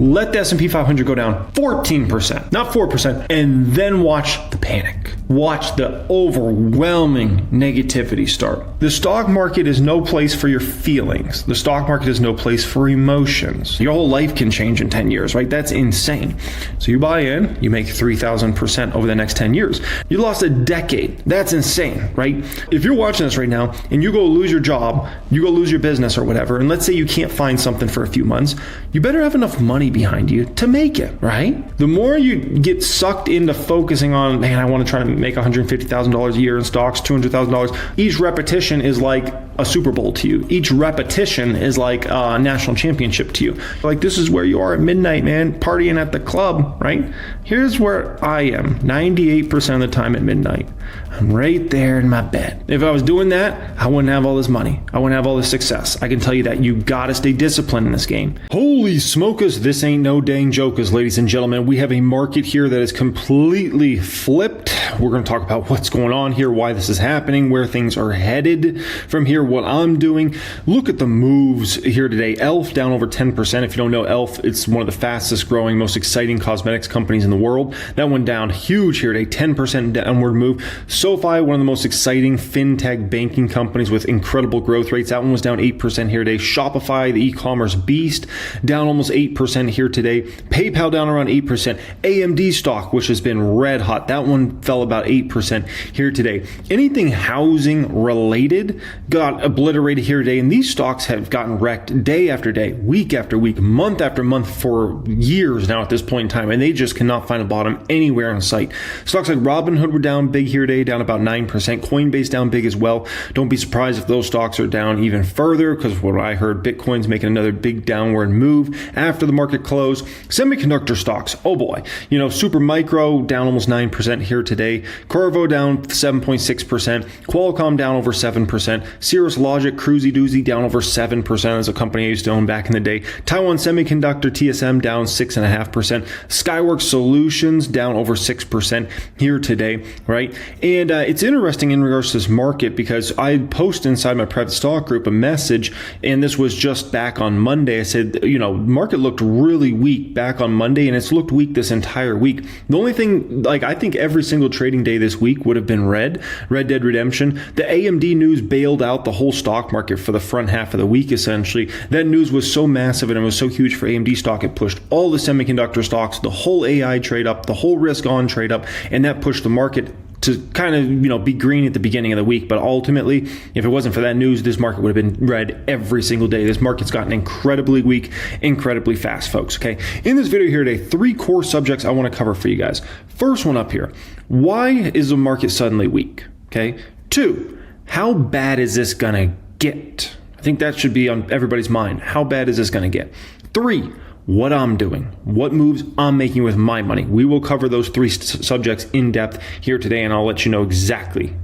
let the S&P 500 go down 14%, not 4%, and then watch the panic. Watch the overwhelming negativity start. The stock market is no place for your feelings. The stock market is no place for emotions. Your whole life can change in 10 years, right? That's insane. So you buy in, you make 3,000% over the next 10 years. You lost a decade. That's insane, right? If you're watching this right now and you go lose your job, you go lose your business or whatever, and let's say you can't find something for a few months, you better have enough money behind you to make it, right? The more you get sucked into focusing on, man, I want to try to make $150,000 a year in stocks, $200,000. Each repetition is like a Super Bowl to you. Each repetition is like a national championship to you. Like, this is where you are at midnight, man, partying at the club, right? Here's where I am 98% of the time at midnight. I'm right there in my bed. If I was doing that, I wouldn't have all this money. I wouldn't have all this success. I can tell you that. You gotta stay disciplined in this game. Holy smokers, this ain't no dang jokers, ladies and gentlemen. We have a market here that is completely flipped. We're gonna talk about what's going on here, why this is happening, where things are headed from here, what I'm doing. Look at the moves here today. ELF down over 10%. If you don't know ELF, it's one of the fastest growing, most exciting cosmetics companies in the world. That went down huge here today, 10% downward move. SoFi, one of the most exciting fintech banking companies with incredible growth rates. That one was down 8% here today. Shopify, the e-commerce beast, down almost 8% here today. PayPal down around 8%. AMD stock, which has been red hot, that one fell about 8% here today. Anything housing related got obliterated here today, and these stocks have gotten wrecked day after day, week after week, month after month for years now at this point in time, and they just cannot find a bottom anywhere in sight. Stocks like Robinhood were down big here today, down about 9%. Coinbase down big as well. Don't be surprised if those stocks are down even further, because what I heard, Bitcoin's making another big downward move after the market close. Semiconductor stocks, oh boy, Supermicro down almost 9% here today. Corvo down 7.6%. Qualcomm down over 7%. Cirrus Logic, Cruisy Doozy down over 7% as a company I used to own back in the day. Taiwan Semiconductor, TSM down 6.5%. Skyworks Solutions down over 6% here today, right? And it's interesting in regards to this market, because I posted inside my private stock group a message, and this was just back on Monday. I said, market looked really weak back on Monday, and it's looked weak this entire week. The only thing, I think every single trading day this week would have been Red Dead Redemption. The AMD news bailed out the whole stock market for the front half of the week, essentially. That news was so massive and it was so huge for AMD stock, it pushed all the semiconductor stocks, the whole AI trade up, the whole risk on trade up, and that pushed the market to kind of, be green at the beginning of the week. But ultimately, if it wasn't for that news, this market would have been red every single day. This market's gotten incredibly weak, incredibly fast, folks, okay? In this video here today, 3 core subjects I want to cover for you guys. First one up here, why is the market suddenly weak, okay? 2, how bad is this going to get? I think that should be on everybody's mind. How bad is this going to get? 3, what I'm doing, what moves I'm making with my money. We will cover those 3 subjects in depth here today, and I'll let you know exactly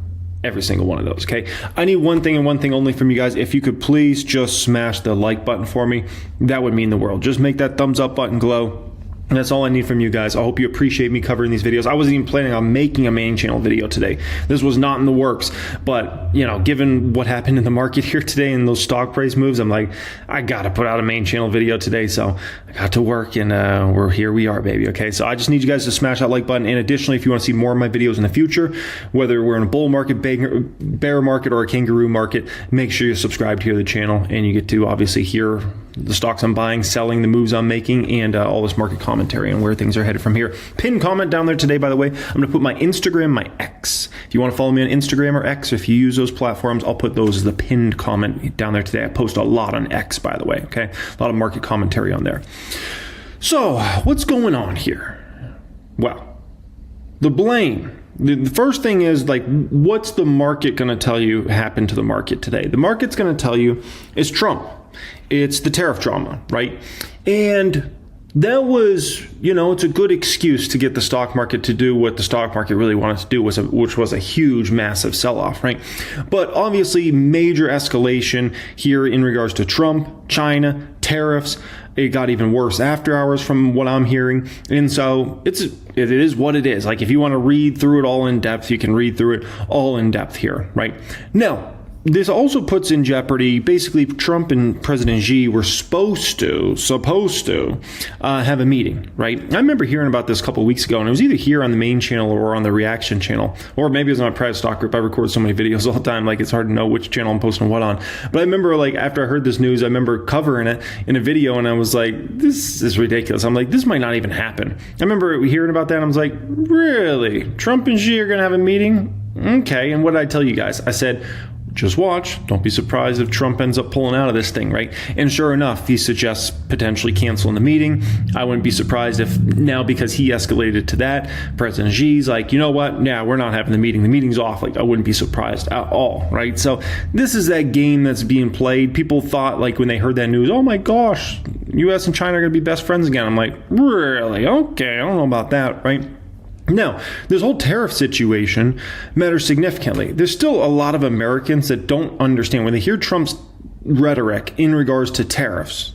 every single one of those, okay? I need one thing and one thing only from you guys. If you could please just smash the like button for me, that would mean the world. Just make that thumbs up button glow. And that's all I need from you guys. I hope you appreciate me covering these videos. I wasn't even planning on making a main channel video today. This was not in the works. But, given what happened in the market here today and those stock price moves, I'm like, I got to put out a main channel video today. So I got to work, and here we are, baby. Okay, so I just need you guys to smash that like button. And additionally, if you want to see more of my videos in the future, whether we're in a bull market, bear market, or a kangaroo market, make sure you're subscribed here to the channel, and you get to obviously hear the stocks I'm buying, selling, the moves I'm making, and all this market commentary on where things are headed from here. Pinned comment down there today, by the way. I'm going to put my Instagram, my X. If you want to follow me on Instagram or X, if you use those platforms, I'll put those as the pinned comment down there today. I post a lot on X, by the way, okay? A lot of market commentary on there. So, what's going on here? Well, the blame. The first thing is, what's the market going to tell you happened to the market today? The market's going to tell you it's Trump. It's the tariff drama, right? And that was, it's a good excuse to get the stock market to do what the stock market really wanted to do, which was a huge, massive sell-off, right? But obviously, major escalation here in regards to Trump, China, tariffs. It got even worse after hours from what I'm hearing. And so it is what it is. If you want to read through it all in depth, you can read through it all in depth here, right? Now, this also puts in jeopardy, basically Trump and President Xi were supposed to have a meeting, right? I remember hearing about this a couple of weeks ago, and it was either here on the main channel or on the Reaction channel, or maybe it was on my private stock group. I record so many videos all the time, like it's hard to know which channel I'm posting what on. But I remember, like, after I heard this news, I remember covering it in a video, and I was like, this is ridiculous. I'm like, this might not even happen. I remember hearing about that, and I was like, really? Trump and Xi are going to have a meeting? Okay, and what did I tell you guys? I said, just watch. Don't be surprised if Trump ends up pulling out of this thing, right? And sure enough, he suggests potentially canceling the meeting. I wouldn't be surprised if now, because he escalated to that, President Xi's like, you know what? Yeah, we're not having the meeting. The meeting's off. Like, I wouldn't be surprised at all, right? So this is that game that's being played. People thought, like, when they heard that news, oh my gosh, U.S. and China are going to be best friends again. I'm like, really? Okay, I don't know about that, right? Now, this whole tariff situation matters significantly. There's still a lot of Americans that don't understand when they hear Trump's rhetoric in regards to tariffs.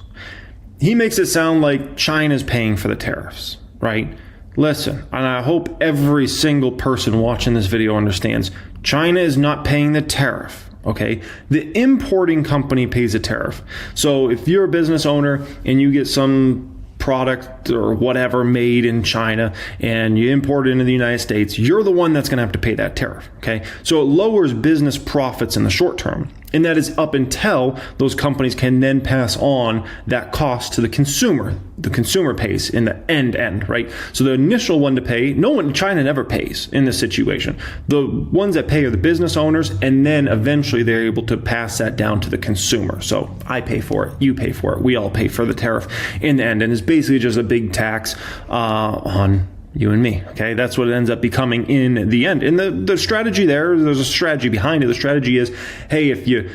He makes it sound like China's paying for the tariffs, right? Listen, and I hope every single person watching this video understands, China is not paying the tariff. Okay, the importing company pays a tariff. So if you're a business owner and you get some product or whatever made in China and you import it into the United States, you're the one that's going to have to pay that tariff. Okay, so it lowers business profits in the short term, and that is up until those companies can then pass on that cost to the consumer. The consumer pays in the end, right? So the initial one to pay, China never pays in this situation. The ones that pay are the business owners, and then eventually they're able to pass that down to the consumer. So I pay for it, you pay for it, we all pay for the tariff in the end, and it's basically just a big tax on you and me. Okay, that's what it ends up becoming in the end. And the strategy there's a strategy behind it. The strategy is, hey, if you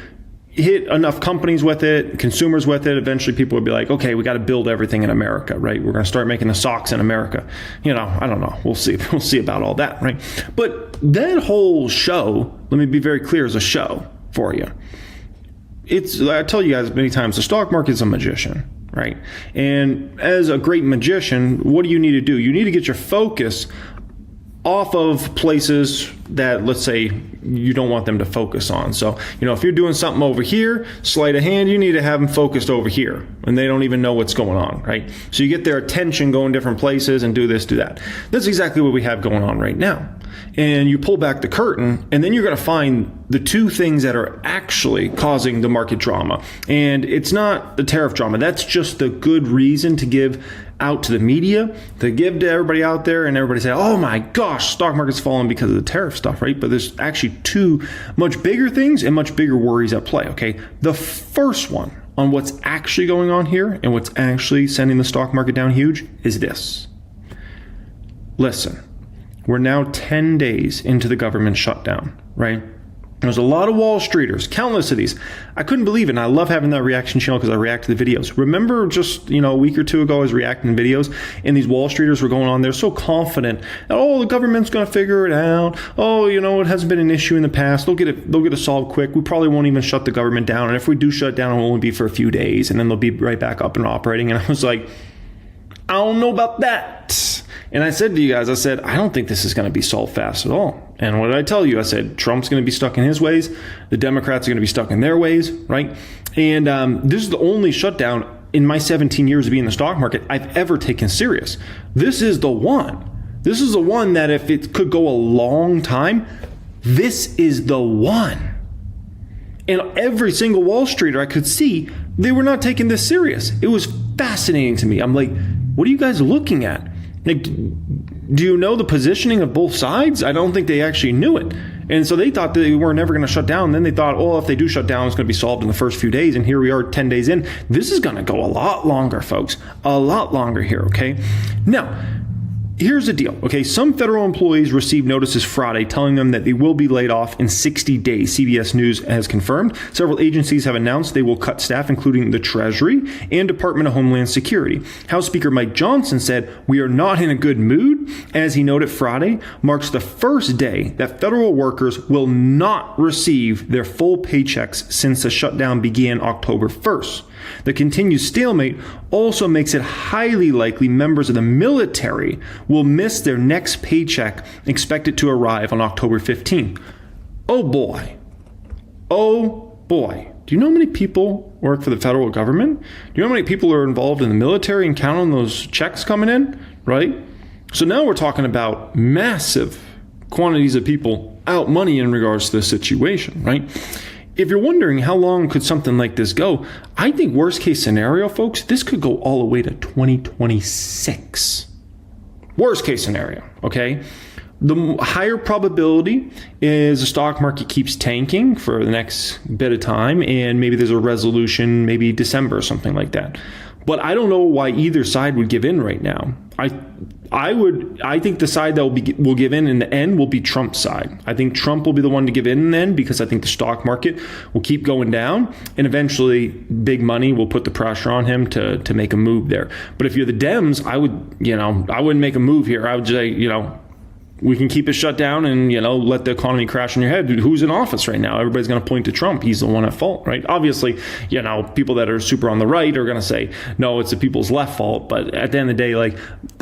hit enough companies with it, consumers with it, eventually people would be like, okay, we got to build everything in America, right? We're going to start making the socks in America. You know, I don't know. We'll see. We'll see about all that, right? But that whole show, let me be very clear, is a show for you. I tell you guys many times, the stock market is a magician, right? And as a great magician, what do you need to do? You need to get your focus off of places that, let's say, you don't want them to focus on. So, you know, if you're doing something over here, sleight of hand, you need to have them focused over here, and they don't even know what's going on, right? So you get their attention going different places and do this, do that. That's exactly what we have going on right now. And you pull back the curtain, and then you're going to find the two things that are actually causing the market drama. And it's not the tariff drama. That's just the good reason to give out to the media, to give to everybody out there, and everybody say, oh my gosh, stock market's falling because of the tariff stuff, right? But there's actually two much bigger things and much bigger worries at play, okay? The first one on what's actually going on here and what's actually sending the stock market down huge is this. Listen, we're now 10 days into the government shutdown, right? There's a lot of Wall Streeters, countless of these. I couldn't believe it, and I love having that reaction channel because I react to the videos. Remember just, a week or two ago, I was reacting to videos, and these Wall Streeters were going on there so confident. Oh, the government's going to figure it out. Oh, it hasn't been an issue in the past. They'll get it solved quick. We probably won't even shut the government down, and if we do shut down, it will only be for a few days, and then they'll be right back up and operating. And I was like, I don't know about that. And I said to you guys, I don't think this is going to be solved fast at all. And what did I tell you? I said, Trump's going to be stuck in his ways. The Democrats are going to be stuck in their ways, right? And this is the only shutdown in my 17 years of being in the stock market I've ever taken serious. This is the one. This is the one that if it could go a long time, this is the one. And every single Wall Streeter I could see, they were not taking this serious. It was fascinating to me. I'm like, what are you guys looking at? Like, do you know the positioning of both sides? I don't think they actually knew it. And so they thought they were never going to shut down. And then they thought, oh, if they do shut down, it's going to be solved in the first few days. And here we are 10 days in. This is going to go a lot longer, folks. A lot longer here, okay? Now, here's the deal, okay? Some federal employees received notices Friday telling them that they will be laid off in 60 days. CBS News has confirmed. Several agencies have announced they will cut staff, including the Treasury and Department of Homeland Security. House Speaker Mike Johnson said, we are not in a good mood. As he noted, Friday marks the first day that federal workers will not receive their full paychecks since the shutdown began October 1st. The continued stalemate also makes it highly likely members of the military will miss their next paycheck expected to arrive on October 15th. Oh boy. Oh boy. Do you know how many people work for the federal government? Do you know how many people are involved in the military and count on those checks coming in, right? So now we're talking about massive quantities of people out money in regards to this situation, right? If you're wondering how long could something like this go, I think worst case scenario, folks, this could go all the way to 2026. Worst case scenario, okay? The higher probability is the stock market keeps tanking for the next bit of time, and maybe there's a resolution, maybe December or something like that. But I don't know why either side would give in right now. I think the side that will give in the end will be Trump's side. I think Trump will be the one to give in the end because I think the stock market will keep going down, and eventually big money will put the pressure on him to make a move there. But if you're the Dems, I wouldn't make a move here. I would say, we can keep it shut down and, let the economy crash on your head. Dude, who's in office right now? Everybody's going to point to Trump. He's the one at fault, right? Obviously, people that are super on the right are going to say, no, it's the people's left fault. But at the end of the day,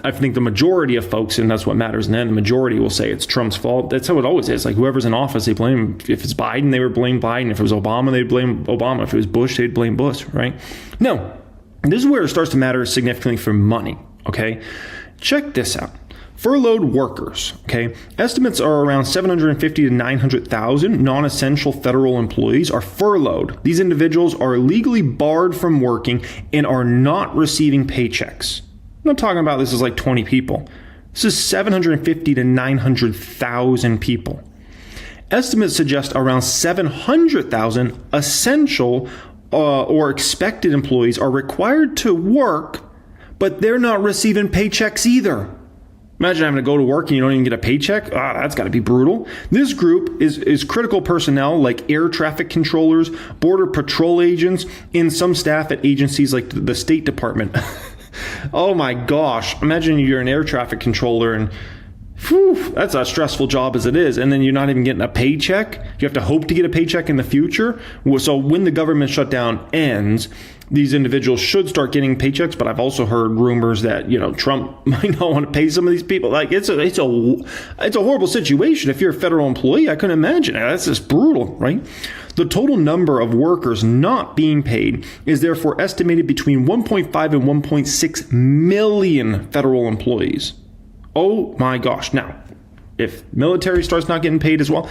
I think the majority of folks, and that's what matters in the end, the majority will say it's Trump's fault. That's how it always is. Whoever's in office, they blame him. If it's Biden, they would blame Biden. If it was Obama, they'd blame Obama. If it was Bush, they'd blame Bush, right? No, this is where it starts to matter significantly for money, okay? Check this out. Furloughed workers, okay? Estimates are around 750 to 900,000 non-essential federal employees are furloughed. These individuals are legally barred from working and are not receiving paychecks. I'm not talking about this as 20 people. This is 750 to 900,000 people. Estimates suggest around 700,000 essential or expected employees are required to work, but they're not receiving paychecks either. Imagine having to go to work and you don't even get a paycheck. That's got to be brutal. This group is critical personnel like air traffic controllers, border patrol agents, and some staff at agencies like the State Department. Oh my gosh. Imagine you're an air traffic controller and that's a stressful job as it is. And then you're not even getting a paycheck. You have to hope to get a paycheck in the future. So when the government shutdown ends, these individuals should start getting paychecks. But I've also heard rumors that, Trump might not want to pay some of these people. It's a horrible situation. If you're a federal employee, I couldn't imagine. That's just brutal, right? The total number of workers not being paid is therefore estimated between 1.5 and 1.6 million federal employees. Oh my gosh. Now, if military starts not getting paid as well,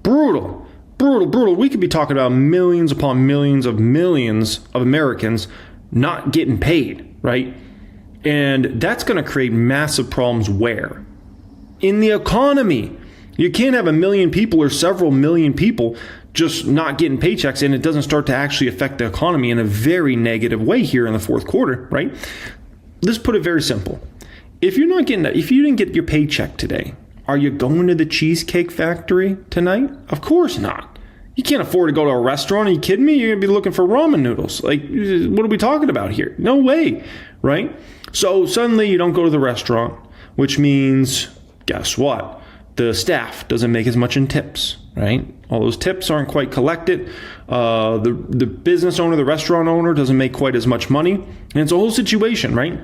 brutal. We could be talking about millions upon millions of Americans not getting paid, right? And that's going to create massive problems where? In the economy. You can't have a million people or several million people just not getting paychecks and it doesn't start to actually affect the economy in a very negative way here in the fourth quarter, right? Let's put it very simple. If you didn't get your paycheck today, are you going to the Cheesecake Factory tonight? Of course not. You can't afford to go to a restaurant. Are you kidding me? You're going to be looking for ramen noodles. What are we talking about here? No way, right? So suddenly you don't go to the restaurant, which means, guess what? The staff doesn't make as much in tips, right? All those tips aren't quite collected. The business owner, the restaurant owner doesn't make quite as much money. And it's a whole situation, right?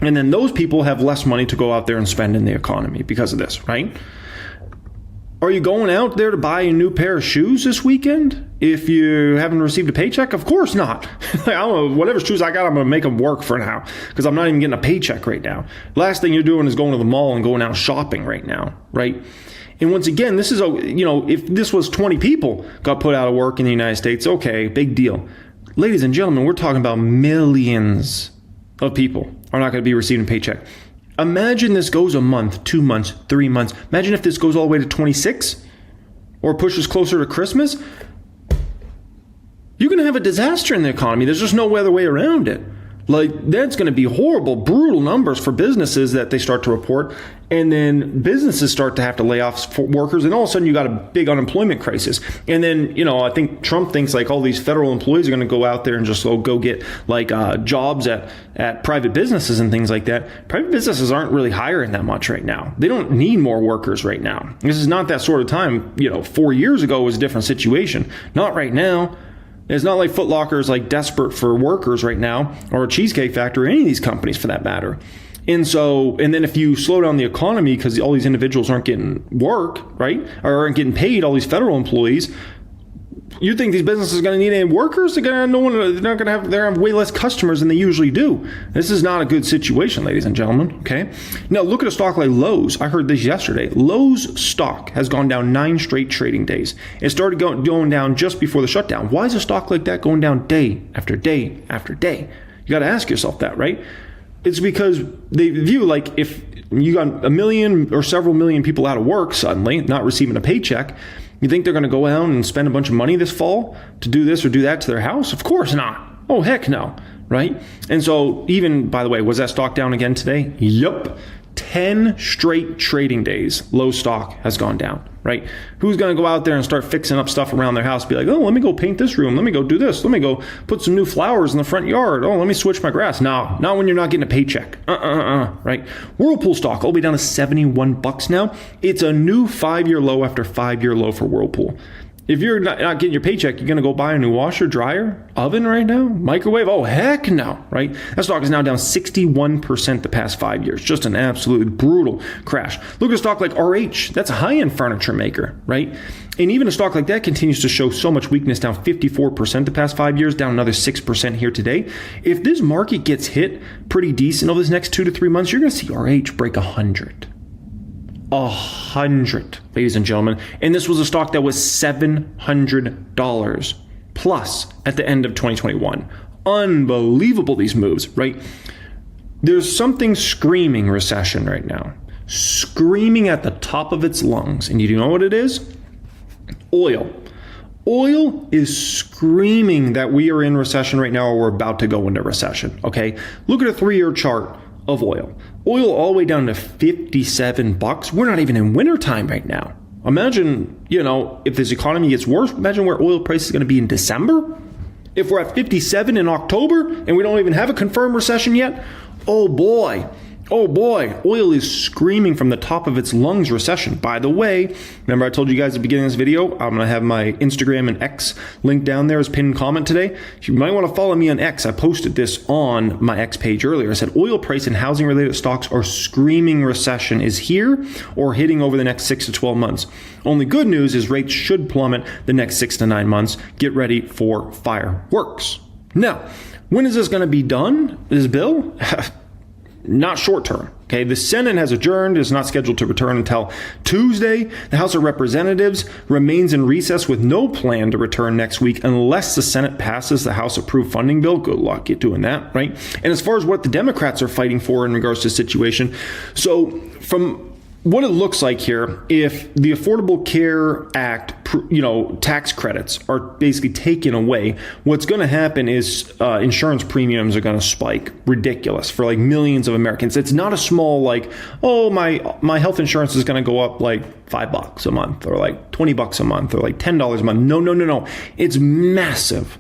And then those people have less money to go out there and spend in the economy because of this, right? Are you going out there to buy a new pair of shoes this weekend if you haven't received a paycheck? Of course not. I don't know, whatever shoes I got, I'm going to make them work for now because I'm not even getting a paycheck right now. Last thing you're doing is going to the mall and going out shopping right now, right? And once again, this is, if this was 20 people got put out of work in the United States, okay, big deal. Ladies and gentlemen, we're talking about millions of people are not going to be receiving a paycheck. Imagine this goes a month, 2 months, 3 months. Imagine if this goes all the way to 26 or pushes closer to Christmas. You're going to have a disaster in the economy. There's just no other way around it. That's going to be horrible, brutal numbers for businesses that they start to report. And then businesses start to have to lay off workers. And all of a sudden you got a big unemployment crisis. And then, I think Trump thinks all these federal employees are going to go out there and just go get jobs at private businesses and things like that. Private businesses aren't really hiring that much right now. They don't need more workers right now. This is not that sort of time. 4 years ago was a different situation. Not right now. It's not like Foot Locker is desperate for workers right now, or a Cheesecake Factory, or any of these companies for that matter. And then if you slow down the economy because all these individuals aren't getting work, right, or aren't getting paid, all these federal employees, you think these businesses are going to need any workers? They're going to have way less customers than they usually do. This is not a good situation, ladies and gentlemen. Okay. Now look at a stock like Lowe's. I heard this yesterday. Lowe's stock has gone down 9 straight trading days. It started going down just before the shutdown. Why is a stock like that going down day after day after day? You got to ask yourself that, right? It's because they view like if you got a million or several million people out of work suddenly, not receiving a paycheck, you think they're going to go out and spend a bunch of money this fall to do this or do that to their house? Of course not. Oh, heck no, right? And so even, by the way, was that stock down again today? Yup. 10 straight trading days, Lowe's stock has gone down, right? Who's going to go out there and start fixing up stuff around their house? Be like, oh, let me go paint this room. Let me go do this. Let me go put some new flowers in the front yard. Oh, let me switch my grass. No, not when you're not getting a paycheck. Right? Whirlpool stock all the way down to $71 now. It's a new 5-year low after 5-year low for Whirlpool. If you're not getting your paycheck, you're going to go buy a new washer, dryer, oven right now? Microwave? Oh, heck no, right? That stock is now down 61% the past 5 years. Just an absolutely brutal crash. Look at a stock like RH. That's a high-end furniture maker, right? And even a stock like that continues to show so much weakness, down 54% the past 5 years, down another 6% here today. If this market gets hit pretty decent over this next 2 to 3 months, you're going to see RH break 100. 100, ladies and gentlemen. And this was a stock that was $700 plus at the end of 2021. Unbelievable, these moves, right? There's something screaming recession right now, screaming at the top of its lungs. And you know what it is? Oil. Oil is screaming that we are in recession right now, or we're about to go into recession, okay? Look at a 3-year chart of oil. Oil all the way down to $57. We're not even in wintertime right now. Imagine, if this economy gets worse, imagine where oil price is going to be in December. If we're at 57 in October and we don't even have a confirmed recession yet, oh boy, oil is screaming from the top of its lungs recession. By the way, remember I told you guys at the beginning of this video, I'm going to have my Instagram and X link down there as pinned comment today. You might want to follow me on X. I posted this on my X page earlier. I said oil price and housing related stocks are screaming recession is here or hitting over the next 6 to 12 months. Only good news is rates should plummet the next 6 to 9 months. Get ready for fireworks. Now, when is this going to be done, this bill? Not short term. Okay, the Senate has adjourned, is not scheduled to return until Tuesday. The House of Representatives remains in recess with no plan to return next week unless the Senate passes the House-approved funding bill. Good luck at doing that, right? And as far as what the Democrats are fighting for in regards to the situation, so from what it looks like here, if the Affordable Care Act, tax credits are basically taken away, what's going to happen is insurance premiums are going to spike ridiculous for like millions of Americans. It's not a small my health insurance is going to go up like $5 a month or like $20 a month or like $10 a month. No. It's massive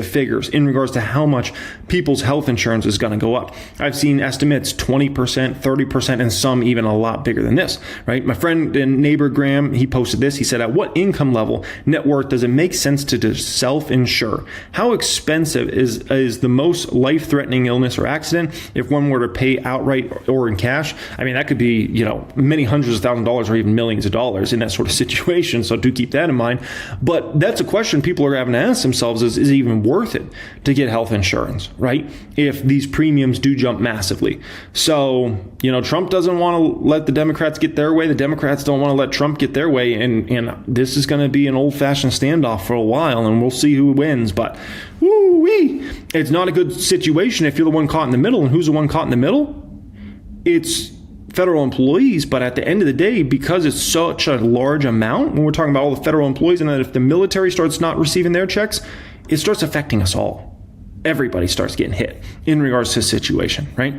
figures in regards to how much people's health insurance is going to go up. I've seen estimates 20%, 30%, and some even a lot bigger than this, right? My friend and neighbor Graham, he posted this. He said, at what income level, net worth, does it make sense to self-insure? How expensive is the most life-threatening illness or accident if one were to pay outright or in cash? I mean, that could be, many hundreds of thousands of dollars or even millions of dollars in that sort of situation. So do keep that in mind. But that's a question people are having to ask themselves is it even worth it to get health insurance, right? If these premiums do jump massively. So, Trump doesn't want to let the Democrats get their way. The Democrats don't want to let Trump get their way. And this is going to be an old-fashioned standoff for a while, and we'll see who wins. But, woo-wee, it's not a good situation if you're the one caught in the middle. And who's the one caught in the middle? It's federal employees, but at the end of the day, because it's such a large amount, when we're talking about all the federal employees, and then if the military starts not receiving their checks, it starts affecting us all. Everybody starts getting hit in regards to the situation, right?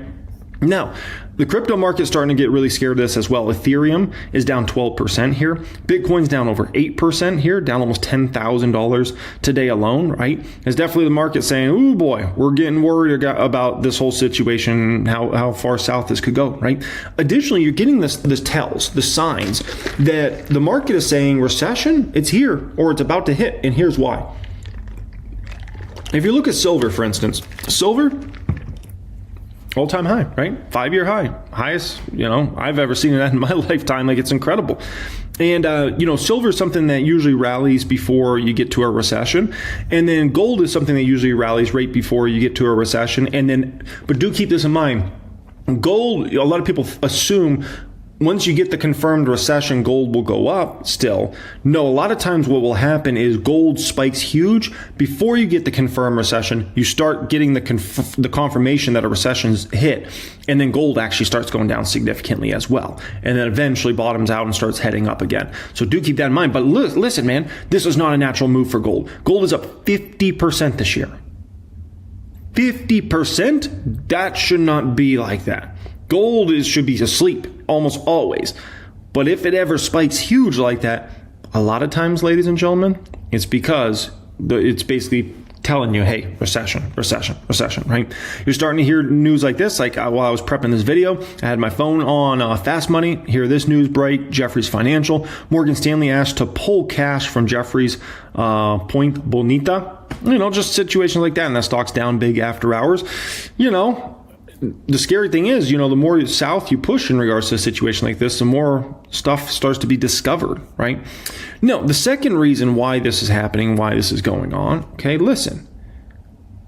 Now, the crypto market's starting to get really scared of this as well. Ethereum is down 12% here. Bitcoin's down over 8% here, down almost $10,000 today alone, right? It's definitely the market saying, oh boy, we're getting worried about this whole situation, how far south this could go, right? Additionally, you're getting this tells, the signs that the market is saying recession, it's here or it's about to hit, and here's why. If you look at silver, for instance, silver All-time high, right? 5-year high. Highest, I've ever seen that in my lifetime. Like, it's incredible. And, silver is something that usually rallies before you get to a recession. And then gold is something that usually rallies right before you get to a recession. But do keep this in mind. Gold, a lot of people assume once you get the confirmed recession, gold will go up still. No, a lot of times what will happen is gold spikes huge. Before you get the confirmed recession, you start getting the confirmation that a recession's hit, and then gold actually starts going down significantly as well. And then eventually bottoms out and starts heading up again. So do keep that in mind. But listen, man, this is not a natural move for gold. Gold is up 50% this year. 50%? That should not be like that. Gold should be asleep almost always. But if it ever spikes huge like that, a lot of times, ladies and gentlemen, it's because it's basically telling you, hey, recession, right? You're starting to hear news like this. Like while I was prepping this video, I had my phone on Fast Money. Hear this news break: Jefferies Financial. Morgan Stanley asked to pull cash from Jefferies Point Bonita. Just situations like that. And that stock's down big after hours. The scary thing is, the more south you push in regards to a situation like this, the more stuff starts to be discovered, right? No, the second reason why this is happening, why this is going on, okay, listen.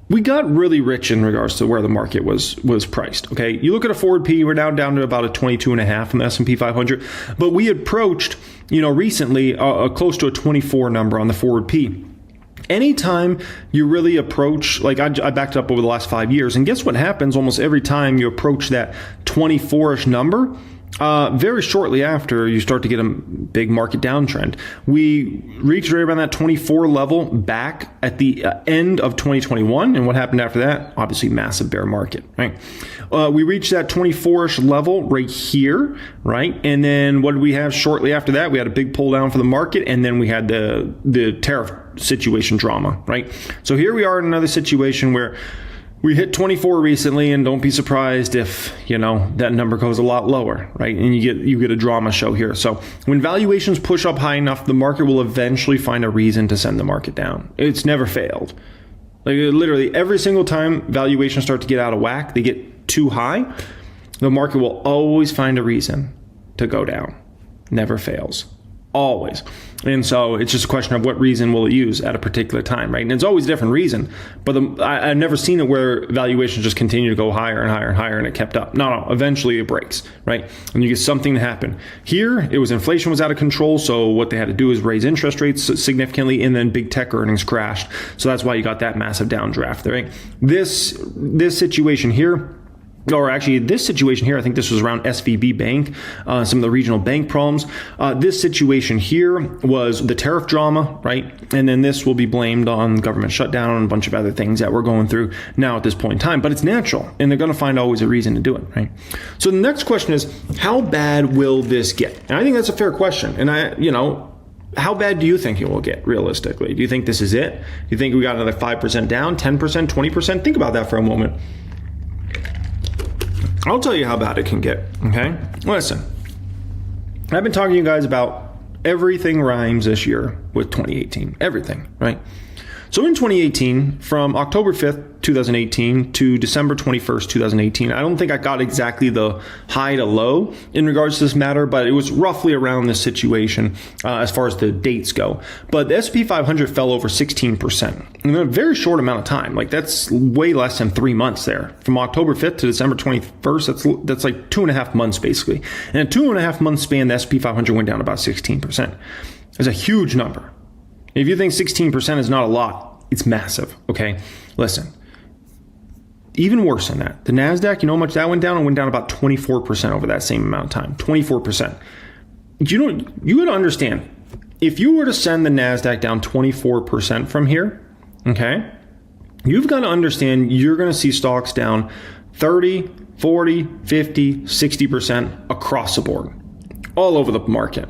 We got really rich in regards to where the market was priced, okay? You look at a forward P, we're now down to about a 22.5 in the S&P 500, but we approached, recently close to a 24 number on the forward P. Anytime you really approach, like I backed up over the last 5 years, and guess what happens almost every time you approach that 24-ish number? Very shortly after, you start to get a big market downtrend. We reached right around that 24 level back at the end of 2021. And what happened after that? Obviously, massive bear market, right? We reached that 24-ish level right here, right? And then what did we have shortly after that? We had a big pull down for the market, and then we had the tariff situation drama, right? So here we are in another situation where we hit 24 recently, and don't be surprised if, that number goes a lot lower, right? And you get a drama show here. So when valuations push up high enough, the market will eventually find a reason to send the market down. It's never failed. Like literally every single time valuations start to get out of whack, they get too high, the market will always find a reason to go down. Never fails. Always. And so it's just a question of what reason will it use at a particular time, right? And it's always a different reason, but I've never seen it where valuations just continue to go higher and higher and higher, and it kept up. No, eventually it breaks, right? And you get something to happen. Here, it was inflation was out of control, so what they had to do is raise interest rates significantly, and then big tech earnings crashed. So that's why you got that massive downdraft, right? This situation here, or actually this situation here, I think this was around SVB Bank, some of the regional bank problems. This situation here was the tariff drama, right? And then this will be blamed on government shutdown and a bunch of other things that we're going through now at this point in time. But it's natural, and they're going to find always a reason to do it, right? So the next question is, how bad will this get? And I think that's a fair question. And how bad do you think it will get realistically? Do you think this is it? Do you think we got another 5% down, 10%, 20%? Think about that for a moment. I'll tell you how bad it can get, okay? Listen, I've been talking to you guys about everything rhymes this year with 2018. Everything, right? So in 2018, from October 5th, 2018 to December 21st, 2018, I don't think I got exactly the high to low in regards to this matter, but it was roughly around this situation as far as the dates go. But the S&P 500 fell over 16% in a very short amount of time. Like that's way less than 3 months there. From October 5th to December 21st, that's like 2.5 months basically. And in a 2.5 month span, the S&P 500 went down about 16%. It's a huge number. If you think 16% is not a lot, it's massive, okay? Listen, even worse than that, the NASDAQ, you know how much that went down? It went down about 24% over that same amount of time, 24%. You got to understand, if you were to send the NASDAQ down 24% from here, okay, you've got to understand you're going to see stocks down 30, 40, 50, 60% across the board, all over the market.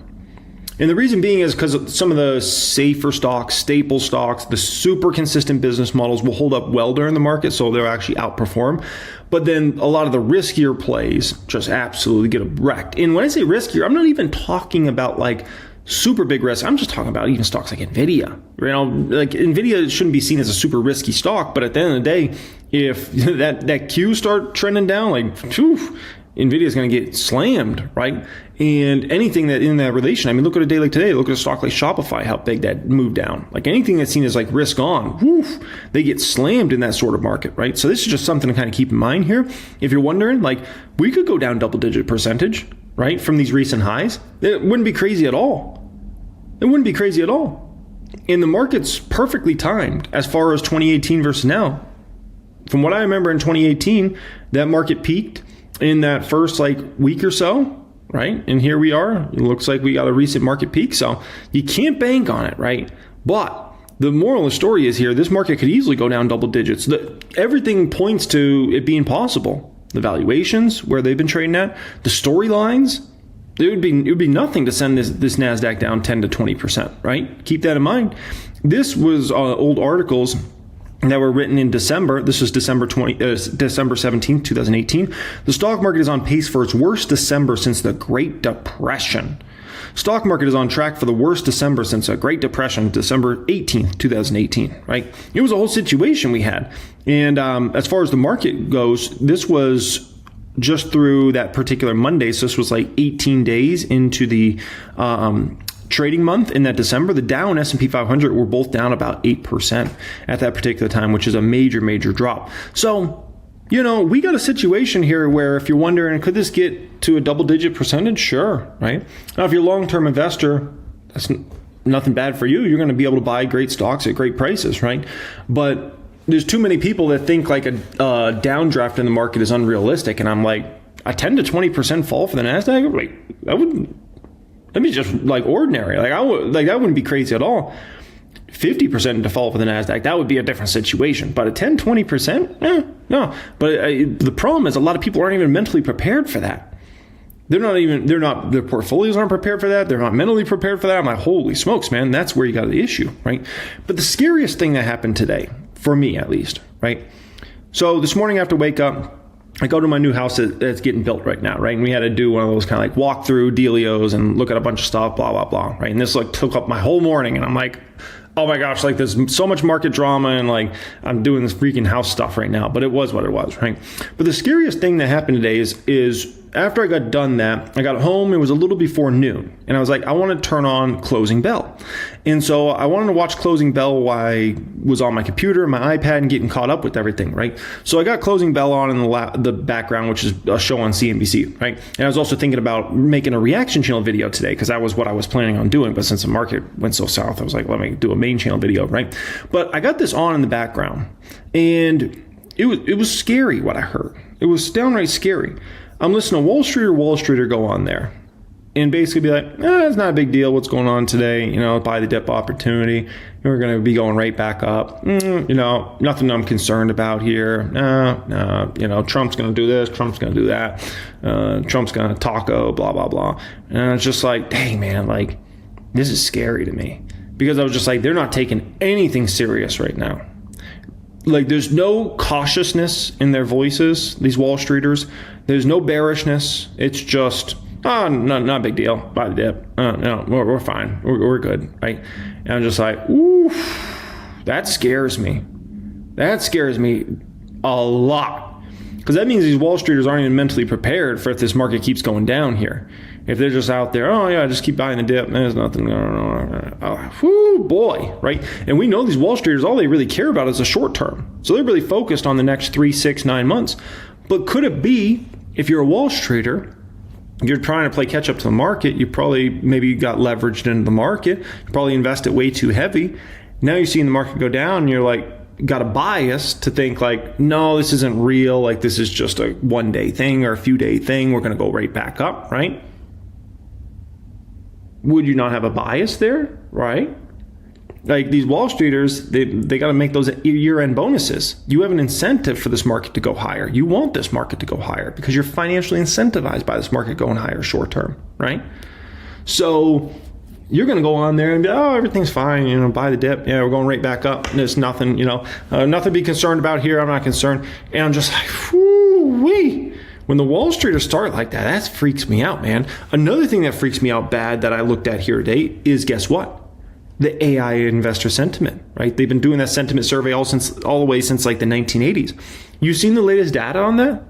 And the reason being is because some of the safer stocks, staple stocks, the super consistent business models will hold up well during the market, so they'll actually outperform. But then a lot of the riskier plays just absolutely get wrecked. And when I say riskier, I'm not even talking about like super big risk. I'm just talking about even stocks like Nvidia. Like Nvidia shouldn't be seen as a super risky stock, but at the end of the day, if that Q start trending down, like, phew, Nvidia is going to get slammed, right? And anything that in that relation, I mean, look at a day like today, look at a stock like Shopify, how big that moved down. Like anything that's seen as like risk on, woof, they get slammed in that sort of market, right? So this is just something to kind of keep in mind here. If you're wondering, like, we could go down double-digit percentage, right, from these recent highs. It wouldn't be crazy at all. It wouldn't be crazy at all. And the market's perfectly timed as far as 2018 versus now. From what I remember in 2018, that market peaked in that first like week or so, right? And here we are. It looks like we got a recent market peak. So you can't bank on it, right? But the moral of the story is here, this market could easily go down double digits. Everything points to it being possible. The valuations, where they've been trading at, the storylines, it would be nothing to send this NASDAQ down 10 to 20%, right? Keep that in mind. This was old articles that were written in December. This was December 17th, 2018. The stock market is on pace for its worst December since the Great Depression. Stock market is on track for the worst December since the Great Depression, December 18th, 2018, right? It was a whole situation we had. And as far as the market goes, this was just through that particular Monday. So this was like 18 days into the trading month in that December. The Dow and S&P 500 were both down about 8% at that particular time, which is a major, major drop. So, we got a situation here where if you're wondering, could this get to a double-digit percentage? Sure, right? Now, if you're a long-term investor, that's nothing bad for you. You're going to be able to buy great stocks at great prices, right? But there's too many people that think like a downdraft in the market is unrealistic. And I'm like, a 10 to 20% fall for the NASDAQ? Like, that'd be just like ordinary. Like that wouldn't be crazy at all. 50% to fall for the NASDAQ, that would be a different situation. But a 10, 20%? No. But the problem is a lot of people aren't even mentally prepared for that. Their portfolios aren't prepared for that. They're not mentally prepared for that. I'm like, holy smokes, man, that's where you got the issue, right? But the scariest thing that happened today, for me at least, right? So this morning after wake up, I go to my new house that's getting built right now, right? And we had to do one of those kind of like walk through dealios and look at a bunch of stuff, blah, blah, blah, right? And this like took up my whole morning. And I'm like, oh my gosh, like there's so much market drama and like I'm doing this freaking house stuff right now. But it was what it was, right? But the scariest thing that happened today is after I got done that, I got home, it was a little before noon. And I was like, I want to turn on Closing Bell. And so I wanted to watch Closing Bell while I was on my computer, my iPad, and getting caught up with everything, right? So I got Closing Bell on in the background, which is a show on CNBC, right? And I was also thinking about making a reaction channel video today because that was what I was planning on doing. But since the market went so south, I was like, let me do a main channel video, right? But I got this on in the background, and it was scary what I heard. It was downright scary. I'm listening to Wall Streeter go on there and basically be like, it's not a big deal what's going on today, buy the dip opportunity. We're going to be going right back up. Nothing I'm concerned about here. Trump's going to do this, Trump's going to do that. Trump's going to taco, blah, blah, blah. And it's just like, dang, man, like, this is scary to me. Because I was just like, they're not taking anything serious right now. Like, there's no cautiousness in their voices, these Wall Streeters. There's no bearishness. It's just, not a big deal. Buy the dip. No, we're fine. We're good, right? And I'm just like, oof, that scares me. That scares me a lot. Because that means these Wall Streeters aren't even mentally prepared for if this market keeps going down here. If they're just out there, just keep buying the dip. There's nothing going on. Whoo, boy, right? And we know these Wall Streeters, all they really care about is the short term. So they're really focused on the next 3, 6, 9 months. But could it be, if you're a Wall Streeter, you're trying to play catch up to the market, you probably maybe got leveraged into the market, you probably invested way too heavy. Now you're seeing the market go down, and you're like, got a bias to think like, no, this isn't real. Like, this is just a one-day thing or a few-day thing. We're going to go right back up, right? Would you not have a bias there, right? Like, these Wall Streeters, they got to make those year-end bonuses. You have an incentive for this market to go higher. You want this market to go higher because you're financially incentivized by this market going higher short term, right? So you're going to go on there and be, everything's fine, buy the dip. Yeah, we're going right back up. There's nothing, nothing to be concerned about here. I'm not concerned. And I'm just like, whoo-wee. when the Wall Streeters start like that freaks me out, man. Another thing that freaks me out bad that I looked at here today is, guess what? The AI investor sentiment, right? They've been doing that sentiment survey all the way since like the 1980s. You seen the latest data on that?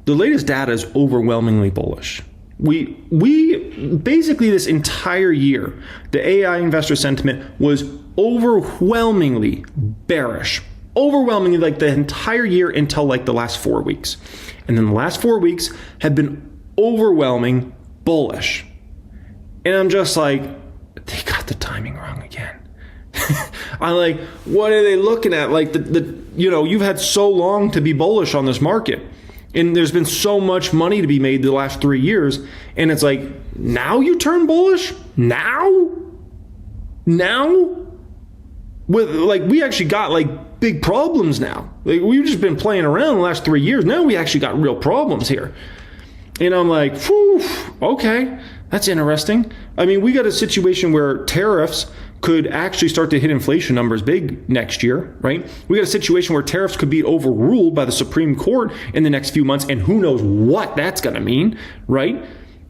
The latest data is overwhelmingly bullish. We basically this entire year, the AI investor sentiment was overwhelmingly bearish. Overwhelmingly, like the entire year until like the last 4 weeks. And then the last 4 weeks have been overwhelming bullish. And I'm just like, they got the timing wrong again. I'm like, what are they looking at? Like you've had so long to be bullish on this market. And there's been so much money to be made the last 3 years. And it's like, now you turn bullish? Now? With like, we actually got like big problems now. Like, we've just been playing around the last 3 years. Now we actually got real problems here. And I'm like, whew, okay, that's interesting. I mean, we got a situation where tariffs could actually start to hit inflation numbers big next year, right? We got a situation where tariffs could be overruled by the Supreme Court in the next few months, and who knows what that's going to mean, right?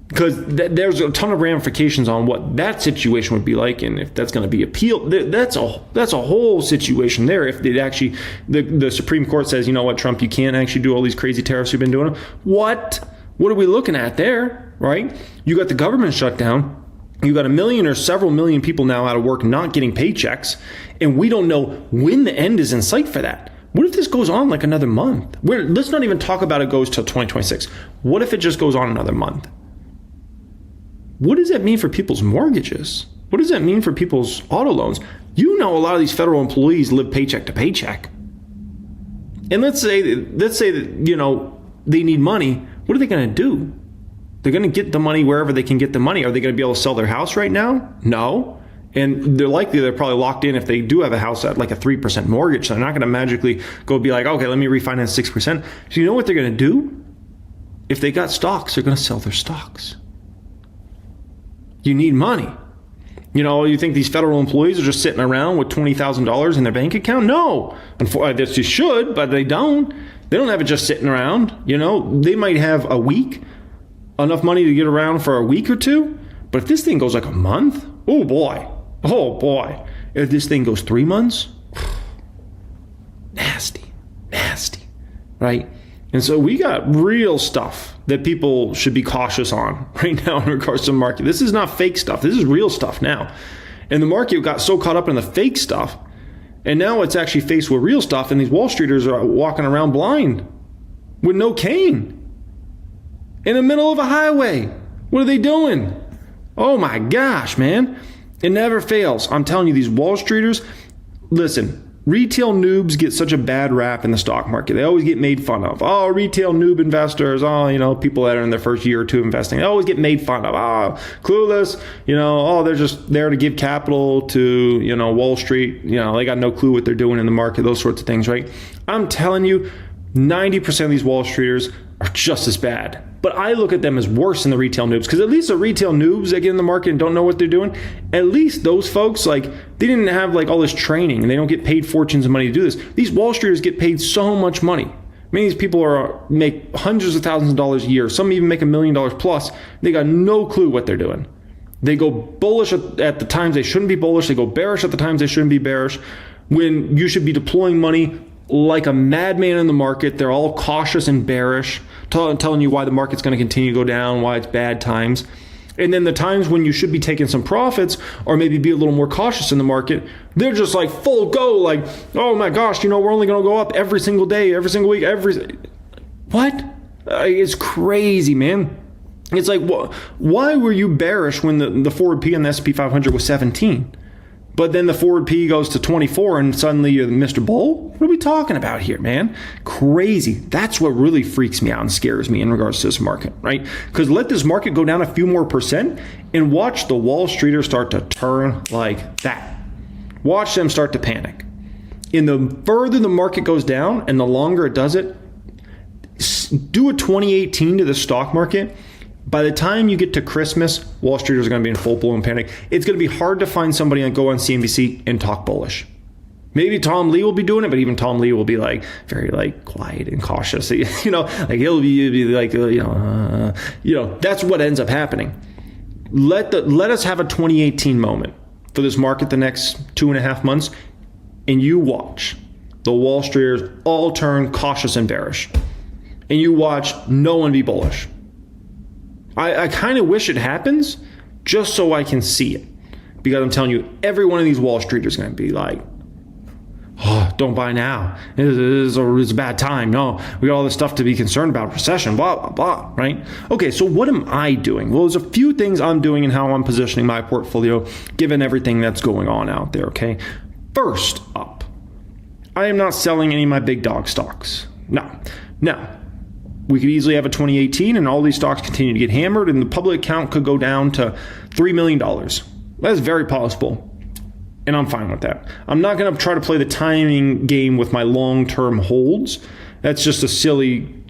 Because there's a ton of ramifications on what that situation would be like, and if that's going to be appealed. That's a whole situation there. If it actually, the Supreme Court says, you know what, Trump, you can't actually do all these crazy tariffs you've been doing. What are we looking at there, right? You got the government shutdown. You got 1 million or several million people now out of work, not getting paychecks, and we don't know when the end is in sight for that. What if this goes on like another month? Let's not even talk about it goes till 2026. What if it just goes on another month? What does that mean for people's mortgages? What does that mean for people's auto loans? You know, a lot of these federal employees live paycheck to paycheck. And let's say that, you know, they need money. What are they going to do? They're going to get the money wherever they can get the money. Are they going to be able to sell their house right now? No. And they're probably locked in if they do have a house at like a 3% mortgage. So they're not going to magically go be like, okay, let me refinance 6%. So you know what they're going to do? If they got stocks, they're going to sell their stocks. You need money. You know, you think these federal employees are just sitting around with $20,000 in their bank account? No. Unfortunately, they should, but they don't. They don't have it just sitting around. You know, they might have a week, enough money to get around for a week or two. But if this thing goes like a month, oh boy. If this thing goes 3 months, nasty, right? And so we got real stuff that people should be cautious on right now in regards to the market. This is not fake stuff. This is real stuff now. And the market got so caught up in the fake stuff, and now it's actually faced with real stuff, and these Wall Streeters are walking around blind with no cane in the middle of a highway. What are they doing? Oh my gosh, man. It never fails. I'm telling you, these Wall Streeters, listen, retail noobs get such a bad rap in the stock market. They always get made fun of. Oh, retail noob investors. Oh, you know, people that are in their first year or two investing. They always get made fun of. Oh, clueless. You know, oh, they're just there to give capital to, you know, Wall Street. You know, they got no clue what they're doing in the market, those sorts of things, right? I'm telling you, 90% of these Wall Streeters are just as bad. But I look at them as worse than the retail noobs, because at least the retail noobs that get in the market and don't know what they're doing, at least those folks, like, they didn't have like all this training and they don't get paid fortunes of money to do this. These Wall Streeters get paid so much money. Many of these people make hundreds of thousands of dollars a year. Some even make $1 million plus. They got no clue what they're doing. They go bullish at the times they shouldn't be bullish. They go bearish at the times they shouldn't be bearish. When you should be deploying money like a madman in the market, they're all cautious and bearish, telling you why the market's going to continue to go down, why it's bad times. And then the times when you should be taking some profits or maybe be a little more cautious in the market, they're just like full go, like, oh my gosh, you know, we're only going to go up every single day, every single week, what? It's crazy, man. It's like, why were you bearish when the forward P on the S&P 500 was 17? But then the forward P goes to 24 and suddenly you're Mr. Bull? What are we talking about here, man? Crazy. That's what really freaks me out and scares me in regards to this market, right? Because let this market go down a few more percent and watch the Wall Streeters start to turn like that. Watch them start to panic. And the further the market goes down and the longer it does it, do a 2018 to the stock market. By the time you get to Christmas, Wall Streeters are going to be in full-blown panic. It's going to be hard to find somebody and go on CNBC and talk bullish. Maybe Tom Lee will be doing it, but even Tom Lee will be like very like quiet and cautious. You know, like he'll be like, that's what ends up happening. Let us have a 2018 moment for this market the next 2.5 months, and you watch the Wall Streeters all turn cautious and bearish, and you watch no one be bullish. I kind of wish it happens just so I can see it, because I'm telling you, every one of these Wall Streeters is going to be like, oh, don't buy now. It's a bad time. No, we got all this stuff to be concerned about. Recession, blah, blah, blah, right? Okay, so what am I doing? Well, there's a few things I'm doing and how I'm positioning my portfolio given everything that's going on out there, okay? First up, I am not selling any of my big dog stocks. No. Now, we could easily have a 2018 and all these stocks continue to get hammered and the public account could go down to $3 million. That is very possible. And I'm fine with that. I'm not going to try to play the timing game with my long-term holds. That's just a silly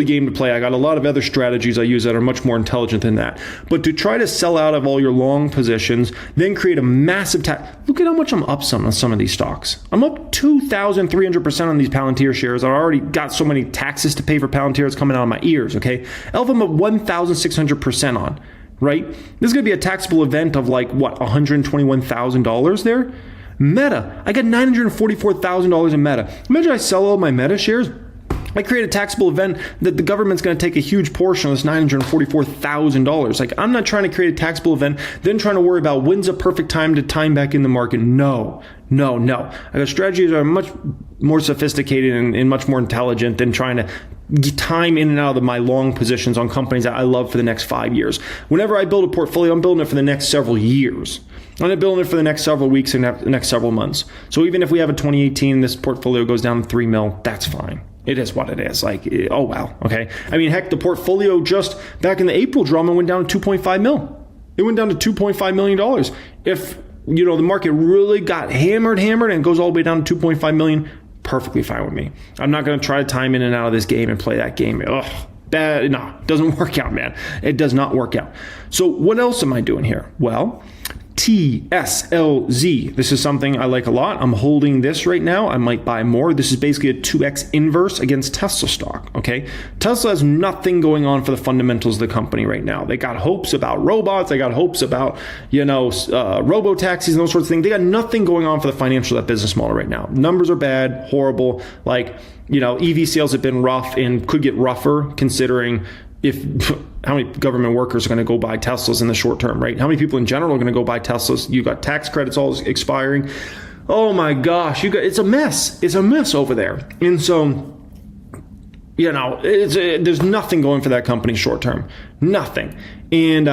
game to play. I got a lot of other strategies I use that are much more intelligent than that. But to try to sell out of all your long positions, then create a massive tax. Look at how much I'm up on some of these stocks. I'm up 2,300% on these Palantir shares. I already got so many taxes to pay for Palantir. It's coming out of my ears, okay? Elf, I'm up 1,600% on. Right? This is going to be a taxable event of like, what, $121,000 there? Meta, I got $944,000 in Meta. Imagine I sell all my Meta shares. I create a taxable event that the government's going to take a huge portion of this $944,000. Like, I'm not trying to create a taxable event, then trying to worry about when's a perfect time to time back in the market. No. I got strategies that are much more sophisticated and much more intelligent than trying to time in and out of my long positions on companies that I love for the next 5 years. Whenever I build a portfolio, I'm building it for the next several years. I'm not building it for the next several weeks and the next several months. So even if we have a 2018, this portfolio goes down to 3 mil, that's fine. It is what it is. Like, oh wow, okay. I mean, heck, the portfolio just back in the April drama went down to 2.5 mil. It went down to $2.5 million. If the market really got hammered and goes all the way down to 2.5 million, perfectly fine with me. I'm not going to try to time in and out of this game and play that game. Ugh, bad. No, it doesn't work out, man. It does not work out. So what else am I doing here? Well, TSLZ. This is something I like a lot. I'm holding this right now. I might buy more. This is basically a 2x inverse against Tesla stock, okay? Tesla has nothing going on for the fundamentals of the company right now. They got hopes about robots. They got hopes about, robo-taxis and those sorts of things. They got nothing going on for the financial of that business model right now. Numbers are bad, horrible. Like, EV sales have been rough and could get rougher considering how many government workers are going to go buy Teslas in the short term, right? How many people in general are going to go buy Teslas? You got tax credits all expiring. Oh my gosh, it's a mess. It's a mess over there. And so, there's nothing going for that company short term. Nothing. And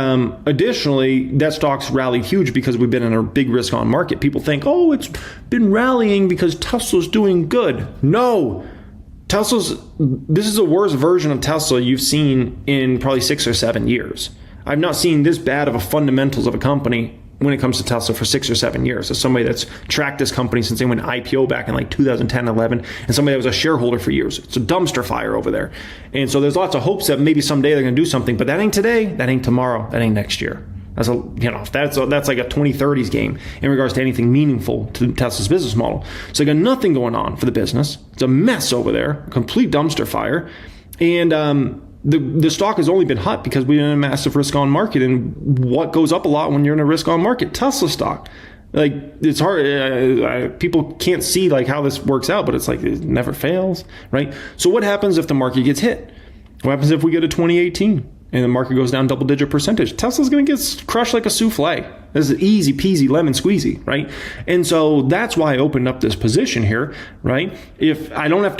additionally, that stock's rallied huge because we've been in a big risk on market. People think, oh, it's been rallying because Tesla's doing good. No. This is the worst version of Tesla you've seen in probably 6 or 7 years. I've not seen this bad of a fundamentals of a company when it comes to Tesla for 6 or 7 years. As somebody that's tracked this company since they went IPO back in like 2010, 11, and somebody that was a shareholder for years. It's a dumpster fire over there. And so there's lots of hopes that maybe someday they're going to do something, but that ain't today, that ain't tomorrow, that ain't next year. That's like a 2030s game in regards to anything meaningful to Tesla's business model. So they got nothing going on for the business. It's a mess over there, complete dumpster fire. And the stock has only been hot because we're in a massive risk on market. And what goes up a lot when you're in a risk on market? Tesla stock. Like, it's hard. People can't see like how this works out, but it's like it never fails, right? So what happens if the market gets hit? What happens if we get a 2018? And the market goes down double-digit percentage? Tesla's going to get crushed like a souffle. This is easy peasy lemon squeezy, right? And so that's why I opened up this position here, right? If I don't have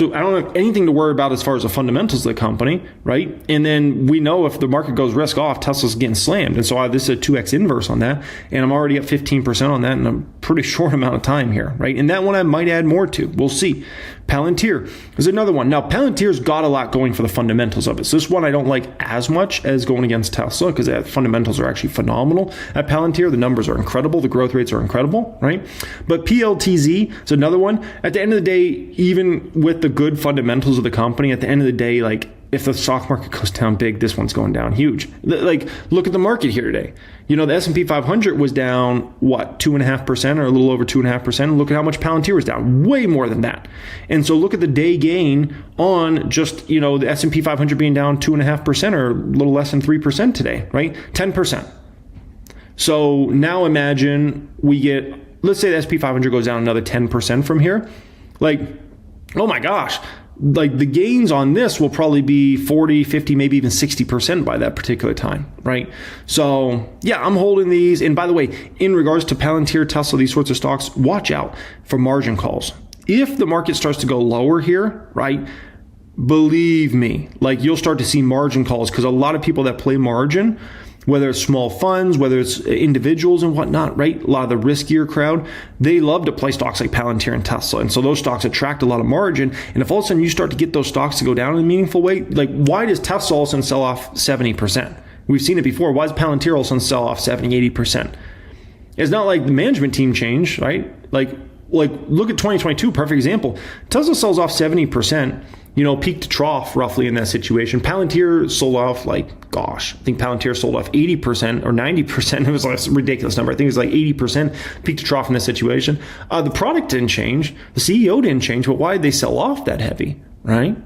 anything to worry about as far as the fundamentals of the company, right? And then we know if the market goes risk off, Tesla's getting slammed. And so this is a 2x inverse on that. And I'm already at 15% on that in a pretty short amount of time here, right? And that one I might add more to. We'll see. Palantir is another one. Now, Palantir's got a lot going for the fundamentals of it. So this one I don't like as much as going against Tesla because the fundamentals are actually phenomenal. At Palantir, the numbers are incredible. The growth rates are incredible, right? But PLTZ is another one. At the end of the day, even with the good fundamentals of the company, at the end of the day, like, if the stock market goes down big, this one's going down huge. Like, look at the market here today. You know, the S&P 500 was down, what, 2.5% or a little over 2.5%. Look at how much Palantir was down, way more than that. And so look at the day gain on just, you know, the S&P 500 being down 2.5% or a little less than 3% today, right? 10%. So now imagine we get, let's say the S&P 500 goes down another 10% from here. Like, oh my gosh, like the gains on this will probably be 40, 50, maybe even 60% by that particular time, right? So yeah, I'm holding these. And by the way, in regards to Palantir, Tesla, these sorts of stocks, watch out for margin calls. If the market starts to go lower here, right, believe me, like you'll start to see margin calls, because a lot of people that play margin, whether it's small funds, whether it's individuals and whatnot, right? A lot of the riskier crowd, they love to play stocks like Palantir and Tesla. And so those stocks attract a lot of margin. And if all of a sudden you start to get those stocks to go down in a meaningful way, like why does Tesla all of a sudden sell off 70%? We've seen it before. Why does Palantir all of a sudden sell off 70, 80%? It's not like the management team changed, right? Like look at 2022, perfect example. Tesla sells off 70%. You know, peak to trough roughly in that situation. Palantir sold off like, gosh, I think Palantir sold off 80% or 90%. It was like a ridiculous number. I think it was like 80% peak to trough in this situation. The product didn't change. The CEO didn't change. But why did they sell off that heavy, right?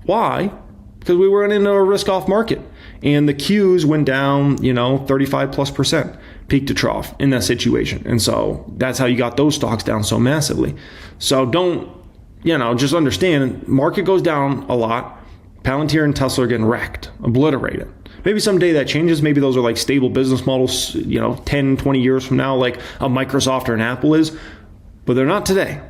Why? Because we were in a risk off market. And the Qs went down, you know, 35+% peak to trough in that situation. And so that's how you got those stocks down so massively. So don't, you know, just understand, market goes down a lot. Palantir and Tesla are getting wrecked, obliterated. Maybe someday that changes. Maybe those are like stable business models, you know, 10, 20 years from now, like a Microsoft or an Apple is. But they're not today.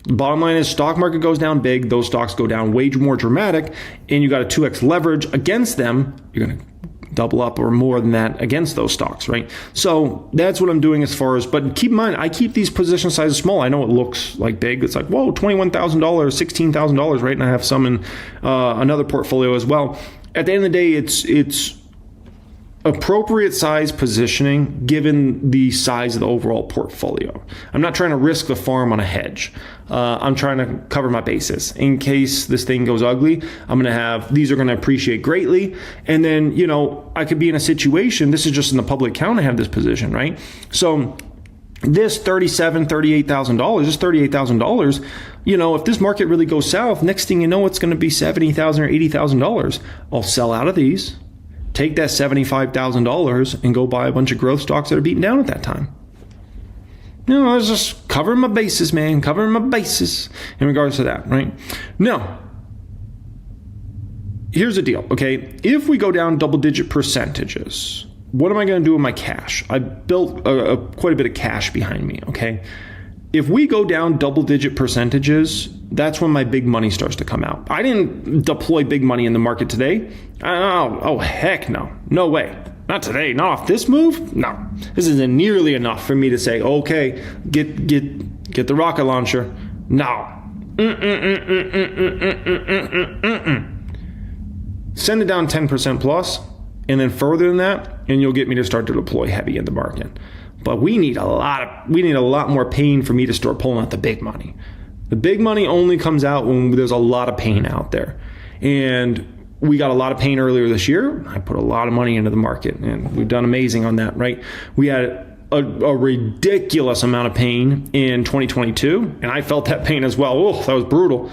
The bottom line is stock market goes down big. Those stocks go down way more dramatic. And you got a 2x leverage against them. You're going to double up or more than that against those stocks, right? So that's what I'm doing as far as, but keep in mind, I keep these position sizes small. I know it looks like big. It's like, whoa, $21,000, $16,000, right? And I have some in another portfolio as well. At the end of the day, it's appropriate size positioning given the size of the overall portfolio. I'm not trying to risk the farm on a hedge. I'm trying to cover my bases in case this thing goes ugly. These are going to appreciate greatly. And then, you know, I could be in a situation, this is just in the public account, I have this position, right? So this $37,000, $38,000, this $38,000, you know, if this market really goes south, next thing you know, it's going to be $70,000 or $80,000. I'll sell out of these, take that $75,000 and go buy a bunch of growth stocks that are beaten down at that time. You know, I was just covering my bases, man, covering my bases in regards to that, right? Now, here's the deal, okay? If we go down double-digit percentages, what am I going to do with my cash? I built quite a bit of cash behind me, okay? If we go down double-digit percentages, that's when my big money starts to come out. I didn't deploy big money in the market today. Oh, heck no. No way. Not today. Not off this move. No. This isn't nearly enough for me to say, okay, get the rocket launcher. No. Send it down 10% plus, and then further than that, and you'll get me to start to deploy heavy in the market. But we need a lot more pain for me to start pulling out the big money. The big money only comes out when there's a lot of pain out there. And we got a lot of pain earlier this year. I put a lot of money into the market, and we've done amazing on that, right? We had a ridiculous amount of pain in 2022, and I felt that pain as well. Oh, that was brutal.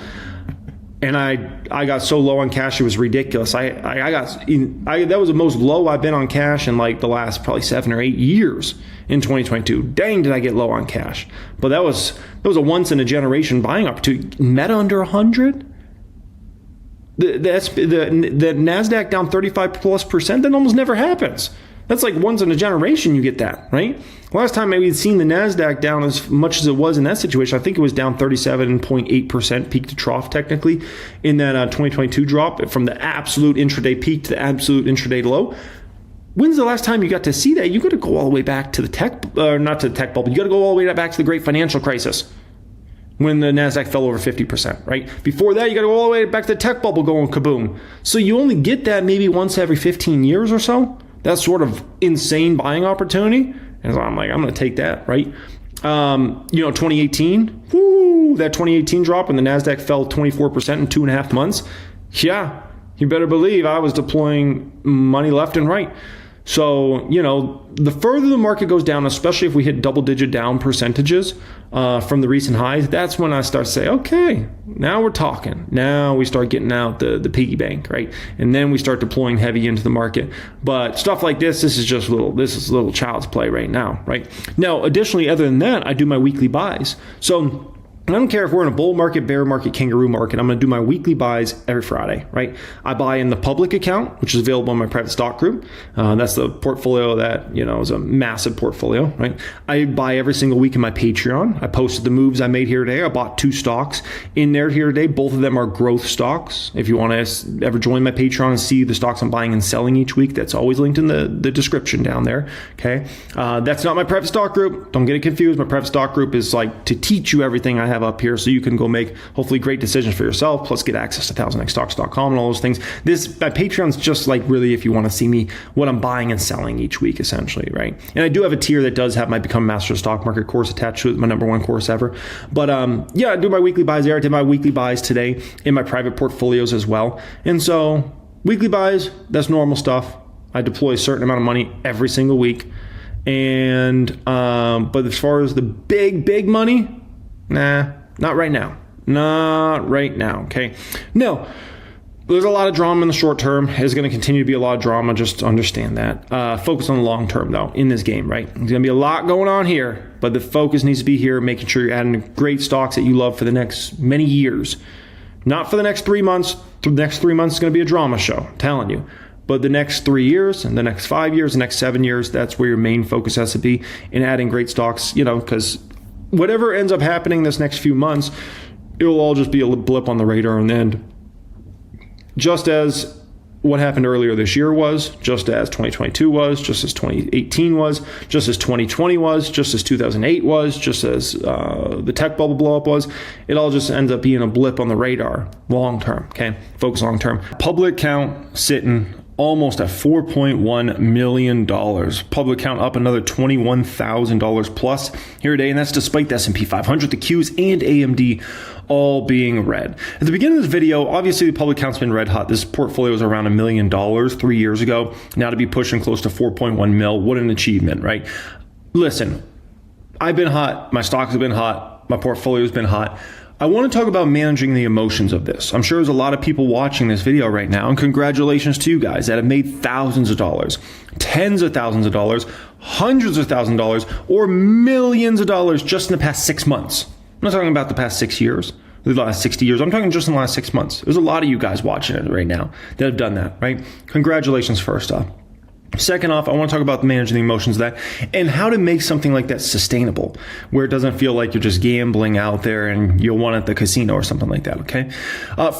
And I got so low on cash, it was ridiculous. That was the most low I've been on cash in like the last probably 7 or 8 years in 2022. Dang, did I get low on cash. But that was a once in a generation buying opportunity. Meta under 100? The NASDAQ down 35+%, that almost never happens. That's like once in a generation you get that, right? Last time we'd seen the NASDAQ down as much as it was in that situation, I think it was down 37.8% peak to trough technically in that 2022 drop from the absolute intraday peak to the absolute intraday low. When's the last time you got to see that? You got to go all the way back to the not to the tech bubble. You got to go all the way back to the great financial crisis when the NASDAQ fell over 50%, right? Before that, you got to go all the way back to the tech bubble going kaboom. So you only get that maybe once every 15 years or so. That sort of insane buying opportunity. And so I'm like, I'm going to take that, right? 2018, that 2018 drop when the NASDAQ fell 24% in 2.5 months. Yeah, you better believe I was deploying money left and right. So, the further the market goes down, especially if we hit double-digit down percentages from the recent highs, that's when I start to say, okay, now we're talking. Now we start getting out the piggy bank, right? And then we start deploying heavy into the market. But stuff like this is just little child's play right now, right? Now, additionally, other than that, I do my weekly buys. So I don't care if we're in a bull market, bear market, kangaroo market. I'm going to do my weekly buys every Friday, right? I buy in the public account, which is available in my private stock group. That's the portfolio that, is a massive portfolio, right? I buy every single week in my Patreon. I posted the moves I made here today. I bought 2 stocks in there here today. Both of them are growth stocks. If you want to ever join my Patreon and see the stocks I'm buying and selling each week, that's always linked in the description down there, okay? That's not my private stock group. Don't get it confused. My private stock group is like to teach you everything I have up here so you can go make hopefully great decisions for yourself, plus get access to 1000xstocks.com and all those things. My Patreon's just like really if you want to see me, what I'm buying and selling each week essentially, right? And I do have a tier that does have my Become Master of Stock Market course attached to it, my #1 course ever. But I do my weekly buys there. I did my weekly buys today in my private portfolios as well. And so weekly buys, that's normal stuff. I deploy a certain amount of money every single week. And but as far as the big money, nah. Not right now. Not right now, okay? No, there's a lot of drama in the short term. There's going to continue to be a lot of drama. Just understand that. Focus on the long term, though, in this game, right? There's going to be a lot going on here, but the focus needs to be here, making sure you're adding great stocks that you love for the next many years. Not for the next 3 months. The next 3 months is going to be a drama show, I'm telling you. But the next 3 years and the next 5 years, the next 7 years, that's where your main focus has to be in adding great stocks, because whatever ends up happening this next few months, it will all just be a blip on the radar. And then just as what happened earlier this year was, just as 2022 was, just as 2018 was, just as 2020 was, just as 2008 was, just as the tech bubble blow up was, it all just ends up being a blip on the radar long term, okay? Focus long term. Public count sitting almost at $4.1 million. Public count up another $21,000 plus here today, and that's despite the S&P 500, the Qs, and AMD all being red. At the beginning of this video, obviously the public count's been red hot. This portfolio was around $1 million 3 years ago. Now to be pushing close to 4.1 mil, what an achievement, right? Listen, I've been hot. My stocks have been hot. My portfolio's been hot. I want to talk about managing the emotions of this. I'm sure there's a lot of people watching this video right now, and congratulations to you guys that have made thousands of dollars, tens of thousands of dollars, hundreds of thousands of dollars, or millions of dollars just in the past 6 months. I'm not talking about the past 6 years, the last 60 years. I'm talking just in the last 6 months. There's a lot of you guys watching it right now that have done that, right? Congratulations first off. Second off, I want to talk about managing the emotions of that and how to make something like that sustainable, where it doesn't feel like you're just gambling out there and you'll win at the casino or something like that, okay?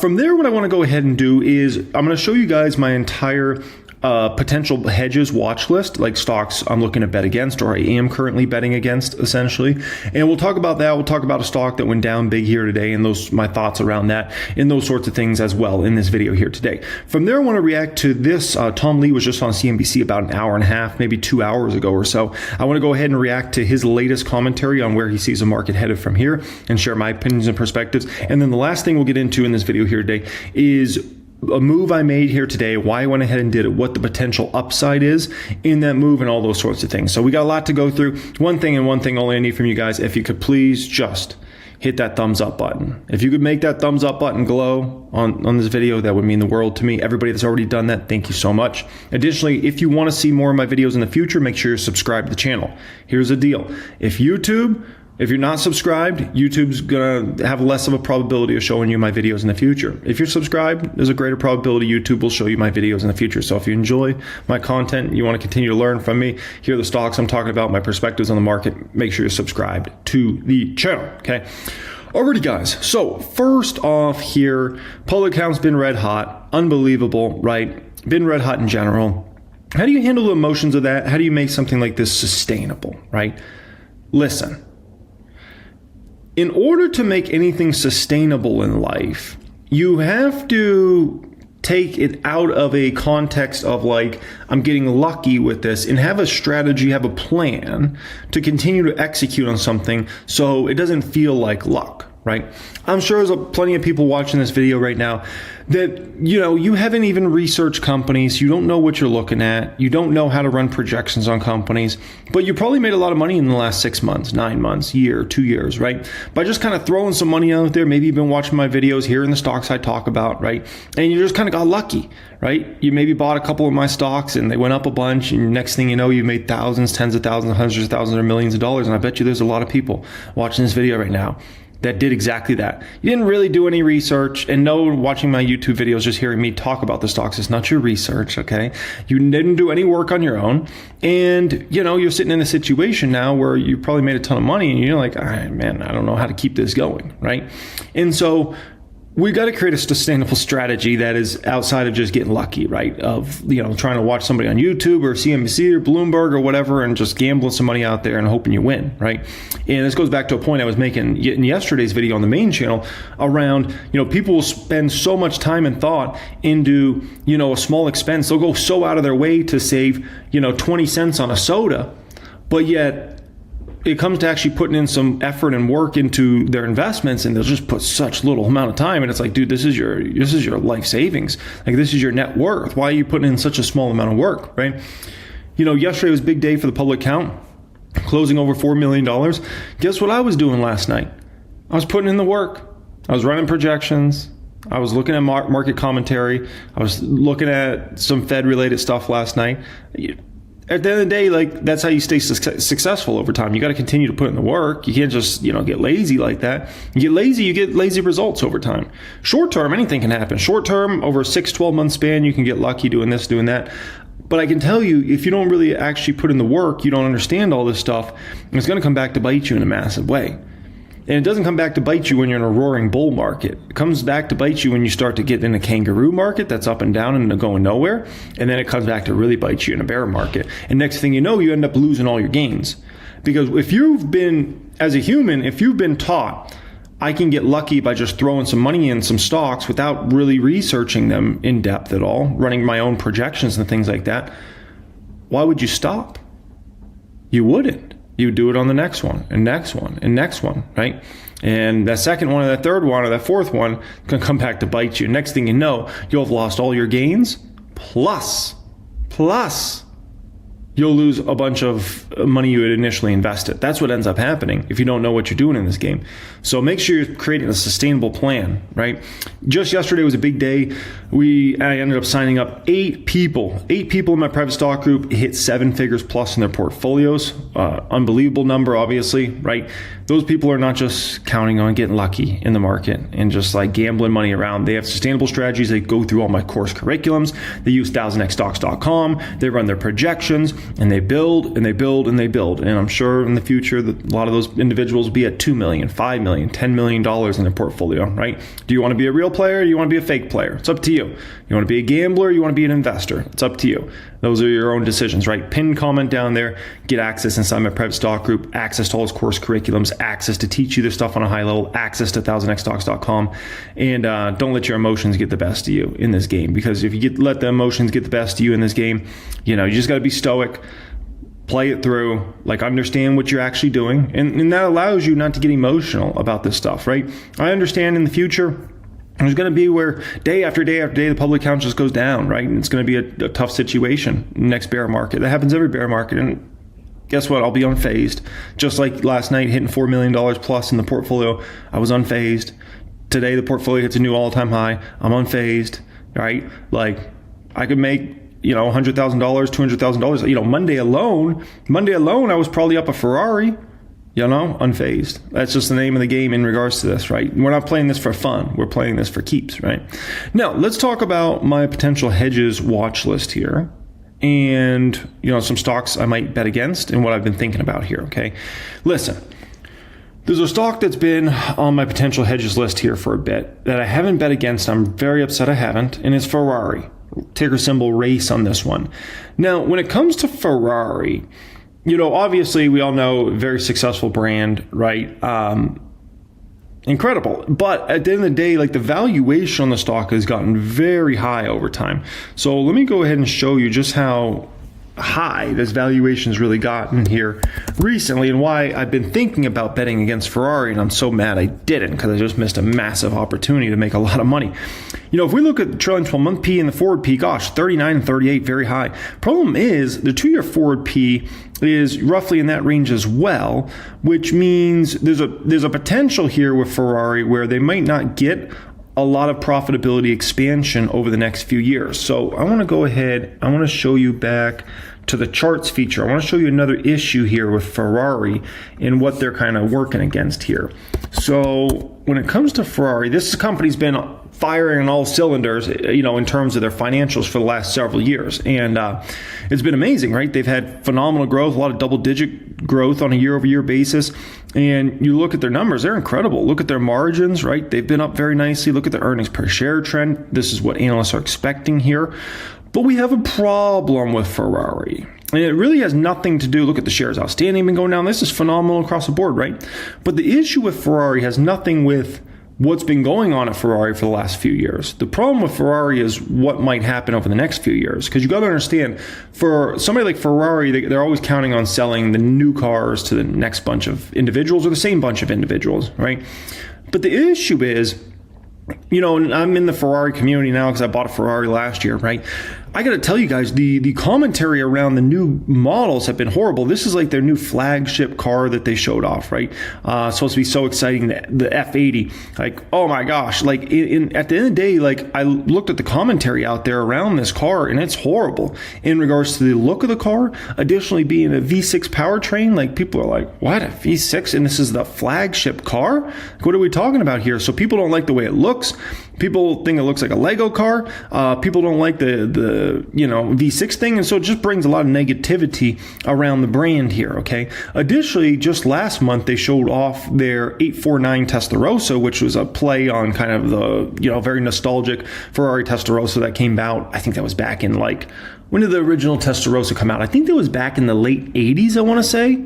From there, what I want to go ahead and do is I'm going to show you guys my entire potential hedges watch list, like stocks I'm looking to bet against, or I am currently betting against, essentially. And we'll talk about that. We'll talk about a stock that went down big here today and my thoughts around that and those sorts of things as well in this video here today. From there, I want to react to this. Tom Lee was just on CNBC about an hour and a half, maybe 2 hours ago or so. I want to go ahead and react to his latest commentary on where he sees the market headed from here and share my opinions and perspectives. And then the last thing we'll get into in this video here today is a move I made here today, why I went ahead and did it, what the potential upside is in that move, and all those sorts of things. So we got a lot to go through. One thing and one thing only I need from you guys, if you could please just hit that thumbs up button. If you could make that thumbs up button glow on this video, that would mean the world to me. Everybody that's already done that, thank you so much. Additionally, if you want to see more of my videos in the future, make sure you're subscribed to the channel. Here's the deal. If you're not subscribed, YouTube's going to have less of a probability of showing you my videos in the future. If you're subscribed, there's a greater probability YouTube will show you my videos in the future. So if you enjoy my content, you want to continue to learn from me, hear the stocks I'm talking about, my perspectives on the market, make sure you're subscribed to the channel, okay? Alrighty, guys. So first off here, public count's been red hot. Unbelievable, right? Been red hot in general. How do you handle the emotions of that? How do you make something like this sustainable, right? Listen. In order to make anything sustainable in life, you have to take it out of a context of like, I'm getting lucky with this, and have a strategy, have a plan to continue to execute on something so it doesn't feel like luck, right? I'm sure there's plenty of people watching this video right now that, you haven't even researched companies. You don't know what you're looking at. You don't know how to run projections on companies, but you probably made a lot of money in the last 6 months, 9 months, year, 2 years, right? By just kind of throwing some money out there. Maybe you've been watching my videos here in the stocks I talk about, right? And you just kind of got lucky, right? You maybe bought a couple of my stocks and they went up a bunch, and next thing you know, you made thousands, tens of thousands, hundreds of thousands, or millions of dollars. And I bet you there's a lot of people watching this video right now that did exactly that. You didn't really do any research, and no, watching my YouTube videos, just hearing me talk about the stocks is not your research, okay? You didn't do any work on your own, and you're sitting in a situation now where you probably made a ton of money, and you're like, all right, man, I don't know how to keep this going, right? And so we got to create a sustainable strategy that is outside of just getting lucky, right? Of, trying to watch somebody on YouTube or CNBC or Bloomberg or whatever and just gambling some money out there and hoping you win, right? And this goes back to a point I was making in yesterday's video on the main channel around, people will spend so much time and thought into, a small expense. They'll go so out of their way to save, 20 cents on a soda, but yet it comes to actually putting in some effort and work into their investments, and they'll just put such little amount of time. And it's like, dude, this is your life savings. Like, this is your net worth. Why are you putting in such a small amount of work, right? Yesterday was a big day for the public count, closing over $4 million. Guess what I was doing last night? I was putting in the work. I was running projections. I was looking at market commentary. I was looking at some Fed related stuff last night. At the end of the day, that's how you stay successful over time. You got to continue to put in the work. You can't just, get lazy like that. You get lazy results over time. Short term, anything can happen. Short term, over a 6-12 month span, you can get lucky doing this, doing that. But I can tell you, if you don't really actually put in the work, you don't understand all this stuff, it's going to come back to bite you in a massive way. And it doesn't come back to bite you when you're in a roaring bull market. It comes back to bite you when you start to get in a kangaroo market that's up and down and going nowhere. And then it comes back to really bite you in a bear market. And next thing you know, you end up losing all your gains. Because if you've been, as a human, if you've been taught, I can get lucky by just throwing some money in some stocks without really researching them in depth at all, running my own projections and things like that, why would you stop? You wouldn't. You do it on the next one and next one and next one, right? And that second one or that third one or that fourth one can come back to bite you. Next thing you know, you'll have lost all your gains, plus you'll lose a bunch of money you had initially invested. That's what ends up happening if you don't know what you're doing in this game. So make sure you're creating a sustainable plan, right? Just yesterday was a big day. I ended up signing up 8 people. 8 people in my private stock group hit 7 figures plus in their portfolios. Unbelievable number, obviously, right? Those people are not just counting on getting lucky in the market and just gambling money around. They have sustainable strategies. They go through all my course curriculums. They use 1000xstocks.com. They run their projections, and they build and they build and they build. And I'm sure in the future that a lot of those individuals will be at $2 million, $5 million, $10 million in their portfolio, right? Do you want to be a real player or do you want to be a fake player? It's up to you. You want to be a gambler or you want to be an investor? It's up to you. Those are your own decisions, right? Pin comment down there, get access inside my private stock group, access to all his course curriculums, access to teach you this stuff on a high level, access to 1000xstocks.com. And don't let your emotions get the best of you in this game, because if you let the emotions get the best of you in this game, you just got to be stoic, play it through, understand what you're actually doing. And that allows you not to get emotional about this stuff, right? I understand in the future, there's going to be where day after day after day, the public count just goes down, right? And it's going to be a tough situation next bear market. That happens every bear market. And guess what? I'll be unfazed. Just like last night, hitting $4 million plus in the portfolio, I was unfazed. Today, the portfolio hits a new all-time high. I'm unfazed, right? I could make, $100,000, $200,000. Monday alone, I was probably up a Ferrari. Unfazed. That's just the name of the game in regards to this, right? We're not playing this for fun. We're playing this for keeps, right? Now, let's talk about my potential hedges watch list here and, some stocks I might bet against and what I've been thinking about here, okay? Listen, there's a stock that's been on my potential hedges list here for a bit that I haven't bet against. I'm very upset I haven't, and it's Ferrari. Ticker symbol RACE on this one. Now, when it comes to Ferrari, obviously we all know very successful brand, right? Incredible. But at the end of the day, the valuation on the stock has gotten very high over time. So let me go ahead and show you just how high this valuation's really gotten here recently, and why I've been thinking about betting against Ferrari, and I'm so mad I didn't, because I just missed a massive opportunity to make a lot of money. If we look at the trailing 12-month P and the forward P, gosh, 39 and 38, very high. Problem is, the 2-year forward P is roughly in that range as well, which means there's a potential here with Ferrari where they might not get a lot of profitability expansion over the next few years. So I want to go ahead, I want to show you back to the charts feature. I want to show you another issue here with Ferrari and what they're kind of working against here. So when it comes to Ferrari, this company's been firing on all cylinders, in terms of their financials for the last several years. And it's been amazing, right? They've had phenomenal growth, a lot of double-digit growth on a year-over-year basis. And you look at their numbers, they're incredible. Look at their margins, right? They've been up very nicely. Look at the earnings per share trend. This is what analysts are expecting here. But we have a problem with Ferrari. And it really has nothing to do, look at the shares outstanding been going down. This is phenomenal across the board, right? But the issue with Ferrari has nothing with what's been going on at Ferrari for the last few years. The problem with Ferrari is what might happen over the next few years. Because you got to understand, for somebody like Ferrari, they're always counting on selling the new cars to the next bunch of individuals or the same bunch of individuals, right? But the issue is, and I'm in the Ferrari community now because I bought a Ferrari last year, right? I got to tell you guys, the commentary around the new models have been horrible. This is like their new flagship car that they showed off, right? Supposed to be so exciting, the F80. Like, oh my gosh. Like, at the end of the day, like, I looked at the commentary out there around this car, and it's horrible in regards to the look of the car. Additionally, being a V6 powertrain, like, people are like, what, a V6? And this is the flagship car? Like, what are we talking about here? So people don't like the way it looks. People think it looks like a Lego car. People don't like the V6 thing, and so it just brings a lot of negativity around the brand here, okay? Additionally, just last month, they showed off their 849 Testarossa, which was a play on kind of the, very nostalgic Ferrari Testarossa that came out. I think that was back in, when did the original Testarossa come out? I think that was back in the late 80s, I want to say.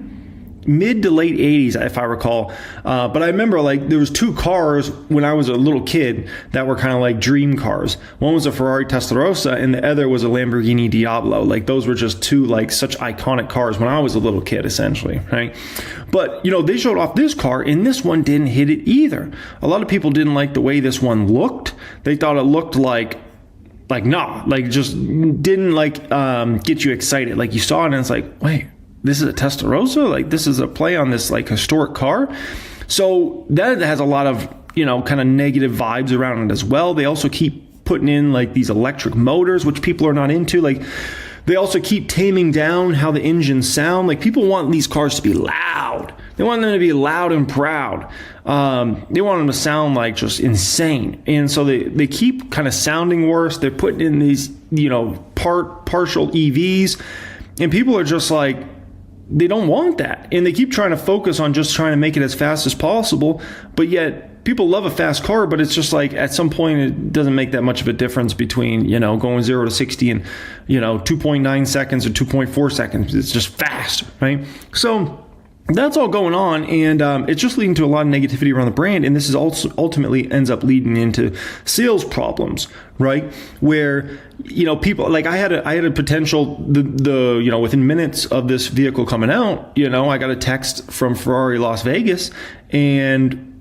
Mid to late 80s, if I recall. But I remember, there was two cars when I was a little kid that were kind of like dream cars. One was a Ferrari Testarossa and the other was a Lamborghini Diablo. Those were just two, such iconic cars when I was a little kid, essentially, right? But, they showed off this car and this one didn't hit it either. A lot of people didn't like the way this one looked. They thought it looked just didn't, get you excited. You saw it and it's like, wait, this is a Testarossa? This is a play on this historic car? So that has a lot of, kind of negative vibes around it as well. They also keep putting in these electric motors, which people are not into. They also keep taming down how the engines sound. People want these cars to be loud. They want them to be loud and proud. They want them to sound just insane. And so they keep kind of sounding worse. They're putting in these, partial EVs. And people are just they don't want that. And they keep trying to focus on just trying to make it as fast as possible. But yet people love a fast car, but it's just at some point it doesn't make that much of a difference between, going 0 to 60 in, 2.9 seconds or 2.4 seconds. It's just fast, right? So that's all going on, and it's just leading to a lot of negativity around the brand, and this is also ultimately ends up leading into sales problems, right? Where people I had a potential the within minutes of this vehicle coming out, I got a text from Ferrari Las Vegas, and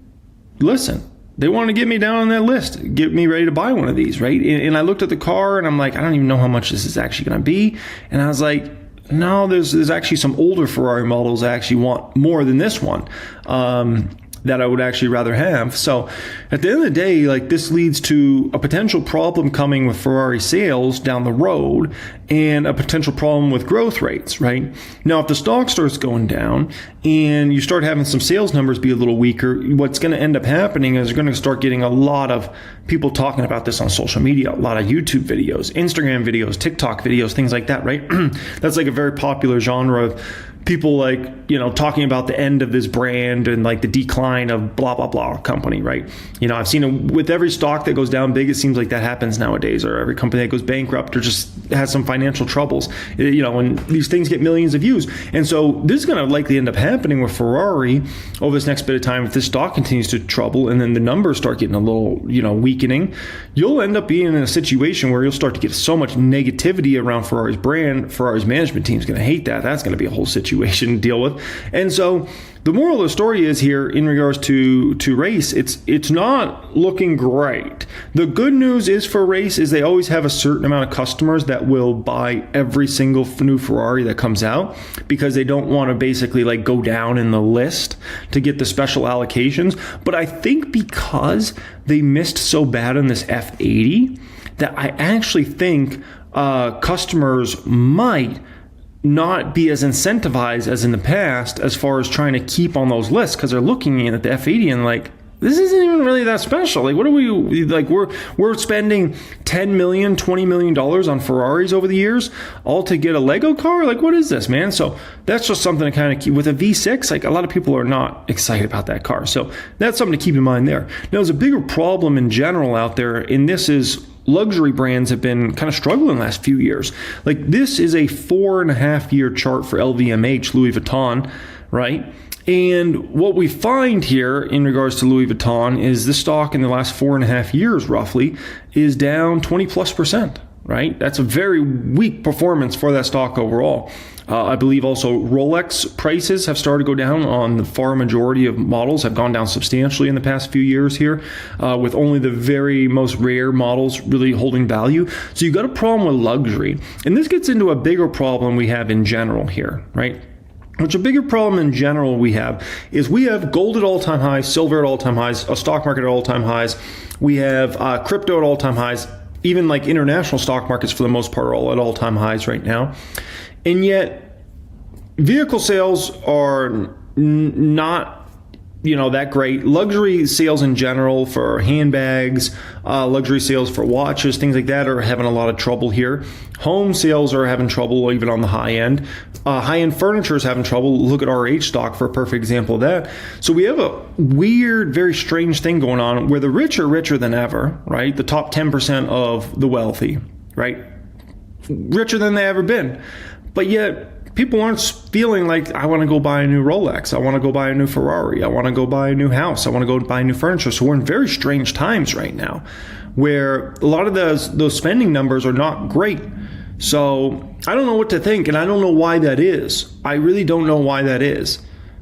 listen, they want to get me down on that list, get me ready to buy one of these, right? And I looked at the car, and I'm like, I don't even know how much this is actually going to be, and I was like, no, there's actually some older Ferrari models I actually want more than this one that I would actually rather have. So at the end of the day, this leads to a potential problem coming with Ferrari sales down the road and a potential problem with growth rates, right? Now, if the stock starts going down and you start having some sales numbers be a little weaker, what's going to end up happening is you're going to start getting a lot of people talking about this on social media, a lot of YouTube videos, Instagram videos, TikTok videos, things like that, right? That's a very popular genre of people like, talking about the end of this brand and like the decline of blah, blah, blah company, right? I've seen it with every stock that goes down big. It seems like that happens nowadays, or every company that goes bankrupt or just has some financial troubles, and these things get millions of views. And so this is going to likely end up happening with Ferrari over this next bit of time. If this stock continues to trouble and then the numbers start getting a little, weakening, you'll end up being in a situation where you'll start to get so much negativity around Ferrari's brand. Ferrari's management team is going to hate that. That's going to be a whole situation to deal with. And so the moral of the story is here in regards to race, it's not looking great. The good news is for race is they always have a certain amount of customers that will buy every single new Ferrari that comes out, because they don't want to basically like go down in the list to get the special allocations. But I think because they missed so bad on this F80, that I actually think customers might not be as incentivized as in the past as far as trying to keep on those lists, because they're looking at the F80 and like, this isn't even really that special. Like, what are we like? We're spending $10 million, $20 million on Ferraris over the years, all to get a Lego car. Like, what is this, man? So that's just something to kind of keep with a V6. Like, a lot of people are not excited about that car. So that's something to keep in mind there. Now, there's a bigger problem in general out there, and this is luxury brands have been kind of struggling the last few years. Like, this is a 4.5 year chart for LVMH, Louis Vuitton, right? And what we find here in regards to Louis Vuitton is the stock in the last 4.5 years roughly is down 20+%, right? That's a very weak performance for that stock overall. I believe also Rolex prices have started to go down on the far majority of models, have gone down substantially in the past few years here, with only the very most rare models really holding value. So you've got a problem with luxury. And this gets into a bigger problem we have in general here, right? Which a bigger problem in general we have is we have gold at all-time highs, silver at all-time highs, a stock market at all-time highs. We have crypto at all-time highs. Even like international stock markets for the most part are all at all-time highs right now. And yet vehicle sales are not that great. Luxury sales in general for handbags, luxury sales for watches, things like that are having a lot of trouble here. Home sales are having trouble even on the high end. High-end furniture is having trouble. Look at RH stock for a perfect example of that. So we have a weird, very strange thing going on where the rich are richer than ever, right? The top 10% of the wealthy, right? Richer than they ever been. But yet people aren't feeling like, I want to go buy a new Rolex. I want to go buy a new Ferrari. I want to go buy a new house. I want to go buy new furniture. So we're in very strange times right now where a lot of those spending numbers are not great. So I don't know what to think, and I don't know why that is. I really don't know why that is.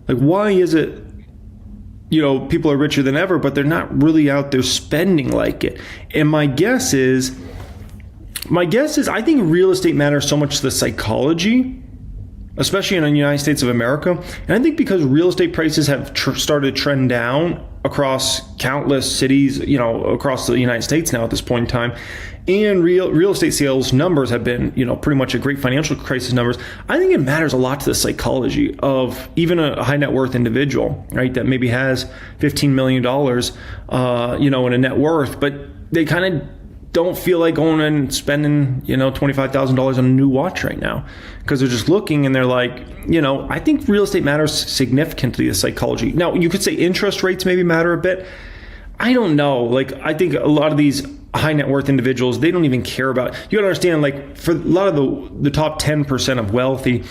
Like, why is it, people are richer than ever, but they're not really out there spending like it? And my guess is I think real estate matters so much to the psychology, especially in the United States of America. And I think because real estate prices have started to trend down across countless cities, across the United States now at this point in time, and real estate sales numbers have been, pretty much a great financial crisis numbers. I think it matters a lot to the psychology of even a high net worth individual, right? That maybe has $15 million, in a net worth, but they kind of don't feel like going and spending, $25,000 on a new watch right now because they're just looking and they're like, I think real estate matters significantly to psychology. Now, you could say interest rates maybe matter a bit. I don't know. Like, I think a lot of these high net worth individuals, they don't even care about, you gotta understand, like, for a lot of the top 10% of wealthy,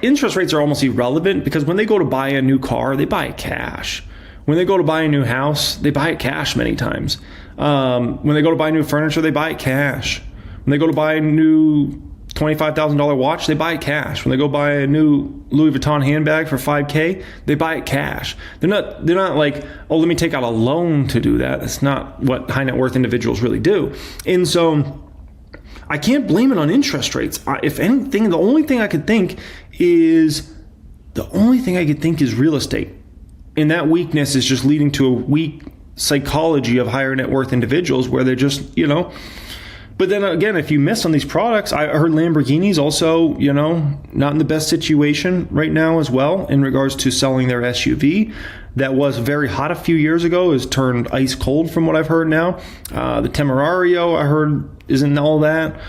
interest rates are almost irrelevant because when they go to buy a new car, they buy it cash. When they go to buy a new house, they buy it cash many times. When they go to buy new furniture, they buy it cash. When they go to buy a new $25,000 watch, they buy it cash. When they go buy a new Louis Vuitton handbag for $5,000, they buy it cash. They're not like, oh, let me take out a loan to do that. That's not what high net worth individuals really do. And so I can't blame it on interest rates. If anything, the only thing I could think is real estate. And that weakness is just leading to a weak psychology of higher net worth individuals where they're just, But then again, if you miss on these products, I heard Lamborghini's also, not in the best situation right now as well in regards to selling their SUV. That was very hot a few years ago, is turned ice cold from what I've heard now. The Temerario, I heard, isn't all that.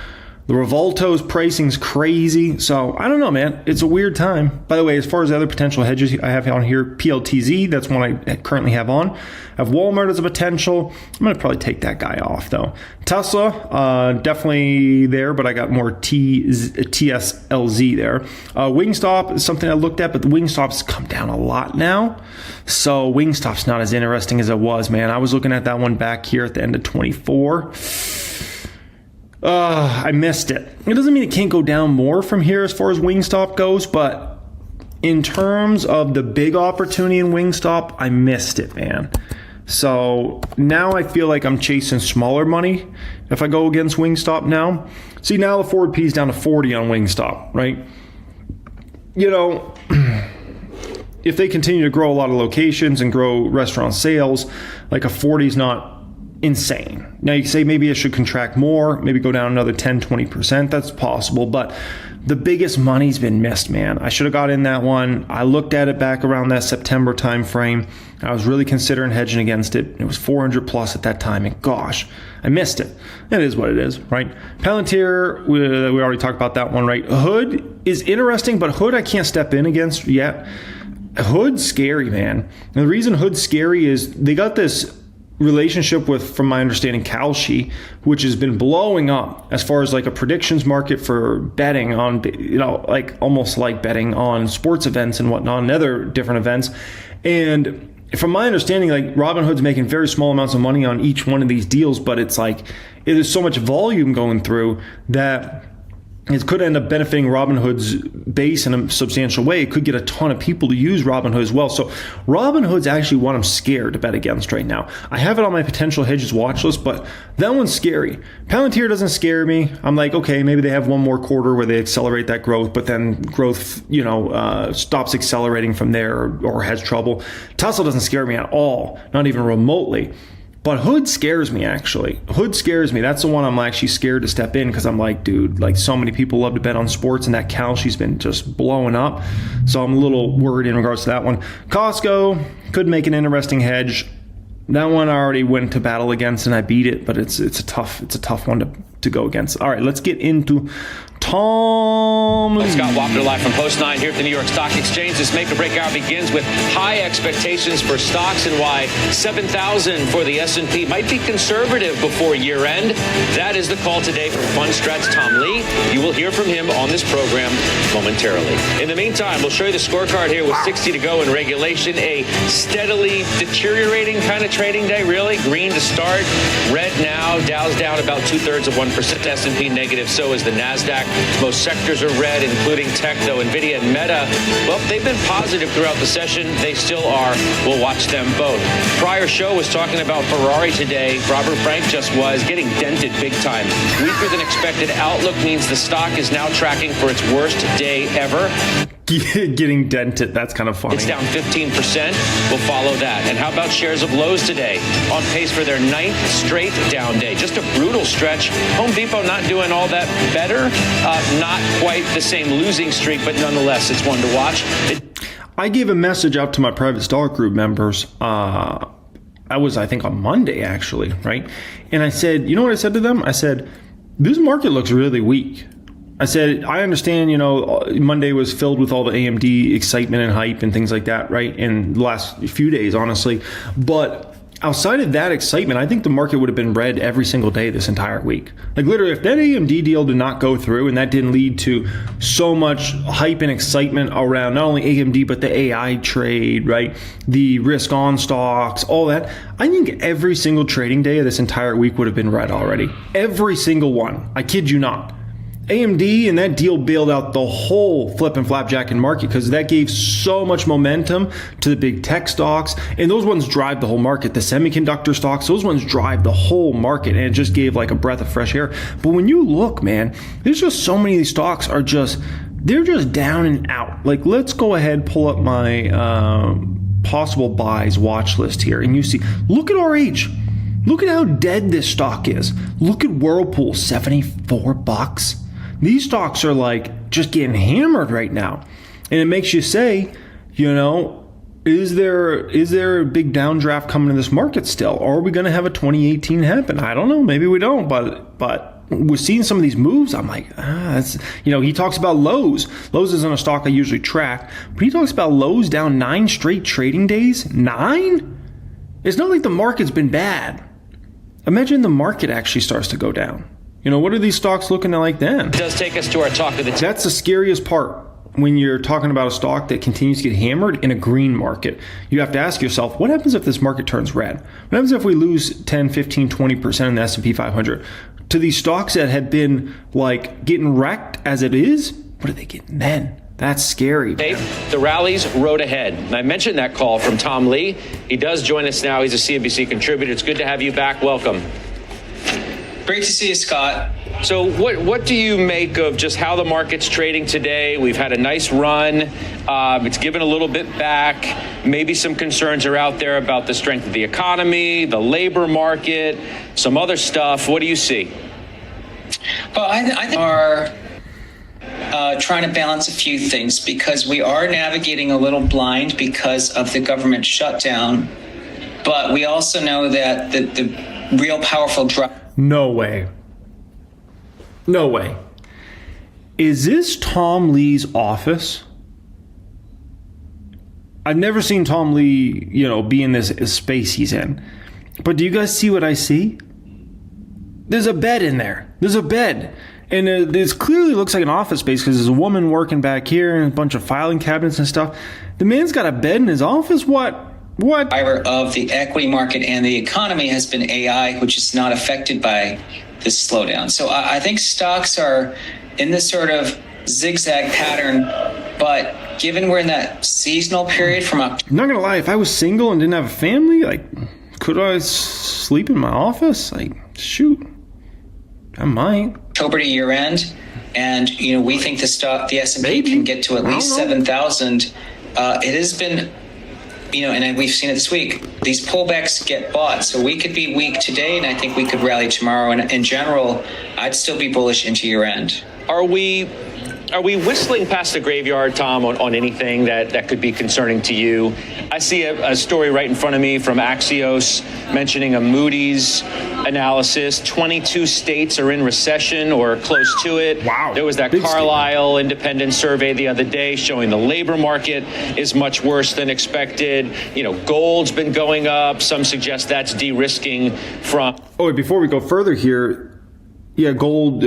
The Revolto's pricing's crazy. So I don't know, man. It's a weird time. By the way, as far as other potential hedges I have on here, PLTZ, that's one I currently have on. I have Walmart as a potential. I'm going to probably take that guy off, though. Tesla, definitely there, but I got more TSLZ there. Wingstop is something I looked at, but the Wingstop's come down a lot now. So Wingstop's not as interesting as it was, man. I was looking at that one back here at the end of 24. I missed it. It doesn't mean it can't go down more from here as far as Wingstop goes, but in terms of the big opportunity in Wingstop, I missed it, man. So now I feel like I'm chasing smaller money if I go against Wingstop now. See, now the forward P is down to 40 on Wingstop, right? You know, if they continue to grow a lot of locations and grow restaurant sales, like a 40 is not insane. Now you can say maybe it should contract more, maybe go down another 10-20%. That's possible, but the biggest money's been missed, man. I should have got in that one. I looked at it back around that September time frame. I was really considering hedging against it. It was 400 plus at that time, and gosh, I missed it. It is what it is, right? Palantir, we already talked about that one, right? Hood is interesting, but Hood I can't step in against yet. Hood's scary, man. And the reason Hood's scary is they got this relationship with, from my understanding, Kalshi, which has been blowing up as far as like a predictions market for betting on, you know, like almost like betting on sports events and whatnot and other different events. And from my understanding, like Robinhood's making very small amounts of money on each one of these deals, but it's like there's so much volume going through that it could end up benefiting Robinhood's base in a substantial way. It could get a ton of people to use Robinhood as well. So Robinhood's actually one I'm scared to bet against right now. I have it on my potential hedges watch list, but that one's scary. Palantir doesn't scare me. I'm like, okay, maybe they have one more quarter where they accelerate that growth, but then growth, stops accelerating from there or has trouble. Tesla doesn't scare me at all, not even remotely. But Hood scares me, actually. Hood scares me. That's the one I'm actually scared to step in because I'm like, dude, like so many people love to bet on sports and that Kalshi's been just blowing up. So I'm a little worried in regards to that one. Costco could make an interesting hedge. That one I already went to battle against and I beat it, but it's a tough one to go against. All right, let's get into Tom Lee. Scott Wapner live from Post 9 here at the New York Stock Exchange. This make or break hour begins with high expectations for stocks and why 7,000 for the S&P might be conservative before year end. That is the call today from Fund Strat's Tom Lee. You will hear from him on this program momentarily. In the meantime, we'll show you the scorecard here with 60 to go in regulation. A steadily deteriorating kind of trading day, really. Green to start, red now. Dow's down about 2/3%. S&P negative, so is the NASDAQ. Most sectors are red, including tech, though. Nvidia and Meta, well, they've been positive throughout the session. They still are. We'll watch them both. Prior show was talking about Ferrari today. Robert Frank just was getting dented big time. Weaker than expected outlook means the stock is now tracking for its worst day ever. Getting dented, that's kind of funny. It's down 15%. We'll follow that. And how about shares of Lowe's today? On pace for their 9th straight down day. Just a brutal stretch. Home Depot not doing all that better. Not quite the same losing streak, but nonetheless, it's one to watch. I gave a message out to my private stock group members. I think on Monday, actually, right? And I said, you know what I said to them? I said, this market looks really weak. I said, I understand, Monday was filled with all the AMD excitement and hype and things like that, right? In the last few days, honestly. But outside of that excitement, I think the market would have been red every single day this entire week. Like literally, if that AMD deal did not go through and that didn't lead to so much hype and excitement around not only AMD, but the AI trade, right? The risk on stocks, all that. I think every single trading day of this entire week would have been red already. Every single one. I kid you not. AMD and that deal bailed out the whole flip and flapjacking market because that gave so much momentum to the big tech stocks, and those ones drive the whole market. The semiconductor stocks, those ones drive the whole market, and it just gave like a breath of fresh air. But when you look, man, there's just so many of these stocks they're just down and out. Like, let's go ahead, pull up my possible buys watch list here, and you see, look at RH. Look at how dead this stock is. Look at Whirlpool, $74. These stocks are like just getting hammered right now. And it makes you say, is there a big downdraft coming to this market still? Or are we going to have a 2018 happen? I don't know. Maybe we don't, but was seeing some of these moves, I'm like, that's, he talks about Lowe's. Lowe's isn't a stock I usually track, but he talks about Lowe's down 9 straight trading days. 9? It's not like the market's been bad. Imagine the market actually starts to go down. What are these stocks looking like then? It does take us to our talk of the That's the scariest part when you're talking about a stock that continues to get hammered in a green market. You have to ask yourself, what happens if this market turns red? What happens if we lose 10, 15, 20% in the S&P 500? To these stocks that have been like getting wrecked as it is, what are they getting then? That's scary. The rally's road ahead. And I mentioned that call from Tom Lee. He does join us now. He's a CNBC contributor. It's good to have you back. Welcome. Great to see you, Scott. So what do you make of just how the market's trading today? We've had a nice run. It's given a little bit back. Maybe some concerns are out there about the strength of the economy, the labor market, some other stuff. What do you see? Well, I think are trying to balance a few things because we are navigating a little blind because of the government shutdown. But we also know that the real powerful drop. No way. No way. Is this Tom Lee's office? I've never seen Tom Lee, be in this space he's in. But do you guys see what I see? There's a bed in there. There's a bed. And this clearly looks like an office space because there's a woman working back here and a bunch of filing cabinets and stuff. The man's got a bed in his office? What? Driver of the equity market and the economy has been AI, which is not affected by this slowdown. So I think stocks are in this sort of zigzag pattern, but given we're in that seasonal period from October. I'm not going to lie, if I was single and didn't have a family, could I sleep in my office? Shoot, I might. October to year end, and we think the S&P can get to at least 7,000. It has been, and we've seen it this week. These pullbacks get bought, so we could be weak today, and I think we could rally tomorrow. And in general, I'd still be bullish into year end. Are we whistling past the graveyard, Tom, on anything that could be concerning to you? I see a story right in front of me from Axios mentioning a Moody's analysis. 22 states are in recession or close to it. Wow. There was that Big Carlisle independent survey the other day showing the labor market is much worse than expected. Gold's been going up. Some suggest that's de-risking from... Oh, wait, before we go further here, yeah, gold,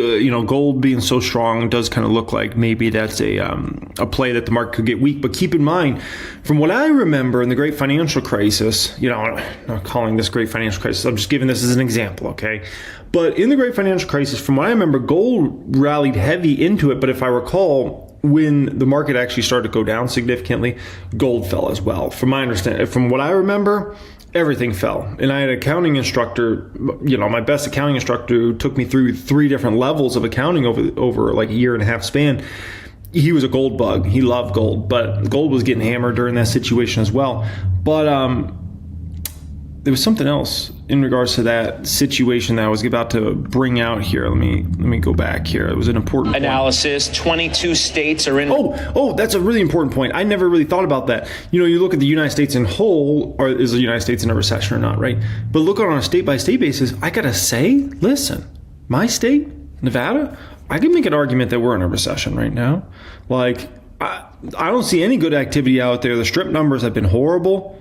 gold being so strong does kind of look like maybe that's a play that the market could get weak. But keep in mind, from what I remember in the Great Financial Crisis, I'm not calling this Great Financial Crisis, I'm just giving this as an example, okay? But in the Great Financial Crisis, from what I remember, gold rallied heavy into it. But if I recall, when the market actually started to go down significantly, gold fell as well. From my understanding, from what I remember, everything fell. And I had an accounting instructor, my best accounting instructor who took me through 3 different levels of accounting over like a year and a half span. He was a gold bug. He loved gold, but gold was getting hammered during that situation as well. But there was something else in regards to that situation that I was about to bring out here. Let me go back here. It was an important analysis. Point. 22 states are in. Oh, that's a really important point. I never really thought about that. You look at the United States in whole, or is the United States in a recession or not, right? But look on a state-by-state basis, I gotta say, listen, my state, Nevada, I can make an argument that we're in a recession right now. I don't see any good activity out there. The strip numbers have been horrible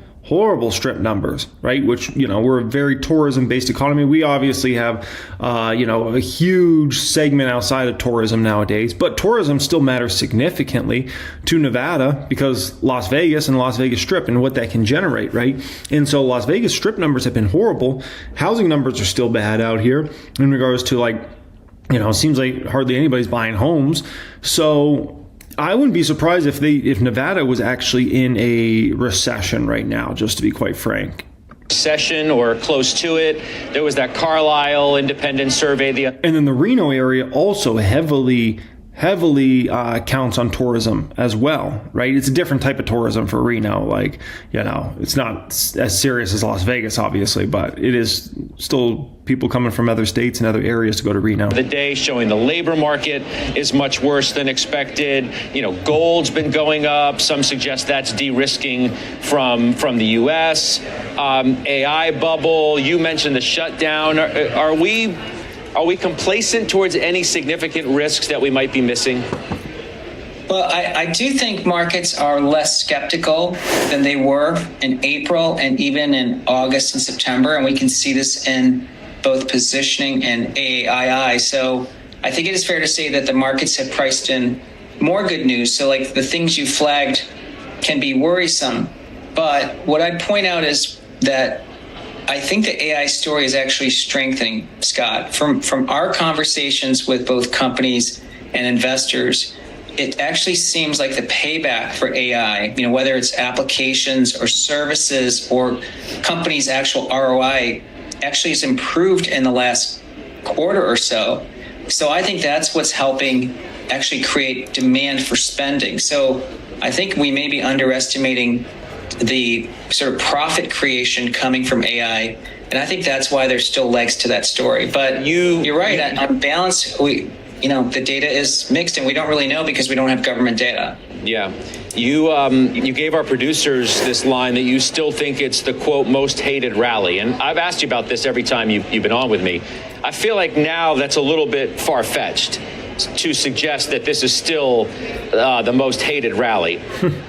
strip numbers, right? Which, we're a very tourism-based economy. We obviously have, a huge segment outside of tourism nowadays, but tourism still matters significantly to Nevada because Las Vegas and Las Vegas Strip and what that can generate, right? And so Las Vegas Strip numbers have been horrible. Housing numbers are still bad out here in regards to it seems like hardly anybody's buying homes. So I wouldn't be surprised if Nevada was actually in a recession right now, just to be quite frank. Recession or close to it. There was that Carlisle independent survey. And then the Reno area also heavily counts on tourism as well, right? It's a different type of tourism for Reno. It's not as serious as Las Vegas, obviously, but it is still people coming from other states and other areas to go to Reno. The day showing the labor market is much worse than expected. Gold's been going up. Some suggest that's de-risking from the U.S. AI bubble. You mentioned the shutdown. Are we Are we complacent towards any significant risks that we might be missing? Well, I do think markets are less skeptical than they were in April and even in August and September, and we can see this in both positioning and AAII. So I think it is fair to say that the markets have priced in more good news. So like the things you flagged can be worrisome. But what I'd point out is that I think the AI story is actually strengthening, Scott. From our conversations with both companies and investors, it actually seems like the payback for AI, whether it's applications or services or companies' actual ROI, actually has improved in the last quarter or so. So I think that's what's helping actually create demand for spending. So I think we may be underestimating the sort of profit creation coming from AI. And I think that's why there's still legs to that story. But you're right. On balance, the data is mixed and we don't really know because we don't have government data. Yeah. You gave our producers this line that you still think it's the, quote, most hated rally. And I've asked you about this every time you've been on with me. I feel like now that's a little bit far-fetched to suggest that this is still the most hated rally.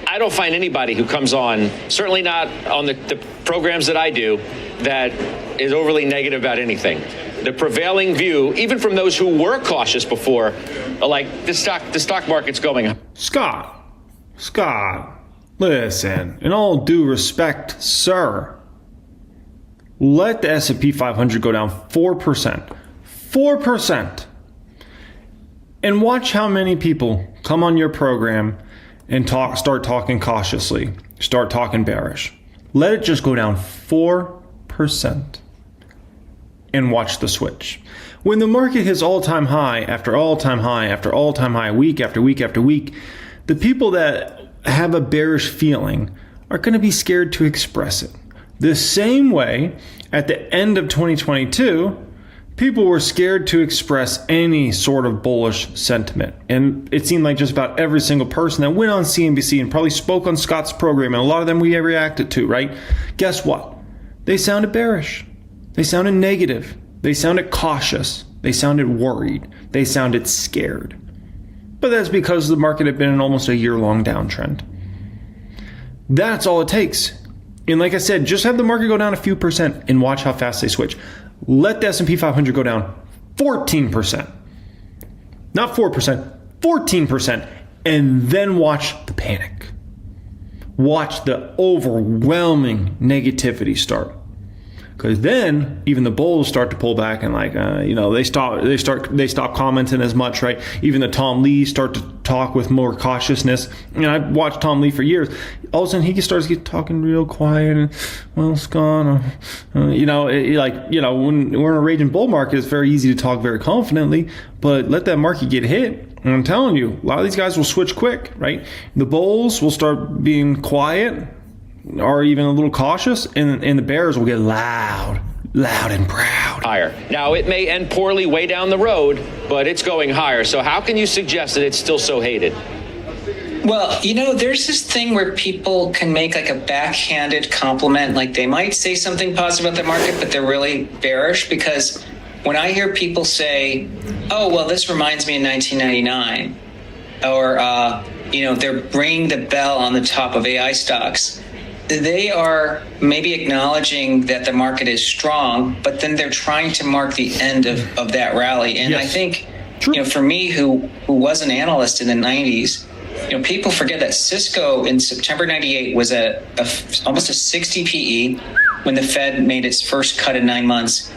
I don't find anybody who comes on, certainly not on the programs that I do, that is overly negative about anything. The prevailing view, even from those who were cautious before, are like the stock market's going up. Scott, listen, in all due respect, sir, let the S&P 500 go down 4%. 4%. And watch how many people come on your program and start talking cautiously, start talking bearish. Let it just go down 4% and watch the switch. When the market hits all-time high after all-time high after all-time high, week after week after week, the people that have a bearish feeling are going to be scared to express it. The same way, at the end of 2022, people were scared to express any sort of bullish sentiment. And it seemed like just about every single person that went on CNBC and probably spoke on Scott's program, and a lot of them we reacted to, right? Guess what? They sounded bearish. They sounded negative. They sounded cautious. They sounded worried. They sounded scared. But that's because the market had been in almost a year-long downtrend. That's all it takes. And like I said, just have the market go down a few percent and watch how fast they switch. Let the S&P 500 go down 14%. Not 4%, 14%. And then watch the panic. Watch the overwhelming negativity start. Because then even the bulls start to pull back and they stop commenting as much, right? Even the Tom Lee start to talk with more cautiousness. And I've watched Tom Lee for years. All of a sudden he starts talking real quiet and, well, Scott, when we're in a raging bull market, it's very easy to talk very confidently. But let that market get hit, and I'm telling you, a lot of these guys will switch quick, right? The bulls will start being quiet, or even a little cautious, and the bears will get loud and proud. Higher. Now, it may end poorly way down the road, but it's going higher. So how can you suggest that it's still so hated? Well, there's this thing where people can make like a backhanded compliment, like they might say something positive about the market, but they're really bearish. Because when I hear people say, oh, well, this reminds me of 1999, or, they're ringing the bell on the top of AI stocks, they are maybe acknowledging that the market is strong, but then they're trying to mark the end of that rally. And yes. I think, for me, who was an analyst in the 90s, people forget that Cisco in September 98 was almost a 60 PE when the Fed made its first cut in 9 months,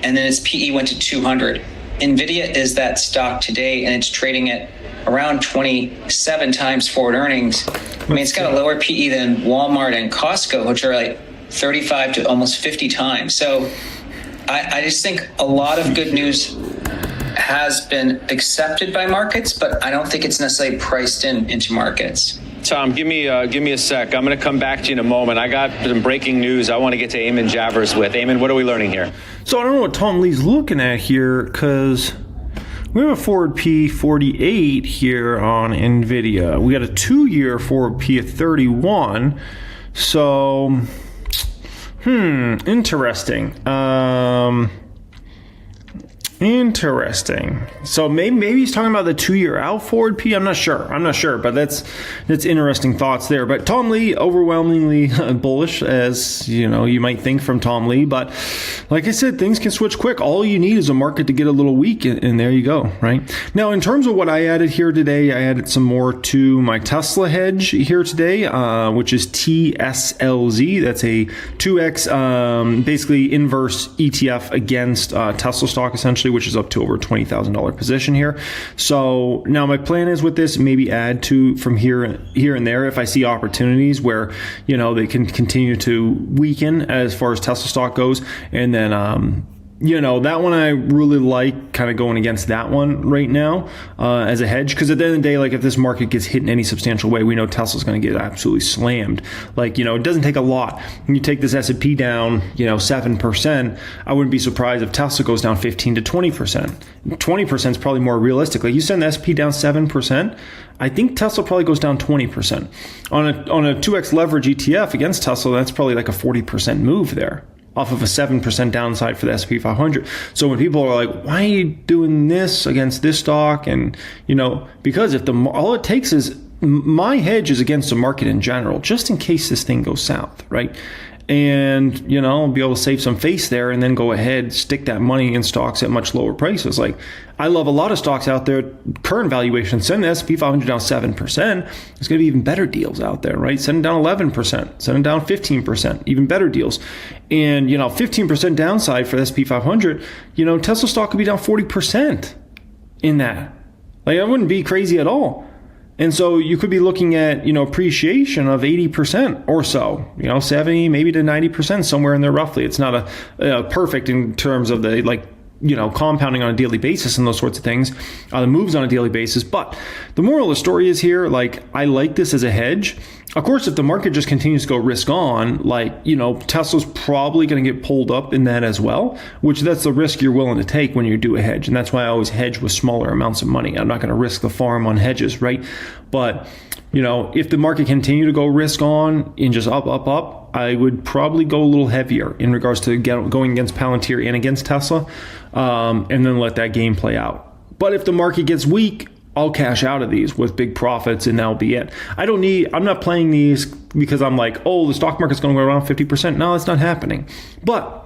and then its PE went to 200. Nvidia is that stock today, and it's trading at around 27 times forward earnings. I mean, it's got a lower PE than Walmart and Costco, which are like 35 to almost 50 times. So I just think a lot of good news has been accepted by markets, but I don't think it's necessarily priced into markets. Tom, give me a sec. I'm going to come back to you in a moment. I got some breaking news I want to get to Eamon Javers with. Eamon, what are we learning here? So I don't know what Tom Lee's looking at here, because we have a forward P48 here on Nvidia. We got a 2-year forward P of 31. So, interesting. Interesting. So maybe he's talking about the 2-year out forward P. I'm not sure, but that's interesting thoughts there. But Tom Lee, overwhelmingly bullish, as you might think from Tom Lee. But like I said, things can switch quick. All you need is a market to get a little weak, and there you go. Right now, in terms of what I added here today, I added some more to my Tesla hedge here today, which is TSLZ. That's a 2x, basically inverse ETF against Tesla stock, essentially, which is up to over a $20,000 position here. So now my plan is with this, maybe add to from here and there if I see opportunities where they can continue to weaken as far as Tesla stock goes, and then that one I really like, kind of going against that one right now as a hedge, because at the end of the day, like if this market gets hit in any substantial way, we know Tesla's going to get absolutely slammed. Like, it doesn't take a lot. When you take this S&P down, 7%, I wouldn't be surprised if Tesla goes down 15 to 20%. 20% is probably more realistic. Like you send the S&P down 7%, I think Tesla probably goes down 20%. On a 2x leverage ETF against Tesla, that's probably like a 40% move there, off of a 7% downside for the S&P 500. So when people are like, why are you doing this against this stock? And, because if all it takes is my hedge is against the market in general, just in case this thing goes south, right? And, I'll be able to save some face there and then go ahead, stick that money in stocks at much lower prices. Like, I love a lot of stocks out there, current valuation, send the S&P 500 down 7%. There's going to be even better deals out there, right? Send it down 11%, send it down 15%, even better deals. And, 15% downside for the S&P 500, Tesla stock could be down 40% in that. Like, that wouldn't be crazy at all. And so you could be looking at, appreciation of 80% or so, 70, maybe to 90%, somewhere in there roughly. It's not a perfect in terms of the compounding on a daily basis and those sorts of things, the moves on a daily basis. But the moral of the story is here, I like this as a hedge. Of course, if the market just continues to go risk on, Tesla's probably going to get pulled up in that as well, which that's the risk you're willing to take when you do a hedge. And that's why I always hedge with smaller amounts of money. I'm not going to risk the farm on hedges, right? But, if the market continue to go risk on and just up, I would probably go a little heavier in regards to going against Palantir and against Tesla, and then let that game play out. But if the market gets weak, I'll cash out of these with big profits, and that'll be it. I'm not playing these because I'm like, the stock market's going to go around 50%. No, it's not happening. But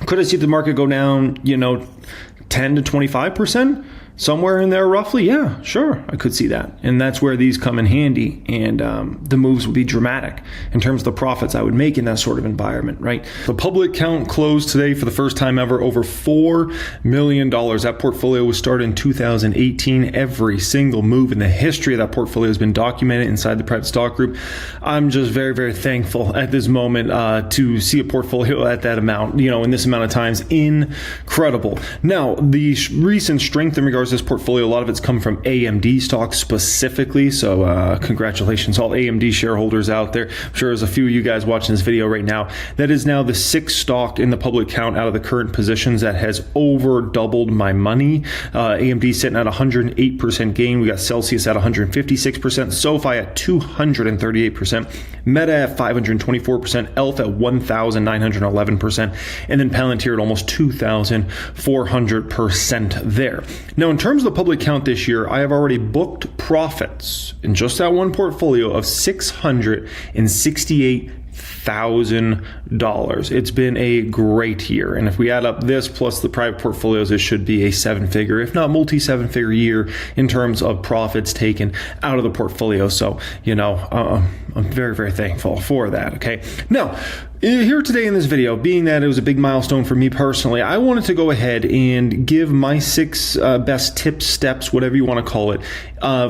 could I see the market go down, 10 to 25%? Somewhere in there roughly? Yeah, sure. I could see that. And that's where these come in handy. And the moves would be dramatic in terms of the profits I would make in that sort of environment, right? The public count closed today for the first time ever over $4 million. That portfolio was started in 2018. Every single move in the history of that portfolio has been documented inside the private stock group. I'm just very, very thankful at this moment to see a portfolio at that amount, in this amount of times. Incredible. Now, the recent strength in regards to this portfolio, a lot of it's come from AMD stocks specifically. So congratulations all AMD shareholders out there. I'm sure there's a few of you guys watching this video right now. That is now the 6th stock in the public count out of the current positions that has over doubled my money. AMD sitting at 108% gain. We got Celsius at 156%, SoFi at 238%, Meta at 524%, ELF at 1,911%, and then Palantir at almost 2,400% there. Now, in terms of the public count this year, I have already booked profits in just that one portfolio of $668,000. It's been a great year. And if we add up this plus the private portfolios, it should be a 7-figure, if not multi-7-figure year in terms of profits taken out of the portfolio. So, I'm very, very thankful for that. Okay. Now, here today in this video, being that it was a big milestone for me personally, I wanted to go ahead and give my 6 best tips, steps, whatever you want to call it,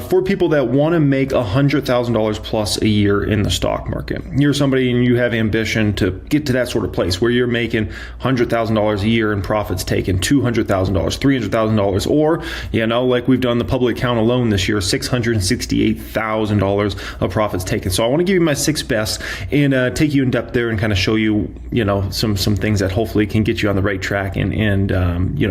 for people that want to make $100,000 plus a year in the stock market. You're somebody and you have ambition to get to that sort of place where you're making $100,000 a year in profits taken, $200,000, $300,000, or, like we've done the public count alone this year, $668,000 of profits taken. So I want to give you my 6 best and take you in depth there and kind of show you, some things that hopefully can get you on the right track and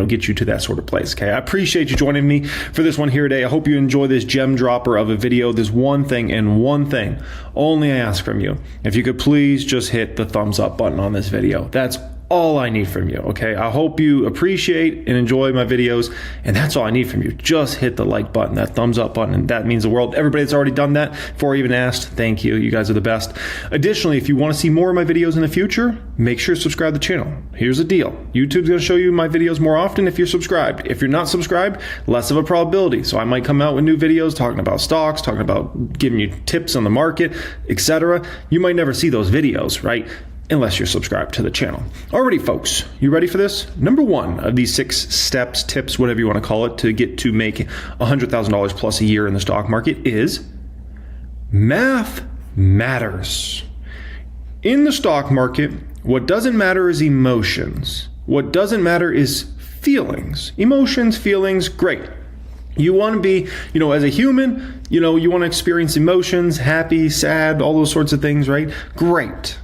get you to that sort of place. Okay. I appreciate you joining me for this one here today. I hope you enjoy this gem dropper of a video. There's one thing and one thing only I ask from you. If you could please just hit the thumbs up button on this video. That's all I need from you, okay? I hope you appreciate and enjoy my videos, and that's all I need from you. Just hit the like button, that thumbs up button, and that means the world. Everybody that's already done that before I even asked, thank you. You guys are the best. Additionally, if you want to see more of my videos in the future, make sure to subscribe to the channel. Here's the deal. YouTube's going to show you my videos more often if you're subscribed. If you're not subscribed, less of a probability. So I might come out with new videos talking about stocks, talking about giving you tips on the market, etc. You might never see those videos, right? Unless you're subscribed to the channel. Alrighty, folks, you ready for this? Number one of these 6 steps, tips, whatever you want to call it, to get to make $100,000 plus a year in the stock market is math matters. In the stock market, what doesn't matter is emotions. What doesn't matter is feelings. Emotions, feelings, great. You want to be, as a human, you want to experience emotions, happy, sad, all those sorts of things, right? Great.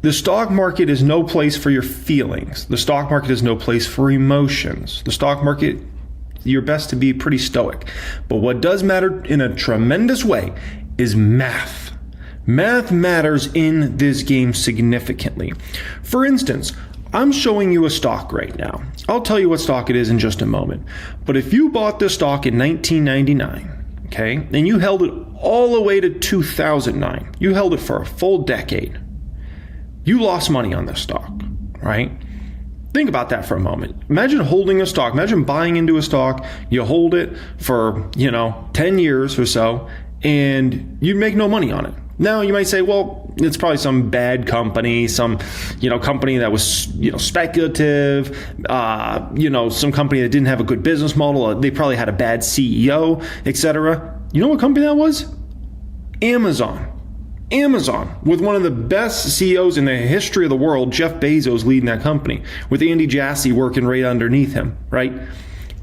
The stock market is no place for your feelings. The stock market is no place for emotions. The stock market, you're best to be pretty stoic. But what does matter in a tremendous way is math. Math matters in this game significantly. For instance, I'm showing you a stock right now. I'll tell you what stock it is in just a moment. But if you bought this stock in 1999, okay, and you held it all the way to 2009, you held it for a full decade, you lost money on this stock, right? Think about that for a moment. Imagine holding a stock. Imagine buying into a stock. You hold it for, 10 years or so, and you make no money on it. Now, you might say, well, it's probably some bad company, some, company that was, speculative, some company that didn't have a good business model. They probably had a bad CEO, etc. You know what company that was? Amazon, with one of the best CEOs in the history of the world, Jeff Bezos, leading that company, with Andy Jassy working right underneath him, right?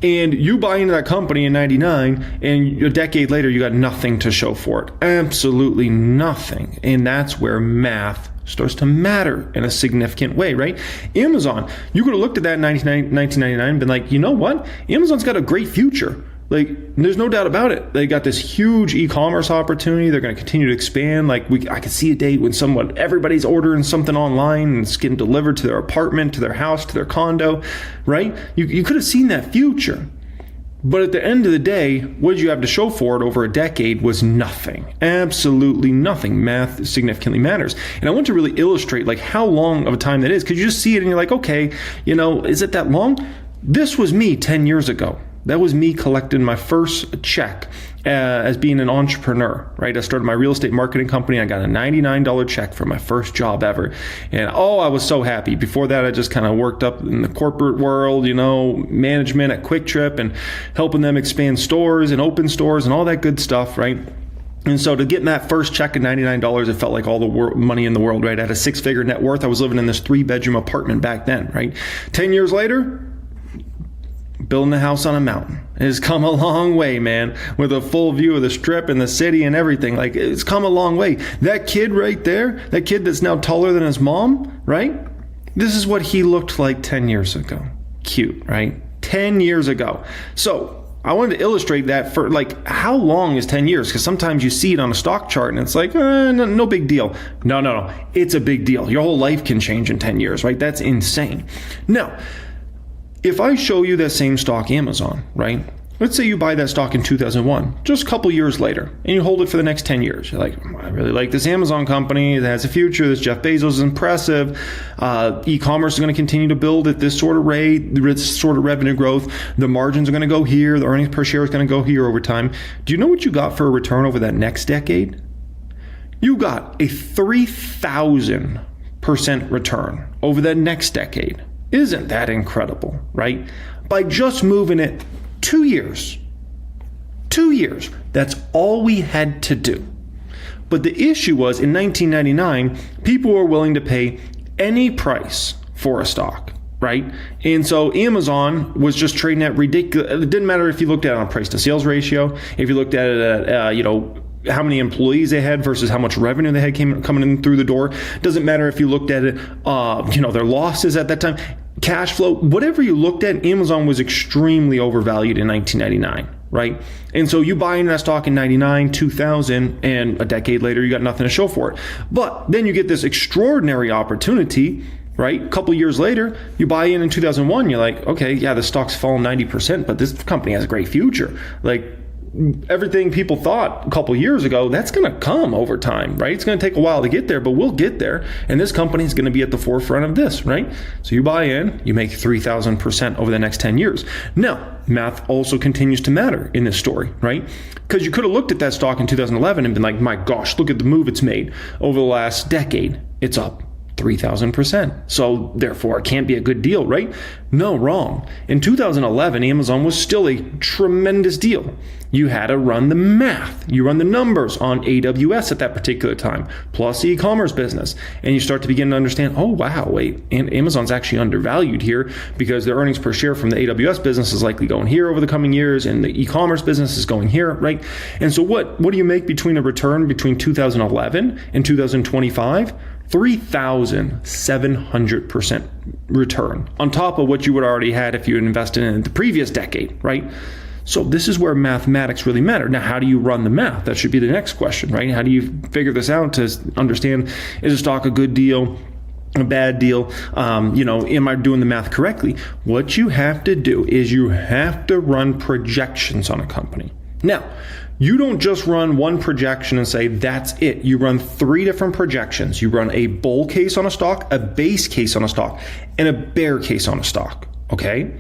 And you buy into that company in 99, and a decade later, you got nothing to show for it. Absolutely nothing. And that's where math starts to matter in a significant way, right? Amazon, you could have looked at that in 1999 and been like, you know what? Amazon's got a great future. There's no doubt about it. They got this huge e-commerce opportunity. They're going to continue to expand. I could see a day when everybody's ordering something online and it's getting delivered to their apartment, to their house, to their condo, right? You could have seen that future. But at the end of the day, what did you have to show for it over a decade was nothing. Absolutely nothing. Math significantly matters. And I want to really illustrate how long of a time that is, because you just see it and you're like, okay, is it that long? This was me 10 years ago. That was me collecting my first check as being an entrepreneur, right? I started my real estate marketing company. I got a $99 check for my first job ever. And I was so happy. Before that, I just kind of worked up in the corporate world, management at Quick Trip and helping them expand stores and open stores and all that good stuff, right? And so to get that first check of $99, it felt like all the money in the world, right? I had a 6-figure net worth. I was living in this 3-bedroom apartment back then, right? 10 years later, building a house on a mountain. It has come a long way, man, with a full view of the strip and the city and everything. It's come a long way. That kid right there, that kid that's now taller than his mom, right? This is what he looked like 10 years ago. Cute, right? 10 years ago. So I wanted to illustrate that for how long is 10 years? Because sometimes you see it on a stock chart and it's no big deal. No. It's a big deal. Your whole life can change in 10 years, right? That's insane. Now, if I show you that same stock, Amazon, right? Let's say you buy that stock in 2001, just a couple years later, and you hold it for the next 10 years. You're like, I really like this Amazon company. It has a future. This Jeff Bezos is impressive. E-commerce is going to continue to build at this sort of rate, this sort of revenue growth. The margins are going to go here. The earnings per share is going to go here over time. Do you know what you got for a return over that next decade? You got a 3,000% return over that next decade. Isn't that incredible, right? By just moving it 2 years. 2 years. That's all we had to do. But the issue was in 1999, people were willing to pay any price for a stock, right? And so Amazon was just trading at ridiculous. It didn't matter if you looked at it on a price to sales ratio, if you looked at it at, how many employees they had versus how much revenue they had coming in through the door. Doesn't matter if you looked at it, their losses at that time, cash flow, whatever you looked at, Amazon was extremely overvalued in 1999, right? And so you buy into that stock in 99, 2000, and a decade later, you got nothing to show for it. But then you get this extraordinary opportunity right? A couple years later, you buy in 2001, you're like, okay, yeah, the stock's fallen 90%, but this company has a great future. Like, everything people thought a couple years ago, that's going to come over time, right? It's going to take a while to get there, but we'll get there. And this company is going to be at the forefront of this, right? So you buy in, you make 3,000% over the next 10 years. Now, math also continues to matter in this story, right? Because you could have looked at that stock in 2011 and been like, my gosh, look at the move it's made over the last decade. It's up 3,000%. So therefore, it can't be a good deal, right? No, wrong. In 2011, Amazon was still a tremendous deal. You had to run the math. You run the numbers on AWS at that particular time, plus the e-commerce business. And you start to begin to understand, oh, wow, wait, and Amazon's actually undervalued here because their earnings per share from the AWS business is likely going here over the coming years, and the e-commerce business is going here, right? And so what do you make between a return between 2011 and 2025? 3,700% return on top of what you would already had if you had invested in the previous decade, right? So this is where mathematics really matter. Now, how do you run the math? That should be the next question, right? How do you figure this out to understand, is a stock a good deal, a bad deal? Am I doing the math correctly? What you have to do is you have to run projections on a company. Now, you don't just run one projection and say, that's it. You run 3 different projections. You run a bull case on a stock, a base case on a stock, and a bear case on a stock. Okay?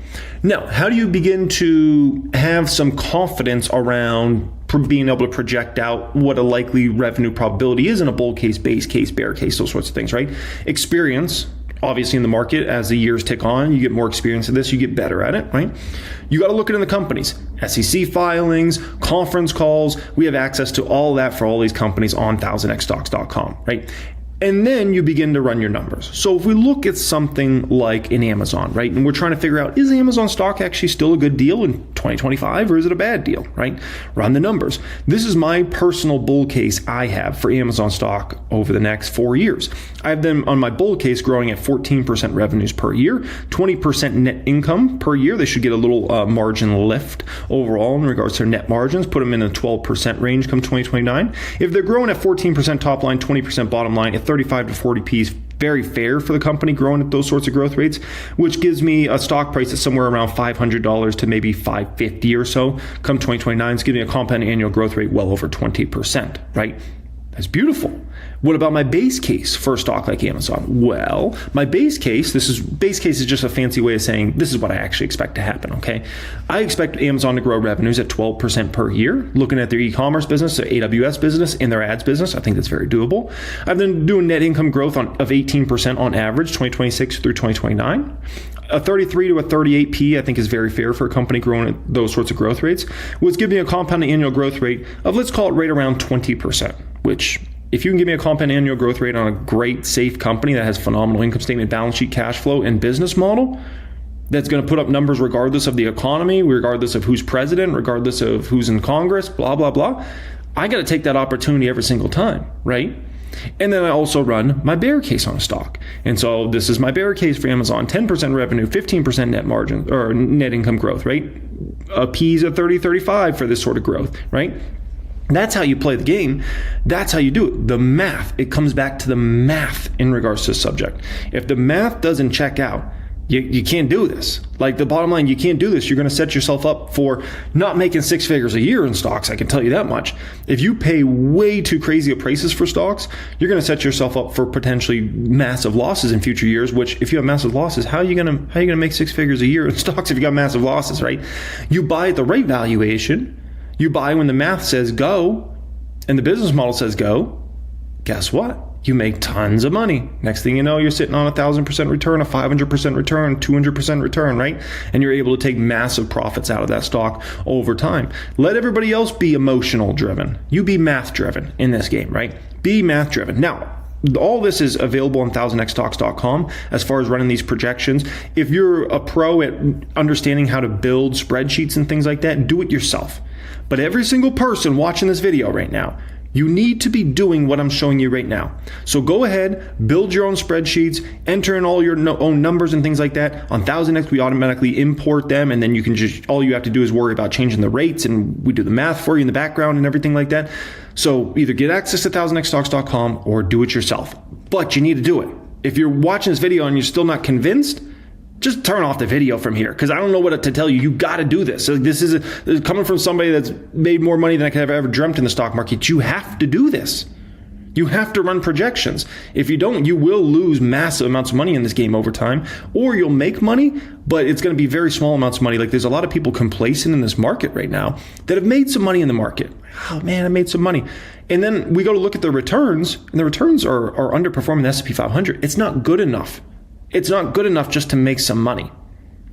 Now, how do you begin to have some confidence around being able to project out what a likely revenue probability is in a bull case, base case, bear case, those sorts of things, right? Experience. Obviously, in the market, as the years tick on, you get more experience at this, you get better at it, right? You got to look at it in the companies, SEC filings, conference calls. We have access to all that for all these companies on 1000xstocks.com, right? And then you begin to run your numbers. So if we look at something like in Amazon, right, and we're trying to figure out, is Amazon stock actually still a good deal in 2025 or is it a bad deal, right? Run the numbers. This is my personal bull case I have for Amazon stock over the next 4 years. I have them on my bull case growing at 14% revenues per year, 20% net income per year. They should get a little margin lift overall in regards to their net margins, put them in a 12% range come 2029. If they're growing at 14% top line, 20% bottom line, at 35 to 40p is very fair for the company growing at those sorts of growth rates, which gives me a stock price that's somewhere around $500 to maybe $550 or so. Come 2029, it's giving me a compound annual growth rate well over 20%, right? That's beautiful. What about my base case for a stock like Amazon? Well, my base case is just a fancy way of saying this is what I actually expect to happen, okay? I expect Amazon to grow revenues at 12% per year. Looking at their e-commerce business, their AWS business, and their ads business, I think that's very doable. I've been doing net income growth of 18% on average, 2026 through 2029. A 33 to a 38p, I think, is very fair for a company growing at those sorts of growth rates, which gives me a compound annual growth rate of, let's call it right around 20%, which if you can give me a compound annual growth rate on a great, safe company that has phenomenal income statement, balance sheet, cash flow, and business model, that's going to put up numbers regardless of the economy, regardless of who's president, regardless of who's in Congress, blah, blah, blah, I got to take that opportunity every single time, right? And then I also run my bear case on a stock. And so this is my bear case for Amazon, 10% revenue, 15% net margin or net income growth, right? A P's at 30, 35 for this sort of growth, right? That's how you play the game. That's how you do it. The math, it comes back to the math in regards to the subject. If the math doesn't check out, you can't do this. Like the bottom line, you can't do this. You're going to set yourself up for not making 6 figures a year in stocks. I can tell you that much. If you pay way too crazy of prices for stocks, you're going to set yourself up for potentially massive losses in future years, which if you have massive losses, how are you going to make 6 figures a year in stocks if you got massive losses, right? You buy at the right valuation. You buy when the math says go and the business model says go. Guess what? You make tons of money. Next thing you know, you're sitting on 1,000% return, a 500% return, 200% return, right? And you're able to take massive profits out of that stock over time. Let everybody else be emotional driven. You be math driven in this game, right? Be math driven. Now, all this is available on 1000xstocks.com as far as running these projections. If you're a pro at understanding how to build spreadsheets and things like that, do it yourself. But every single person watching this video right now, you need to be doing what I'm showing you right now. So go ahead, build your own spreadsheets, enter in all your own numbers and things like that. On 1000x, we automatically import them, and then you can just, all you have to do is worry about changing the rates, and we do the math for you in the background and everything like that. So either get access to 1000xstocks.com or do it yourself. But you need to do it. If you're watching this video and you're still not convinced, just turn off the video from here, because I don't know what to tell you. You got to do this. So this is coming from somebody that's made more money than I could have ever dreamt in the stock market. You have to do this. You have to run projections. If you don't, you will lose massive amounts of money in this game over time, or you'll make money, but it's going to be very small amounts of money. Like, there's a lot of people complacent in this market right now that have made some money in the market. Oh man, I made some money. And then we go to look at the returns, and the returns are underperforming the S&P 500. It's not good enough. It's not good enough just to make some money.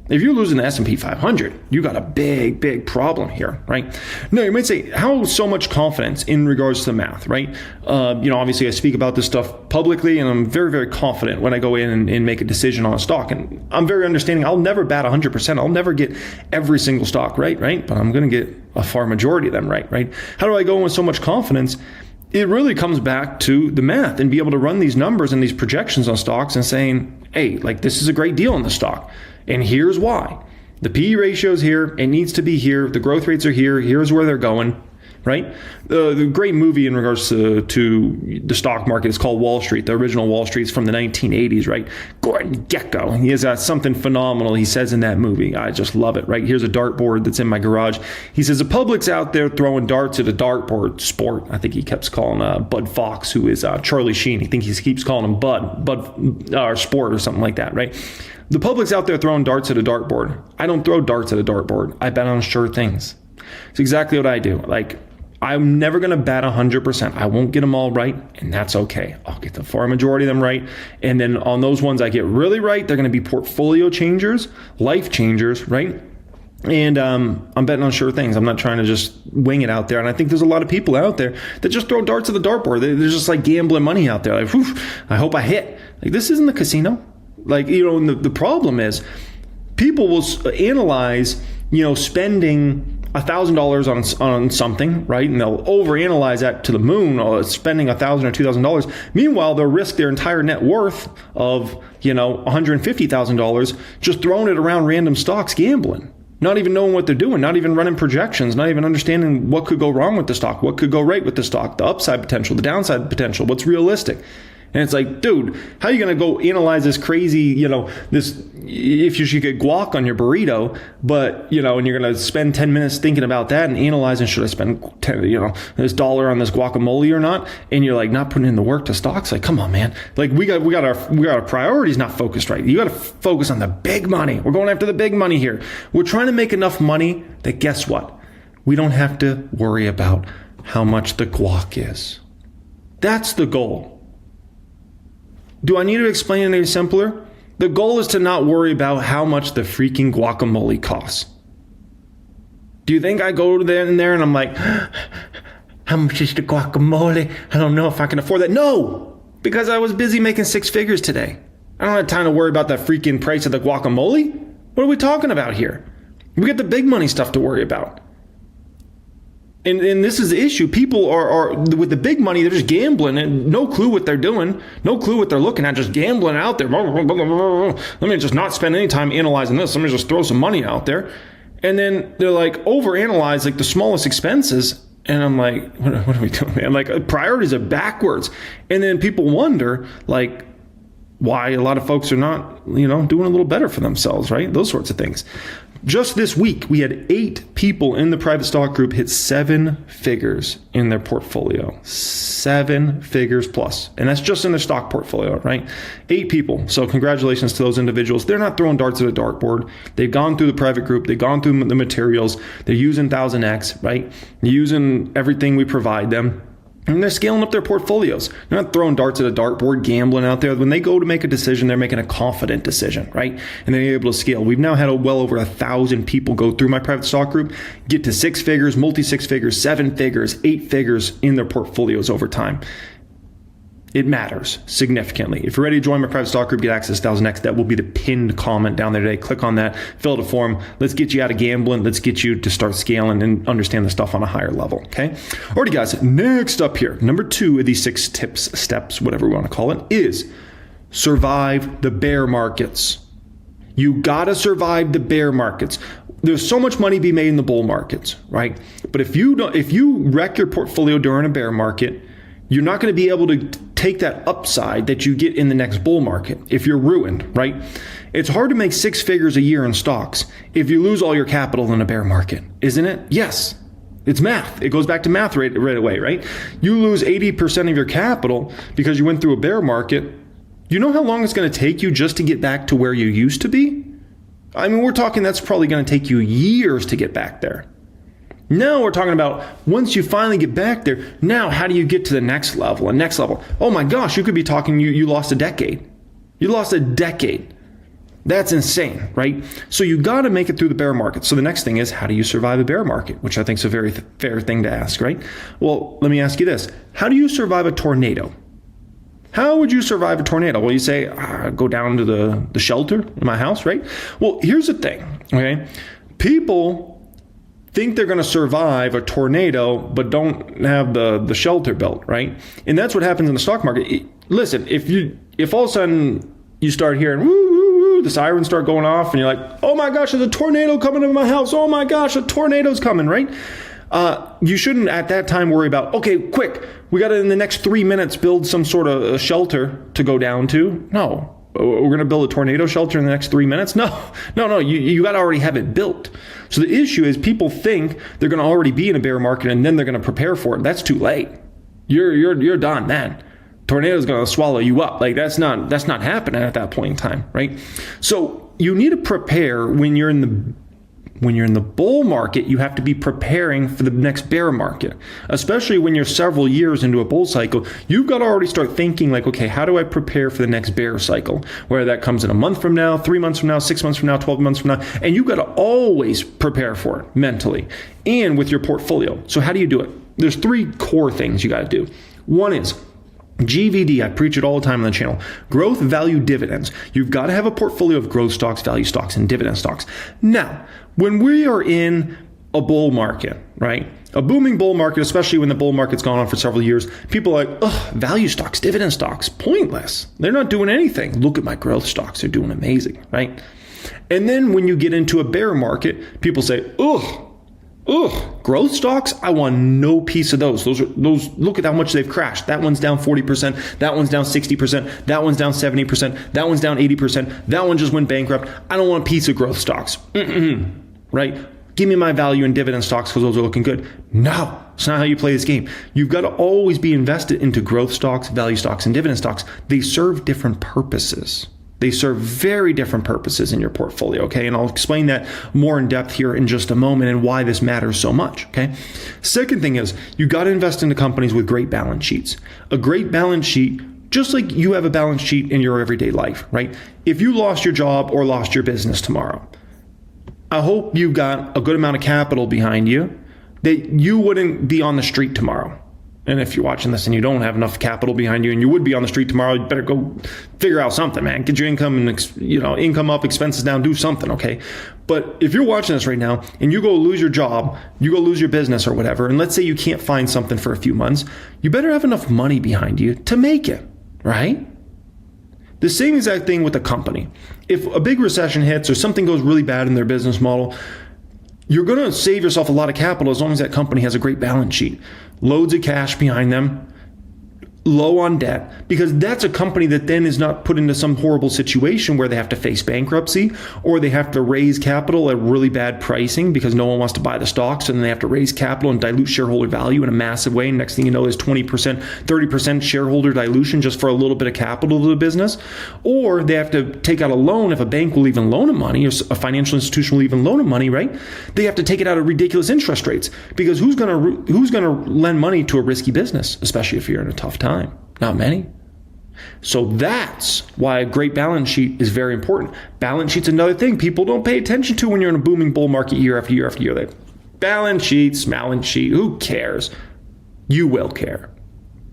If you're losing the S&P 500, you got a big, big problem here, right? Now, you might say, how so much confidence in regards to the math, right? Obviously I speak about this stuff publicly, and I'm very, very confident when I go in and make a decision on a stock. And I'm very understanding. I'll never bat 100%. I'll never get every single stock right? But I'm going to get a far majority of them right? How do I go in with so much confidence? It really comes back to the math and be able to run these numbers and these projections on stocks and saying, hey, like, this is a great deal in the stock. And here's why. The PE ratio is here. It needs to be here. The growth rates are here. Here's where they're going, right? The great movie in regards to the stock market is called Wall Street. The original Wall Street is from the 1980s, right? Gordon Gekko. He has something phenomenal he says in that movie. I just love it, right? Here's a dartboard that's in my garage. He says, the public's out there throwing darts at a dartboard sport. I think he keeps calling Bud Fox, who is Charlie Sheen. I think he keeps calling him Bud or Sport or something like that, right? The public's out there throwing darts at a dartboard. I don't throw darts at a dartboard. I bet on sure things. It's exactly what I do. Like, I'm never going to bat 100%. I won't get them all right, and that's okay. I'll get the far majority of them right. And then on those ones I get really right, they're going to be portfolio changers, life changers, right? And I'm betting on sure things. I'm not trying to just wing it out there. And I think there's a lot of people out there that just throw darts at the dartboard. They're just like gambling money out there. Like, whew, I hope I hit. Like, this isn't the casino. Like, and the problem is people will analyze, spending $1,000 on something, right? And they'll overanalyze that to the moon, or spending $1,000 or $2,000. Meanwhile, they'll risk their entire net worth of, $150,000 just throwing it around random stocks, gambling, not even knowing what they're doing, not even running projections, not even understanding what could go wrong with the stock, what could go right with the stock, the upside potential, the downside potential, what's realistic. And it's like, dude, how are you going to go analyze this crazy, if you should get guac on your burrito, but, and you're going to spend 10 minutes thinking about that and analyzing, should I spend this dollar on this guacamole or not? And you're like not putting in the work to stocks. Like, come on, man. Like, we got our priorities not focused right. You got to focus on the big money. We're going after the big money here. We're trying to make enough money that, guess what? We don't have to worry about how much the guac is. That's the goal. Do I need to explain it any simpler? The goal is to not worry about how much the freaking guacamole costs. Do you think I go in there and I'm like, how much is the guacamole? I don't know if I can afford that. No, because I was busy making six figures today. I don't have time to worry about the freaking price of the guacamole. What are we talking about here? We got the big money stuff to worry about. And this is the issue. People are with the big money, they're just gambling and no clue what they're doing, no clue what they're looking at, just gambling out there. Let me just not spend any time analyzing this. Let me just throw some money out there. And then they're like overanalyze like the smallest expenses. And I'm like, what are we doing, man? Like, priorities are backwards. And then people wonder, like, why a lot of folks are not, doing a little better for themselves, right? Those sorts of things. Just this week, we had 8 people in the private stock group hit 7 figures in their portfolio. 7 figures plus. And that's just in their stock portfolio, right? 8 people. So congratulations to those individuals. They're not throwing darts at a dartboard. They've gone through the private group. They've gone through the materials. They're using 1000X, right? They're using everything we provide them. And they're scaling up their portfolios. They're not throwing darts at a dartboard, gambling out there. When they go to make a decision, they're making a confident decision, right? And they're able to scale. We've now had well over 1,000 people go through my private stock group, get to 6 figures, multi-6 figures, 7 figures, 8 figures in their portfolios over time. It matters significantly. If you're ready to join my private stock group, get access to 1000X, that will be the pinned comment down there today. Click on that, fill out a form. Let's get you out of gambling. Let's get you to start scaling and understand the stuff on a higher level, okay? Alrighty, guys, next up here, number 2 of these 6 tips, steps, whatever we want to call it, is survive the bear markets. You gotta survive the bear markets. There's so much money to be made in the bull markets, right? But if you wreck your portfolio during a bear market, you're not going to be able to take that upside that you get in the next bull market if you're ruined, right? It's hard to make 6 figures a year in stocks if you lose all your capital in a bear market, isn't it? Yes. It's math. It goes back to math right away, right? You lose 80% of your capital because you went through a bear market. You know how long it's going to take you just to get back to where you used to be? I mean, we're talking that's probably going to take you years to get back there. Now we're talking about once you finally get back there, now how do you get to the next level and next level? Oh my gosh, you could be talking, you lost a decade. You lost a decade. That's insane, right? So you got to make it through the bear market. So the next thing is, how do you survive a bear market? Which I think is a very fair thing to ask, right? Well, let me ask you this. How do you survive a tornado? How would you survive a tornado? Well, you say, go down to the shelter in my house, right? Well, here's the thing, okay? People think they're going to survive a tornado, but don't have the shelter built, right? And that's what happens in the stock market. Listen, if all of a sudden you start hearing, woo, woo, woo, the sirens start going off, and you're like, oh my gosh, there's a tornado coming into my house. Oh my gosh, a tornado's coming, right? You shouldn't at that time worry about, okay, quick, we got to in the next 3 minutes build some sort of a shelter to go down to. No, we're going to build a tornado shelter in the next 3 minutes. No, you got to already have it built. So the issue is people think they're going to already be in a bear market and then they're going to prepare for it. That's too late. You're done, man. Tornado's going to swallow you up. Like that's not happening at that point in time, right? So you need to prepare when you're in the bull market. You have to be preparing for the next bear market, especially when you're several years into a bull cycle. You've got to already start thinking like, okay, how do I prepare for the next bear cycle? Whether that comes in a month from now, 3 months from now, 6 months from now, 12 months from now, and you've got to always prepare for it mentally and with your portfolio. So how do you do it? There's 3 core things you got to do. One is GVD. I preach it all the time on the channel. Growth, value, dividends. You've got to have a portfolio of growth stocks, value stocks, and dividend stocks. Now, when we are in a bull market, right? A booming bull market, especially when the bull market's gone on for several years, people are like, ugh, value stocks, dividend stocks, pointless. They're not doing anything. Look at my growth stocks. They're doing amazing, right? And then when you get into a bear market, people say, ugh, growth stocks, I want no piece of those. Those look at how much they've crashed. That one's down 40%, that one's down 60%, that one's down 70%, that one's down 80%, that one just went bankrupt. I don't want a piece of growth stocks. Right? Give me my value and dividend stocks because those are looking good. No, it's not how you play this game. You've got to always be invested into growth stocks, value stocks, and dividend stocks. They serve different purposes. They serve very different purposes in your portfolio, okay? And I'll explain that more in depth here in just a moment and why this matters so much, okay? Second thing is you got to invest into companies with great balance sheets. A great balance sheet, just like you have a balance sheet in your everyday life, right? If you lost your job or lost your business tomorrow, I hope you've got a good amount of capital behind you that you wouldn't be on the street tomorrow. And if you're watching this and you don't have enough capital behind you and you would be on the street tomorrow, you better go figure out something, man. Get your income and, income up, expenses down, do something, okay? But if you're watching this right now and you go lose your job, you go lose your business or whatever, and let's say you can't find something for a few months, you better have enough money behind you to make it, right? The same exact thing with a company. If a big recession hits or something goes really bad in their business model, you're going to save yourself a lot of capital as long as that company has a great balance sheet, loads of cash behind them, low on debt, because that's a company that then is not put into some horrible situation where they have to face bankruptcy or they have to raise capital at really bad pricing because no one wants to buy the stocks, and then they have to raise capital and dilute shareholder value in a massive way. And next thing you know, there's 20%, 30% shareholder dilution just for a little bit of capital to the business. Or they have to take out a loan if a bank will even loan them money or a financial institution will even loan them money, right? They have to take it out at ridiculous interest rates because who's going to lend money to a risky business, especially if you're in a tough time? Not many. So that's why a great balance sheet is very important. Balance sheet's another thing people don't pay attention to when you're in a booming bull market year after year after year. They balance sheet, who cares? You will care.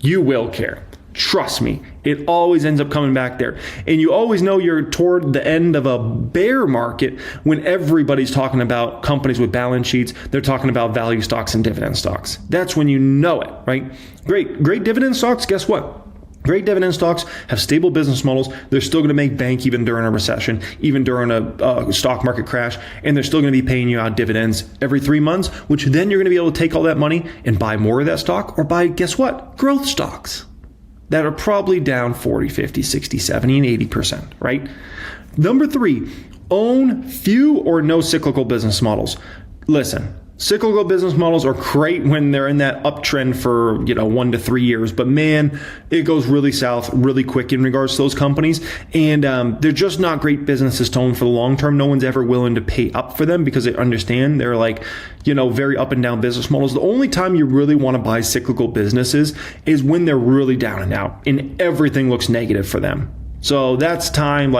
You will care. Trust me, it always ends up coming back there. And you always know you're toward the end of a bear market when everybody's talking about companies with balance sheets. They're talking about value stocks and dividend stocks. That's when you know it, right? Great dividend stocks, guess what? Great dividend stocks have stable business models. They're still going to make bank even during a recession, even during a stock market crash, and they're still going to be paying you out dividends every 3 months, which then you're going to be able to take all that money and buy more of that stock or buy, guess what? Growth stocks. that are probably down 40, 50, 60, 70, and 80%, right? Number 3, own few or no cyclical business models. Listen, cyclical business models are great when they're in that uptrend for 1 to 3 years, but man, it goes really south really quick in regards to those companies, and they're just not great businesses to own for the long term. No one's ever willing to pay up for them because they understand they're like very up and down business models. The only time you really want to buy cyclical businesses is when they're really down and out and everything looks negative for them. So that's time,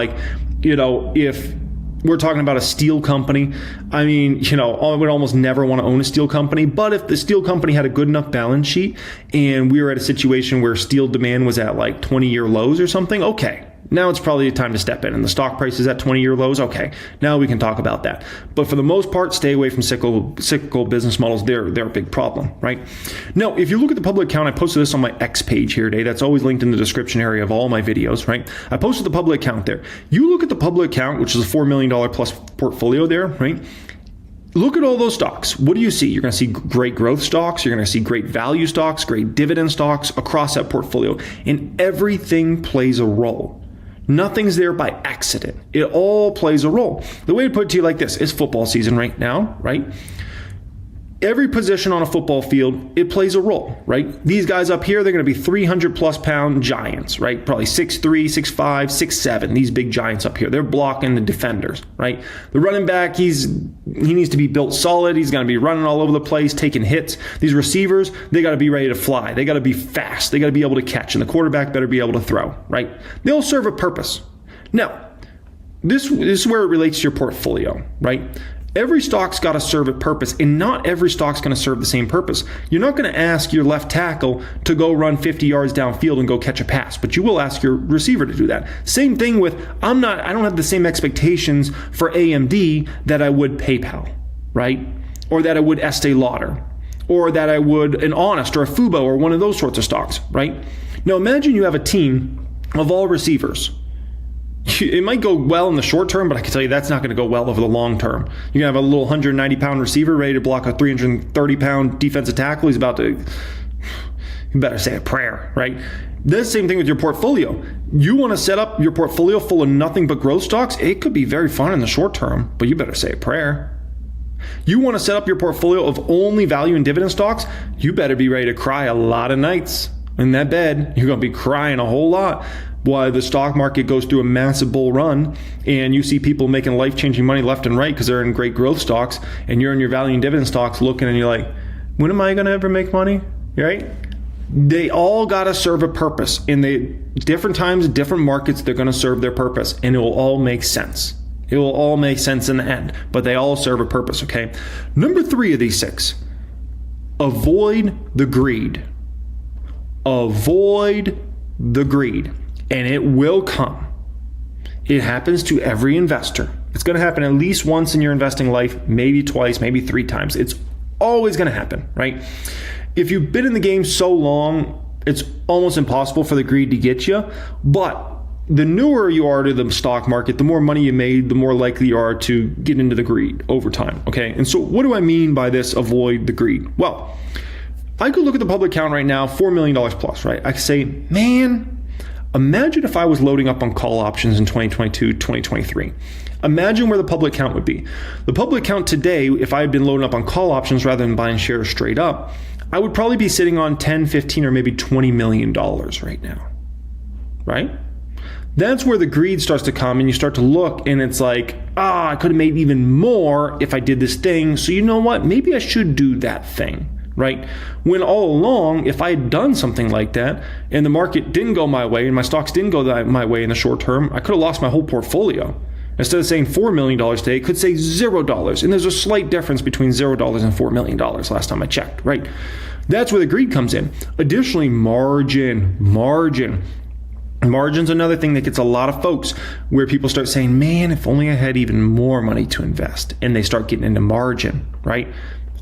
if we're talking about a steel company. I mean, I would almost never want to own a steel company, but if the steel company had a good enough balance sheet and we were at a situation where steel demand was at like 20-year lows or something, okay, now it's probably time to step in, and the stock price is at 20-year lows. Okay, now we can talk about that. But for the most part, stay away from cyclical business models. They're a big problem, right? Now, if you look at the public account, I posted this on my X page here today. That's always linked in the description area of all my videos, right? I posted the public account there. You look at the public account, which is a $4 million plus portfolio there, right? Look at all those stocks. What do you see? You're going to see great growth stocks. You're going to see great value stocks, great dividend stocks across that portfolio. And everything plays a role. Nothing's there by accident. It all plays a role. The way to put it to you like this, it's football season right now, right? Every position on a football field, it plays a role, right? These guys up here, they're going to be 300 plus pound giants, right? Probably 6'3", 6'5", 6'7", these big giants up here. They're blocking the defenders, right? The running back, he needs to be built solid. He's going to be running all over the place, taking hits. These receivers, they got to be ready to fly. They got to be fast. They got to be able to catch, and the quarterback better be able to throw, right? They'll serve a purpose. Now, this is where it relates to your portfolio, right? Every stock's got to serve a purpose, and not every stock's going to serve the same purpose. You're not going to ask your left tackle to go run 50 yards downfield and go catch a pass, but you will ask your receiver to do that. Same thing with, I don't have the same expectations for AMD that I would PayPal, right? Or that I would Estee Lauder, or that I would an Honest or a Fubo or one of those sorts of stocks, right? Now imagine you have a team of all receivers. It might go well in the short term, but I can tell you that's not going to go well over the long term. You're going to have a little 190-pound receiver ready to block a 330-pound defensive tackle. He's about to, you better say a prayer, right? The same thing with your portfolio. You want to set up your portfolio full of nothing but growth stocks? It could be very fun in the short term, but you better say a prayer. You want to set up your portfolio of only value and dividend stocks? You better be ready to cry a lot of nights in that bed. You're going to be crying a whole lot while the stock market goes through a massive bull run, and you see people making life-changing money left and right because they're in great growth stocks, and you're in your value and dividend stocks looking, and you're like, when am I going to ever make money? Right? They all got to serve a purpose. In the different times, different markets, they're going to serve their purpose, and it will all make sense. It will all make sense in the end, but they all serve a purpose, okay? Number 3 of these 6, avoid the greed. Avoid the greed. And it will come. It happens to every investor. It's going to happen at least once in your investing life, maybe twice, maybe 3 times. It's always going to happen, right? If you've been in the game so long, it's almost impossible for the greed to get you. But the newer you are to the stock market, the more money you made, the more likely you are to get into the greed over time, okay? And so what do I mean by this, avoid the greed? Well, I could look at the public account right now, $4 million plus, right? I could say, man, imagine if I was loading up on call options in 2022, 2023. Imagine where the public count would be. The public count today, if I had been loading up on call options rather than buying shares straight up, I would probably be sitting on 10, 15, or maybe $20 million right now, right? That's where the greed starts to come, and you start to look, and it's like, I could have made even more if I did this thing. So you know what? Maybe I should do that thing. Right? When all along, if I had done something like that and the market didn't go my way and my stocks didn't go my way in the short term, I could have lost my whole portfolio. Instead of saying $4 million today, it could say $0. And there's a slight difference between $0 and $4 million last time I checked, right? That's where the greed comes in. Additionally, margin. Margin's another thing that gets a lot of folks where people start saying, man, if only I had even more money to invest. And they start getting into margin, right?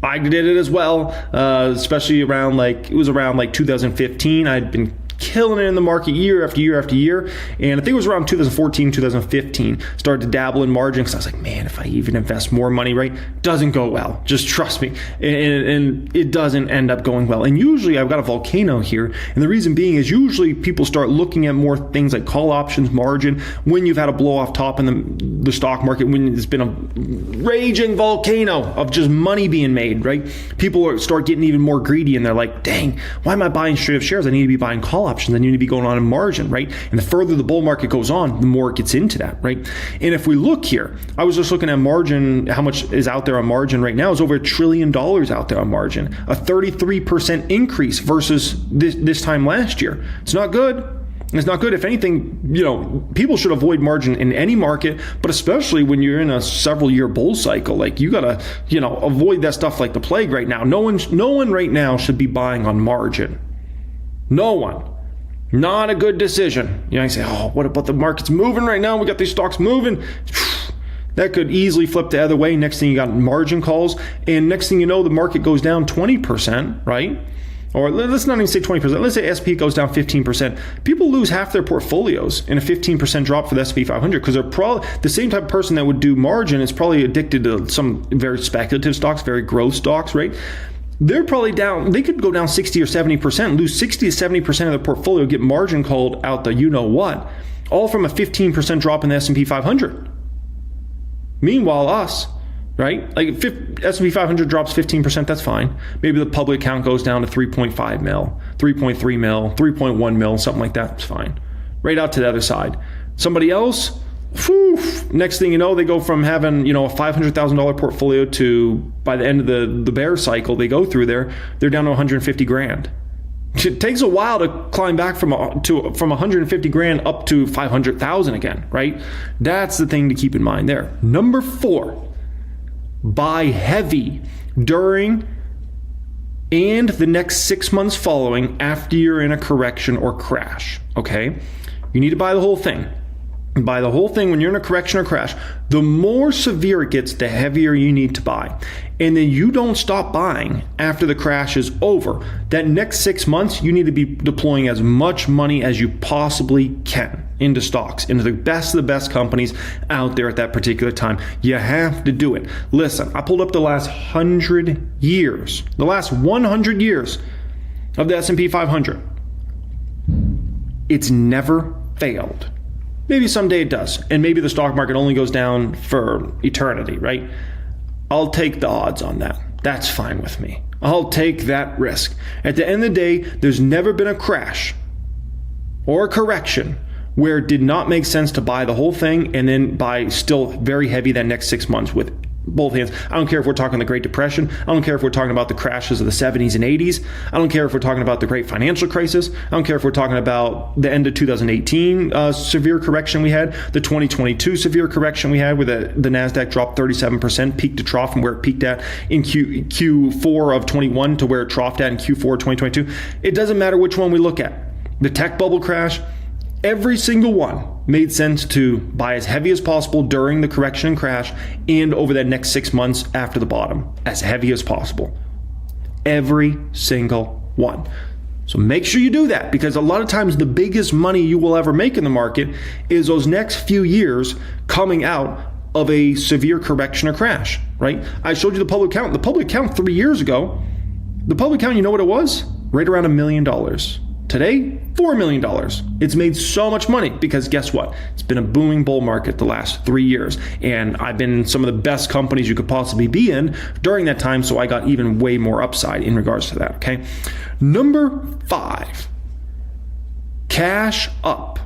I did it as well, especially around 2015. I'd been killing it in the market year after year after year. And I think it was around 2014, 2015, started to dabble in margin because I was like, man, if I even invest more money, right, doesn't go well. Just trust me. And it doesn't end up going well. And usually I've got a volcano here. And the reason being is usually people start looking at more things like call options, margin, when you've had a blow off top in the stock market, when it's been a raging volcano of just money being made, right? People start getting even more greedy and they're like, dang, why am I buying straight up shares? I need to be buying call options. I need to be going on in margin, right? And the further the bull market goes on, the more it gets into that, right? And if we look here, I was just looking at margin, how much is out there on margin right now is over $1 trillion out there on margin, a 33% increase versus this time last year. It's not good. It's not good. If anything, people should avoid margin in any market, but especially when you're in a several year bull cycle. Like you gotta, avoid that stuff like the plague right now. No one right now should be buying on margin. No one. Not a good decision. You say, oh, what about the market's moving right now? We got these stocks moving. That could easily flip the other way. Next thing you got margin calls, and next thing you know, the market goes down 20%, right? Or let's not even say 20%. Let's say SP goes down 15%. People lose half their portfolios in a 15% drop for the S&P 500 because they're probably the same type of person that would do margin is probably addicted to some very speculative stocks, very growth stocks, right? They're probably down. They could go down 60 or 70%, lose 60 to 70% of their portfolio, get margin called out the you-know-what, all from a 15% drop in the S&P 500. Meanwhile, us, right? Like S&P 500 drops 15%, that's fine. Maybe the public account goes down to 3.5 mil, 3.3 mil, 3.1 mil, something like that. It's fine. Right out to the other side. Somebody else, next thing you know, they go from having, a $500,000 portfolio to, by the end of the bear cycle they go through there, they're down to 150 grand. It takes a while to climb back from 150 grand up to 500,000 again, right? That's the thing to keep in mind there. Number 4, buy heavy during and the next 6 months following after you're in a correction or crash, okay? You need to buy the whole thing. Buy the whole thing when you're in a correction or crash. The more severe it gets, the heavier you need to buy. And then you don't stop buying after the crash is over. That next 6 months, you need to be deploying as much money as you possibly can into stocks, into the best companies out there at that particular time. You have to do it. Listen, I pulled up the last 100 years, the last 100 years of the S&P 500. It's never failed. Maybe someday it does, and maybe the stock market only goes down for eternity, right? I'll take the odds on that. That's fine with me. I'll take that risk. At the end of the day, there's never been a crash or a correction where it did not make sense to buy the whole thing and then buy still very heavy that next 6 months with both hands. I don't care if we're talking the Great Depression. I don't care if we're talking about the crashes of the 70s and 80s. I don't care if we're talking about the Great Financial Crisis. I don't care if we're talking about the end of 2018 severe correction we had, the 2022 severe correction we had where the NASDAQ dropped 37%, peak to trough from where it peaked at in Q4 of 21 to where it troughed at in Q4 2022. It doesn't matter which one we look at. The tech bubble crash, every single one made sense to buy as heavy as possible during the correction and crash and over that next 6 months after the bottom, as heavy as possible. Every single one. So make sure you do that, because a lot of times the biggest money you will ever make in the market is those next few years coming out of a severe correction or crash, right? I showed you the public count. The public count 3 years ago, the public count, you know what it was? Right around $1 million. Today, $4 million. It's made so much money because guess what? It's been a booming bull market the last 3 years. And I've been in some of the best companies you could possibly be in during that time. So I got even way more upside in regards to that, okay? Number 5, cash up.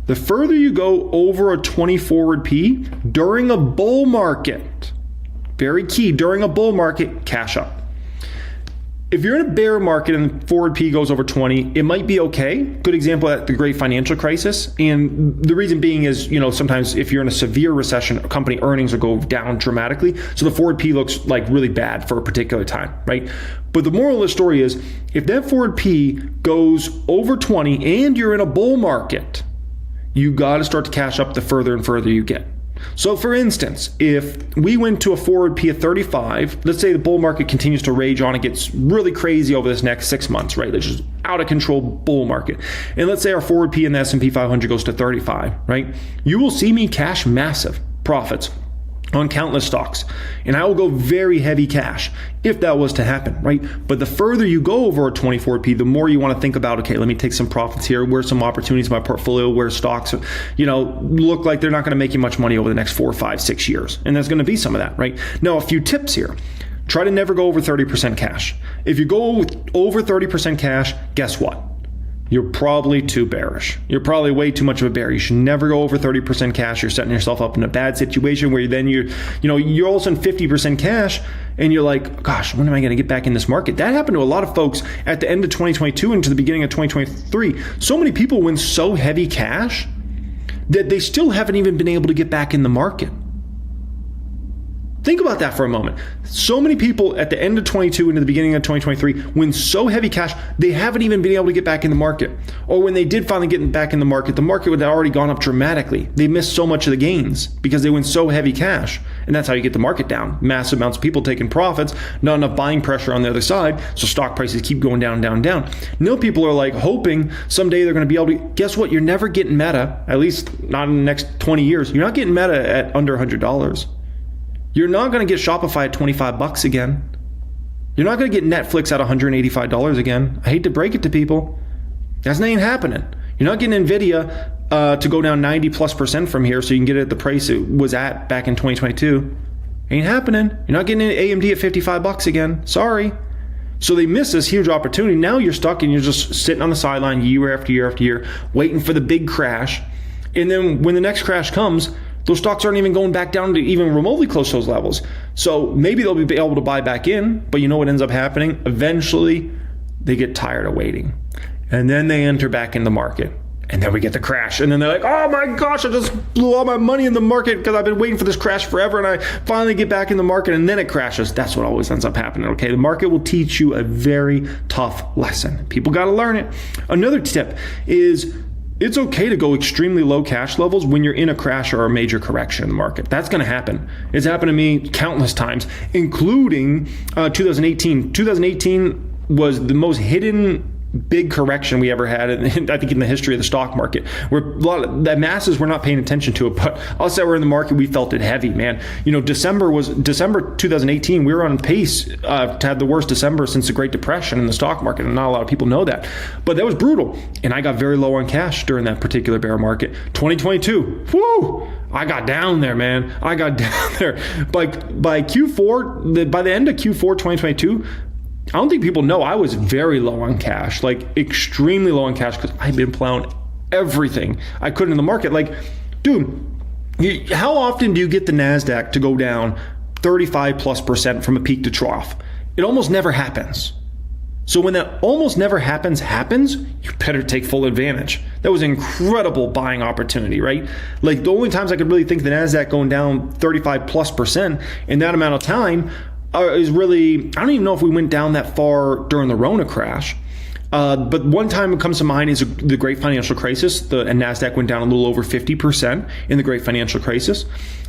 The further you go over a 20 forward P during a bull market, very key, during a bull market, cash up. If you're in a bear market and the forward P goes over 20, it might be okay. Good example at the Great Financial Crisis. And the reason being is, sometimes if you're in a severe recession, a company earnings will go down dramatically. So the forward P looks like really bad for a particular time, right? But the moral of the story is, if that forward P goes over 20 and you're in a bull market, you got to start to cash up the further and further you get. So for instance, if we went to a forward P of 35, let's say the bull market continues to rage on, it gets really crazy over this next 6 months, right? There's just out of control bull market, and let's say our forward P in the S&P 500 goes to 35, right? You will see me cash massive profits on countless stocks, and I will go very heavy cash if that was to happen, right? But the further you go over a 24P, the more you want to think about, okay, let me take some profits here, where's some opportunities in my portfolio, where stocks, look like they're not going to make you much money over the next 4, 5, 6 years. And there's going to be some of that, right? Now, a few tips here. Try to never go over 30% cash. If you go over 30% cash, guess what? You're probably too bearish. You're probably way too much of a bear. You should never go over 30% cash. You're setting yourself up in a bad situation where you're all of a sudden 50% cash and you're like, gosh, when am I going to get back in this market? That happened to a lot of folks at the end of 2022 into the beginning of 2023. So many people win so heavy cash that they still haven't even been able to get back in the market. Think about that for a moment. So many people at the end of 22 into the beginning of 2023 win so heavy cash, they haven't even been able to get back in the market. Or when they did finally get back in the market would have already gone up dramatically. They missed so much of the gains because they win so heavy cash. And that's how you get the market down. Massive amounts of people taking profits, not enough buying pressure on the other side, so stock prices keep going down, down, down. Now people are like hoping someday they're going to be able to, guess what? You're never getting Meta, at least not in the next 20 years. You're not getting Meta at under $100. You're not going to get Shopify at $25 again. You're not going to get Netflix at $185 again. I hate to break it to people. That's not even happening. You're not getting Nvidia to go down 90+% from here so you can get it at the price it was at back in 2022. Ain't happening. You're not getting AMD at $55 again. Sorry. So they miss this huge opportunity. Now you're stuck and you're just sitting on the sideline year after year after year, waiting for the big crash. And then when the next crash comes, those stocks aren't even going back down to even remotely close to those levels. So maybe they'll be able to buy back in, but you know what ends up happening? Eventually, they get tired of waiting. And then they enter back in the market. And then we get the crash. And then they're like, oh my gosh, I just blew all my money in the market because I've been waiting for this crash forever. And I finally get back in the market and then it crashes. That's what always ends up happening, okay? The market will teach you a very tough lesson. People got to learn it. Another tip is, it's okay to go extremely low cash levels when you're in a crash or a major correction in the market. That's going to happen. It's happened to me countless times, including 2018. 2018 was the most hidden big correction we ever had, I think, in the history of the stock market, where a lot of the masses were not paying attention to it. But us that were in the market, we felt it heavy, man. December 2018, we were on pace to have the worst December since the Great Depression in the stock market, and not a lot of people know that. But that was brutal, and I got very low on cash during that particular bear market. 2022, whoo! I got down there, man. I got down there. By Q4, by the end of Q4 2022. I don't think people know I was very low on cash, like extremely low on cash, because I've been plowing everything I could in the market. Like, dude, how often do you get the NASDAQ to go down 35+% from a peak to trough? It almost never happens. So when that almost never happens, you better take full advantage. That was an incredible buying opportunity, right? Like, the only times I could really think the NASDAQ going down 35+% in that amount of time is really, I don't even know if we went down that far during the Rona crash. But one time it comes to mind is the Great Financial Crisis. And NASDAQ went down a little over 50% in the Great Financial Crisis.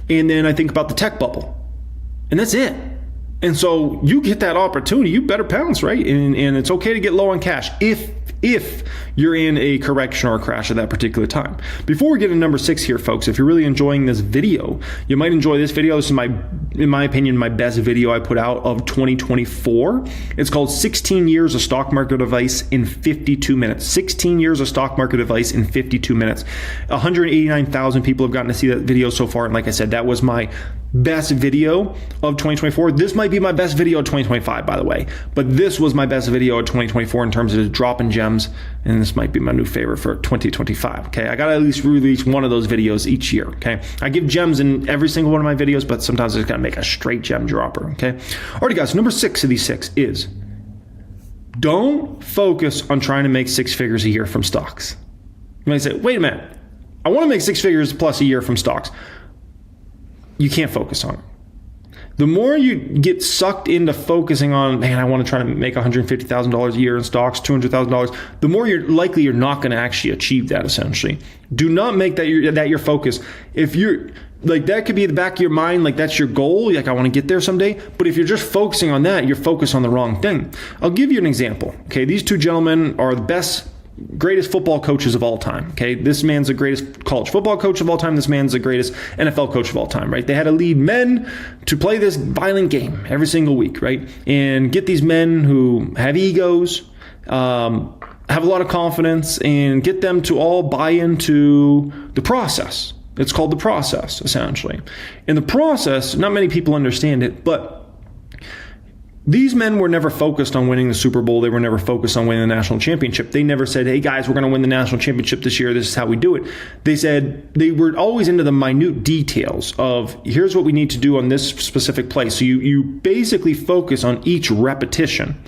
And then I think about the tech bubble. And that's it. And so you get that opportunity, you better pounce, right? And it's okay to get low on cash if you're in a correction or a crash at that particular time. Before we get to number 6 here, folks, if you're really enjoying this video, you might enjoy this video. This is in my opinion, my best video I put out of 2024. It's called 16 Years of Stock Market Advice in 52 Minutes. 16 Years of Stock Market Advice in 52 Minutes. 189,000 people have gotten to see that video so far. And like I said, that was my best video of 2024. This might be my best video of 2025, by the way, but this was my best video of 2024 in terms of dropping gems, and this might be my new favorite for 2025. Okay, I gotta at least release one of those videos each year. Okay, I give gems in every single one of my videos, but sometimes I just gotta make a straight gem dropper. Okay, alrighty, guys. Number 6 of these 6 is, don't focus on trying to make 6 figures a year from stocks. You might say, wait a minute, I want to make 6 figures plus a year from stocks. You can't focus on it. The more you get sucked into focusing on, man, I want to try to make $150,000 a year in stocks, $200,000, the more you're not going to actually achieve that, essentially. Do not make that your focus. If you're Like that could be in the back of your mind, like that's your goal, like I want to get there someday. But if you're just focusing on that, you're focused on the wrong thing. I'll give you an example. Okay, these two gentlemen are the greatest football coaches of all time. Okay, this man's the greatest college football coach of all time. This man's the greatest NFL coach of all time, right? They had to lead men to play this violent game every single week, right? And get these men who have egos, have a lot of confidence, and get them to all buy into the process. It's called the process, essentially. In the process, not many people understand it, but these men were never focused on winning the Super Bowl. They were never focused on winning the national championship. They never said, hey guys, we're going to win the national championship this year. This is how we do it. They said they were always into the minute details of here's what we need to do on this specific play. So you basically focus on each repetition.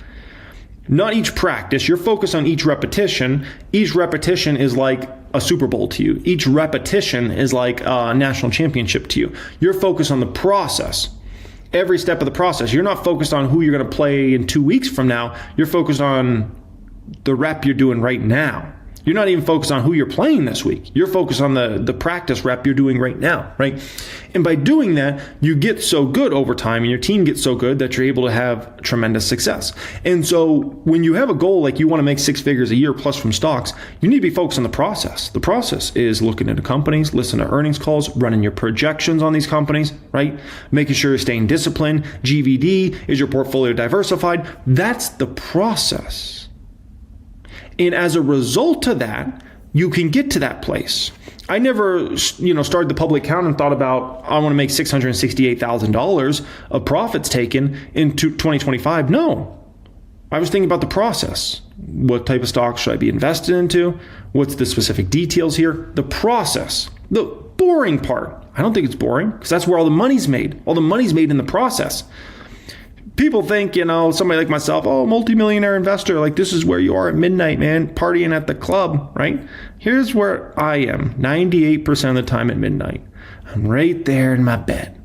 Not each practice. You're focused on each repetition. Each repetition is like a Super Bowl to you. Each repetition is like a national championship to you. You're focused on the process. Every step of the process. You're not focused on who you're going to play in 2 weeks from now. You're focused on the rep you're doing right now. You're not even focused on who you're playing this week. You're focused on the practice rep you're doing right now, right? And by doing that, you get so good over time and your team gets so good that you're able to have tremendous success. And so when you have a goal like you want to make 6 figures a year plus from stocks, you need to be focused on the process. The process is looking into companies, listening to earnings calls, running your projections on these companies, right? Making sure you're staying disciplined. GVD, is your portfolio diversified? That's the process. And as a result of that, you can get to that place. I never, started the public account and thought about, I want to make $668,000 of profits taken in 2025. No, I was thinking about the process. What type of stocks should I be invested into? What's the specific details here? The process, the boring part. I don't think it's boring because that's where all the money's made. All the money's made in the process. People think, somebody like myself, multimillionaire investor, like this is where you are at midnight, man, partying at the club, right? Here's where I am 98% of the time at midnight. I'm right there in my bed,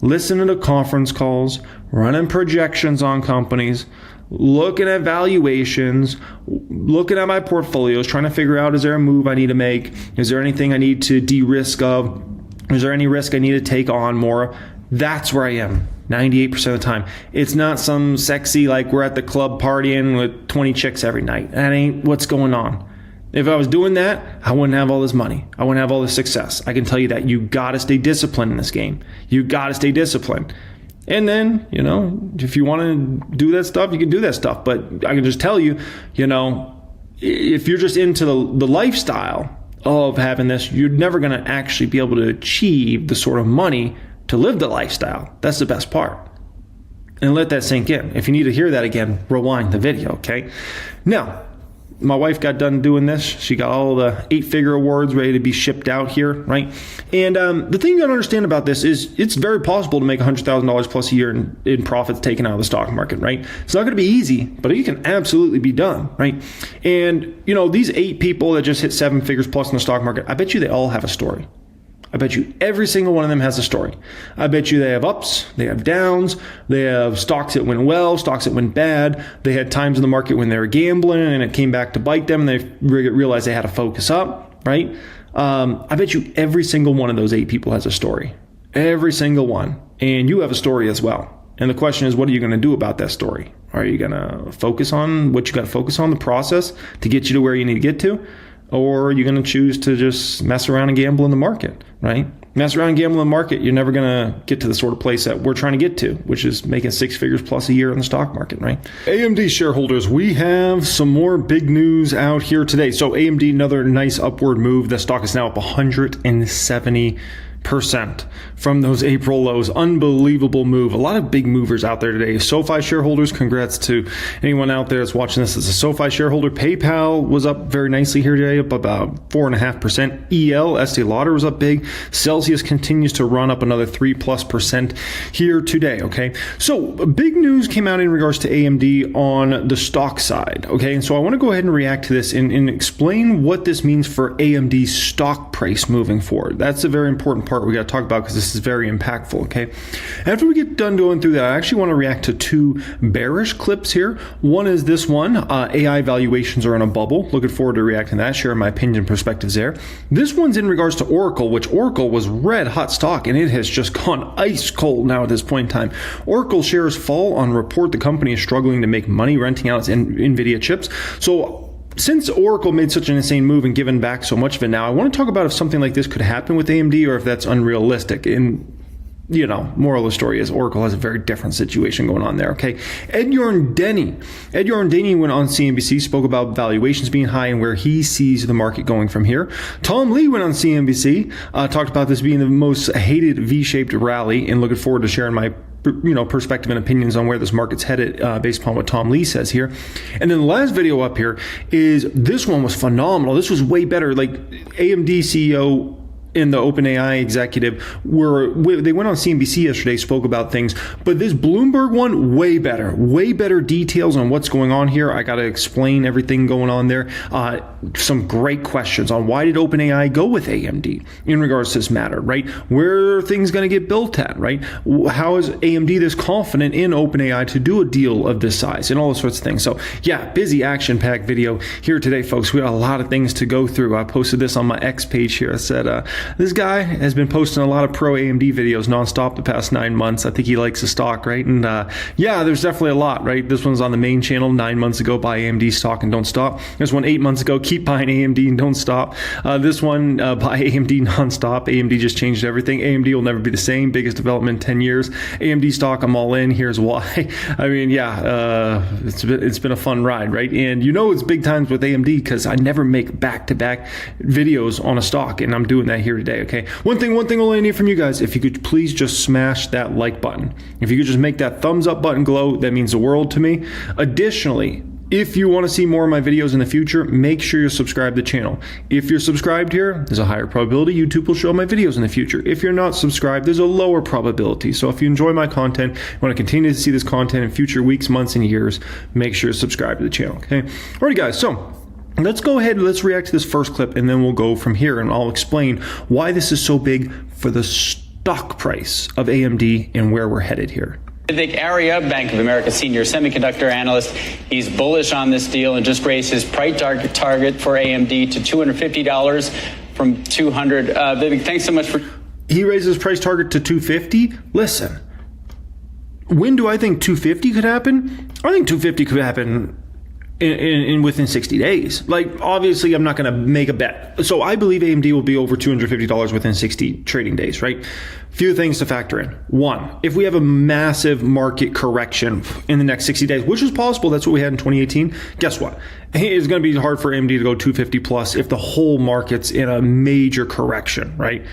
listening to conference calls, running projections on companies, looking at valuations, looking at my portfolios, trying to figure out, is there a move I need to make? Is there anything I need to de-risk of? Is there any risk I need to take on more? That's where I am 98% of the time. It's not some sexy, like we're at the club partying with 20 chicks every night. That ain't what's going on. If I was doing that, I wouldn't have all this money. I wouldn't have all this success. I can tell you that. You got to stay disciplined in this game. You got to stay disciplined. And then, if you want to do that stuff, you can do that stuff. But I can just tell you, if you're just into the lifestyle of having this, you're never going to actually be able to achieve the sort of money to live the lifestyle. That's the best part. And let that sink in. If you need to hear that again, rewind the video, okay? Now, my wife got done doing this. She got all the 8-figure awards ready to be shipped out here, right? And the thing you got to understand about this is it's very possible to make $100,000 plus a year in profits taken out of the stock market, right? It's not going to be easy, but it can absolutely be done, right? And, these 8 people that just hit 7 figures plus in the stock market, I bet you they all have a story. I bet you every single one of them has a story. I bet you they have ups, they have downs, they have stocks that went well, stocks that went bad. They had times in the market when they were gambling and it came back to bite them and they realized they had to focus up, right? I bet you every single one of those 8 people has a story. Every single one. And you have a story as well. And the question is, what are you going to do about that story? Are you going to focus on what you got to focus on, the process to get you to where you need to get to? Or are you going to choose to just mess around and gamble in the market, right? Mess around and gamble in the market, you're never going to get to the sort of place that we're trying to get to, which is making 6 figures plus a year in the stock market, right? AMD shareholders, we have some more big news out here today. So AMD, another nice upward move. The stock is now up 170% from those April lows. Unbelievable move. A lot of big movers out there today. SoFi shareholders, congrats to anyone out there that's watching this as a SoFi shareholder. PayPal was up very nicely here today, up about 4.5%. EL, Estee Lauder was up big. Celsius continues to run up another 3+% here today, okay? So big news came out in regards to AMD on the stock side, okay? And so I want to go ahead and react to this and explain what this means for AMD's stock price moving forward. That's a very important part we got to talk about because this is very impactful, okay? After we get done going through that, I actually want to react to two bearish clips here. One is this one, AI valuations are in a bubble. Looking forward to reacting to that, sharing my opinion and perspectives there. This one's in regards to Oracle, which Oracle was red hot stock, and it has just gone ice cold now at this point in time. Oracle shares fall on report the company is struggling to make money renting out its Nvidia chips. So since Oracle made such an insane move and given back so much of it now, I want to talk about if something like this could happen with AMD or if that's unrealistic. And, you know, moral of the story is Oracle has a very different situation going on there, okay? Edjorn Denny went on CNBC, spoke about valuations being high and where he sees the market going from here. Tom Lee went on CNBC, talked about this being the most hated V-shaped rally, and looking forward to sharing my perspective and opinions on where this market's headed based upon what Tom Lee says here. And then the last video up here is, this one was phenomenal. This was way better. Like AMD CEO and the OpenAI executive they went on CNBC yesterday, spoke about things, but this Bloomberg one, way better details on what's going on here. I got to explain everything going on there. Some great questions on why did OpenAI go with AMD in regards to this matter, right? Where are things going to get built at, right? How is AMD this confident in OpenAI to do a deal of this size and all those sorts of things? So yeah, busy action-packed video here today, folks. We got a lot of things to go through. I posted this on my X page here. I said, this guy has been posting a lot of pro AMD videos nonstop the past 9 months. I think he likes the stock, right? And yeah, there's definitely a lot, right? This one's on the main channel 9 months ago, buy AMD stock and don't stop. This one 8 months ago, keep buying AMD and don't stop. This one, buy AMD nonstop. AMD just changed everything. AMD will never be the same. Biggest development in 10 years. AMD stock, I'm all in. Here's why. I mean, yeah, it's been a fun ride, right? And you know it's big times with AMD because I never make back-to-back videos on a stock, and I'm doing that here today, okay? One thing only I need from you guys, if you could please just smash that like button. If you could just make that thumbs up button glow, that means the world to me. Additionally, if you want to see more of my videos in the future, make sure you're subscribed to the channel. If you're subscribed here, there's a higher probability YouTube will show my videos in the future. If you're not subscribed, there's a lower probability. So if you enjoy my content, you want to continue to see this content in future weeks, months, and years, make sure you're subscribed to the channel, okay? Alrighty, guys, so let's go ahead and let's react to this first clip, and then we'll go from here, and I'll explain why this is so big for the stock price of AMD and where we're headed here. Vivek Arya, Bank of America senior semiconductor analyst, he's bullish on this deal and just raised his price target for AMD to $250 from $200. Vivek, thanks so much for... He raised his price target to $250. Listen, when do I think $250 could happen? I think $250 could happen in within 60 days. Like, obviously, I'm not going to make a bet. So I believe AMD will be over $250 within 60 trading days, right? Few things to factor in. One, if we have a massive market correction in the next 60 days, which is possible, that's what we had in 2018, guess what? It's going to be hard for AMD to go 250 plus if the whole market's in a major correction, right?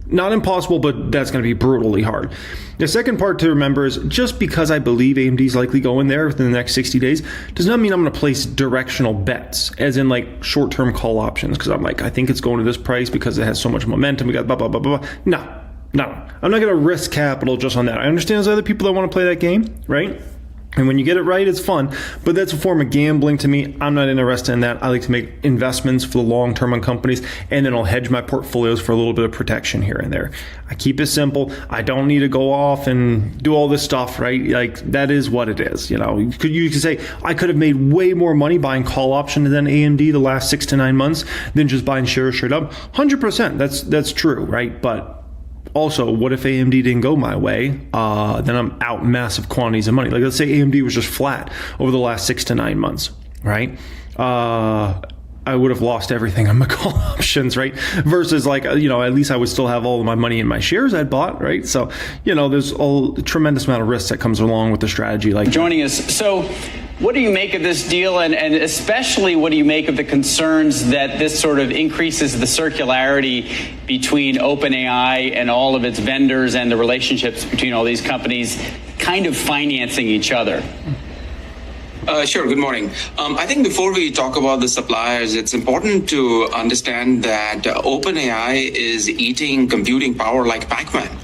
Not impossible, but that's going to be brutally hard. The second part to remember is just because I believe AMD is likely going there within the next 60 days does not mean I'm going to place directional bets, as in like short-term call options, because I'm like, I think it's going to this price because it has so much momentum. We got blah, blah, blah, blah. No. I'm not going to risk capital just on that. I understand there's other people that want to play that game, right? And when you get it right, it's fun, but that's a form of gambling to me. I'm not interested in that. I like to make investments for the long term on companies, and then I'll hedge my portfolios for a little bit of protection here and there. I keep it simple. I don't need to go off and do all this stuff, right? Like, that is what it is. You know, you could say I could have made way more money buying call options than AMD the last 6 to 9 months than just buying shares straight up. 100%. That's true, right? But also, what if AMD didn't go my way? Then I'm out massive quantities of money. Like, let's say AMD was just flat over the last 6 to 9 months, right? I would have lost everything on my call options, right? Versus like, at least I would still have all of my money in my shares I'd bought, right? So, there's a tremendous amount of risk that comes along with the strategy. Like joining us. So what do you make of this deal? And especially what do you make of the concerns that this sort of increases the circularity between OpenAI and all of its vendors and the relationships between all these companies kind of financing each other? Sure. Good morning. I think before we talk about the suppliers, it's important to understand that OpenAI is eating computing power like Pac-Man.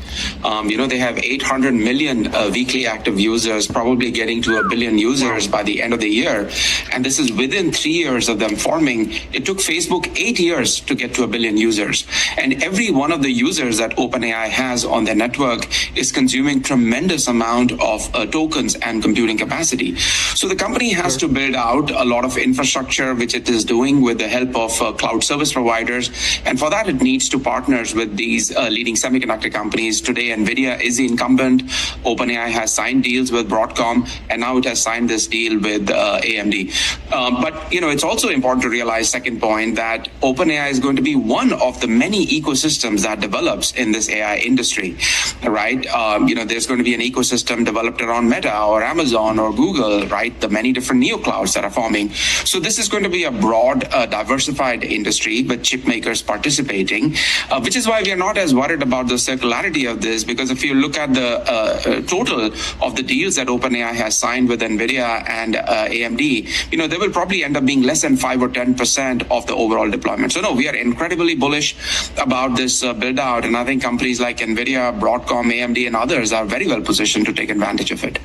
They have 800 million weekly active users, probably getting to 1 billion users by the end of the year. And this is within 3 years of them forming. It took Facebook 8 years to get to 1 billion users. And every one of the users that OpenAI has on their network is consuming tremendous amount of tokens and computing capacity. So the company has to build out a lot of infrastructure, which it is doing with the help of cloud service providers. And for that, it needs to partners with these leading semiconductor companies. Today, Nvidia is the incumbent. OpenAI has signed deals with Broadcom, and now it has signed this deal with AMD. But it's also important to realize, second point, that OpenAI is going to be one of the many ecosystems that develops in this AI industry, right? There's going to be an ecosystem developed around Meta or Amazon or Google, right? The many different neoclouds that are forming. So this is going to be a broad, diversified industry with chip makers participating, which is why we are not as worried about the circularity of this, because if you look at the total of the deals that OpenAI has signed with Nvidia and AMD, they will probably end up being less than 5 or 10% of the overall deployment. So no, we are incredibly bullish about this build out, and I think companies like Nvidia, Broadcom, AMD, and others are very well positioned to take advantage of it.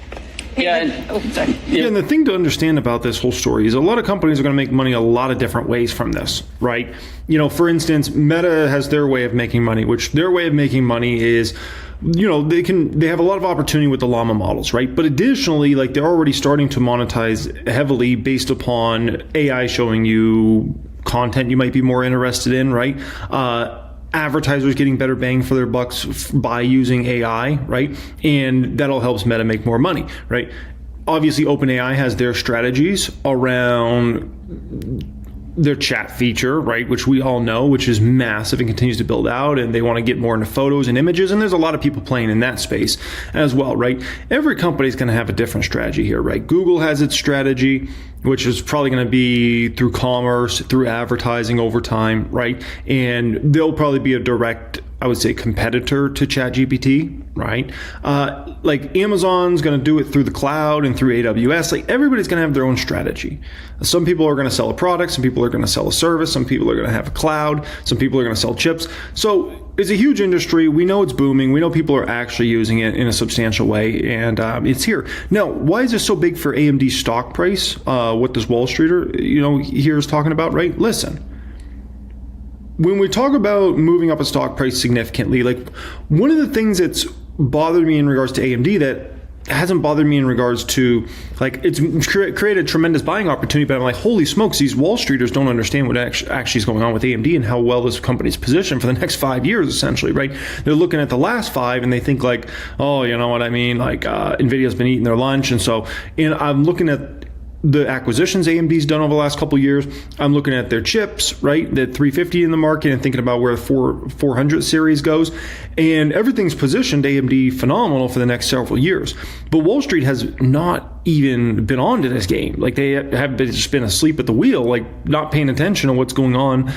And the thing to understand about this whole story is a lot of companies are going to make money a lot of different ways from this, right? For instance, Meta has their way of making money, which their way of making money is, they have a lot of opportunity with the Llama models, right? But additionally, they're already starting to monetize heavily based upon AI showing you content you might be more interested in, right? Advertisers getting better bang for their bucks by using AI, right? And that all helps Meta make more money, right? Obviously, OpenAI has their strategies around their chat feature, right, which we all know, which is massive and continues to build out, and they want to get more into photos and images, and there's a lot of people playing in that space as well, right? Every company is going to have a different strategy here, right? Google has its strategy, which is probably going to be through commerce, through advertising over time, right? And they'll probably be a direct, I would say, competitor to ChatGPT, right? Amazon's going to do it through the cloud and through AWS. Everybody's going to have their own strategy. Some people are going to sell a product. Some people are going to sell a service. Some people are going to have a cloud. Some people are going to sell chips. So it's a huge industry. We know it's booming. We know people are actually using it in a substantial way, and it's here. Now, why is this so big for AMD's stock price? What this Wall Streeter, here is talking about, right? Listen. When we talk about moving up a stock price significantly, one of the things that's bothered me in regards to AMD that hasn't bothered me in regards to, it's created a tremendous buying opportunity, but I'm like, holy smokes, these Wall Streeters don't understand what actually is going on with AMD and how well this company's positioned for the next 5 years, essentially, right? They're looking at the last 5 and they think oh, you know what I mean? Nvidia's been eating their lunch. And I'm looking at the acquisitions AMD's done over the last couple of years. I'm looking at their chips, right? The 350 in the market, and thinking about where the 400 series goes. And everything's positioned AMD phenomenal for the next several years. But Wall Street has not even been on to this game. They have just been asleep at the wheel, not paying attention to what's going on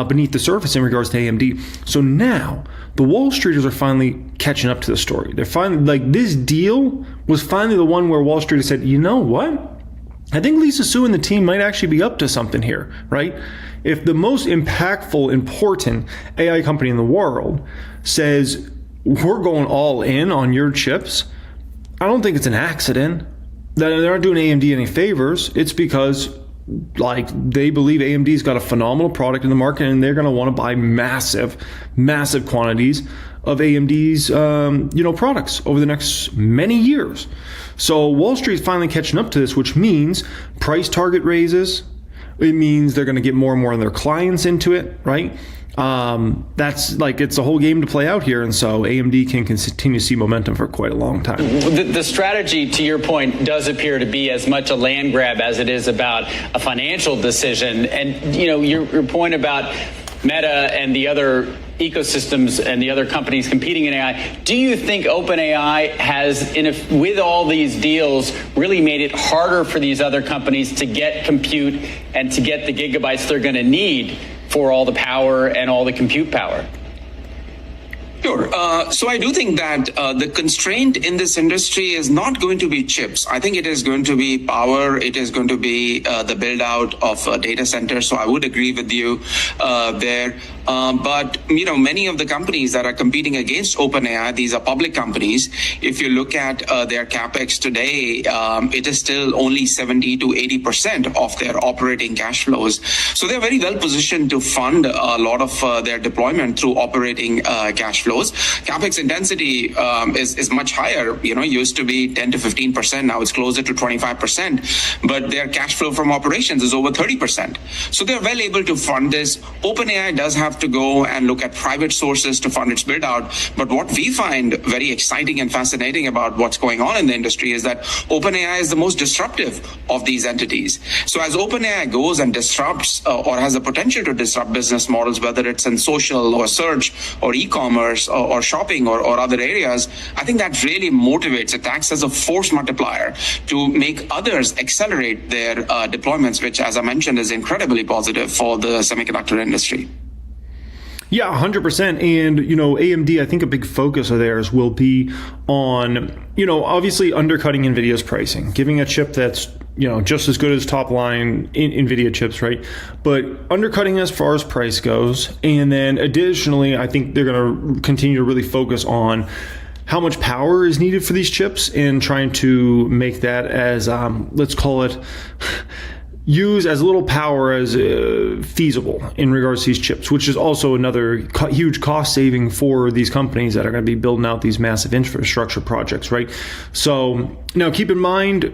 beneath the surface in regards to AMD. So now the Wall Streeters are finally catching up to the story. They're finally, this deal was finally the one where Wall Street said, you know what? I think Lisa Su and the team might actually be up to something here, right? If the most impactful, important AI company in the world says, we're going all in on your chips, I don't think it's an accident. They're not doing AMD any favors. It's because they believe AMD's got a phenomenal product in the market, and they're going to want to buy massive quantities of AMD's products over the next many years. So Wall Street's finally catching up to this, which means price target raises. It means they're going to get more and more of their clients into it, right? That's it's a whole game to play out here, and so AMD can continue to see momentum for quite a long time. The strategy, to your point, does appear to be as much a land grab as it is about a financial decision. And your point about Meta and the other ecosystems and the other companies competing in AI, do you think OpenAI has, with all these deals, really made it harder for these other companies to get compute and to get the gigabytes they're going to need for all the power and all the compute power? Sure. So I do think that the constraint in this industry is not going to be chips. I think it is going to be power. It is going to be the build out of data centers. So I would agree with you there. But, many of the companies that are competing against OpenAI, these are public companies. If you look at their CapEx today, it is still only 70 to 80% of their operating cash flows. So they're very well positioned to fund a lot of their deployment through operating cash flows. CapEx intensity is much higher. Used to be 10 to 15%. Now it's closer to 25%. But their cash flow from operations is over 30%. So they're well able to fund this. OpenAI does have to go and look at private sources to fund its build out. But what we find very exciting and fascinating about what's going on in the industry is that OpenAI is the most disruptive of these entities. So as OpenAI goes and disrupts or has the potential to disrupt business models, whether it's in social or search or e-commerce or shopping or other areas, I think that really motivates, it acts as a force multiplier to make others accelerate their deployments, which, as I mentioned, is incredibly positive for the semiconductor industry. Yeah, 100%. And, AMD, I think a big focus of theirs will be on, obviously undercutting Nvidia's pricing, giving a chip that's, just as good as top line Nvidia chips, right? But undercutting as far as price goes. And then additionally, I think they're going to continue to really focus on how much power is needed for these chips and trying to make that as, let's call it, use as little power as feasible in regards to these chips, which is also another huge cost saving for these companies that are going to be building out these massive infrastructure projects, right? So now keep in mind,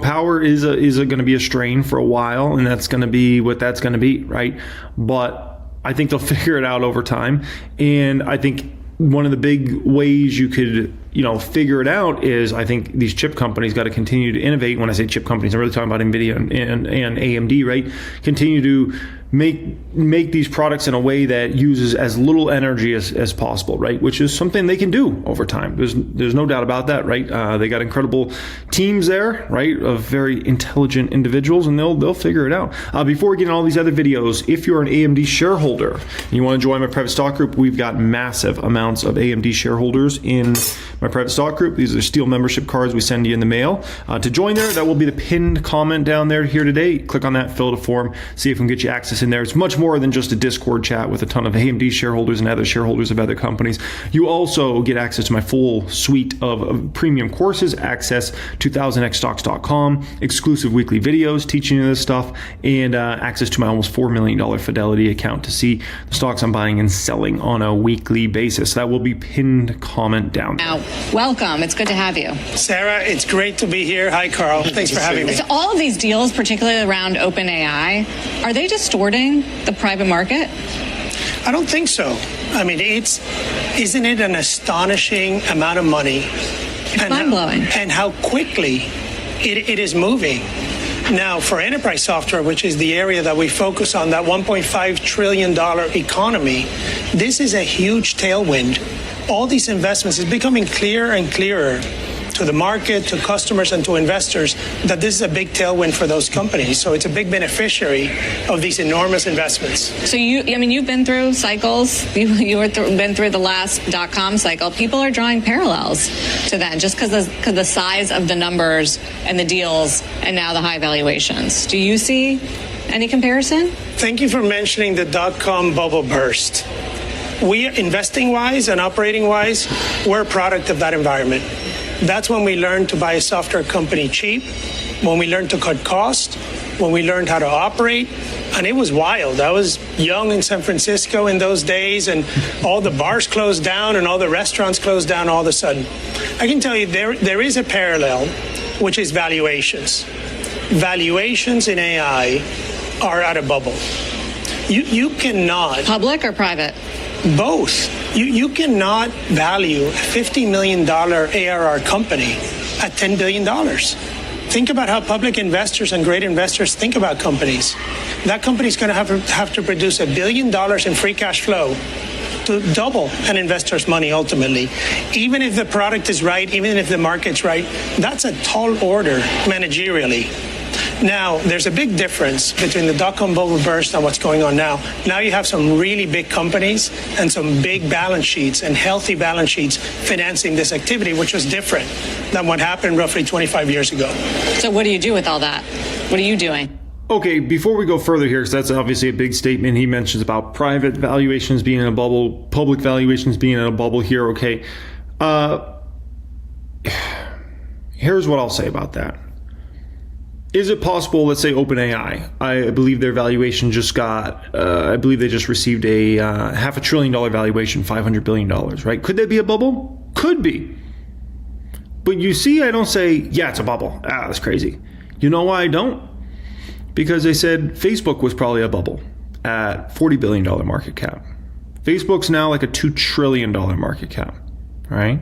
power is going to be a strain for a while, and that's going to be what that's going to be, right? But I think they'll figure it out over time. And I think one of the big ways you could, figure it out is, I think these chip companies got to continue to innovate. When I say chip companies, I'm really talking about Nvidia and AMD, right? Continue to make these products in a way that uses as little energy as possible, right? Which is something they can do over time. There's no doubt about that, right? They got incredible teams there, right, of very intelligent individuals, and they'll figure it out. Before we get into all these other videos, if you're an AMD shareholder and you want to join my private stock group, we've got massive amounts of AMD shareholders in my private stock group. These are steel membership cards we send you in the mail. To join there, that will be the pinned comment down there here today. Click on that, fill out a form, see if we can get you access in there. It's much more than just a Discord chat with a ton of AMD shareholders and other shareholders of other companies. You also get access to my full suite of premium courses, access to 1000xstocks.com, exclusive weekly videos teaching you this stuff, and access to my almost $4 million Fidelity account to see the stocks I'm buying and selling on a weekly basis. That will be pinned comment down there. Now, welcome. It's good to have you. Sarah, it's great to be here. Hi, Carl. Thanks for having me. So all of these deals, particularly around OpenAI, are they distorting the private market? I don't think so. I mean, isn't it an astonishing amount of money? It's mind-blowing. And how quickly it is moving. Now, for enterprise software, which is the area that we focus on, that $1.5 trillion economy, this is a huge tailwind. All these investments is becoming clearer and clearer to the market, to customers, and to investors that this is a big tailwind for those companies. So it's a big beneficiary of these enormous investments. So you've been through cycles. Been through the last .com cycle. People are drawing parallels to that just because the size of the numbers and the deals and now the high valuations. Do you see any comparison? Thank you for mentioning the .com bubble burst. We, investing-wise and operating-wise, we're a product of that environment. That's when we learned to buy a software company cheap, when we learned to cut costs, when we learned how to operate. And it was wild. I was young in San Francisco in those days, and all the bars closed down and all the restaurants closed down all of a sudden. I can tell you there is a parallel, which is valuations. Valuations in AI are at a bubble. You cannot... Public or private? Both. You cannot value a $50 million ARR company at $10 billion. Think about how public investors and great investors think about companies. That company's going to have to produce $1 billion in free cash flow to double an investor's money ultimately. Even if the product is right, even if the market's right, that's a tall order managerially. Now, there's a big difference between the dot-com bubble burst and what's going on now. Now you have some really big companies and some big balance sheets and healthy balance sheets financing this activity, which was different than what happened roughly 25 years ago. So what do you do with all that? What are you doing? Okay, before we go further here, because that's obviously a big statement he mentions about private valuations being in a bubble, public valuations being in a bubble here. Okay, here's what I'll say about that. Is it possible, let's say OpenAI, I believe their valuation just got, I believe they just received a $500 billion valuation, $500 billion, right? Could that be a bubble? Could be. But you see, I don't say, yeah, it's a bubble. That's crazy. You know why I don't? Because they said Facebook was probably a bubble at $40 billion market cap. Facebook's now like a $2 trillion market cap, right?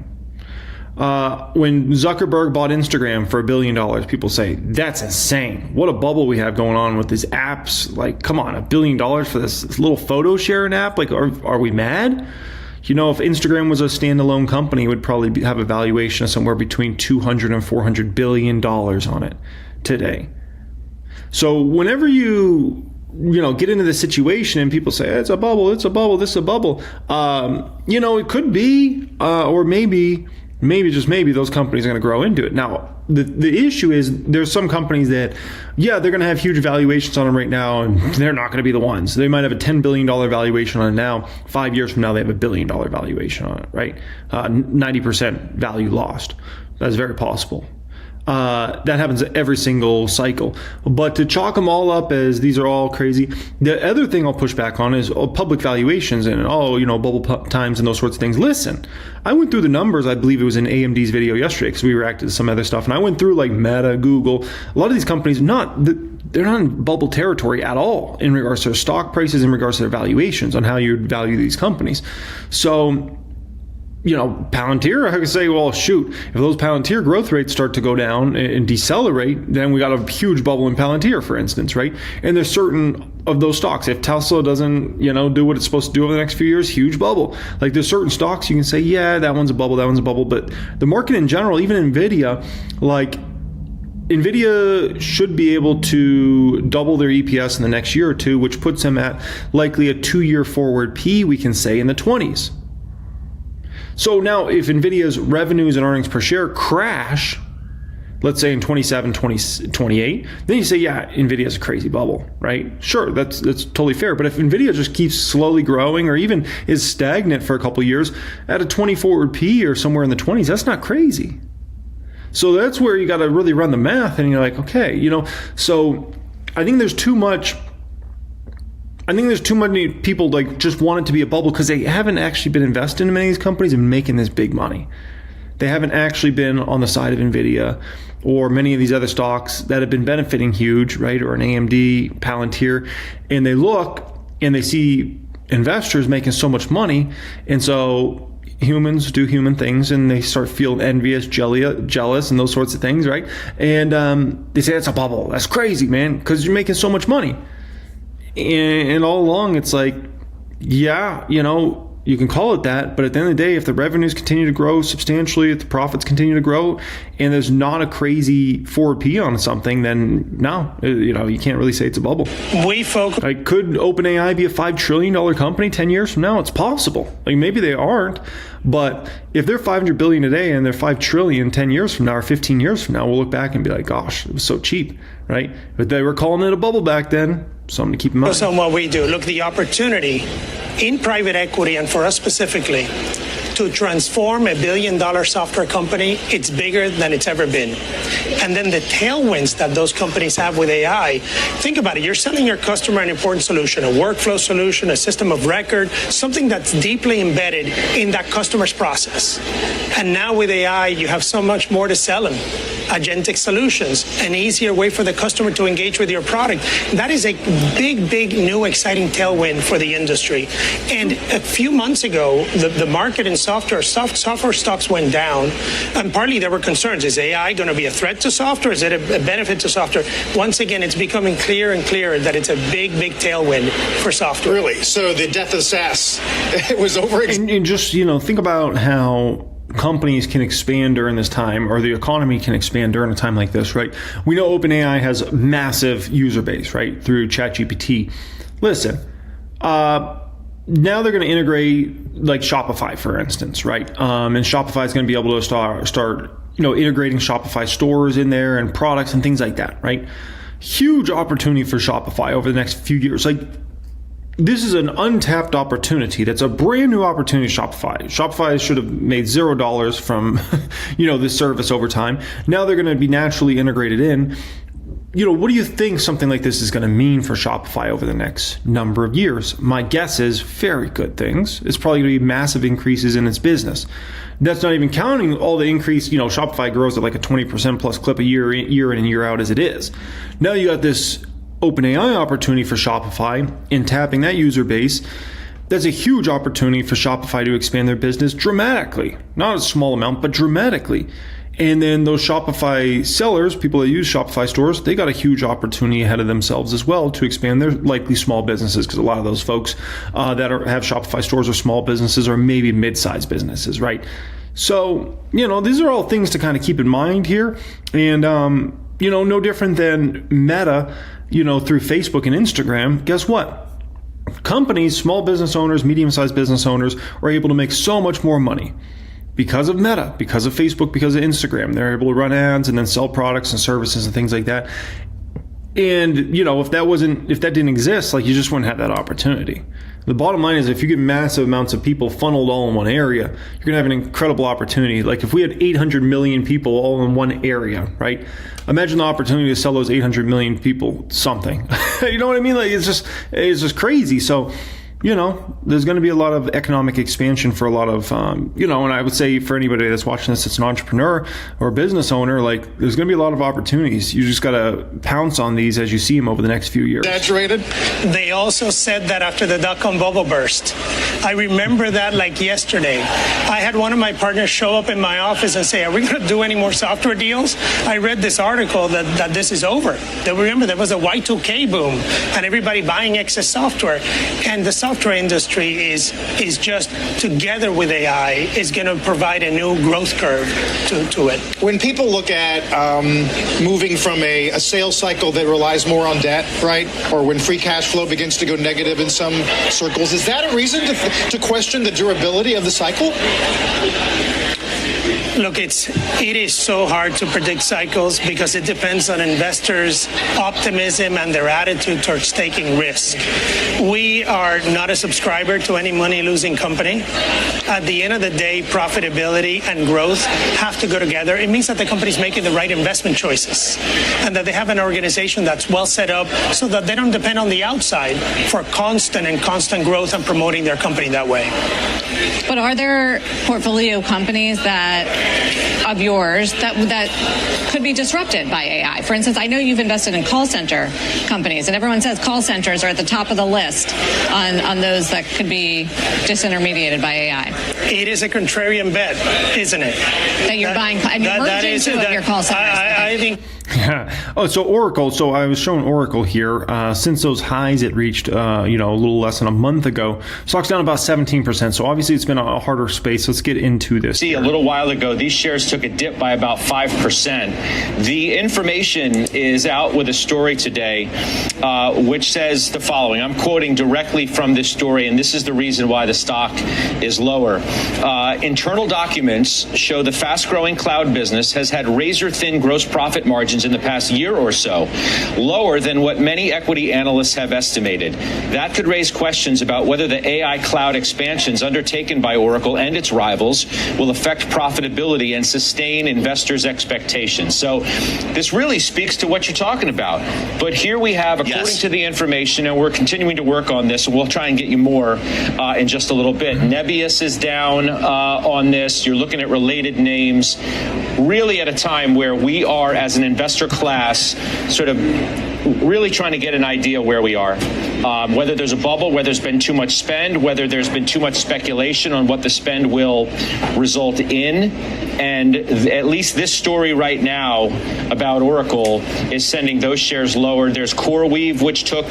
When Zuckerberg bought Instagram for $1 billion, people say, that's insane. What a bubble we have going on with these apps. Like, come on, $1 billion for this little photo sharing app? Like, are we mad? You know, if Instagram was a standalone company, it would probably have a valuation of somewhere between $200 and $400 billion on it today. So whenever you get into the situation and people say, it's a bubble, this is a bubble, it could be, or maybe just maybe those companies are going to grow into it. Now, the issue is there's some companies that, they're going to have huge valuations on them right now, and they're not going to be the ones. They might have a $10 billion valuation on it now. 5 years from now, they have a $1 billion valuation on it, right? 90% value lost. That's very possible. That happens every single cycle. But to chalk them all up as these are all crazy, the other thing I'll push back on is public valuations and bubble times and those sorts of things. Listen, I went through the numbers. I believe it was in AMD's video yesterday because we reacted to some other stuff, and I went through like Meta, Google. A lot of these companies they're not in bubble territory at all in regards to their stock prices, in regards to their valuations on how you value these companies. So, Palantir, I could say, well, shoot, if those Palantir growth rates start to go down and decelerate, then we got a huge bubble in Palantir, for instance, right? And there's certain of those stocks. If Tesla doesn't, do what it's supposed to do over the next few years, huge bubble. Like there's certain stocks you can say, yeah, that one's a bubble, but the market in general, even Nvidia, Nvidia should be able to double their EPS in the next year or two, which puts them at likely a 2-year forward P, we can say, in the 20s. So now if Nvidia's revenues and earnings per share crash, let's say in 27, 28, then you say, yeah, Nvidia's a crazy bubble, right? Sure, that's totally fair. But if Nvidia just keeps slowly growing or even is stagnant for a couple of years at a 20 forward P or somewhere in the 20s, that's not crazy. So that's where you got to really run the math, and you're like, okay, so I think there's too many people just want it to be a bubble because they haven't actually been investing in many of these companies and making this big money. They haven't actually been on the side of Nvidia or many of these other stocks that have been benefiting huge, right? Or an AMD, Palantir, and they look and they see investors making so much money, and so humans do human things and they start feeling envious, jealous, and those sorts of things, right? And they say, it's a bubble. That's crazy, man, because you're making so much money. And all along, it's like, yeah, you can call it that, but at the end of the day, if the revenues continue to grow substantially, if the profits continue to grow, and there's not a crazy forward P on something, then no, you can't really say it's a bubble. Could OpenAI be a $5 trillion company 10 years from now? It's possible. Maybe they aren't, but if they're $500 billion today and they're $5 trillion 10 years from now or 15 years from now, we'll look back and be like, gosh, it was so cheap, right? But they were calling it a bubble back then. Something to keep in mind. So what we do, look, the opportunity in private equity, and for us specifically, to transform $1 billion software company, it's bigger than it's ever been. And then the tailwinds that those companies have with AI, think about it. You're selling your customer an important solution, a workflow solution, a system of record, something that's deeply embedded in that customer's process. And now with AI, you have so much more to sell them. Agentic solutions, an easier way for the customer to engage with your product. That is a big, new, exciting tailwind for the industry. And a few months ago, the market in software stocks went down, and partly there were concerns. Is AI going to be a threat to software? Is it a benefit to software? Once again, it's becoming clearer and clearer that it's a big tailwind for software. Really? So the death of SaaS, it was over. And just, think about how companies can expand during this time, or the economy can expand during a time like this, right? We know OpenAI has a massive user base, right, through ChatGPT. Listen, now they're going to integrate like Shopify, for instance, right? And Shopify is going to be able to start integrating Shopify stores in there and products and things like that, right? Huge opportunity for Shopify over the next few years. Like, this is an untapped opportunity. That's a brand new opportunity to Shopify. Shopify should have made $0 from, this service over time. Now they're going to be naturally integrated in. What do you think something like this is going to mean for Shopify over the next number of years? My guess is very good things. It's probably going to be massive increases in its business. That's not even counting all the increase. Shopify grows at like a 20% plus clip a year in and year out as it is. Now you got this OpenAI opportunity for Shopify in tapping that user base. That's a huge opportunity for Shopify to expand their business dramatically. Not a small amount, but dramatically. And then those Shopify sellers, people that use Shopify stores, they got a huge opportunity ahead of themselves as well to expand their likely small businesses, because a lot of those folks that have Shopify stores are small businesses or maybe mid-sized businesses, right? So, these are all things to kind of keep in mind here. And, no different than Meta, through Facebook and Instagram. Guess what? Companies, small business owners, medium-sized business owners are able to make so much more money because of Meta, because of Facebook, because of Instagram. They're able to run ads and then sell products and services and things like that. And, if that didn't exist, like, you just wouldn't have that opportunity. The bottom line is, if you get massive amounts of people funneled all in one area, you're going to have an incredible opportunity. Like, if we had 800 million people all in one area, right? Imagine the opportunity to sell those 800 million people something. You know what I mean? Like, it's just crazy. So, there's going to be a lot of economic expansion for a lot of, and I would say for anybody that's watching this, that's an entrepreneur or a business owner, like, there's going to be a lot of opportunities. You just got to pounce on these as you see them over the next few years. Exaggerated. They also said that after the dot-com bubble burst. I remember that like yesterday. I had one of my partners show up in my office and say, are we going to do any more software deals? I read this article that this is over. Remember, there was a Y2K boom and everybody buying excess software. And the software industry is just, together with AI, is going to provide a new growth curve to it. When people look at moving from a sales cycle that relies more on debt, right, or when free cash flow begins to go negative in some circles, is that a reason to question the durability of the cycle? Look, it is so hard to predict cycles because it depends on investors' optimism and their attitude towards taking risk. We are not a subscriber to any money-losing company. At the end of the day, profitability and growth have to go together. It means that the company's making the right investment choices and that they have an organization that's well set up so that they don't depend on the outside for constant growth and promoting their company that way. But are there portfolio companies of yours that could be disrupted by AI? For instance, I know you've invested in call center companies, and everyone says call centers are at the top of the list on those that could be disintermediated by AI. It is a contrarian bet, isn't it? That you're buying, and you're merging two of your call centers. I think. Yeah. Oh, so Oracle. So I was showing Oracle here. Since those highs it reached, a little less than a month ago, stock's down about 17%. So obviously it's been a harder space. Let's get into this. See, a little while ago, these shares took a dip by about 5%. The information is out with a story today, which says the following. I'm quoting directly from this story, and this is the reason why the stock is lower. Internal documents show the fast-growing cloud business has had razor-thin gross profit margins in the past year or so, lower than what many equity analysts have estimated. That could raise questions about whether the AI cloud expansions undertaken by Oracle and its rivals will affect profitability and sustain investors' expectations. So this really speaks to what you're talking about. But here we have, according to the information, and we're continuing to work on this, and we'll try and get you more in just a little bit. Nebius is down on this. You're looking at related names, really at a time where we are, as an investor class, sort of really trying to get an idea where we are. whether there's a bubble, whether there's been too much spend, whether there's been too much speculation on what the spend will result in. And at least this story right now about Oracle is sending those shares lower. There's CoreWeave, which took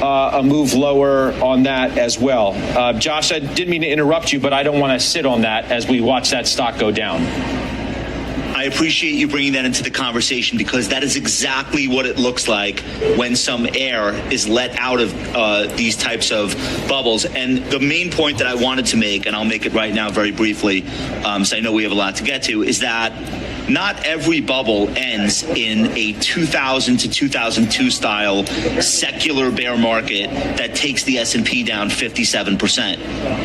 a move lower on that as well. Josh, I didn't mean to interrupt you, but I don't want to sit on that as we watch that stock go down. I appreciate you bringing that into the conversation, because that is exactly what it looks like when some air is let out of these types of bubbles. And the main point that I wanted to make, and I'll make it right now very briefly, so I know we have a lot to get to, is that not every bubble ends in a 2000 to 2002 style secular bear market that takes the S&P down 57%.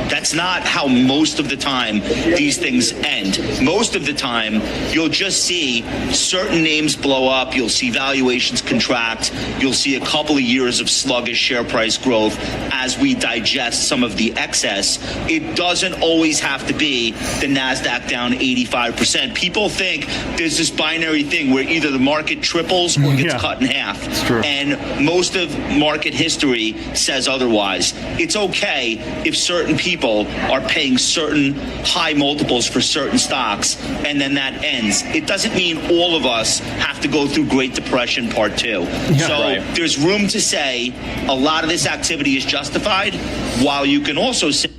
That's not how most of the time these things end. Most of the time, you'll just see certain names blow up. You'll see valuations contract. You'll see a couple of years of sluggish share price growth as we digest some of the excess. It doesn't always have to be the NASDAQ down 85%. People think there's this binary thing where either the market triples or gets cut in half. And most of market history says otherwise. It's okay if certain people are paying certain high multiples for certain stocks, and then that ends. It doesn't mean all of us have to go through Great Depression Part 2. There's room to say a lot of this activity is justified, while you can also say...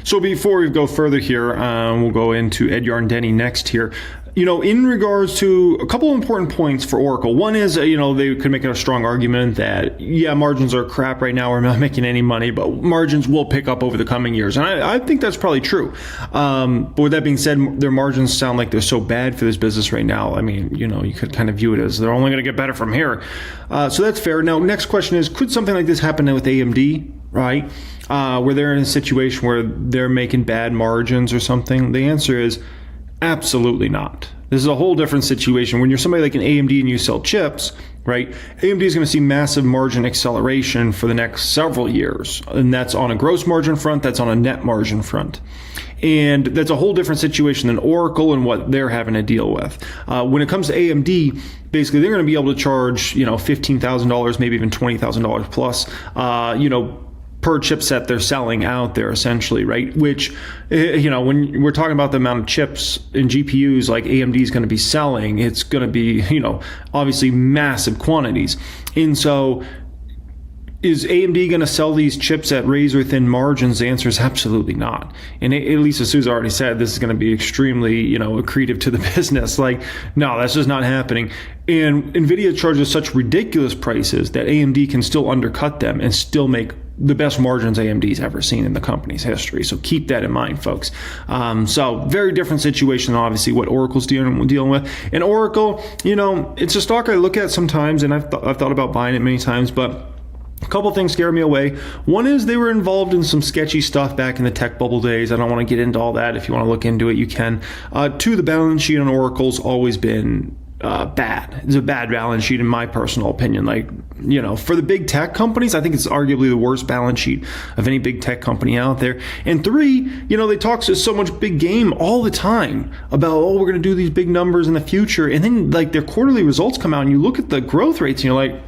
So before we go further here, we'll go into Ed Yarndeni next here. You know, in regards to a couple of important points for Oracle. One is, you know, they could make a strong argument that, yeah, margins are crap right now. We're not making any money, but margins will pick up over the coming years. And I think that's probably true. But with that being said, their margins sound like they're so bad for this business right now. I mean, you know, you could kind of view it as they're only going to get better from here. So that's fair. Now, next question is, could something like this happen with AMD, right? Where they're in a situation where they're making bad margins or something? The answer is absolutely not. This is a whole different situation. When you're somebody like an AMD and you sell chips, right? AMD is going to see massive margin acceleration for the next several years. And that's on a gross margin front, that's on a net margin front. And that's a whole different situation than Oracle and what they're having to deal with. When it comes to AMD, basically they're going to be able to charge, you know, $15,000, maybe even $20,000 plus, you know, per chipset they're selling out there, essentially, right? Which, you know, when we're talking about the amount of chips and GPUs like AMD is going to be selling, it's going to be, you know, obviously massive quantities. And so is AMD going to sell these chips at razor thin margins? The answer is absolutely not. And at least as Sue's already said, this is going to be extremely, you know, accretive to the business. Like, no, that's just not happening. And Nvidia charges such ridiculous prices that AMD can still undercut them and still make the best margins AMD's ever seen in the company's history. So keep that in mind, folks. So very different situation than obviously what Oracle's dealing with. And Oracle, you know, it's a stock I look at sometimes, and I've thought about buying it many times, but a couple things scare me away. One is they were involved in some sketchy stuff back in the tech bubble days. I don't want to get into all that. If you want to look into it, you can. Two, the balance sheet on Oracle's always been bad. It's a bad balance sheet in my personal opinion. Like, you know, for the big tech companies, I think it's arguably the worst balance sheet of any big tech company out there. And three, you know, they talk so much big game all the time about, oh, we're going to do these big numbers in the future. And then like their quarterly results come out and you look at the growth rates and you're like,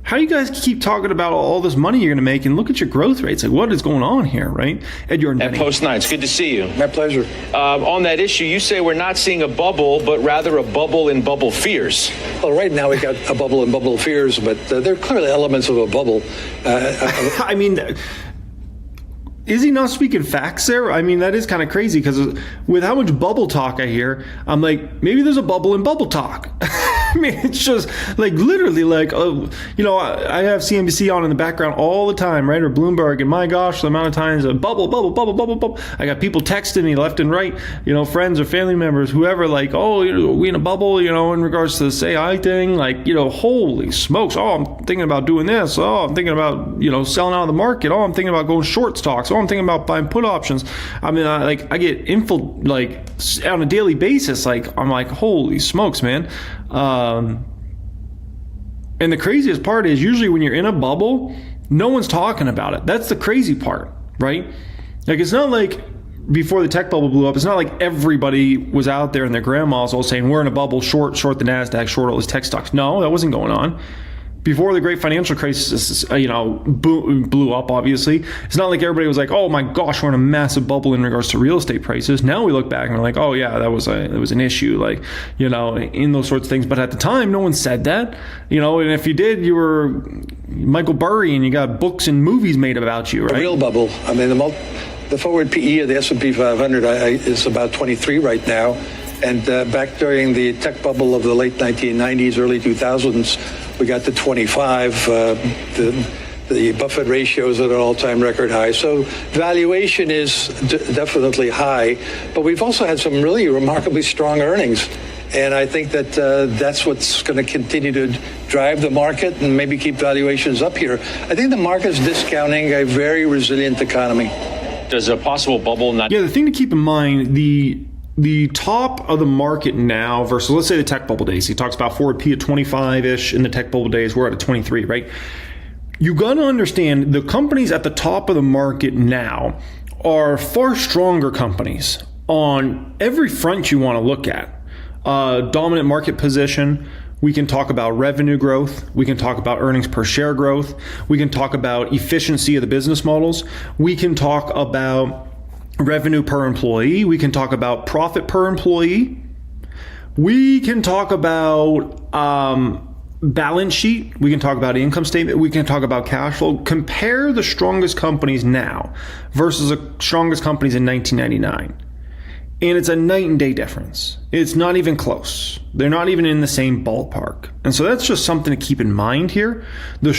how do you guys keep talking about all this money you're going to make and look at your growth rates? Like, what is going on here, right? Ed Yarndeni. At Post Nights, good to see you. My pleasure. On that issue, you say we're not seeing a bubble, but rather a bubble in bubble fears. Well, right now we got a bubble in bubble fears, but there are clearly elements of a bubble. I mean, is he not speaking facts there? I mean, that is kind of crazy because with how much bubble talk I hear, I'm like, maybe there's a bubble in bubble talk. I mean, it's just like literally like, oh, you know, I have CNBC on in the background all the time, right? Or Bloomberg, and my gosh, the amount of times a bubble. I got people texting me left and right, you know, friends or family members, whoever, like, oh, you know, we in a bubble, you know, in regards to this AI thing, like, you know, holy smokes. Oh, I'm thinking about doing this. Oh, I'm thinking about, you know, selling out of the market. Oh, I'm thinking about going short stocks. Oh, I'm thinking about buying put options. I mean, I get info like on a daily basis. Like, I'm like, holy smokes, man. And the craziest part is usually when you're in a bubble, no one's talking about it. That's the crazy part, right? Like, it's not like before the tech bubble blew up, it's not like everybody was out there and their grandmas all saying, we're in a bubble, short the NASDAQ, short all these tech stocks. No, that wasn't going on. before the great financial crisis, blew up, obviously. It's not like everybody was like, oh my gosh, we're in a massive bubble in regards to real estate prices. Now we look back and we're like, oh yeah, that was an issue, like, in those sorts of things. But at the time, no one said that, and if you did, you were Michael Burry and you got books and movies made about you, right? A real bubble. I mean, the forward PE of the S&P 500 is about 23 right now. And back during the tech bubble of the late 1990s, early 2000s, we got to 25. The Buffett ratio is at an all-time record high. So valuation is definitely high. But we've also had some really remarkably strong earnings. And I think that that's what's going to continue to drive the market and maybe keep valuations up here. I think the market's discounting a very resilient economy. Does a possible bubble not... Yeah, the thing to keep in mind, the top of the market now versus, let's say, the tech bubble days. He talks about forward P at 25-ish in the tech bubble days. We're at a 23, right? You got to understand the companies at the top of the market now are far stronger companies on every front you want to look at. Dominant market position. We can talk about revenue growth. We can talk about earnings per share growth. We can talk about efficiency of the business models. We can talk about revenue per employee. We can talk about profit per employee. We can talk about balance sheet. We can talk about income statement. We can talk about cash flow. Compare the strongest companies now versus the strongest companies in 1999. And it's a night and day difference. It's not even close. They're not even in the same ballpark. And so that's just something to keep in mind here. The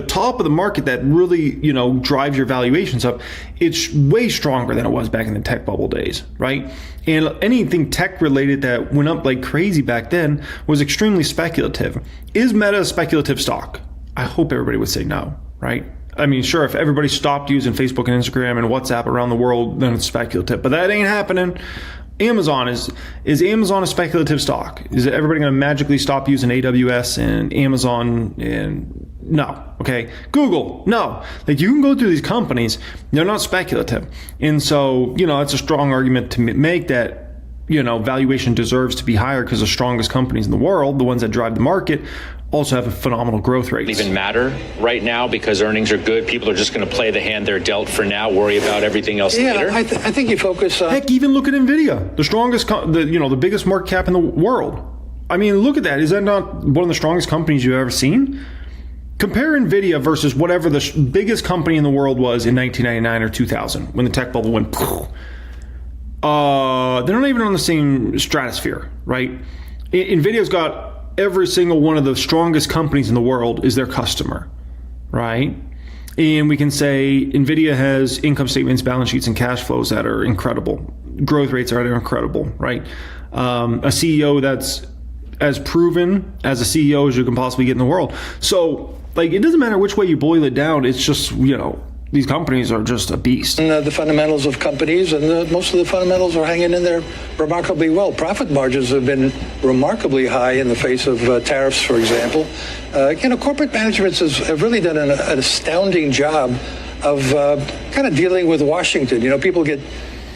top of the market that really, drives your valuations up, it's way stronger than it was back in the tech bubble days, right? And anything tech related that went up like crazy back then was extremely speculative. Is Meta a speculative stock? I hope everybody would say no, right? I mean, sure, if everybody stopped using Facebook and Instagram and WhatsApp around the world, then it's speculative. But that ain't happening. Amazon, is Amazon a speculative stock? Is everybody going to magically stop using AWS and Amazon? And no. Okay. Google, no. Like, you can go through these companies, they're not speculative. And so, it's a strong argument to make that, valuation deserves to be higher because the strongest companies in the world, the ones that drive the market, also have a phenomenal growth rate. Even matter right now because earnings are good. People are just going to play the hand they're dealt for now, worry about everything else later. I think you focus on... Heck, even look at Nvidia, the strongest, the biggest market cap in the world. I mean, look at that. Is that not one of the strongest companies you've ever seen? Compare Nvidia versus whatever the biggest company in the world was in 1999 or 2000 when the tech bubble went. They're not even on the same stratosphere, right? Nvidia's got every single one of the strongest companies in the world is their customer, right? And we can say Nvidia has income statements, balance sheets, and cash flows that are incredible. Growth rates are incredible, right? A CEO that's as proven as a CEO as you can possibly get in the world. So, it doesn't matter which way you boil it down. It's just, these companies are just a beast. And the fundamentals of companies, and most of the fundamentals are hanging in there remarkably well. Profit margins have been remarkably high in the face of tariffs, for example. Corporate managements have really done an astounding job of kind of dealing with Washington. People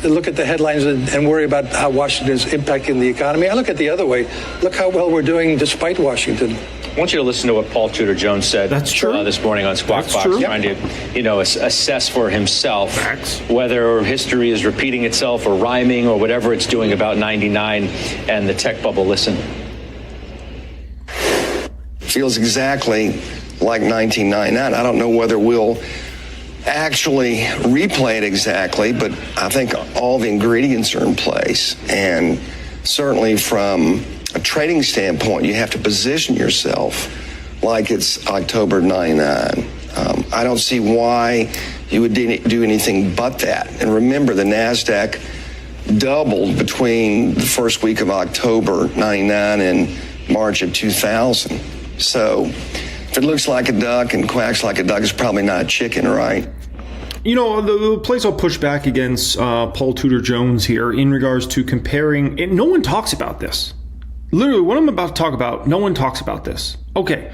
look at the headlines and worry about how Washington is impacting the economy. I look at the other way. Look how well we're doing despite Washington. I want you to listen to what Paul Tudor Jones said this morning on Squawk Box, trying to assess for himself whether history is repeating itself or rhyming or whatever it's doing about 99 and the tech bubble. Listen. Feels exactly like 1999. I don't know whether we'll actually replay it exactly, but I think all the ingredients are in place. And certainly from a trading standpoint, you have to position yourself like it's October 99. I don't see why you would do anything but that. And remember, the NASDAQ doubled between the first week of October 99 and March of 2000. So if it looks like a duck and quacks like a duck, it's probably not a chicken, right? The place I'll push back against Paul Tudor Jones here in regards to comparing, and no one talks about this. Literally, what I'm about to talk about, no one talks about this. Okay,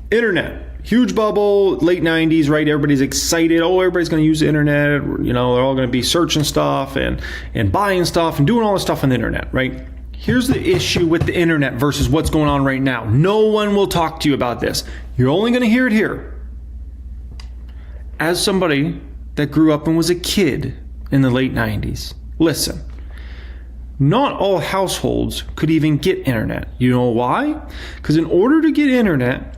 internet, huge bubble, late 90s, right? Everybody's excited. Oh, everybody's going to use the internet. They're all going to be searching stuff and buying stuff and doing all this stuff on the internet, right? Here's the issue with the internet versus what's going on right now. No one will talk to you about this. You're only going to hear it here. As somebody that grew up and was a kid in the late 90s, listen, not all households could even get internet. You know why? Because in order to get internet,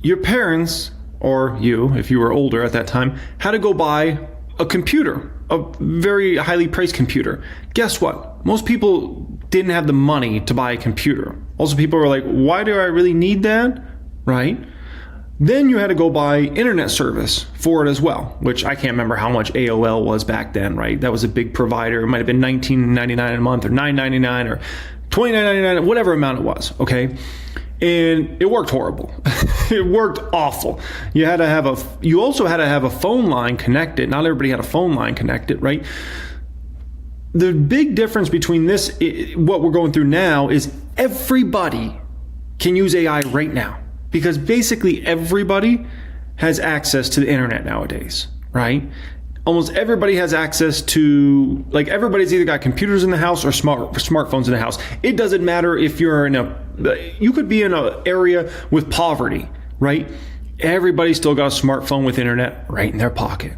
your parents, or you, if you were older at that time, had to go buy a computer, a very highly priced computer. Guess what? Most people didn't have the money to buy a computer. Also, people were like, why do I really need that? Right? Then you had to go buy internet service for it as well, which I can't remember how much AOL was back then, right? That was a big provider. It might have been $19.99 a month or $9.99 or $29.99, whatever amount it was, okay? And it worked horrible. It worked awful. You also had to have a phone line connected. Not everybody had a phone line connected, right? The big difference between this, what we're going through now, is everybody can use AI right now. Because basically everybody has access to the internet nowadays, right? Almost everybody has access to, like, everybody's either got computers in the house or smartphones in the house. It doesn't matter if you're you could be in an area with poverty, right? Everybody's still got a smartphone with internet right in their pocket.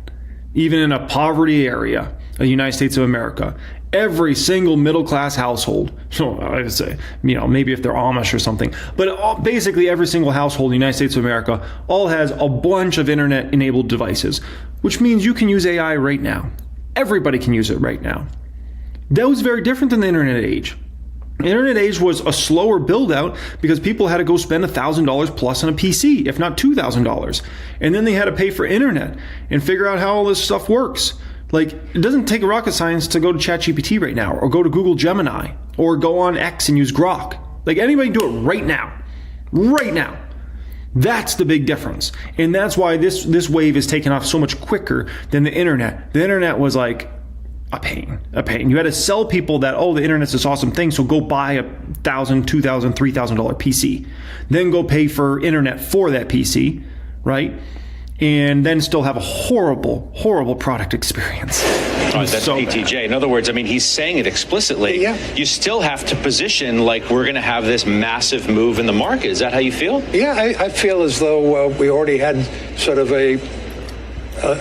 Even in a poverty area, the United States of America, every single middle-class household, so I would say, maybe if they're Amish or something, but basically every single household in the United States of America all has a bunch of internet-enabled devices, which means you can use AI right now. Everybody can use it right now. That was very different than the internet age. The internet age was a slower build out because people had to go spend $1,000 plus on a PC, if not $2,000. And then they had to pay for internet and figure out how all this stuff works. Like, it doesn't take rocket science to go to ChatGPT right now, or go to Google Gemini, or go on X and use Grok. Like, anybody can do it right now. Right now. That's the big difference. And that's why this wave is taking off so much quicker than the internet. The internet was like a pain. You had to sell people that, the internet's this awesome thing, so go buy a $1,000, $2,000, $3,000 PC. Then go pay for internet for that PC, right? And then still have a horrible, horrible product experience. That's so ATJ. Bad. In other words, he's saying it explicitly. Yeah. You still have to position like we're going to have this massive move in the market. Is that how you feel? Yeah, I feel as though we already had sort of a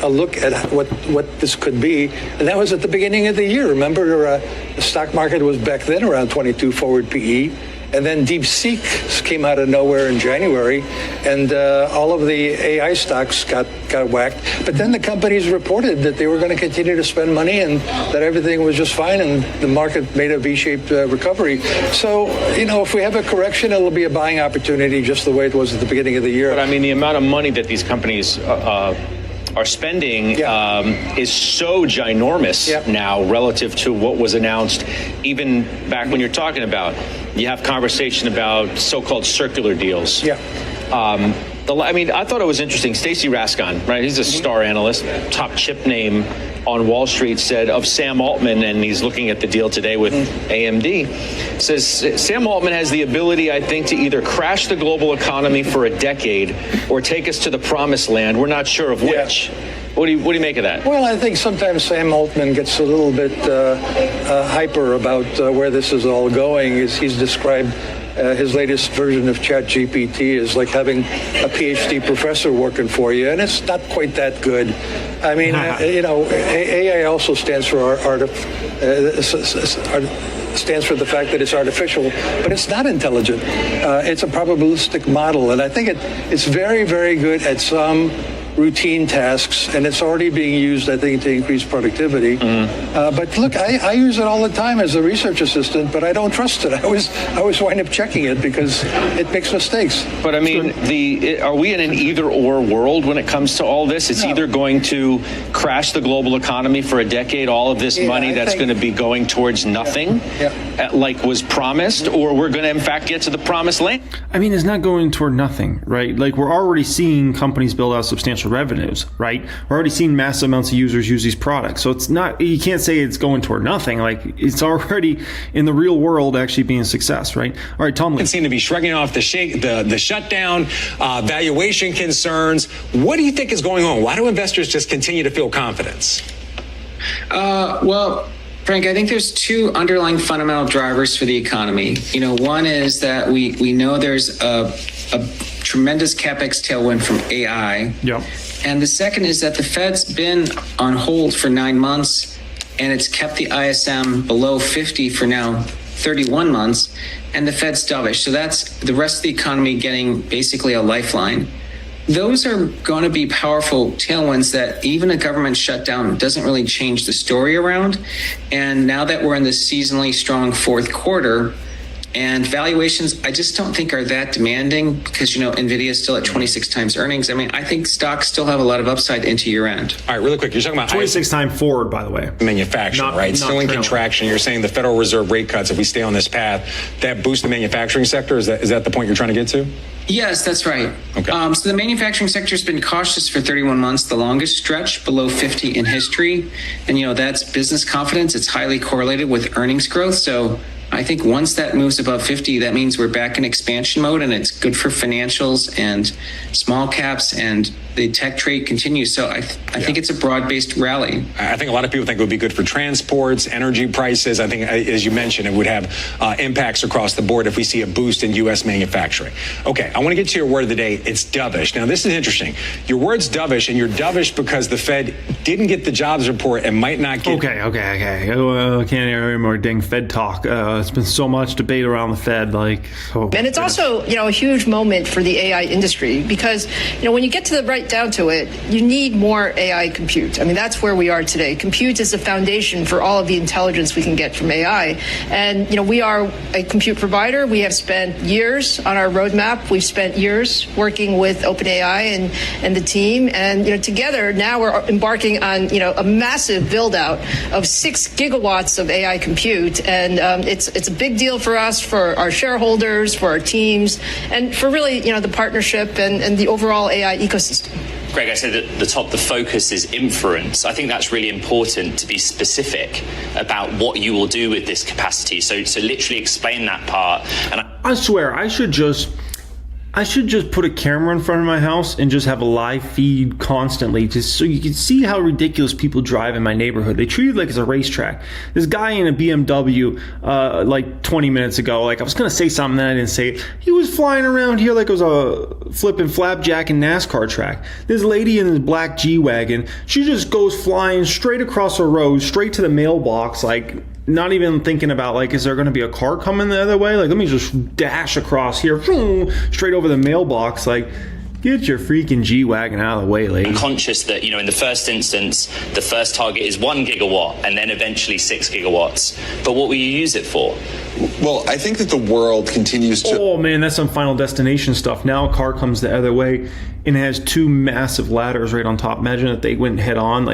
look at what this could be, and that was at the beginning of the year. Remember, the stock market was back then around 22 forward PE. And then DeepSeek came out of nowhere in January, and all of the AI stocks got whacked. But then the companies reported that they were going to continue to spend money and that everything was just fine, and the market made a V-shaped recovery. So, if we have a correction, it'll be a buying opportunity just the way it was at the beginning of the year. But the amount of money that these companies are spending is so ginormous now relative to what was announced even back when you're talking about. You have conversation about so-called circular deals. Yeah. I thought it was interesting. Stacy Rasgon, right? He's a star analyst, top chip name on Wall Street, said of Sam Altman, and he's looking at the deal today with AMD, says Sam Altman has the ability, I think, to either crash the global economy for a decade or take us to the promised land. We're not sure of which. What do you make of that? Well, I think sometimes Sam Altman gets a little bit hyper about where this is all going. He's described his latest version of ChatGPT is like having a PhD professor working for you, and it's not quite that good. AI also stands for stands for the fact that it's artificial, but it's not intelligent. It's a probabilistic model, and I think it's very, very good at some routine tasks, and it's already being used, I think, to increase productivity. But look, I use it all the time as a research assistant, but I don't trust it. I always wind up checking it because it makes mistakes. But are we in an either-or world when it comes to all this? It's either going to crash the global economy for a decade, all of this money that's going to be going towards nothing, like was promised, or we're going to, in fact, get to the promised land? It's not going toward nothing, right? Like, we're already seeing companies build out substantial revenues, right? We're already seeing massive amounts of users use these products. So it's not, you can't say it's going toward nothing. Like, it's already in the real world actually being a success, right? All right, Tom Lee. Seem to be shrugging off the shutdown, valuation concerns. What do you think is going on? Why do investors just continue to feel confidence? Well, Frank, I think there's two underlying fundamental drivers for the economy. One is that we know there's a tremendous CapEx tailwind from AI. Yep. And the second is that the Fed's been on hold for 9 months, and it's kept the ISM below 50 for now 31 months, and the Fed's dovish. So that's the rest of the economy getting basically a lifeline. Those are going to be powerful tailwinds that even a government shutdown doesn't really change the story around. And now that we're in the seasonally strong fourth quarter, and valuations, I just don't think are that demanding because, Nvidia is still at 26 times earnings. I mean, I think stocks still have a lot of upside into year end. All right, really quick. You're talking about 26 times forward, by the way. Manufacturing, right? Still in contraction. You're saying the Federal Reserve rate cuts, if we stay on this path, that boosts the manufacturing sector. Is that the point you're trying to get to? Yes, that's right. Okay. So the manufacturing sector has been cautious for 31 months, the longest stretch below 50 in history. And, that's business confidence. It's highly correlated with earnings growth. So I think once that moves above 50, that means we're back in expansion mode, and it's good for financials and small caps, and the tech trade continues. So I think it's a broad-based rally. I think a lot of people think it would be good for transports, energy prices. I think, as you mentioned, it would have impacts across the board if we see a boost in U.S. manufacturing. Okay, I want to get to your word of the day. It's dovish. Now, this is interesting. Your word's dovish, and you're dovish because the Fed didn't get the jobs report and might not get... Okay. I can't hear any more dang Fed talk. It's been so much debate around the Fed. And it's also, a huge moment for the AI industry because, when you get to the right down to it, you need more AI compute. I mean, that's where we are today. Compute is the foundation for all of the intelligence we can get from AI. And, we are a compute provider. We have spent years on our roadmap. We've spent years working with OpenAI and the team. And, together now we're embarking on, a massive build out of 6 gigawatts of AI compute. And it's a big deal for us, for our shareholders, for our teams, and for really, the partnership and the overall AI ecosystem. Greg, I said at the top, the focus is inference. I think that's really important to be specific about what you will do with this capacity. So literally explain that part. And I swear, I should just put a camera in front of my house and just have a live feed constantly, just so you can see how ridiculous people drive in my neighborhood. They treat it like it's a racetrack. This guy in a BMW, 20 minutes ago, I was going to say something, then I didn't say it. He was flying around here like it was a flipping flapjack in NASCAR track. This lady in this black G-Wagon, she just goes flying straight across the road, straight to the mailbox, not even thinking about, is there going to be a car coming the other way? Let me just dash across here, straight over the mailbox. Get your freaking G-Wagon out of the way, lady. I'm conscious that, in the first instance, the first target is 1 gigawatt and then eventually 6 gigawatts. But what will you use it for? Well, I think that the world continues to... Oh, man, that's some Final Destination stuff. Now a car comes the other way and it has 2 massive ladders right on top. Imagine if they went head on,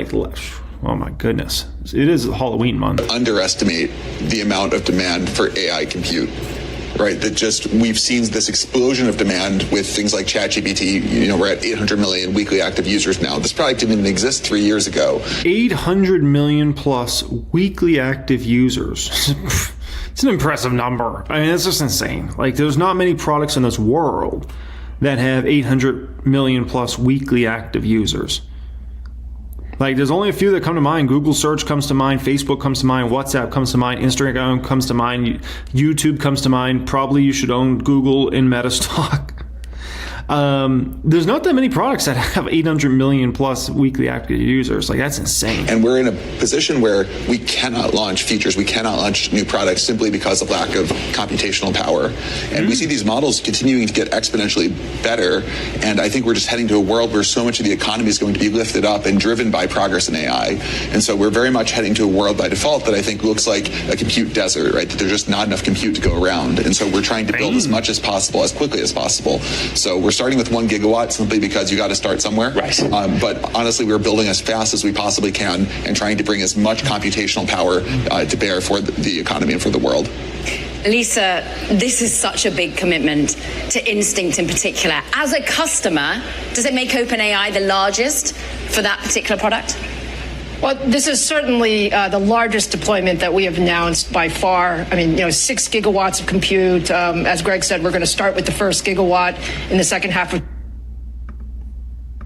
oh my goodness. It is Halloween month. Underestimate the amount of demand for AI compute, right? We've seen this explosion of demand with things like ChatGPT. We're at 800 million weekly active users now. This product didn't even exist 3 years ago. 800 million plus weekly active users. It's an impressive number. I mean, it's just insane. There's not many products in this world that have 800 million plus weekly active users. There's only a few that come to mind. Google search comes to mind. Facebook comes to mind. WhatsApp comes to mind. Instagram comes to mind. YouTube comes to mind. Probably you should own Google in meta stock. There's not that many products that have 800 million plus weekly active users. That's insane. And we're in a position where we cannot launch features. We cannot launch new products simply because of lack of computational power. And we see these models continuing to get exponentially better. And I think we're just heading to a world where so much of the economy is going to be lifted up and driven by progress in AI. And so we're very much heading to a world by default that I think looks like a compute desert, right? That there's just not enough compute to go around. And so we're trying to build as much as possible, as quickly as possible. So we're starting with 1 gigawatt simply because you got to start somewhere. Right. But honestly, we're building as fast as we possibly can and trying to bring as much computational power to bear for the economy and for the world. Lisa, this is such a big commitment to Instinct in particular. As a customer, does it make OpenAI the largest for that particular product? Well, this is certainly the largest deployment that we have announced by far. I mean, 6 gigawatts of compute. As Greg said, we're going to start with the first gigawatt in the second half of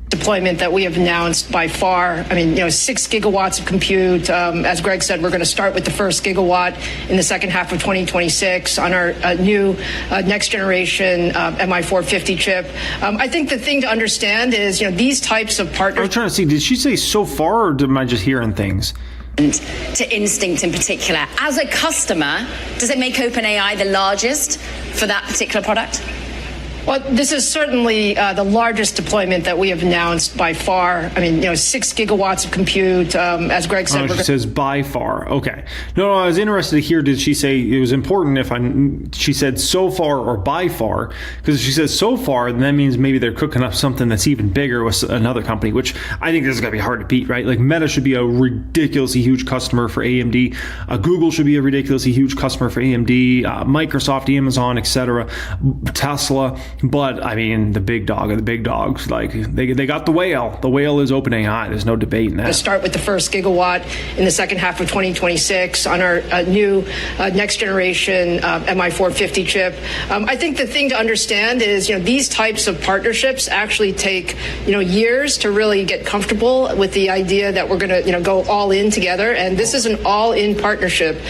deployment. deployment that we have announced by far. I mean, 6 gigawatts of compute. As Greg said, we're going to start with the first gigawatt in the second half of 2026 on our new next generation MI450 chip. I think the thing to understand is, these types of partners. I was trying to see, did she say so far, or am I just hearing things? To Instinct in particular. As a customer, does it make OpenAI the largest for that particular product? Well, this is certainly the largest deployment that we have announced by far. I mean, 6 gigawatts of compute, as Greg said. She says by far. Okay. No, I was interested to hear, did she say it was important she said so far or by far? Because if she says so far, then that means maybe they're cooking up something that's even bigger with another company, which I think this is going to be hard to beat, right? Like Meta should be a ridiculously huge customer for AMD. Google should be a ridiculously huge customer for AMD. Microsoft, Amazon, etc. Tesla. But I mean, the big dog of the big dogs, like they got the whale. The whale is OpenAI. There's no debate in that. To start with the first gigawatt in the second half of 2026 on our new next generation MI450 chip. I think the thing to understand is, these types of partnerships actually take, years to really get comfortable with the idea that we're going to, go all in together. And this is an all-in partnership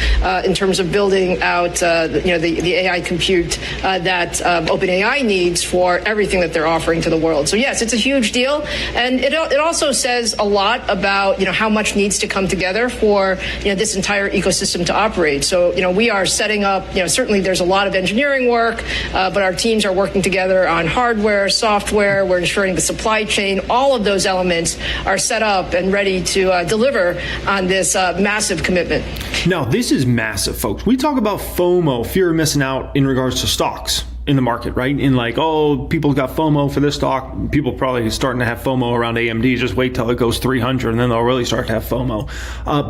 in terms of building out, the AI compute that OpenAI needs for everything that they're offering to the world. So yes, it's a huge deal, and it also says a lot about how much needs to come together for this entire ecosystem to operate. So we are setting up. Certainly there's a lot of engineering work, but our teams are working together on hardware, software. We're ensuring the supply chain. All of those elements are set up and ready to deliver on this massive commitment. Now, this is massive, folks. We talk about FOMO, fear of missing out, in regards to stocks in the market, right? In like, people got FOMO for this stock. People probably starting to have FOMO around AMD. Just wait till it goes 300 and then they'll really start to have FOMO.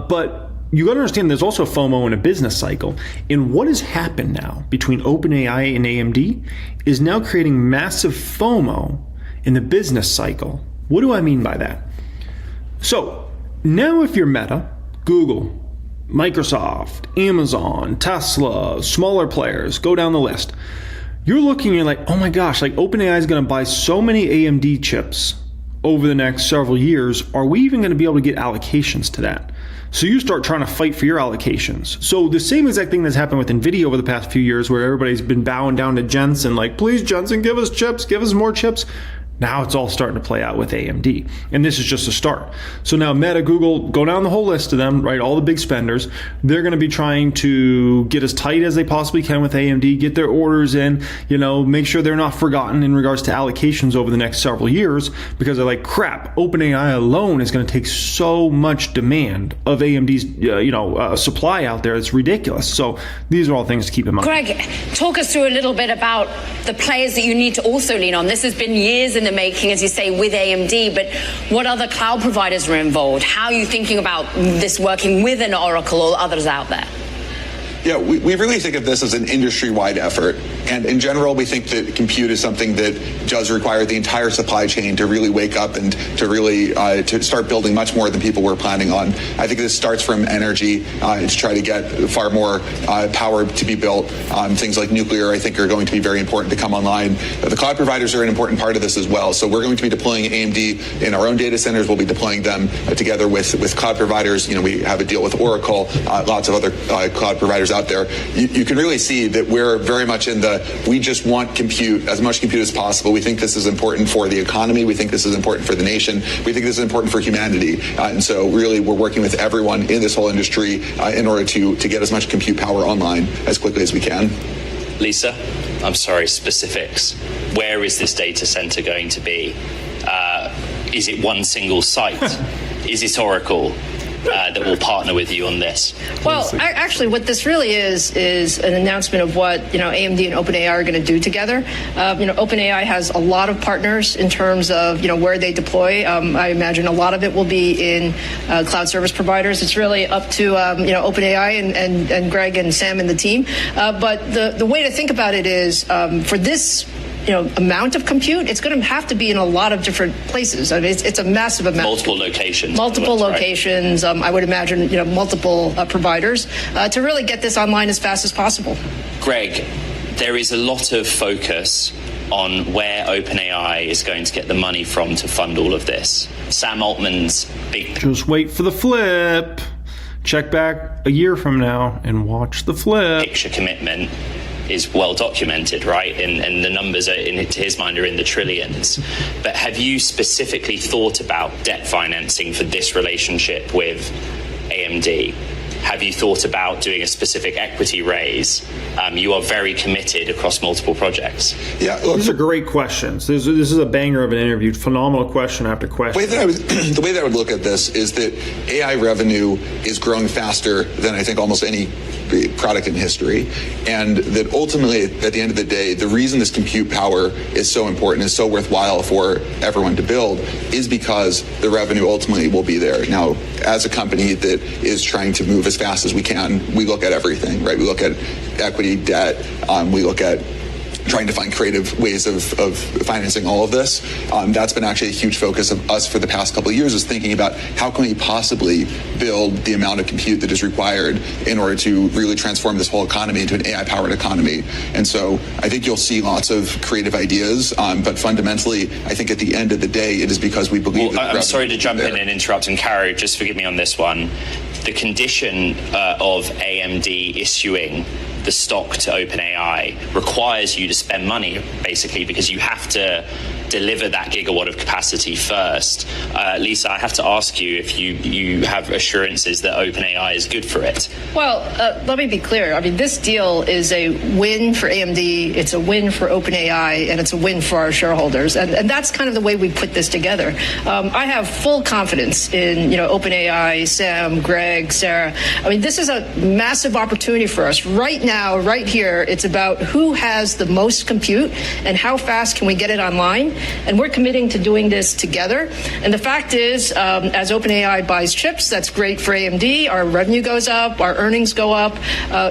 But you got to understand there's also FOMO in a business cycle. And what has happened now between OpenAI and AMD is now creating massive FOMO in the business cycle. What do I mean by that? So now if you're Meta, Google, Microsoft, Amazon, Tesla, smaller players, go down the list. You're looking, you're like, oh my gosh, like OpenAI is going to buy so many AMD chips over the next several years. Are we even going to be able to get allocations to that? So you start trying to fight for your allocations. So the same exact thing that's happened with Nvidia over the past few years, where everybody's been bowing down to Jensen, like, please, Jensen, give us chips, give us more chips. Now it's all starting to play out with AMD. And this is just a start. So now Meta, Google, go down the whole list of them, right? All the big spenders. They're going to be trying to get as tight as they possibly can with AMD, get their orders in, make sure they're not forgotten in regards to allocations over the next several years, because they're like, crap, OpenAI alone is going to take so much demand of AMD's, supply out there. It's ridiculous. So these are all things to keep in mind. Greg, talk us through a little bit about the players that you need to also lean on. This has been years in the making, as you say, with AMD, but what other cloud providers are involved? How are you thinking about this working with an Oracle or others out there? Yeah, we really think of this as an industry-wide effort. And in general, we think that compute is something that does require the entire supply chain to really wake up and to really to start building much more than people were planning on. I think this starts from energy to try to get far more power to be built. Things like nuclear, I think, are going to be very important to come online. The cloud providers are an important part of this as well. So we're going to be deploying AMD in our own data centers. We'll be deploying them together with cloud providers. We have a deal with Oracle, lots of other cloud providers out there. You can really see that we're very much in we just want compute, as much compute as possible. We think this is important for the economy. We think this is important for the nation. We think this is important for humanity. And so really we're working with everyone in this whole industry in order to get as much compute power online as quickly as we can. Lisa, I'm sorry, specifics. Where is this data center going to be? Is it one single site? Is it Oracle? That will partner with you on this? Well, actually, what this really is an announcement of what AMD and OpenAI are going to do together. OpenAI has a lot of partners in terms of where they deploy. I imagine a lot of it will be in cloud service providers. It's really up to OpenAI and Greg and Sam and the team. But the way to think about it is for this amount of compute, it's going to have to be in a lot of different places. I mean, it's a massive amount. Multiple locations. Multiple locations. Right. I would imagine, multiple providers to really get this online as fast as possible. Greg, there is a lot of focus on where OpenAI is going to get the money from to fund all of this. Sam Altman's big... Just wait for the flip. Check back a year from now and watch the flip. Picture commitment is well documented, right? And the numbers are, to his mind, are in the trillions. But have you specifically thought about debt financing for this relationship with AMD? Have you thought about doing a specific equity raise? You are very committed across multiple projects. Yeah, look, these are great questions. This is a banger of an interview. Phenomenal question after question. The way that I would look at this is that AI revenue is growing faster than I think almost any product in history, and that ultimately, at the end of the day, the reason this compute power is so important, is so worthwhile for everyone to build, is because the revenue ultimately will be there. Now, as a company that is trying to move as fast as we can, we look at everything, right? We look at equity, debt, we look at trying to find creative ways of financing all of this. That's been actually a huge focus of us for the past couple of years, is thinking about how can we possibly build the amount of compute that is required in order to really transform this whole economy into an AI-powered economy. And so I think you'll see lots of creative ideas, but fundamentally, I think at the end of the day, it is because we believe that I'm sorry to jump in and interrupt, and Caro, just forgive me on this one. The condition of AMD issuing the stock to OpenAI requires you to spend money, basically, because you have to deliver that gigawatt of capacity first. Lisa, I have to ask you if you have assurances that OpenAI is good for it. Well, let me be clear. I mean, this deal is a win for AMD, it's a win for OpenAI, and it's a win for our shareholders. And that's kind of the way we put this together. I have full confidence in, OpenAI, Sam, Greg, Sarah. I mean, this is a massive opportunity for us. Right now, right here, it's about who has the most compute and how fast can we get it online. And we're committing to doing this together. And the fact is, as OpenAI buys chips, that's great for AMD. Our revenue goes up, our earnings go up.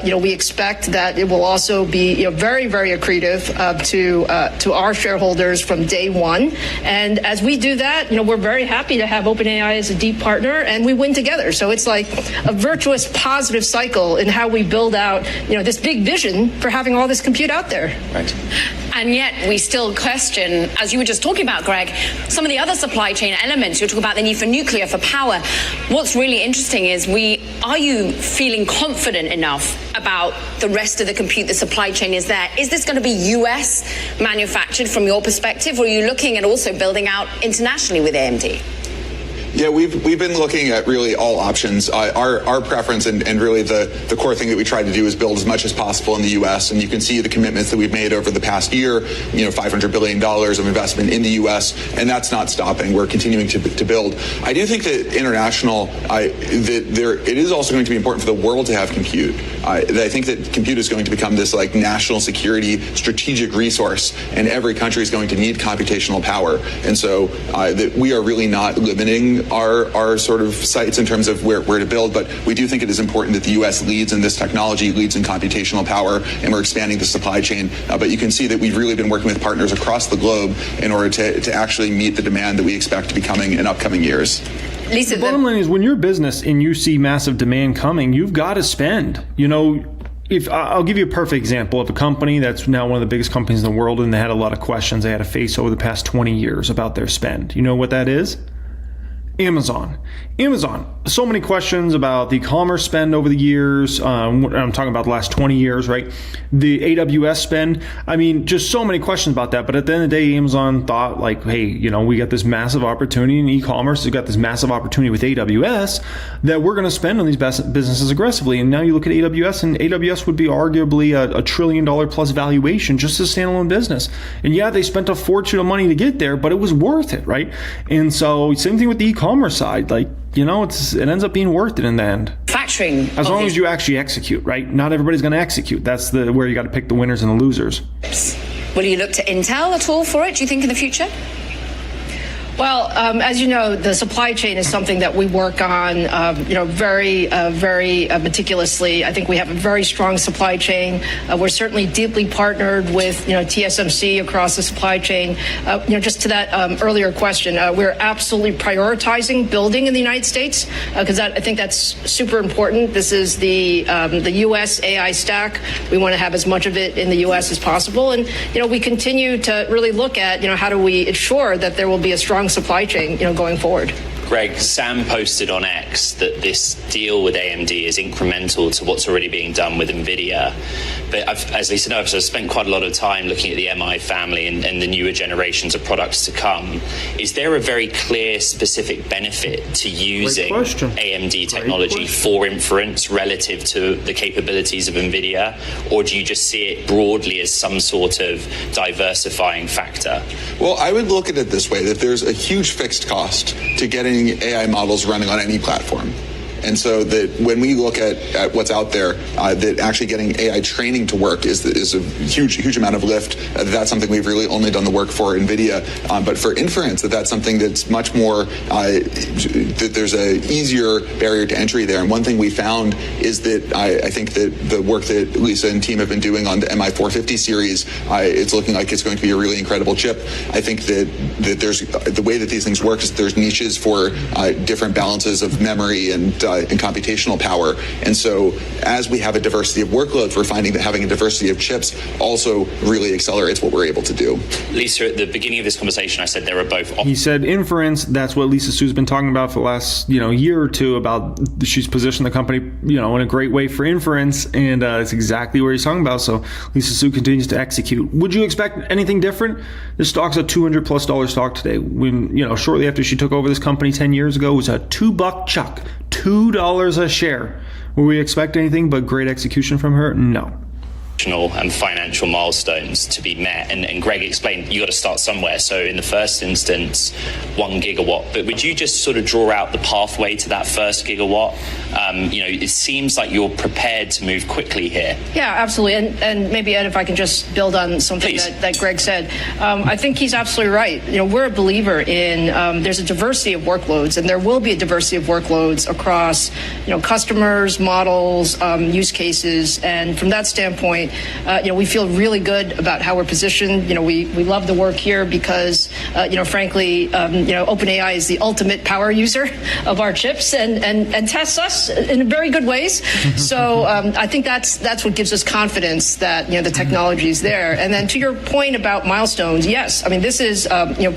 We expect that it will also be very, very accretive to our shareholders from day one. And as we do that, we're very happy to have OpenAI as a deep partner, and we win together. So it's like a virtuous, positive cycle in how we build out, this big vision for having all this compute out there. Right. And yet we still question, as you were just talking about, Greg, some of the other supply chain elements. You're talking about the need for nuclear, for power. What's really interesting is are you feeling confident enough about the rest of the compute, the supply chain is there? Is this going to be US manufactured from your perspective, or are you looking at also building out internationally with AMD? Yeah, we've been looking at really all options. Our preference and really the core thing that we try to do is build as much as possible in the U.S. And you can see the commitments that we've made over the past year. $500 billion of investment in the U.S. and that's not stopping. We're continuing to build. I do think that international, it is also going to be important for the world to have compute. I think that compute is going to become this like national security strategic resource, and every country is going to need computational power. And so that we are really not limiting our sort of sites in terms of where to build, but we do think it is important that the U.S. leads in this technology, leads in computational power, and we're expanding the supply chain. But you can see that we've really been working with partners across the globe in order to actually meet the demand that we expect to be coming in upcoming years. Lisa, the bottom line is, when you're a business and you see massive demand coming, you've got to spend. If I'll give you a perfect example of a company that's now one of the biggest companies in the world, and they had a lot of questions they had to face over the past 20 years about their spend. You know what that is? Amazon. So many questions about the e-commerce spend over the years. I'm talking about the last 20 years, right? The AWS spend. I mean, just so many questions about that. But at the end of the day, Amazon thought like, hey, we got this massive opportunity in e-commerce. We've got this massive opportunity with AWS that we're going to spend on these businesses aggressively. And now you look at AWS, and AWS would be arguably a $1 trillion plus valuation just as a standalone business. And yeah, they spent a fortune of money to get there, but it was worth it, right? And so same thing with the e-commerce side. Like, it ends up being worth it in the end. Factoring. As long as you actually execute, right? Not everybody's going to execute. That's where you got to pick the winners and the losers. Will you look to Intel at all for it, do you think, in the future? Well, as you know, the supply chain is something that we work on, very meticulously. I think we have a very strong supply chain. We're certainly deeply partnered with, TSMC across the supply chain. Just to that earlier question, we're absolutely prioritizing building in the United States because I think that's super important. This is the U.S. AI stack. We want to have as much of it in the U.S. as possible, and we continue to really look at how do we ensure that there will be a strong supply chain, going forward. Greg, Sam posted on X that this deal with AMD is incremental to what's already being done with Nvidia. But as Lisa knows, I've spent quite a lot of time looking at the MI family and the newer generations of products to come. Is there a very clear, specific benefit to using AMD technology for inference relative to the capabilities of Nvidia? Or do you just see it broadly as some sort of diversifying factor? Well, I would look at it this way, that there's a huge fixed cost to getting AI models running on any platform. And so that when we look at what's out there, that actually getting AI training to work is a huge amount of lift. That's something we've really only done the work for NVIDIA. But for inference, that's something that's much more, that there's a easier barrier to entry there. And one thing we found is that I think that the work that Lisa and team have been doing on the MI450 series, it's looking like it's going to be a really incredible chip. I think that there's the way that these things work is there's niches for different balances of memory and computational power. And so as we have a diversity of workloads, we're finding that having a diversity of chips also really accelerates what we're able to do. Lisa, at the beginning of this conversation, I said there are both. He said inference. That's what Lisa Su's been talking about for the last, year or two about she's positioned the company, in a great way for inference. And it's exactly what he's talking about. So Lisa Su continues to execute. Would you expect anything different? This stock's a $200+ stock today. When, shortly after she took over this company 10 years ago, it was a $2 chuck. $2 a share. Will we expect anything but great execution from her? No. And financial milestones to be met, and Greg explained you got to start somewhere. So in the first instance, 1 gigawatt. But would you just sort of draw out the pathway to that first gigawatt? It seems like you're prepared to move quickly here. Yeah, absolutely. And maybe, Ed, if I can just build on something that Greg said, I think he's absolutely right. We're a believer in there's a diversity of workloads, and there will be a diversity of workloads across customers, models, use cases, and from that standpoint. We feel really good about how we're positioned. We love the work here because, frankly, OpenAI is the ultimate power user of our chips and tests us in very good ways. So I think that's what gives us confidence that, the technology is there. And then to your point about milestones, yes, I mean, this is,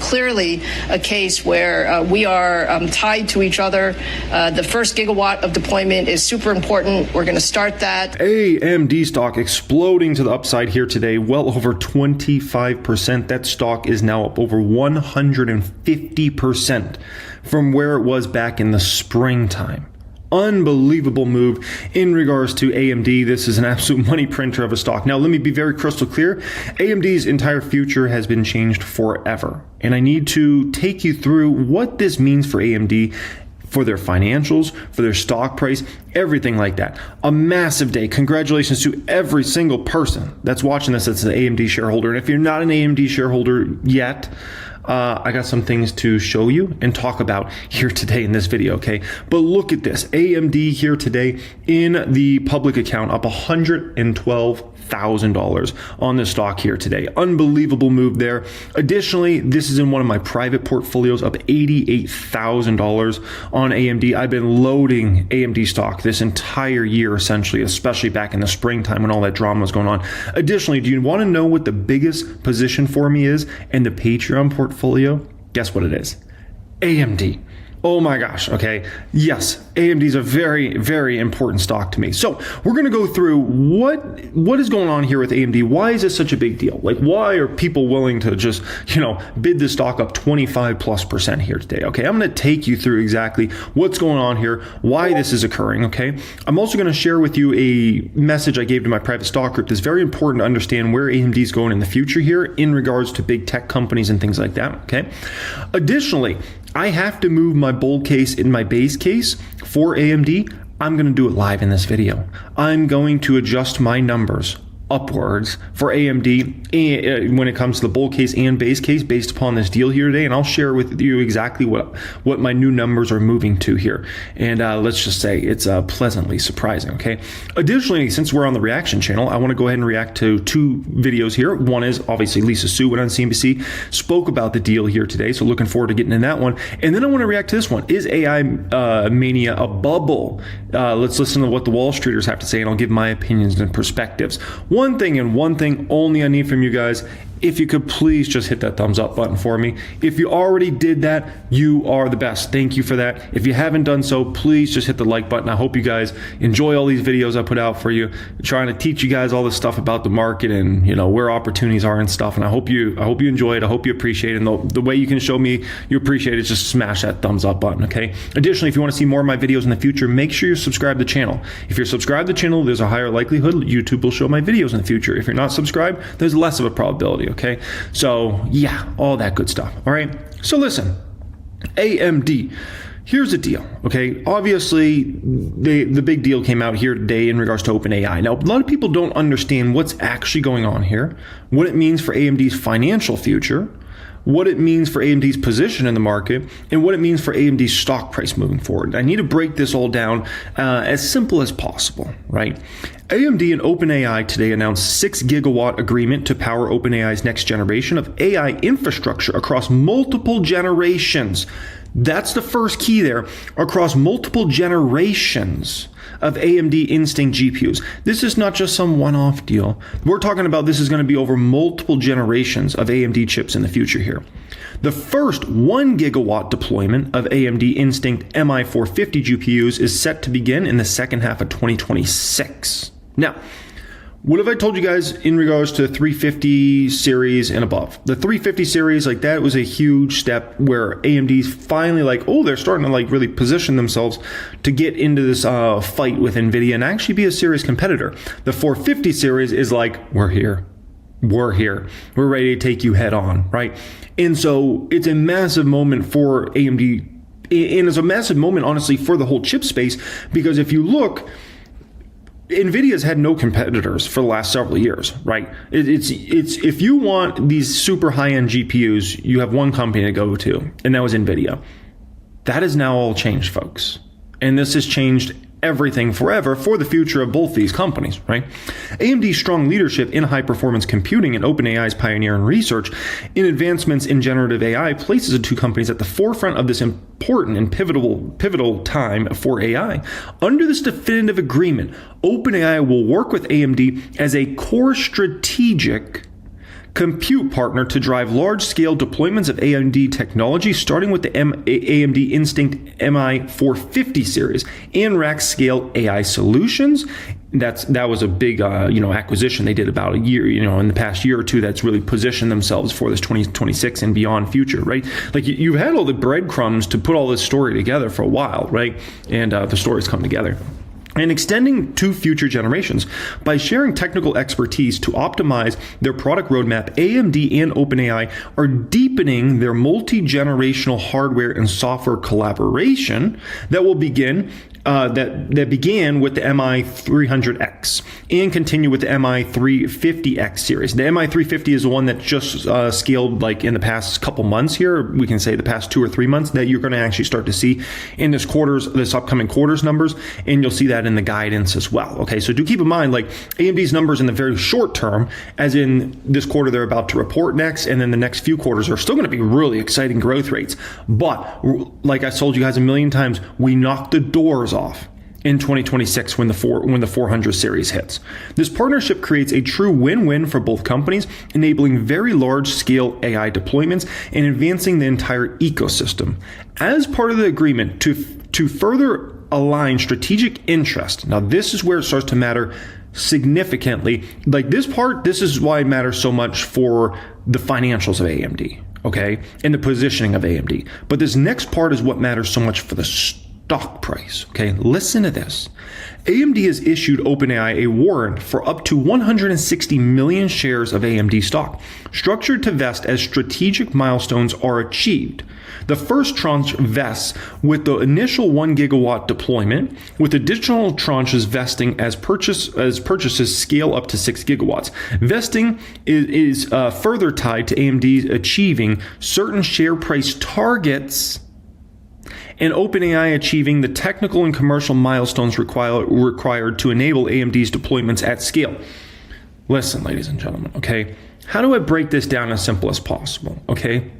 clearly a case where we are tied to each other. The first gigawatt of deployment is super important. We're going to start that. AMD stock exploding to the upside here today, well over 25%. That stock is now up over 150% from where it was back in the springtime. Unbelievable move in regards to AMD. This is an absolute money printer of a stock. Now, let me be very crystal clear. AMD's entire future has been changed forever. And I need to take you through what this means for AMD, for their financials, for their stock price, everything like that. A massive day. Congratulations to every single person that's watching this that's an AMD shareholder. And if you're not an AMD shareholder yet, I got some things to show you and talk about here today in this video, okay? But look at this. AMD here today in the public account up $112,000 on the stock here today. Unbelievable move there. Additionally, this is in one of my private portfolios up $88,000 on AMD. I've been loading AMD stock this entire year, essentially, especially back in the springtime when all that drama was going on. Additionally, do you want to know what the biggest position for me is in the Patreon portfolio? Guess what it is? AMD. Oh my gosh, okay. Yes, AMD is a very, very important stock to me. So we're going to go through what is going on here with AMD. Why is this such a big deal? Like, why are people willing to just, bid this stock up 25+% here today? Okay, I'm going to take you through exactly what's going on here, why this is occurring, okay? I'm also going to share with you a message I gave to my private stock group that's very important to understand where AMD is going in the future here in regards to big tech companies and things like that, okay? Additionally, I have to move my bull case in my base case for AMD. I'm going to do it live in this video. I'm going to adjust my numbers upwards for AMD when it comes to the bull case and base case based upon this deal here today, and I'll share with you exactly what my new numbers are moving to here. And let's just say it's pleasantly surprising, okay? Additionally, since we're on the reaction channel, I want to go ahead and react to two videos here. One is obviously Lisa Su went on CNBC, spoke about the deal here today, so looking forward to getting in that one. And then I want to react to this one. Is AI mania a bubble? Let's listen to what the Wall Streeters have to say, and I'll give my opinions and perspectives. One thing and one thing only I need from you guys, if you could please just hit that thumbs up button for me. If you already did that, you are the best. Thank you for that. If you haven't done so, please just hit the like button. I hope you guys enjoy all these videos I put out for you, trying to teach you guys all this stuff about the market and, you know, where opportunities are and stuff. And I hope you enjoy it. I hope you appreciate it. And the way you can show me you appreciate it is just smash that thumbs up button, okay? Additionally, if you want to see more of my videos in the future, make sure you're subscribed to the channel. If you're subscribed to the channel, there's a higher likelihood YouTube will show my videos in the future. If you're not subscribed, there's less of a probability, okay? So yeah, all that good stuff. All right. So listen, AMD. Here's the deal, okay? Obviously, the big deal came out here today in regards to OpenAI. Now, a lot of people don't understand what's actually going on here, what it means for AMD's financial future, what it means for AMD's position in the market, and what it means for AMD's stock price moving forward. I need to break this all down as simple as possible, right? AMD and OpenAI today announced 6 gigawatt agreement to power OpenAI's next generation of AI infrastructure across multiple generations. That's the first key there, across multiple generations of AMD Instinct GPUs. This is not just some one-off deal. We're talking about this is going to be over multiple generations of AMD chips in the future here. The first 1 gigawatt deployment of AMD Instinct MI450 GPUs is set to begin in the second half of 2026. Now, what have I told you guys in regards to 350 series and above? The 350 series, like that was a huge step where AMD's finally like, oh, they're starting to like really position themselves to get into this fight with Nvidia and actually be a serious competitor. The 450 series is like, we're here. We're here. We're ready to take you head on, right? And so it's a massive moment for AMD, and it's a massive moment, honestly, for the whole chip space, because if you look, Nvidia's had no competitors for the last several years, right? It's if you want these super high-end GPUs, you have one company to go to, and that was Nvidia. That has now all changed, folks. And this has changed everything forever for the future of both these companies, right? AMD's strong leadership in high-performance computing and OpenAI's pioneer in research in advancements in generative AI places the two companies at the forefront of this important and pivotal time for AI. Under this definitive agreement, OpenAI will work with AMD as a core strategic compute partner to drive large-scale deployments of AMD technology, starting with the AMD Instinct MI450 series and rack-scale AI solutions. That was a big acquisition they did about a year, in the past year or two, that's really positioned themselves for this 2026 and beyond future, right? Like you've had all the breadcrumbs to put all this story together for a while, right? And the stories come together. And extending to future generations. By sharing technical expertise to optimize their product roadmap, AMD and OpenAI are deepening their multi-generational hardware and software collaboration that will begin that began with the MI300X and continue with the MI350X series. The MI350 is the one that just scaled like in the past couple months here. We can say the past 2 or 3 months that you're going to actually start to see in this upcoming quarters numbers, and you'll see that in the guidance as well. Okay, so do keep in mind, like AMD's numbers in the very short term, as in this quarter they're about to report next, and then the next few quarters are still going to be really exciting growth rates. But like I told you guys a million times, we knocked the doors off in 2026 when the 400 series hits. This partnership creates a true win-win for both companies, enabling very large-scale AI deployments and advancing the entire ecosystem. As part of the agreement to further align strategic interest, now this is where it starts to matter significantly. Like this is why it matters so much for the financials of AMD, okay, and the positioning of AMD. But this next part is what matters so much for the stock price. Okay, listen to this. AMD has issued OpenAI a warrant for up to 160 million shares of AMD stock, structured to vest as strategic milestones are achieved. The first tranche vests with the initial 1 gigawatt deployment, with additional tranches vesting as purchases scale up to 6 gigawatts. Vesting is further tied to AMD achieving certain share price targets and OpenAI achieving the technical and commercial milestones required to enable AMD's deployments at scale. Listen, ladies and gentlemen, okay? How do I break this down as simple as possible, okay?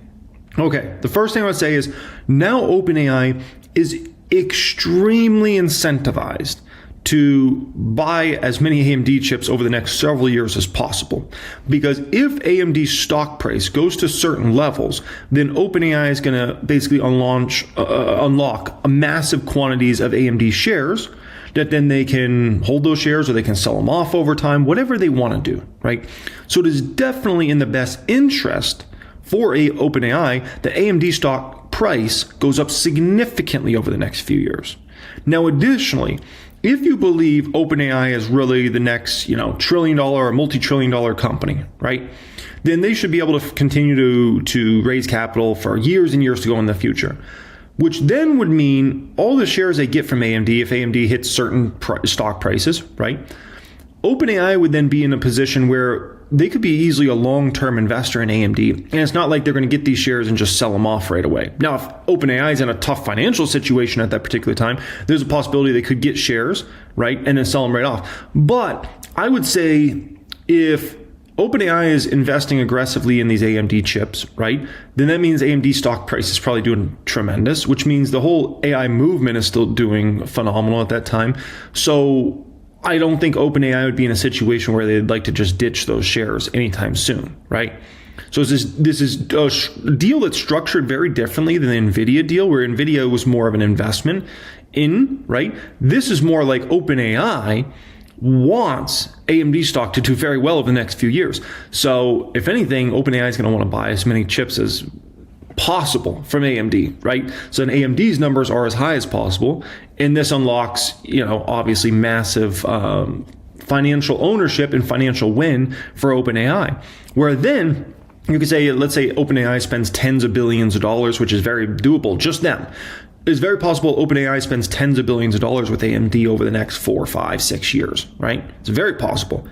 Okay, the first thing I would say is now OpenAI is extremely incentivized to buy as many AMD chips over the next several years as possible. Because if AMD's stock price goes to certain levels, then OpenAI is going to basically unlock massive quantities of AMD shares that then they can hold those shares or they can sell them off over time, whatever they want to do, right? So it is definitely in the best interest for OpenAI that AMD stock price goes up significantly over the next few years. Now, additionally, if you believe OpenAI is really the next, trillion-dollar or multi-trillion-dollar company, right, then they should be able to continue to raise capital for years and years to go in the future, which then would mean all the shares they get from AMD, if AMD hits certain stock prices, right, OpenAI would then be in a position where they could be easily a long-term investor in AMD. And it's not like they're going to get these shares and just sell them off right away. Now, if OpenAI is in a tough financial situation at that particular time, there's a possibility they could get shares, right, and then sell them right off. But I would say if OpenAI is investing aggressively in these AMD chips, right, then that means AMD stock price is probably doing tremendous, which means the whole AI movement is still doing phenomenal at that time. So I don't think OpenAI would be in a situation where they'd like to just ditch those shares anytime soon, right? So this is a deal that's structured very differently than the Nvidia deal, where Nvidia was more of an investment in, right? This is more like OpenAI wants AMD stock to do very well over the next few years. So if anything, OpenAI is going to want to buy as many chips as possible from AMD, right? So then AMD's numbers are as high as possible, and this unlocks, obviously massive financial ownership and financial win for OpenAI. Where then you could say, let's say OpenAI spends tens of billions of dollars, which is very doable, just them. It's very possible OpenAI spends tens of billions of dollars with AMD over the next 4, 5, 6 years, right? It's very possible.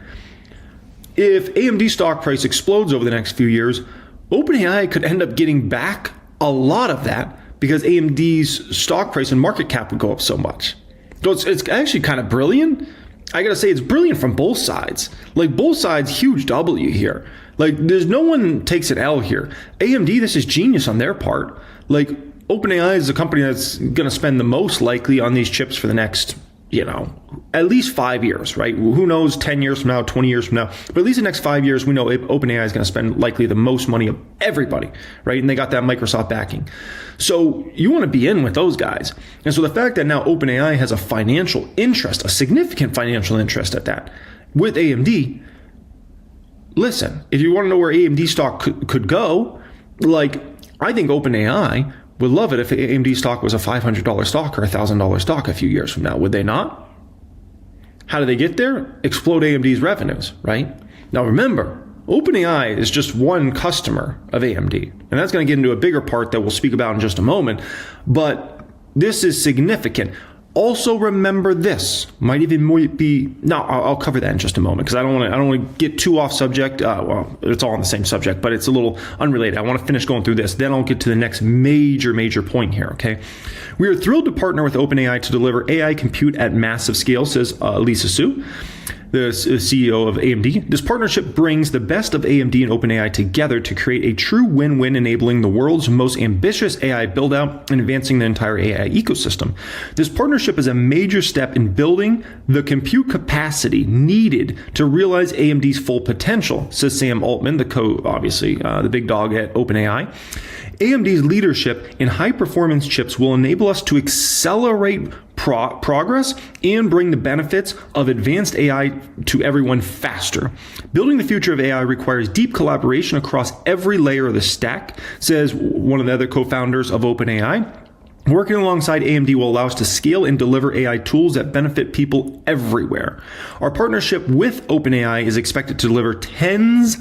If AMD stock price explodes over the next few years, OpenAI could end up getting back a lot of that because AMD's stock price and market cap would go up so much. So it's actually kind of brilliant. I gotta say, it's brilliant from both sides. Like, both sides, huge W here. Like, there's no one takes an L here. AMD, this is genius on their part. Like, OpenAI is the company that's gonna spend the most likely on these chips for the next, at least 5 years, right? Who knows, 10 years from now, 20 years from now, but at least the next 5 years, we know OpenAI is going to spend likely the most money of everybody, right? And they got that Microsoft backing. So you want to be in with those guys. And so the fact that now OpenAI has a financial interest, a significant financial interest at that with AMD, listen, if you want to know where AMD stock could go, like, I think OpenAI would love it if AMD stock was a $500 stock or a $1,000 stock a few years from now. Would they not? How do they get there? Explode AMD's revenues, right? Now remember, OpenAI is just one customer of AMD. And that's going to get into a bigger part that we'll speak about in just a moment. But this is significant. Also remember this, might even be, no, I'll cover that in just a moment because I don't want to get too off subject. Well, it's all on the same subject, but it's a little unrelated. I want to finish going through this. Then I'll get to the next major point here, okay? We are thrilled to partner with OpenAI to deliver AI compute at massive scale, says Lisa Su, the CEO of AMD. This partnership brings the best of AMD and OpenAI together to create a true win-win, enabling the world's most ambitious AI build-out and advancing the entire AI ecosystem. This partnership is a major step in building the compute capacity needed to realize AMD's full potential, says Sam Altman, the big dog at OpenAI. AMD's leadership in high-performance chips will enable us to accelerate progress and bring the benefits of advanced AI to everyone faster. Building the future of AI requires deep collaboration across every layer of the stack, says one of the other co-founders of OpenAI. Working alongside AMD will allow us to scale and deliver AI tools that benefit people everywhere. Our partnership with OpenAI is expected to deliver tens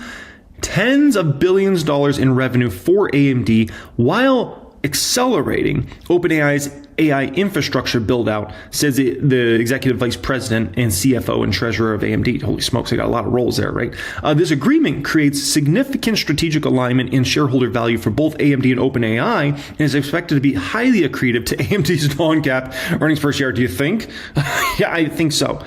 of billions of dollars in revenue for AMD while accelerating OpenAI's AI infrastructure build out, says the executive vice president and CFO and treasurer of AMD. Holy smokes, I got a lot of roles there, right? This agreement creates significant strategic alignment and shareholder value for both AMD and OpenAI and is expected to be highly accretive to AMD's non-GAAP earnings per share. Do you think? Yeah, I think so.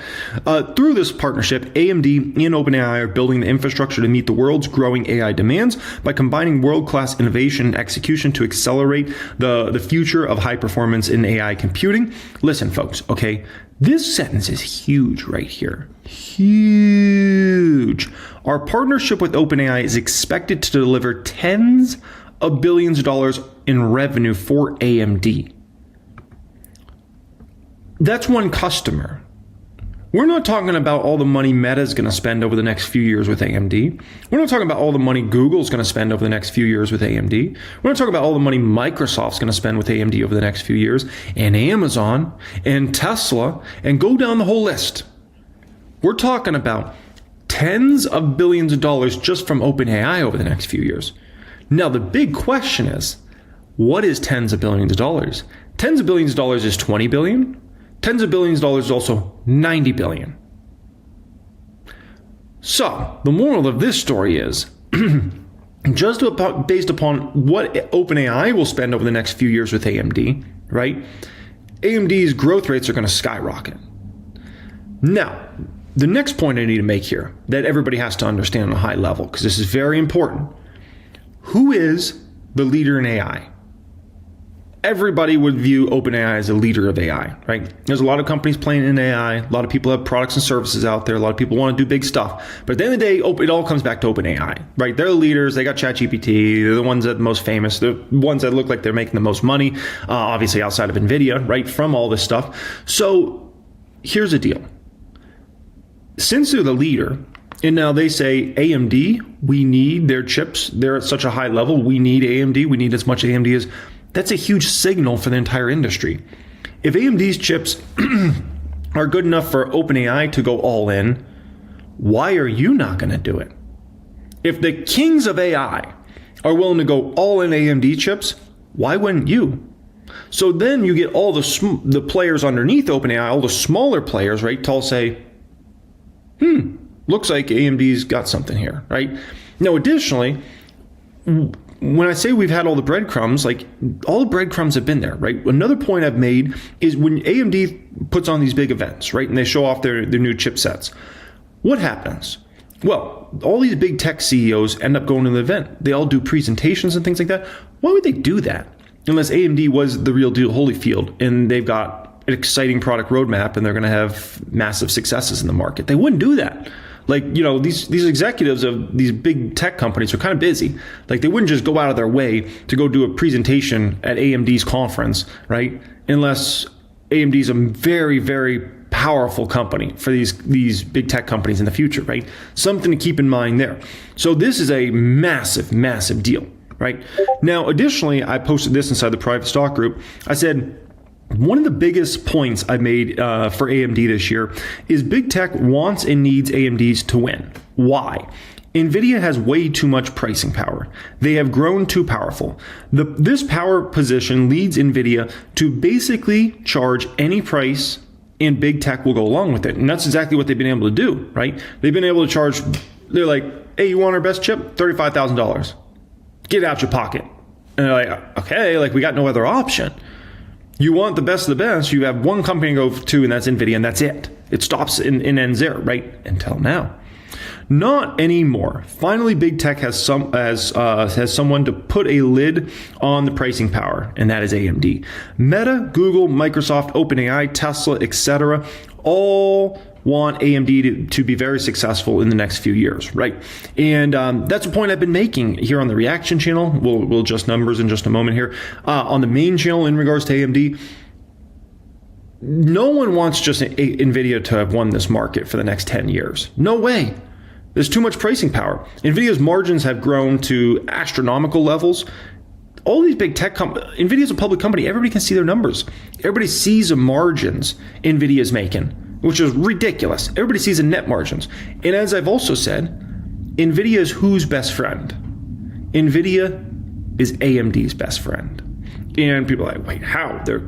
Through this partnership, AMD and OpenAI are building the infrastructure to meet the world's growing AI demands by combining world-class innovation and execution to accelerate the future of high performance in AI computing. Listen, folks, okay, this sentence is huge right here. Huge. Our partnership with OpenAI is expected to deliver tens of billions of dollars in revenue for AMD. That's one customer. We're not talking about all the money Meta is going to spend over the next few years with AMD. We're not talking about all the money Google is going to spend over the next few years with AMD. We're not talking about all the money Microsoft's going to spend with AMD over the next few years, and Amazon, and Tesla, and go down the whole list. We're talking about tens of billions of dollars just from OpenAI over the next few years. Now, the big question is, what is tens of billions of dollars? Tens of billions of dollars is 20 billion. Tens of billions of dollars is also 90 billion. So, the moral of this story is, just based upon what OpenAI will spend over the next few years with AMD, right? AMD's growth rates are going to skyrocket. Now, the next point I need to make here that everybody has to understand on a high level, because this is very important. Who is the leader in AI? Everybody would view OpenAI as a leader of AI, right? There's a lot of companies playing in AI. A lot of people have products and services out there. A lot of people want to do big stuff. But at the end of the day, it all comes back to OpenAI, right? They're the leaders. They got ChatGPT. They're the ones that are the most famous. They're the ones that look like they're making the most money, obviously outside of Nvidia, right? From all this stuff. So here's the deal. Since they're the leader, and now they say, AMD, we need their chips. They're at such a high level. We need AMD. We need as much AMD as... That's a huge signal for the entire industry. If AMD's chips are good enough for OpenAI to go all in, why are you not going to do it? If the kings of AI are willing to go all in AMD chips, why wouldn't you? So then you get all the players underneath OpenAI, all the smaller players, right, to all say, looks like AMD's got something here, right? Now, additionally, when I say we've had all the breadcrumbs, like all the breadcrumbs have been there, right? Another point I've made is when AMD puts on these big events, right, and they show off their new chipsets, what happens? Well, all these big tech CEOs end up going to the event. They all do presentations and things like that. Why would they do that? Unless AMD was the real deal Holyfield and they've got an exciting product roadmap and they're going to have massive successes in the market. They wouldn't do that. Like, you know, these executives of these big tech companies are kind of busy. Like, they wouldn't just go out of their way to go do a presentation at AMD's conference, right? Unless AMD's a very, very powerful company for these big tech companies in the future, right? Something to keep in mind there. So this is a massive, massive deal, right? Now, additionally, I posted this inside the private stock group. I said, one of the biggest points I made for AMD this year is big tech wants and needs AMDs to win. Why? Nvidia has way too much pricing power. They have grown too powerful. This power position leads Nvidia to basically charge any price, and big tech will go along with it. And that's exactly what they've been able to do, right? They've been able to charge, they're like, hey, you want our best chip? $35,000. Get it out your pocket. And they're like, okay, like we got no other option. You want the best of the best, you have one company to go to, and that's Nvidia, and that's it. It stops and ends there, right? Until now. Not anymore. Finally, big tech has someone to put a lid on the pricing power, and that is AMD. Meta, Google, Microsoft, OpenAI, Tesla, etc. all want AMD to be very successful in the next few years, right? And that's a point I've been making here on the Reaction channel. We'll adjust numbers in just a moment here. On the main channel in regards to AMD, no one wants just Nvidia to have won this market for the next 10 years. No way. There's too much pricing power. Nvidia's margins have grown to astronomical levels. all these big tech companies, NVIDIA's a public company. Everybody can see their numbers. Everybody sees the margins NVIDIA's making, which is ridiculous. Everybody sees the net margins. And as I've also said, NVIDIA is whose best friend? NVIDIA is AMD's best friend. And people are like, wait, how? They're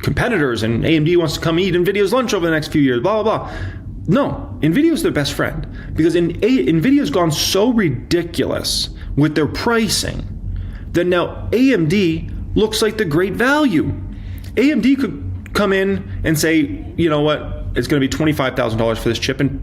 competitors and AMD wants to come eat NVIDIA's lunch over the next few years, blah, blah, blah. No, NVIDIA is their best friend because NVIDIA's gone so ridiculous with their pricing that now AMD looks like the great value. AMD could come in and say, you know what, it's going to be $25,000 for this chip, and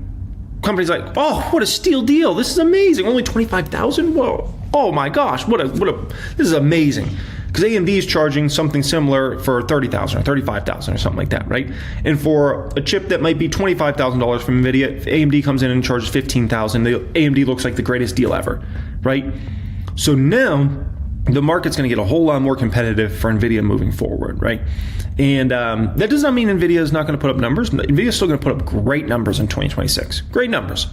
companies like, oh, what a steal deal! This is amazing. Only $25,000. Whoa! Oh my gosh! This is amazing. Because AMD is charging something similar for $30,000 or $35,000 or something like that, right? And for a chip that might be $25,000 from Nvidia, if AMD comes in and charges $15,000, the AMD looks like the greatest deal ever, right? So now the market's going to get a whole lot more competitive for Nvidia moving forward, right? And that does not mean Nvidia is not going to put up numbers. Nvidia is still going to put up great numbers in 2026, great numbers.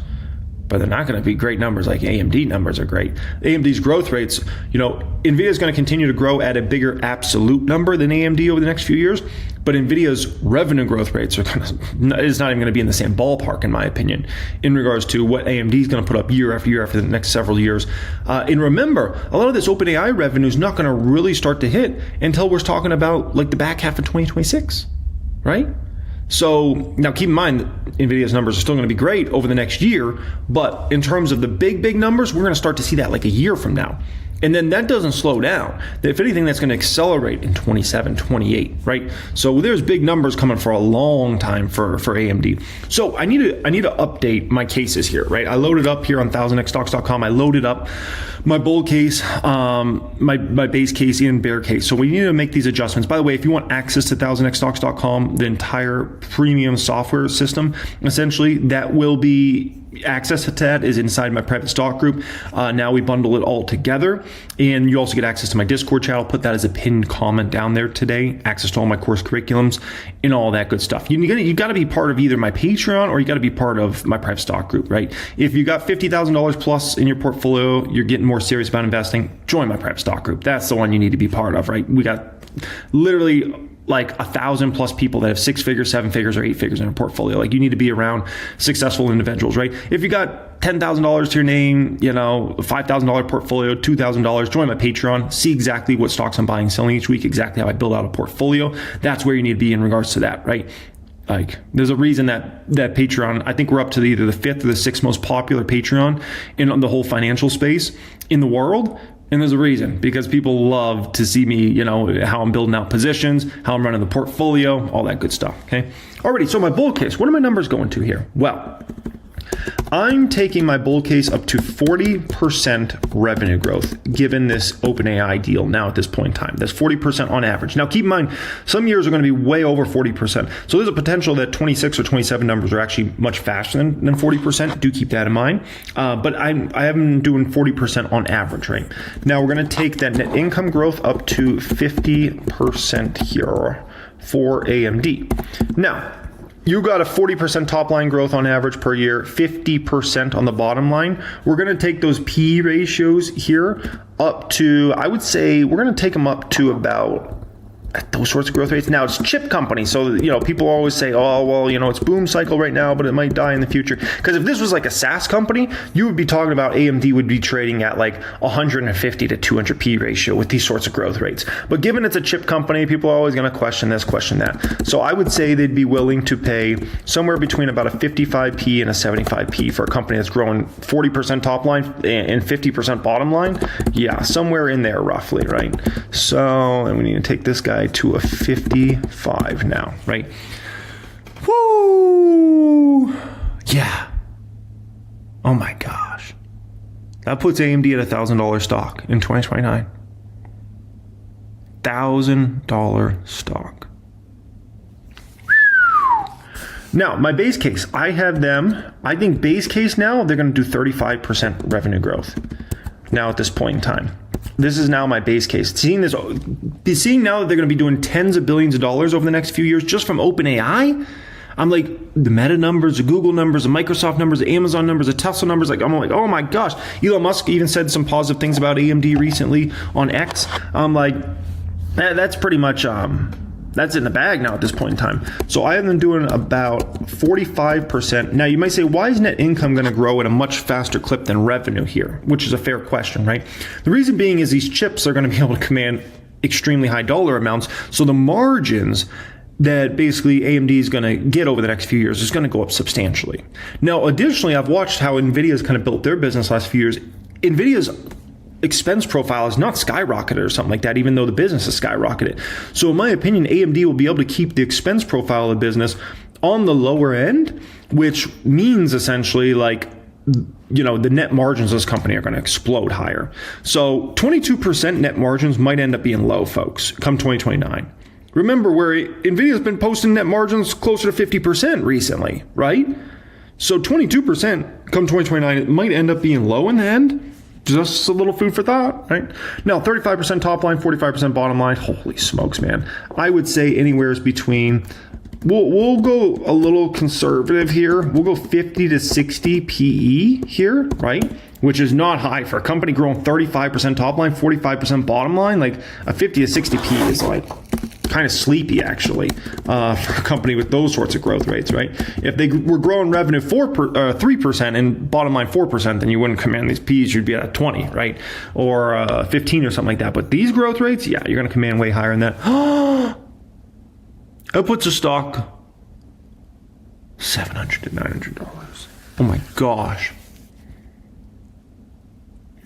But they're not going to be great numbers like AMD numbers are great. AMD's growth rates, NVIDIA is going to continue to grow at a bigger absolute number than AMD over the next few years. But NVIDIA's revenue growth rates is not even going to be in the same ballpark, in my opinion, in regards to what AMD is going to put up year after year after the next several years. And remember, a lot of this OpenAI revenue is not going to really start to hit until we're talking about like the back half of 2026, right? So now keep in mind that NVIDIA's numbers are still going to be great over the next year, but in terms of the big numbers, we're going to start to see that like a year from now. And then that doesn't slow down. If anything, that's going to accelerate in 27, 28, right? So there's big numbers coming for a long time for AMD. So I need to update my cases here, right? I loaded up here on 1000xstocks.com. I loaded up my bull case, my base case, and bear case. So we need to make these adjustments. By the way, if you want access to 1000xstocks.com, the entire premium software system, essentially, that will be access to that is inside my private stock group. Now we bundle it all together, and you also get access to my Discord channel. Put that as a pinned comment down there today. Access to all my course curriculums and all that good stuff. You got to be part of either my Patreon or you got to be part of my private stock group, right? If you got $50,000 plus in your portfolio, you're getting more serious about investing, join my private stock group. That's the one you need to be part of, right? We got literally like 1,000 plus people that have 6 figures, 7 figures, or 8 figures in a portfolio. Like, you need to be around successful individuals, right? If you got $10,000 to your name, $5,000 portfolio, $2,000, join my Patreon, see exactly what stocks I'm buying and selling each week, exactly how I build out a portfolio. That's where you need to be in regards to that, right? Like, there's a reason that Patreon, I think we're up to either the 5th or the 6th most popular Patreon in the whole financial space in the world. And there's a reason, because people love to see me, how I'm building out positions, how I'm running the portfolio, all that good stuff, okay? Alrighty, so my bull case, what are my numbers going to here? Well, I'm taking my bull case up to 40% revenue growth, given this OpenAI deal now at this point in time. That's 40% on average. Now, keep in mind, some years are going to be way over 40%. So there's a potential that 26 or 27 numbers are actually much faster than 40%. Do keep that in mind. But I am doing 40% on average, right? Now, we're going to take that net income growth up to 50% here for AMD. Now, you got a 40% top line growth on average per year, 50% on the bottom line. We're going to take those P ratios here up to, I would say, we're going to take them up to about those sorts of growth rates. Now, it's chip company, so people always say, oh, well, it's boom cycle right now, but it might die in the future. Because if this was like a SaaS company, you would be talking about AMD would be trading at like 150 to 200 P ratio with these sorts of growth rates. But given it's a chip company, people are always going to question this, question that. So I would say they'd be willing to pay somewhere between about a 55P and a 75P for a company that's growing 40% top line and 50% bottom line. Yeah, somewhere in there roughly, right? So, and we need to take this guy to a 55 now, right? Woo! Yeah. Oh my gosh. That puts AMD at $1,000 stock in 2029. $1,000 stock. Now, my base case, I think base case now, they're going to do 35% revenue growth now at this point in time. This is now my base case. Seeing now that they're going to be doing tens of billions of dollars over the next few years just from OpenAI, I'm like, the Meta numbers, the Google numbers, the Microsoft numbers, the Amazon numbers, the Tesla numbers, like, I'm like, oh my gosh. Elon Musk even said some positive things about AMD recently on X. I'm like, that's pretty much, that's in the bag now at this point in time. So I have been doing about 45%. Now you might say, why is net income going to grow at a much faster clip than revenue here? Which is a fair question, right? The reason being is these chips are going to be able to command extremely high dollar amounts. So the margins that basically AMD is going to get over the next few years is going to go up substantially. Now, additionally, I've watched how Nvidia has kind of built their business last few years. Nvidia's expense profile is not skyrocketed or something like that, even though the business has skyrocketed. So in my opinion, AMD will be able to keep the expense profile of the business on the lower end, which means essentially like, you know, the net margins of this company are going to explode higher. So 22% net margins might end up being low, folks, come 2029. Remember where Nvidia's been posting net margins closer to 50% recently, right? So 22% come 2029, it might end up being low in the end. Just a little food for thought, right? Now, 35% top line, 45% bottom line. Holy smokes, man. I would say anywhere between, we'll go a little conservative here. We'll go 50 to 60 PE here, right? Which is not high for a company growing 35% top line, 45% bottom line. Like a 50 to 60 PE is like kind of sleepy, actually, for a company with those sorts of growth rates, right? If they were growing revenue 3% and bottom line 4%, then you wouldn't command these P's. You'd be at a 20, right? Or 15 or something like that. But these growth rates, yeah, you're going to command way higher than that. It puts a stock $700 to $900. Oh my gosh.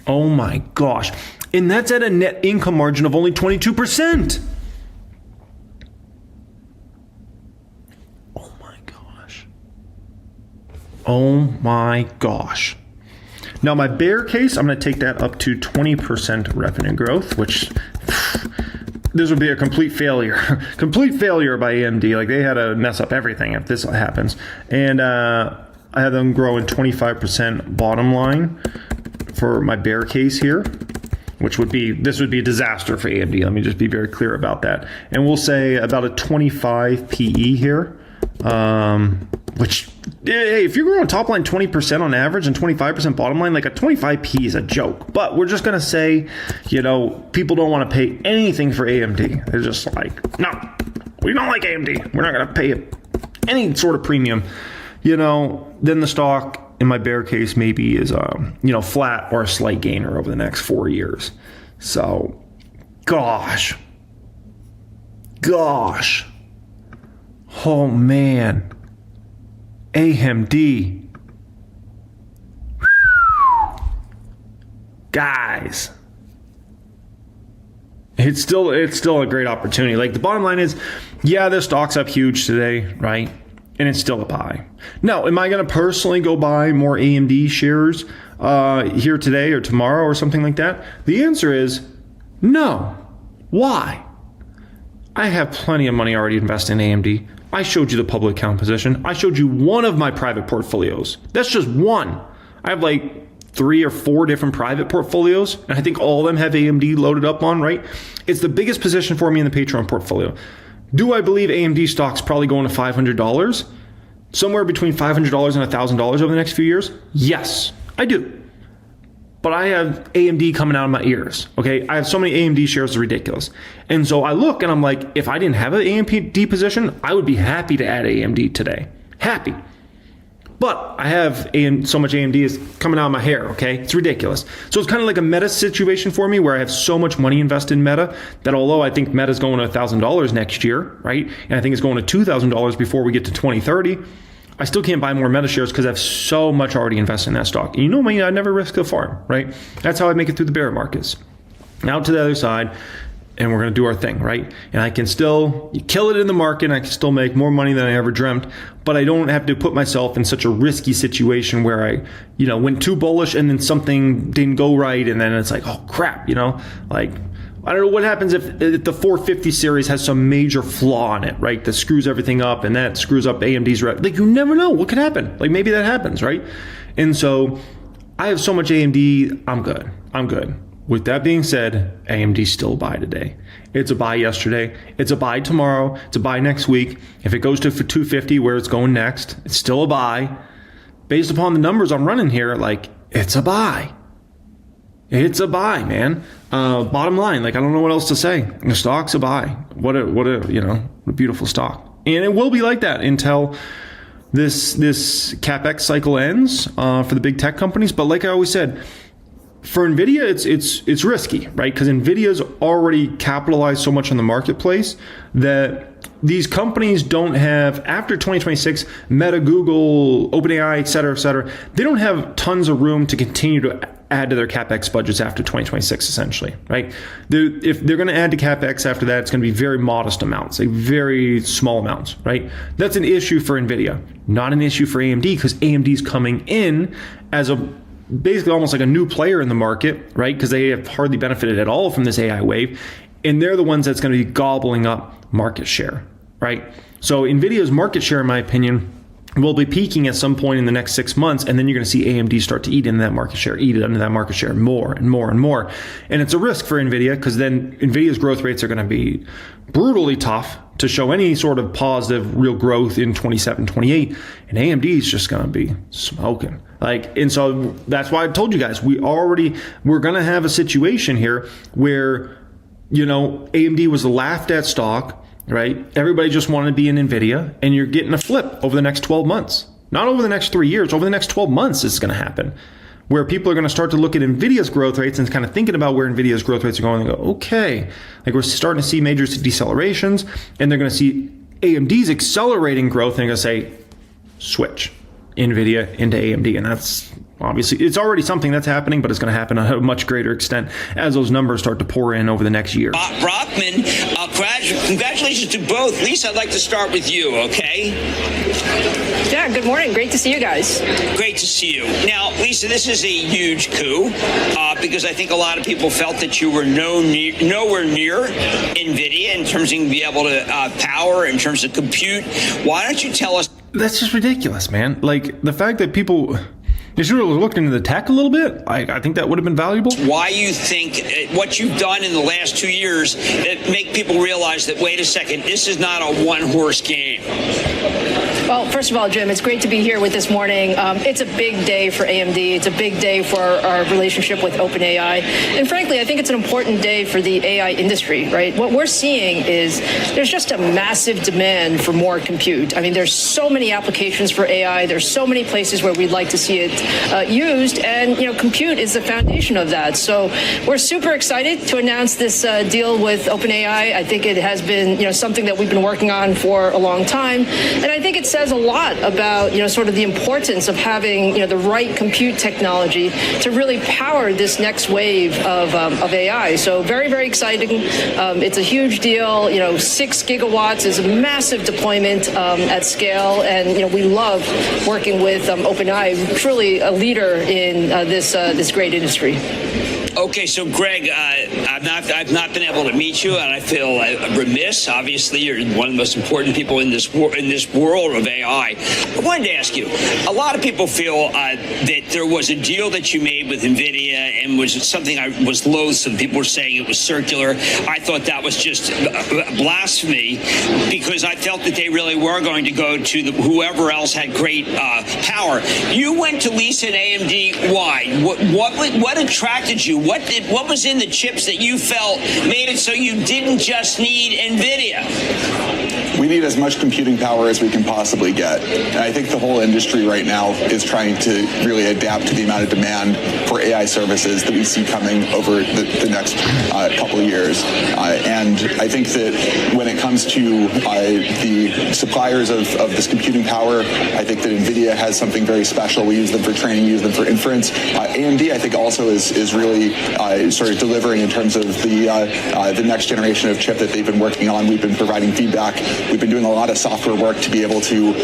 Oh my gosh. And that's at a net income margin of only 22%. Oh my gosh. Now my bear case, I'm going to take that up to 20% revenue growth, which this would be a complete failure. Complete failure by AMD. Like they had to mess up everything if this happens. And I have them growing 25% bottom line for my bear case here, which would be, this would be a disaster for AMD. Let me just be very clear about that. And we'll say about a 25 PE here, which, hey, if you're growing top line 20% on average and 25% bottom line, like a 25p is a joke. But we're just going to say, you know, people don't want to pay anything for AMD. They're just like, no, we don't like AMD. We're not going to pay any sort of premium. You know, then the stock in my bear case maybe is, you know, flat or a slight gainer over the next 4 years. So, gosh. Oh, man. AMD. Guys. It's still a great opportunity. Like the bottom line is, yeah, this stock's up huge today, right? And it's still a buy. Now, am I going to personally go buy more AMD shares here today or tomorrow or something like that? The answer is no. Why? I have plenty of money already invested in AMD. I showed you the public account position. I showed you one of my private portfolios. That's just one. I have like 3 or 4 different private portfolios, and I think all of them have AMD loaded up on, right? It's the biggest position for me in the Patreon portfolio. Do I believe AMD stock's probably going to $500? Somewhere between $500 and $1,000 over the next few years? Yes, I do. But I have AMD coming out of my ears, okay? I have so many AMD shares, it's ridiculous. And so I look and I'm like, if I didn't have an AMD position, I would be happy to add AMD today. Happy. But I have so much AMD is coming out of my hair, okay? It's ridiculous. So it's kind of like a Meta situation for me where I have so much money invested in Meta that although I think Meta's going to $1,000 next year, right? And I think it's going to $2,000 before we get to 2030. I still can't buy more Meta shares because I have so much already invested in that stock. And you know me, I never risk the farm, right? That's how I make it through the bear markets. Now to the other side, and we're going to do our thing, right? And I can still kill it in the market, and I can still make more money than I ever dreamt, but I don't have to put myself in such a risky situation where I, you know, went too bullish and then something didn't go right, and then it's like, oh crap, you know? Like, I don't know what happens if the 450 series has some major flaw in it, right? That screws everything up and that screws up AMD's like, you never know what could happen. Like maybe that happens, right? And so I have so much AMD, I'm good. With that being said, AMD's still a buy today. It's a buy yesterday. It's a buy tomorrow. It's a buy next week. If it goes to 250 where it's going next, it's still a buy. Based upon the numbers I'm running here, like, it's a buy. It's a buy, man. Bottom line, like, I don't know what else to say. The stock's a buy. What a beautiful stock. And it will be like that until this CapEx cycle ends for the big tech companies. But like I always said, for Nvidia, it's risky, right? Because Nvidia's already capitalized so much on the marketplace that these companies don't have, after 2026, Meta, Google, OpenAI, et cetera, they don't have tons of room to continue to add to their CapEx budgets after 2026, essentially, right? If they're going to add to CapEx after that, it's going to be very modest amounts, like very small amounts, right? That's an issue for Nvidia, not an issue for AMD, because AMD's coming in as basically almost like a new player in the market, right? Because they have hardly benefited at all from this AI wave. And they're the ones that's going to be gobbling up market share, right? So Nvidia's market share, in my opinion, will be peaking at some point in the next 6 months. And then you're going to see AMD start to eat into that market share more and more and more. And it's a risk for Nvidia, because then Nvidia's growth rates are going to be brutally tough to show any sort of positive real growth in 27, 28. And AMD is just going to be smoking. And so that's why I told you guys, we're going to have a situation here where, AMD was a laughed at stock, right? Everybody just wanted to be in Nvidia, and you're getting a flip over the next 12 months. Not over the next 3 years, over the next 12 months, this is going to happen, where people are going to start to look at Nvidia's growth rates and kind of thinking about where Nvidia's growth rates are going and go, okay, like we're starting to see major decelerations, and they're going to see AMD's accelerating growth, and they're going to say, switch Nvidia into AMD. And that's obviously, it's already something that's happening, but it's going to happen at a much greater extent as those numbers start to pour in over the next year. Brockman, congratulations to both. Lisa, I'd like to start with you, okay? Yeah, good morning. Great to see you guys. Great to see you. Now, Lisa, this is a huge coup because I think a lot of people felt that you were nowhere near NVIDIA in terms of being able to power, in terms of compute. Why don't you tell us? That's just ridiculous, man. Like, the fact that people... You should have looked into the tech a little bit. I think that would have been valuable. Why you think what you've done in the last 2 years that make people realize that, wait a second, this is not a one-horse game? Well, first of all, Jim, it's great to be here with this morning. It's a big day for AMD. It's a big day for our relationship with OpenAI. And frankly, I think it's an important day for the AI industry, right? What we're seeing is there's just a massive demand for more compute. I mean, there's so many applications for AI. There's so many places where we'd like to see it used, and compute is the foundation of that. So we're super excited to announce this deal with OpenAI. I think it has been something that we've been working on for a long time, and I think it says a lot about sort of the importance of having the right compute technology to really power this next wave of AI. So very, very exciting. It's a huge deal. 6 gigawatts is a massive deployment at scale, and we love working with OpenAI. Truly a leader in this great industry. Okay, so Greg, I've not been able to meet you, and I feel remiss. Obviously, you're one of the most important people in this world of AI. I wanted to ask you, a lot of people feel that there was a deal that you made with Nvidia and was something I was loathsome. People were saying it was circular. I thought that was just blasphemy, because I felt that they really were going to go to whoever else had great power. You went to Lisa and AMD. Why? What attracted you? What was in the chips that you felt made it so you didn't just need NVIDIA? We need as much computing power as we can possibly get. And I think the whole industry right now is trying to really adapt to the amount of demand for AI services that we see coming over the next couple of years. And I think that when it comes to the suppliers of this computing power, I think that NVIDIA has something very special. We use them for training, we use them for inference. AMD, I think, also is really sort of delivering in terms of the next generation of chip that they've been working on. We've been providing feedback. We've been doing a lot of software work to be able to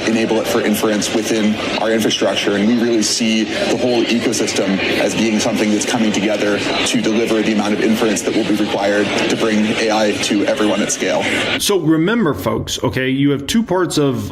enable it for inference within our infrastructure, and we really see the whole ecosystem as being something that's coming together to deliver the amount of inference that will be required to bring AI to everyone at scale. So remember, folks, okay, you have two parts of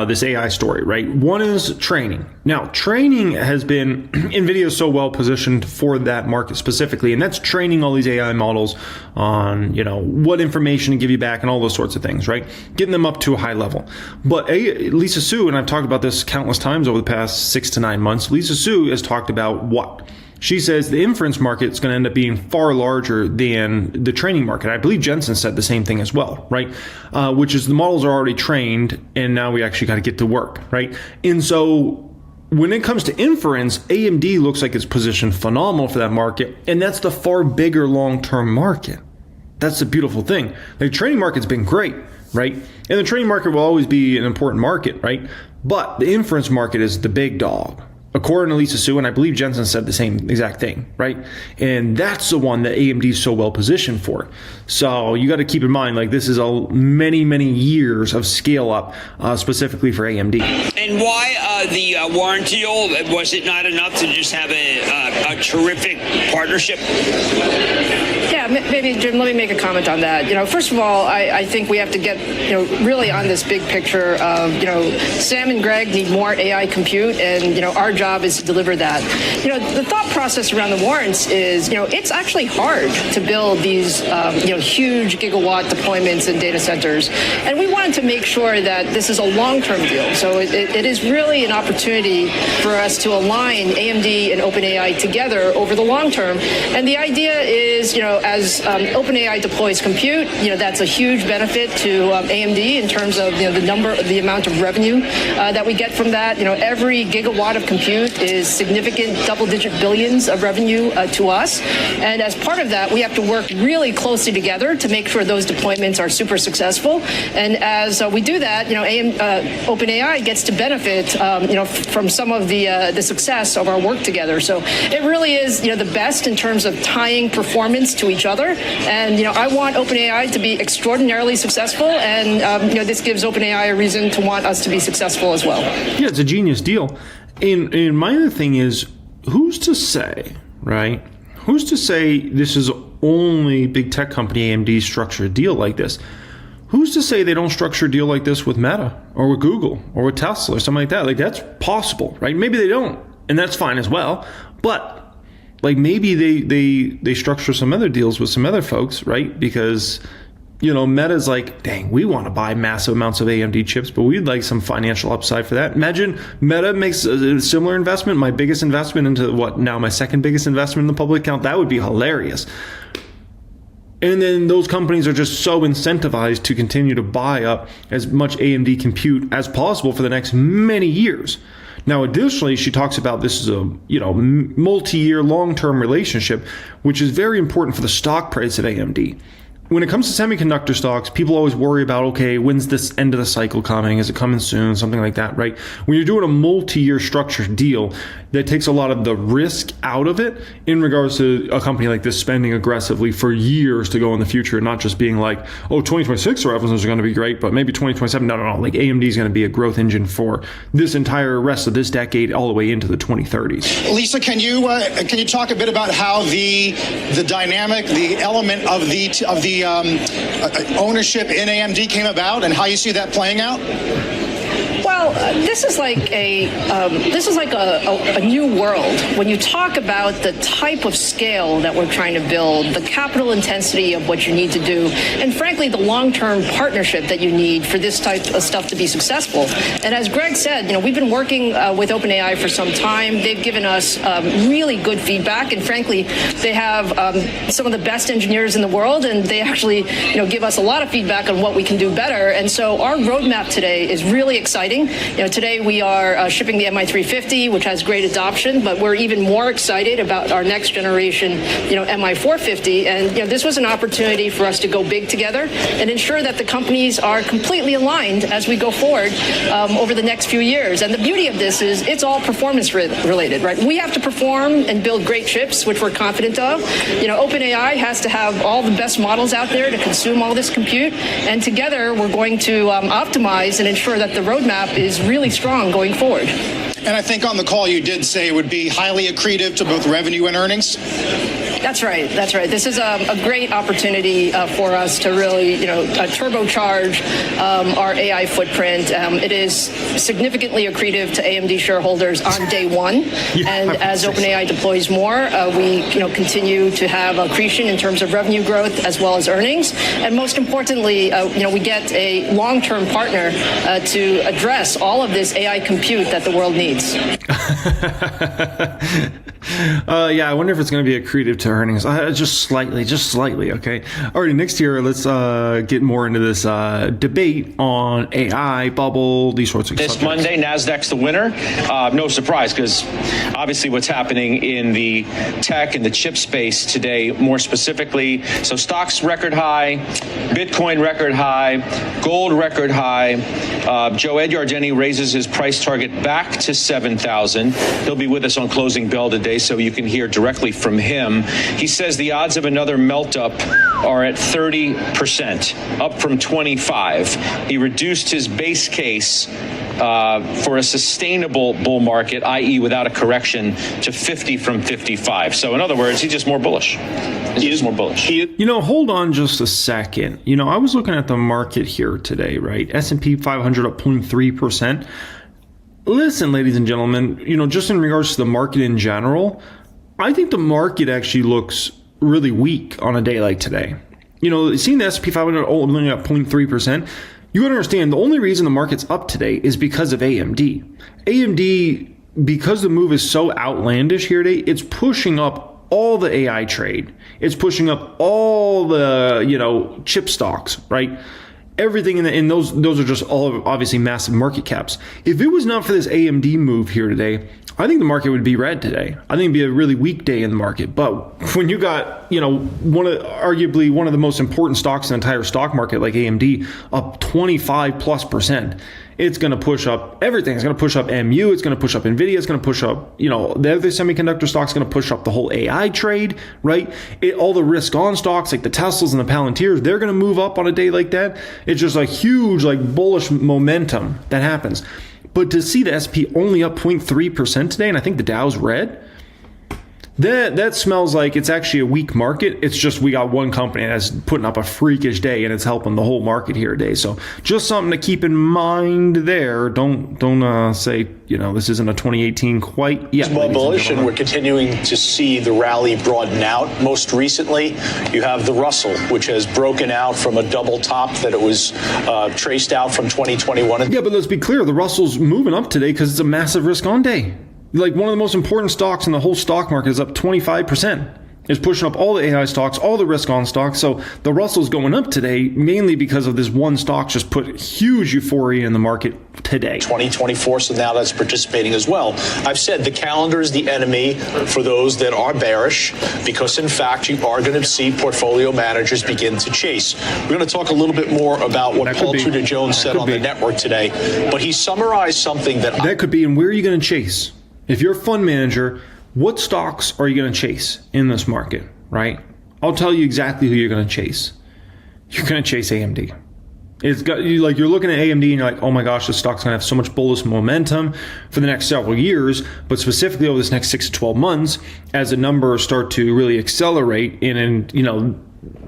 this AI story, right? One is training. Now, training has been, Nvidia is so well positioned for that market specifically, and that's training all these AI models on, what information to give you back and all those sorts of things, right? Getting them up to a high level. But Lisa Su, and I've talked about this countless times over the past 6 to 9 months, Lisa Su has talked about what? She says the inference market is going to end up being far larger than the training market. I believe Jensen said the same thing as well, right? Which is the models are already trained, and now we actually got to get to work, right? And so when it comes to inference, AMD looks like it's positioned phenomenal for that market, and that's the far bigger long-term market. That's the beautiful thing. The training market's been great, right? And the training market will always be an important market, right? But the inference market is the big dog, according to Lisa Su, and I believe Jensen said the same exact thing, right? And that's the one that AMD is so well positioned for. So you got to keep in mind, this is many, many years of scale up, specifically for AMD. And why the warrant deal? Was it not enough to just have a terrific partnership? Yeah, maybe, Jim, let me make a comment on that. First of all, I think we have to get, really on this big picture of, Sam and Greg need more AI compute, and, our job is to deliver that. The thought process around the warrants is, it's actually hard to build these, huge gigawatt deployments in data centers. And we wanted to make sure that this is a long-term deal. So it is really an opportunity for us to align AMD and OpenAI together over the long term. And the idea is, as OpenAI deploys compute, that's a huge benefit to AMD in terms of the amount of revenue that we get from that. Every gigawatt of compute is significant double-digit billions of revenue to us. And as part of that, we have to work really closely together to make sure those deployments are super successful. And as we do that, OpenAI gets to benefit, from some of the success of our work together. So it really is, the best in terms of tying performance to each other. And, I want OpenAI to be extraordinarily successful. And, this gives OpenAI a reason to want us to be successful as well. Yeah, it's a genius deal. And my other thing is, who's to say, right? Who's to say this is only big tech company AMD structure a deal like this? Who's to say they don't structure a deal like this with Meta or with Google or with Tesla or something like that? That's possible, right? Maybe they don't, and that's fine as well. But maybe they structure some other deals with some other folks, right? Because Meta's dang, we want to buy massive amounts of AMD chips, but we'd like some financial upside for that. Imagine Meta makes a similar investment, my biggest investment into my second biggest investment in the public account. That would be hilarious. And then those companies are just so incentivized to continue to buy up as much AMD compute as possible for the next many years. Now, additionally, she talks about this is a multi-year, long-term relationship, which is very important for the stock price of AMD. When it comes to semiconductor stocks, people always worry about, okay, when's this end of the cycle coming? Is it coming soon? Something like that, right? When you're doing a multi-year structured deal, that takes a lot of the risk out of it in regards to a company like this spending aggressively for years to go in the future, not just being 2026 revenues are going to be great, but maybe 2027. No. AMD is going to be a growth engine for this entire rest of this decade all the way into the 2030s. Lisa, can you talk a bit about how the dynamic, the element of the ownership in AMD came about and how you see that playing out? Well, this is like a new world. When you talk about the type of scale that we're trying to build, the capital intensity of what you need to do, and frankly, the long-term partnership that you need for this type of stuff to be successful. And as Greg said, we've been working with OpenAI for some time. They've given us really good feedback, and frankly, they have some of the best engineers in the world, and they actually, give us a lot of feedback on what we can do better. And so our roadmap today is really exciting. Today we are shipping the MI350, which has great adoption, but we're even more excited about our next generation, MI450. And this was an opportunity for us to go big together and ensure that the companies are completely aligned as we go forward over the next few years. And the beauty of this is it's all performance related, right? We have to perform and build great chips, which we're confident of. OpenAI has to have all the best models out there to consume all this compute. And together we're going to optimize and ensure that the roadmap is really strong going forward. And I think on the call you did say it would be highly accretive to both revenue and earnings. That's right. This is a great opportunity for us to really, turbocharge our AI footprint. It is significantly accretive to AMD shareholders on day one. And as OpenAI deploys more, we continue to have accretion in terms of revenue growth as well as earnings. And most importantly, we get a long-term partner to address all of this AI compute that the world needs. I wonder if it's going to be accretive to earnings. Just slightly. Okay. Alrighty, next year, let's get more into this debate on AI, bubble, these sorts of This subjects. Monday, NASDAQ's the winner. No surprise, because obviously what's happening in the tech and the chip space today, more specifically, so stocks record high, Bitcoin record high, gold record high. Joe Edyardeni raises his price target back to 7,000. He'll be with us on Closing Bell today, so you can hear directly from him. He says the odds of another melt up are at 30%, up from 25. He reduced his base case for a sustainable bull market, i.e. without a correction, to 50 from 55. So in other words, he's just more bullish. Hold on just a second. I was looking at the market here today, right? S&P 500 up 0.3%. Listen, ladies and gentlemen, just in regards to the market in general, I think the market actually looks really weak on a day like today. Seeing the S&P 500 only up 0.3%, you got to understand the only reason the market's up today is because of AMD. AMD, because the move is so outlandish here today, it's pushing up all the AI trade. It's pushing up all the, chip stocks, right? Everything in those are just all obviously massive market caps. If it was not for this AMD move here today, I think the market would be red today. I think it'd be a really weak day in the market. But when you got, arguably one of the most important stocks in the entire stock market, like AMD, up 25+%, it's going to push up everything. It's going to push up MU. It's going to push up Nvidia. It's going to push up, the other semiconductor stocks going to push up the whole AI trade, right? All the risk on stocks like the Teslas and the Palantirs, they're going to move up on a day like that. It's just a huge, bullish momentum that happens. But to see the SP only up 0.3% today, and I think the Dow's red, that smells like it's actually a weak market. It's just we got one company that's putting up a freakish day, and it's helping the whole market here today. So just something to keep in mind there. Don't say this isn't a 2018 quite yet. It's more bullish, and we're continuing to see the rally broaden out. Most recently, you have the Russell, which has broken out from a double top that it was traced out from 2021. Yeah, but let's be clear. The Russell's moving up today because it's a massive risk on day. One of the most important stocks in the whole stock market is up 25%. It's pushing up all the AI stocks, all the risk on stocks. So the Russell's going up today mainly because of this one stock just put huge euphoria in the market today. 2024, so now that's participating as well. I've said the calendar is the enemy for those that are bearish because, in fact, you are going to see portfolio managers begin to chase. We're going to talk a little bit more about what Paul Tudor Jones said on the network today, but he summarized something that could be, and where are you going to chase? If you're a fund manager, what stocks are you going to chase in this market, right? I'll tell you exactly who you're going to chase. You're going to chase AMD. It's got you're looking at AMD and you're like, oh my gosh, this stock's going to have so much bullish momentum for the next several years, but specifically over this next 6 to 12 months, as the numbers start to really accelerate and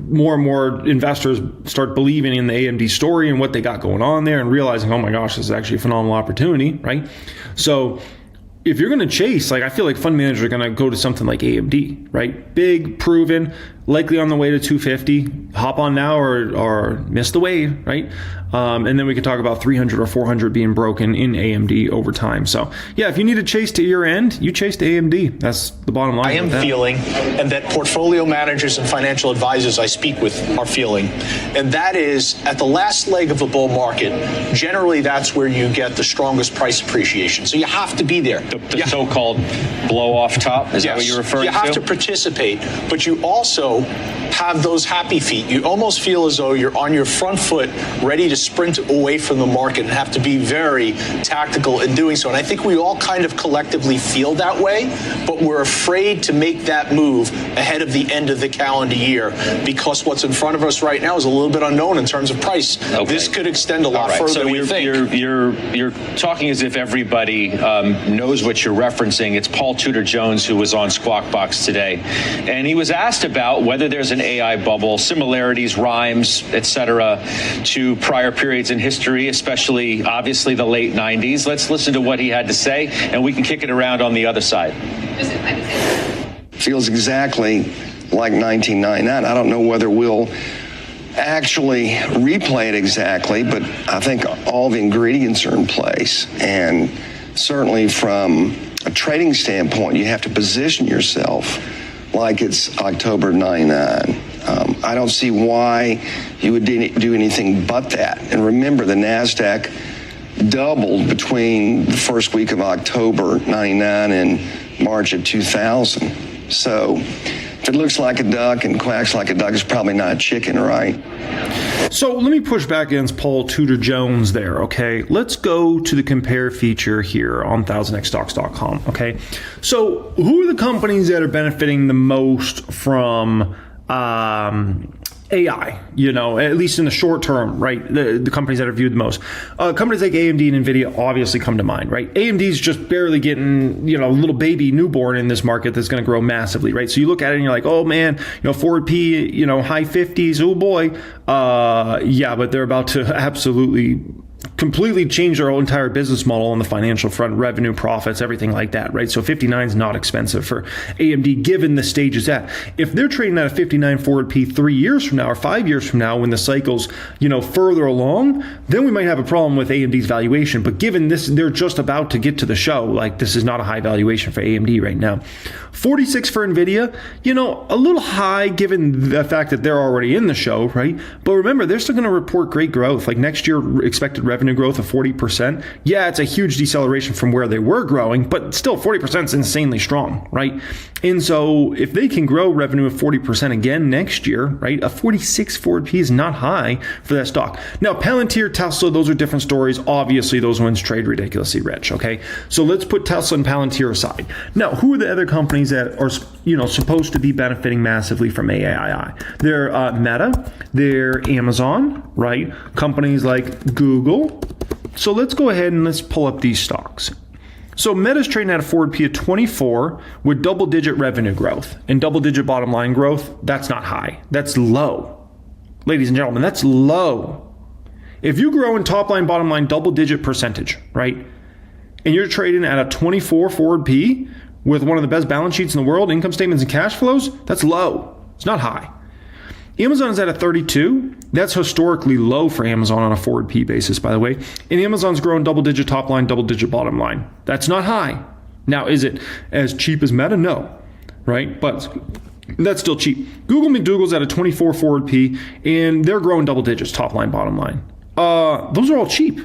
more and more investors start believing in the AMD story and what they got going on there and realizing, oh my gosh, this is actually a phenomenal opportunity, right? So if you're going to chase, I feel like fund managers are going to go to something like AMD, right? Big, proven, likely on the way to 250. Hop on now or miss the wave, right? And then we could talk about 300 or 400 being broken in AMD over time. So yeah, if you need to chase to year end, you chase to AMD. That's the bottom line. I am feeling, and that portfolio managers and financial advisors I speak with are feeling, and that is at the last leg of a bull market, generally that's where you get the strongest price appreciation. So you have to be there. The so-called blow off top, is that what you're referring to? You have to participate, but you also have those happy feet. You almost feel as though you're on your front foot, ready to sprint away from the market, and have to be very tactical in doing so. And I think we all kind of collectively feel that way, but we're afraid to make that move ahead of the end of the calendar year because what's in front of us right now is a little bit unknown in terms of price. Okay. This could extend a lot further so than we think. You're talking as if everybody knows what you're referencing. It's Paul Tudor Jones who was on Squawk Box today, and he was asked about whether there's an AI bubble, similarities, rhymes, etc., to prior periods in history, especially obviously the late 90s. Let's listen to what he had to say, and we can kick it around on the other side. Feels exactly like 1999. I don't know whether we'll actually replay it exactly, but I think all the ingredients are in place. And certainly from a trading standpoint, you have to position yourself like it's October 99. I don't see why you would do anything but that. And remember, the NASDAQ doubled between the first week of October 99 and March of 2000. So if it looks like a duck and quacks like a duck, it's probably not a chicken, right? So let me push back against Paul Tudor Jones there, okay? Let's go to the compare feature here on 1000xstocks.com, okay? So who are the companies that are benefiting the most from AI, at least in the short term, right? The companies that are viewed the most. Companies like AMD and Nvidia obviously come to mind, right? AMD's just barely getting, a little baby newborn in this market that's going to grow massively, right? So you look at it and you're like, oh man, forward P, high 50s, oh boy. Yeah, but they're about to absolutely completely change their whole entire business model on the financial front, revenue, profits, everything like that, right? So 59 is not expensive for AMD given the stage it's at. If they're trading at a 59 forward P 3 years from now or 5 years from now when the cycle's, further along, then we might have a problem with AMD's valuation. But given this, they're just about to get to the show, like this is not a high valuation for AMD right now. 46 for Nvidia, a little high given the fact that they're already in the show, right? But remember, they're still going to report great growth. Like next year, expected revenue growth of 40%. Yeah, it's a huge deceleration from where they were growing, but still 40% is insanely strong, right? And so if they can grow revenue of 40% again next year, right, a 46 forward P is not high for that stock. Now, Palantir, Tesla, those are different stories. Obviously, those ones trade ridiculously rich, okay? So let's put Tesla and Palantir aside. Now, who are the other companies that are, supposed to be benefiting massively from AI? They're Meta, they're Amazon, right? Companies like Google. So let's go ahead and let's pull up these stocks. So Meta's trading at a forward P of 24 with double-digit revenue growth and double-digit bottom line growth. That's not high. That's low. Ladies and gentlemen, that's low. If you grow in top line, bottom line, double-digit percentage, right? And you're trading at a 24 forward P with one of the best balance sheets in the world, income statements and cash flows, that's low. It's not high. Amazon is at a 32. That's historically low for Amazon on a forward P basis, by the way. And Amazon's growing double-digit top line, double-digit bottom line. That's not high. Now, is it as cheap as Meta? No, right? But that's still cheap. Google McDougal's at a 24 forward P, and they're growing double digits, top line, bottom line. Those are all cheap.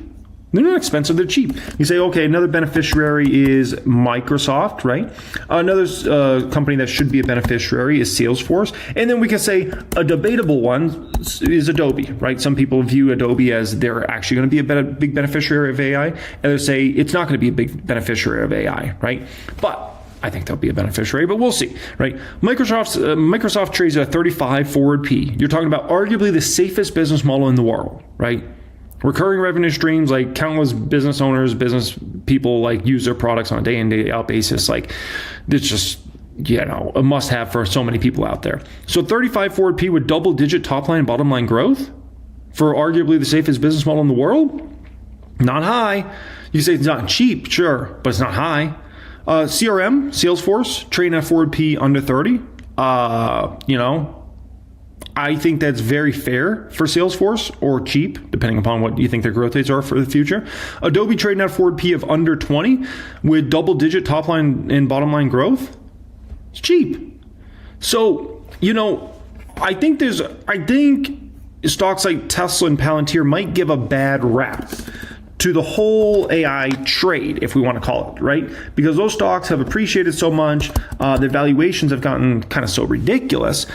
They're not expensive, they're cheap. You say, okay, another beneficiary is Microsoft, right? Another company that should be a beneficiary is Salesforce. And then we can say a debatable one is Adobe, right? Some people view Adobe as they're actually going to be a big beneficiary of AI, and they say it's not going to be a big beneficiary of AI, right? But I think they'll be a beneficiary, but we'll see, right? Microsoft trades at a 35 forward P. You're talking about arguably the safest business model in the world, right? Recurring revenue streams, like countless business owners, business people like use their products on a day in, day out basis. Like it's just, a must have for so many people out there. So 35 forward P with double digit top line and bottom line growth for arguably the safest business model in the world. Not high. You say it's not cheap, sure, but it's not high. CRM, Salesforce, trading at forward P under 30. I think that's very fair for Salesforce, or cheap, depending upon what you think their growth rates are for the future. Adobe trading at forward P of under 20 with double-digit top line and bottom line growth. It's cheap. So, I think stocks like Tesla and Palantir might give a bad rap to the whole AI trade, if we want to call it, right? Because those stocks have appreciated so much, their valuations have gotten kind of so ridiculous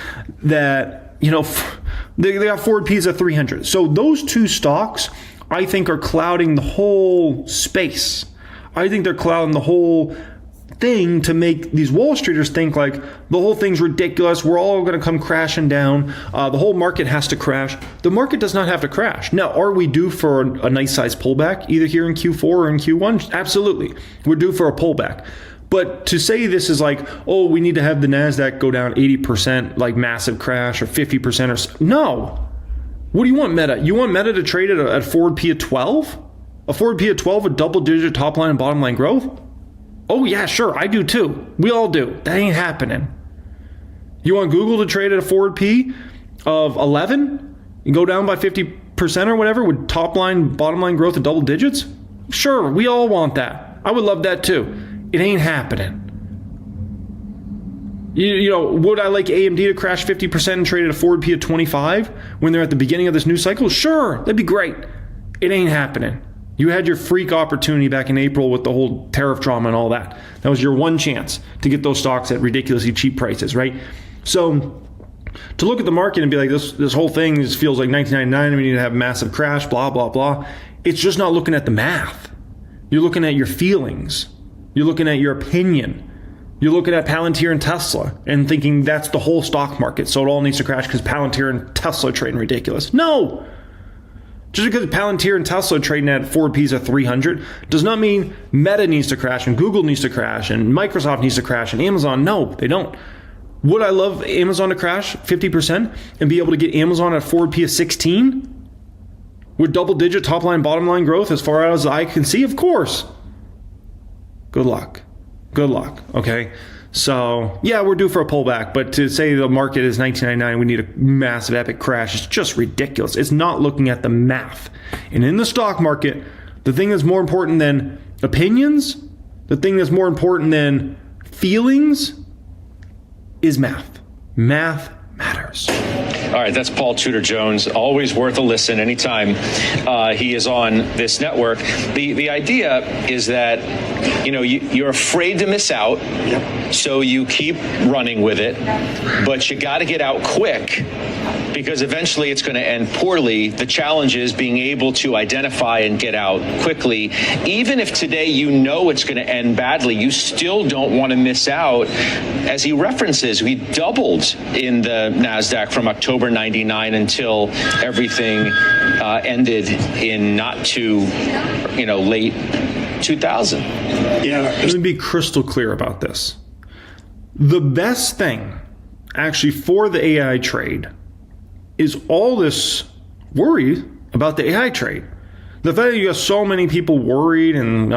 that, they got forward P's at 300. So those two stocks, I think, are clouding the whole space. I think they're clouding the whole thing to make these Wall Streeters think like the whole thing's ridiculous. We're all going to come crashing down. The whole market has to crash. The market does not have to crash. Now, are we due for a nice size pullback either here in Q4 or in Q1? Absolutely. We're due for a pullback. But to say this is like, oh, we need to have the NASDAQ go down 80%, like massive crash, or 50% no. What do you want, Meta? You want Meta to trade at a forward P of 12? A forward P of 12 with double-digit top line and bottom line growth? Oh, yeah, sure. I do too. We all do. That ain't happening. You want Google to trade at a forward P of 11 and go down by 50% or whatever with top line, bottom line growth of double digits? Sure, we all want that. I would love that too. It ain't happening. Would I like AMD to crash 50% and trade at a forward P of 25 when they're at the beginning of this new cycle? Sure, that'd be great. It ain't happening. You had your freak opportunity back in April with the whole tariff drama and all that. That was your one chance to get those stocks at ridiculously cheap prices, right? So to look at the market and be like, this whole thing feels like 1999, we need to have a massive crash, blah, blah, blah. It's just not looking at the math. You're looking at your feelings. You're looking at your opinion. You're looking at Palantir and Tesla and thinking that's the whole stock market, so it all needs to crash because Palantir and Tesla are trading ridiculous. No! Just because Palantir and Tesla are trading at forward P's of 300 does not mean Meta needs to crash and Google needs to crash and Microsoft needs to crash and Amazon. No, they don't. Would I love Amazon to crash 50% and be able to get Amazon at forward P of 16 with double-digit top-line, bottom-line growth as far as I can see? Of course. Good luck. Good luck, okay? So, yeah, we're due for a pullback, but to say the market is 1999, we need a massive epic crash, it's just ridiculous. It's not looking at the math. And in the stock market, the thing that's more important than opinions, the thing that's more important than feelings is math. Math matters. All right, that's Paul Tudor Jones. Always worth a listen anytime he is on this network. The idea is that you're afraid to miss out, so you keep running with it, but you got to get out quick because eventually it's going to end poorly. The challenge is being able to identify and get out quickly. Even if today it's going to end badly, you still don't want to miss out. As he references, we doubled in the NASDAQ from October 99 until everything ended in not too, late 2000. Yeah. Let me be crystal clear about this. The best thing actually for the AI trade is all this worry about the AI trade. The fact that you have so many people worried and,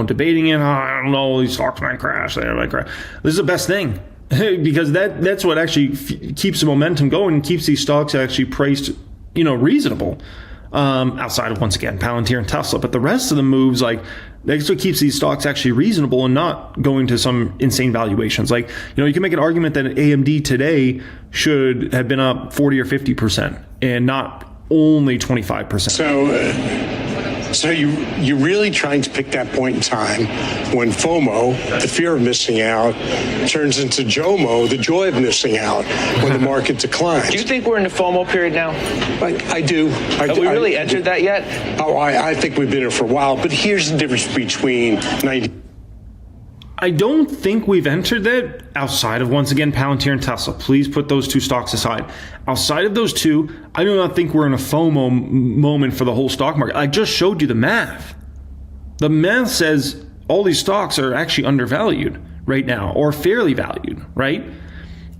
debating it, I don't know, these stocks might crash, they might crash. This is the best thing. Because that's what actually keeps the momentum going and keeps these stocks actually priced, reasonable. Outside of, once again, Palantir and Tesla. But the rest of the moves, that's what keeps these stocks actually reasonable and not going to some insane valuations. You can make an argument that AMD today should have been up 40 or 50% and not only 25%. So you're really trying to pick that point in time when FOMO, the fear of missing out, turns into JOMO, the joy of missing out, when the market declines. Do you think we're in the FOMO period now? I do. Have we really entered that yet? Oh, I think we've been here for a while, but here's the difference between 90... I don't think we've entered that outside of, once again, Palantir and Tesla. Please put those two stocks aside. Outside of those two, I do not think we're in a FOMO moment for the whole stock market. I just showed you the math. The math says all these stocks are actually undervalued right now or fairly valued, right?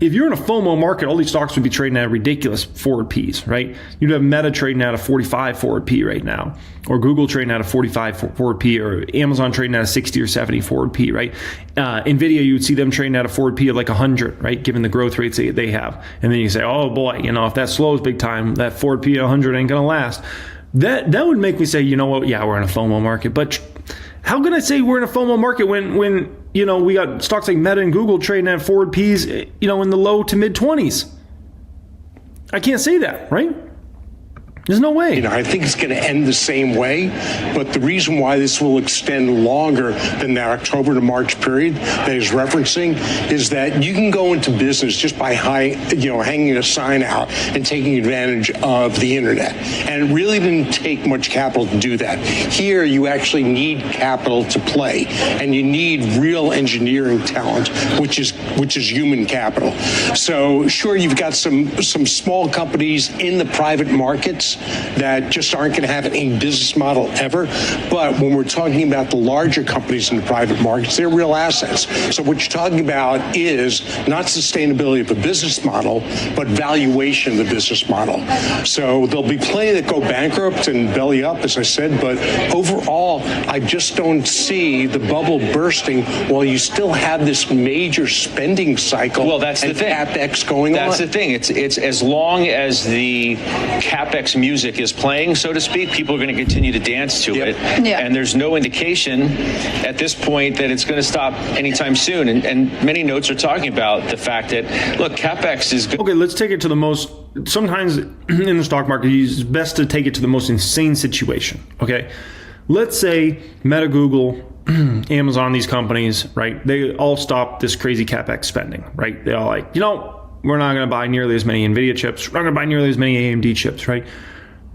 if you're in a FOMO market, all these stocks would be trading at ridiculous forward Ps, right? You'd have Meta trading at a 45 forward P right now, or Google trading at a 45 forward P, or Amazon trading at a 60 or 70 forward P, right? Nvidia, you would see them trading at a forward P of like 100, right? Given the growth rates they have. And then you say, oh boy, if that slows big time, that forward P of 100 ain't gonna last. That would make me say, you know what? Yeah, we're in a FOMO market. But how can I say we're in a FOMO market when we got stocks like Meta and Google trading at forward Ps, in the low to mid 20s? I can't say that, right? There's no way. I think it's going to end the same way, but the reason why this will extend longer than that October to March period that he's referencing is that you can go into business just by hanging a sign out and taking advantage of the internet. And it really didn't take much capital to do that. Here, you actually need capital to play, and you need real engineering talent, which is human capital. So sure, you've got some small companies in the private markets that just aren't going to have any business model ever. But when we're talking about the larger companies in the private markets, they're real assets. So what you're talking about is not sustainability of the business model, but valuation of the business model. So there'll be plenty that go bankrupt and belly up, as I said, but overall, I just don't see the bubble bursting while you still have this major spending cycle. Well, that's the thing. CapEx going on. That's the thing. It's as long as the CapEx music is playing, so to speak, people are going to continue to dance to it. Yeah. And there's no indication at this point that it's going to stop anytime soon. And many notes are talking about the fact that, look, CapEx is good. Okay, let's take it to the most, sometimes in the stock market, it's best to take it to the most insane situation, okay? Let's say Meta, Google, Amazon, these companies, right? They all stop this crazy CapEx spending, right? They all like, we're not going to buy nearly as many Nvidia chips. We're not going to buy nearly as many AMD chips, right?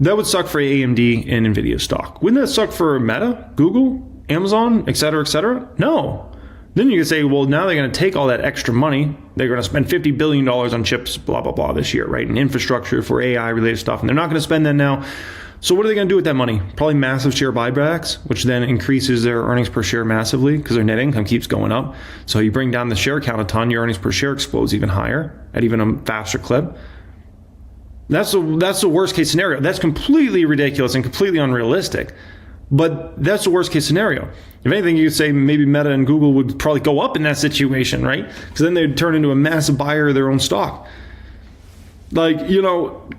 That would suck for AMD and Nvidia stock. Wouldn't that suck for Meta, Google, Amazon, et cetera, et cetera? No. Then you can say, well, now they're going to take all that extra money. They're going to spend $50 billion on chips, blah, blah, blah this year, right? And infrastructure for AI-related stuff. And they're not going to spend that now. So what are they going to do with that money? Probably massive share buybacks, which then increases their earnings per share massively because their net income keeps going up. So you bring down the share count a ton, your earnings per share explodes even higher at even a faster clip. That's the worst case scenario. That's completely ridiculous and completely unrealistic. But that's the worst case scenario. If anything, you could say maybe Meta and Google would probably go up in that situation, right? Because then they'd turn into a massive buyer of their own stock.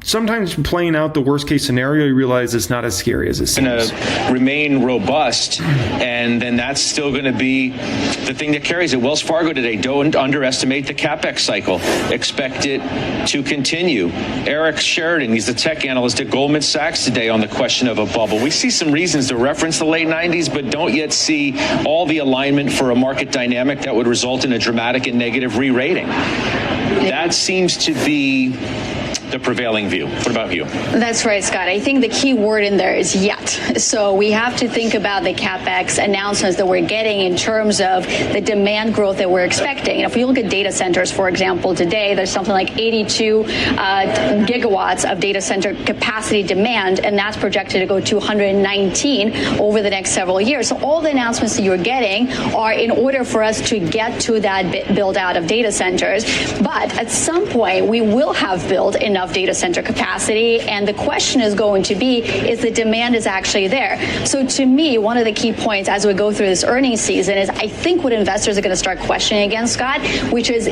Sometimes playing out the worst case scenario, you realize it's not as scary as it seems. It's going to remain robust, and then that's still going to be the thing that carries it. Wells Fargo today, don't underestimate the CapEx cycle. Expect it to continue. Eric Sheridan, he's the tech analyst at Goldman Sachs today on the question of a bubble. We see some reasons to reference the late 90s, but don't yet see all the alignment for a market dynamic that would result in a dramatic and negative re-rating. That seems to be the prevailing view. What about you? That's right, Scott. I think the key word in there is yet. So we have to think about the CapEx announcements that we're getting in terms of the demand growth that we're expecting. And if we look at data centers, for example, today there's something like 82 gigawatts of data center capacity demand, and that's projected to go to 119 over the next several years. So all the announcements that you're getting are in order for us to get to that build out of data centers. But at some point, we will have built enough data center capacity, and the question is going to be, is the demand is actually there? So to me, one of the key points as we go through this earnings season is I think what investors are going to start questioning again, Scott, which is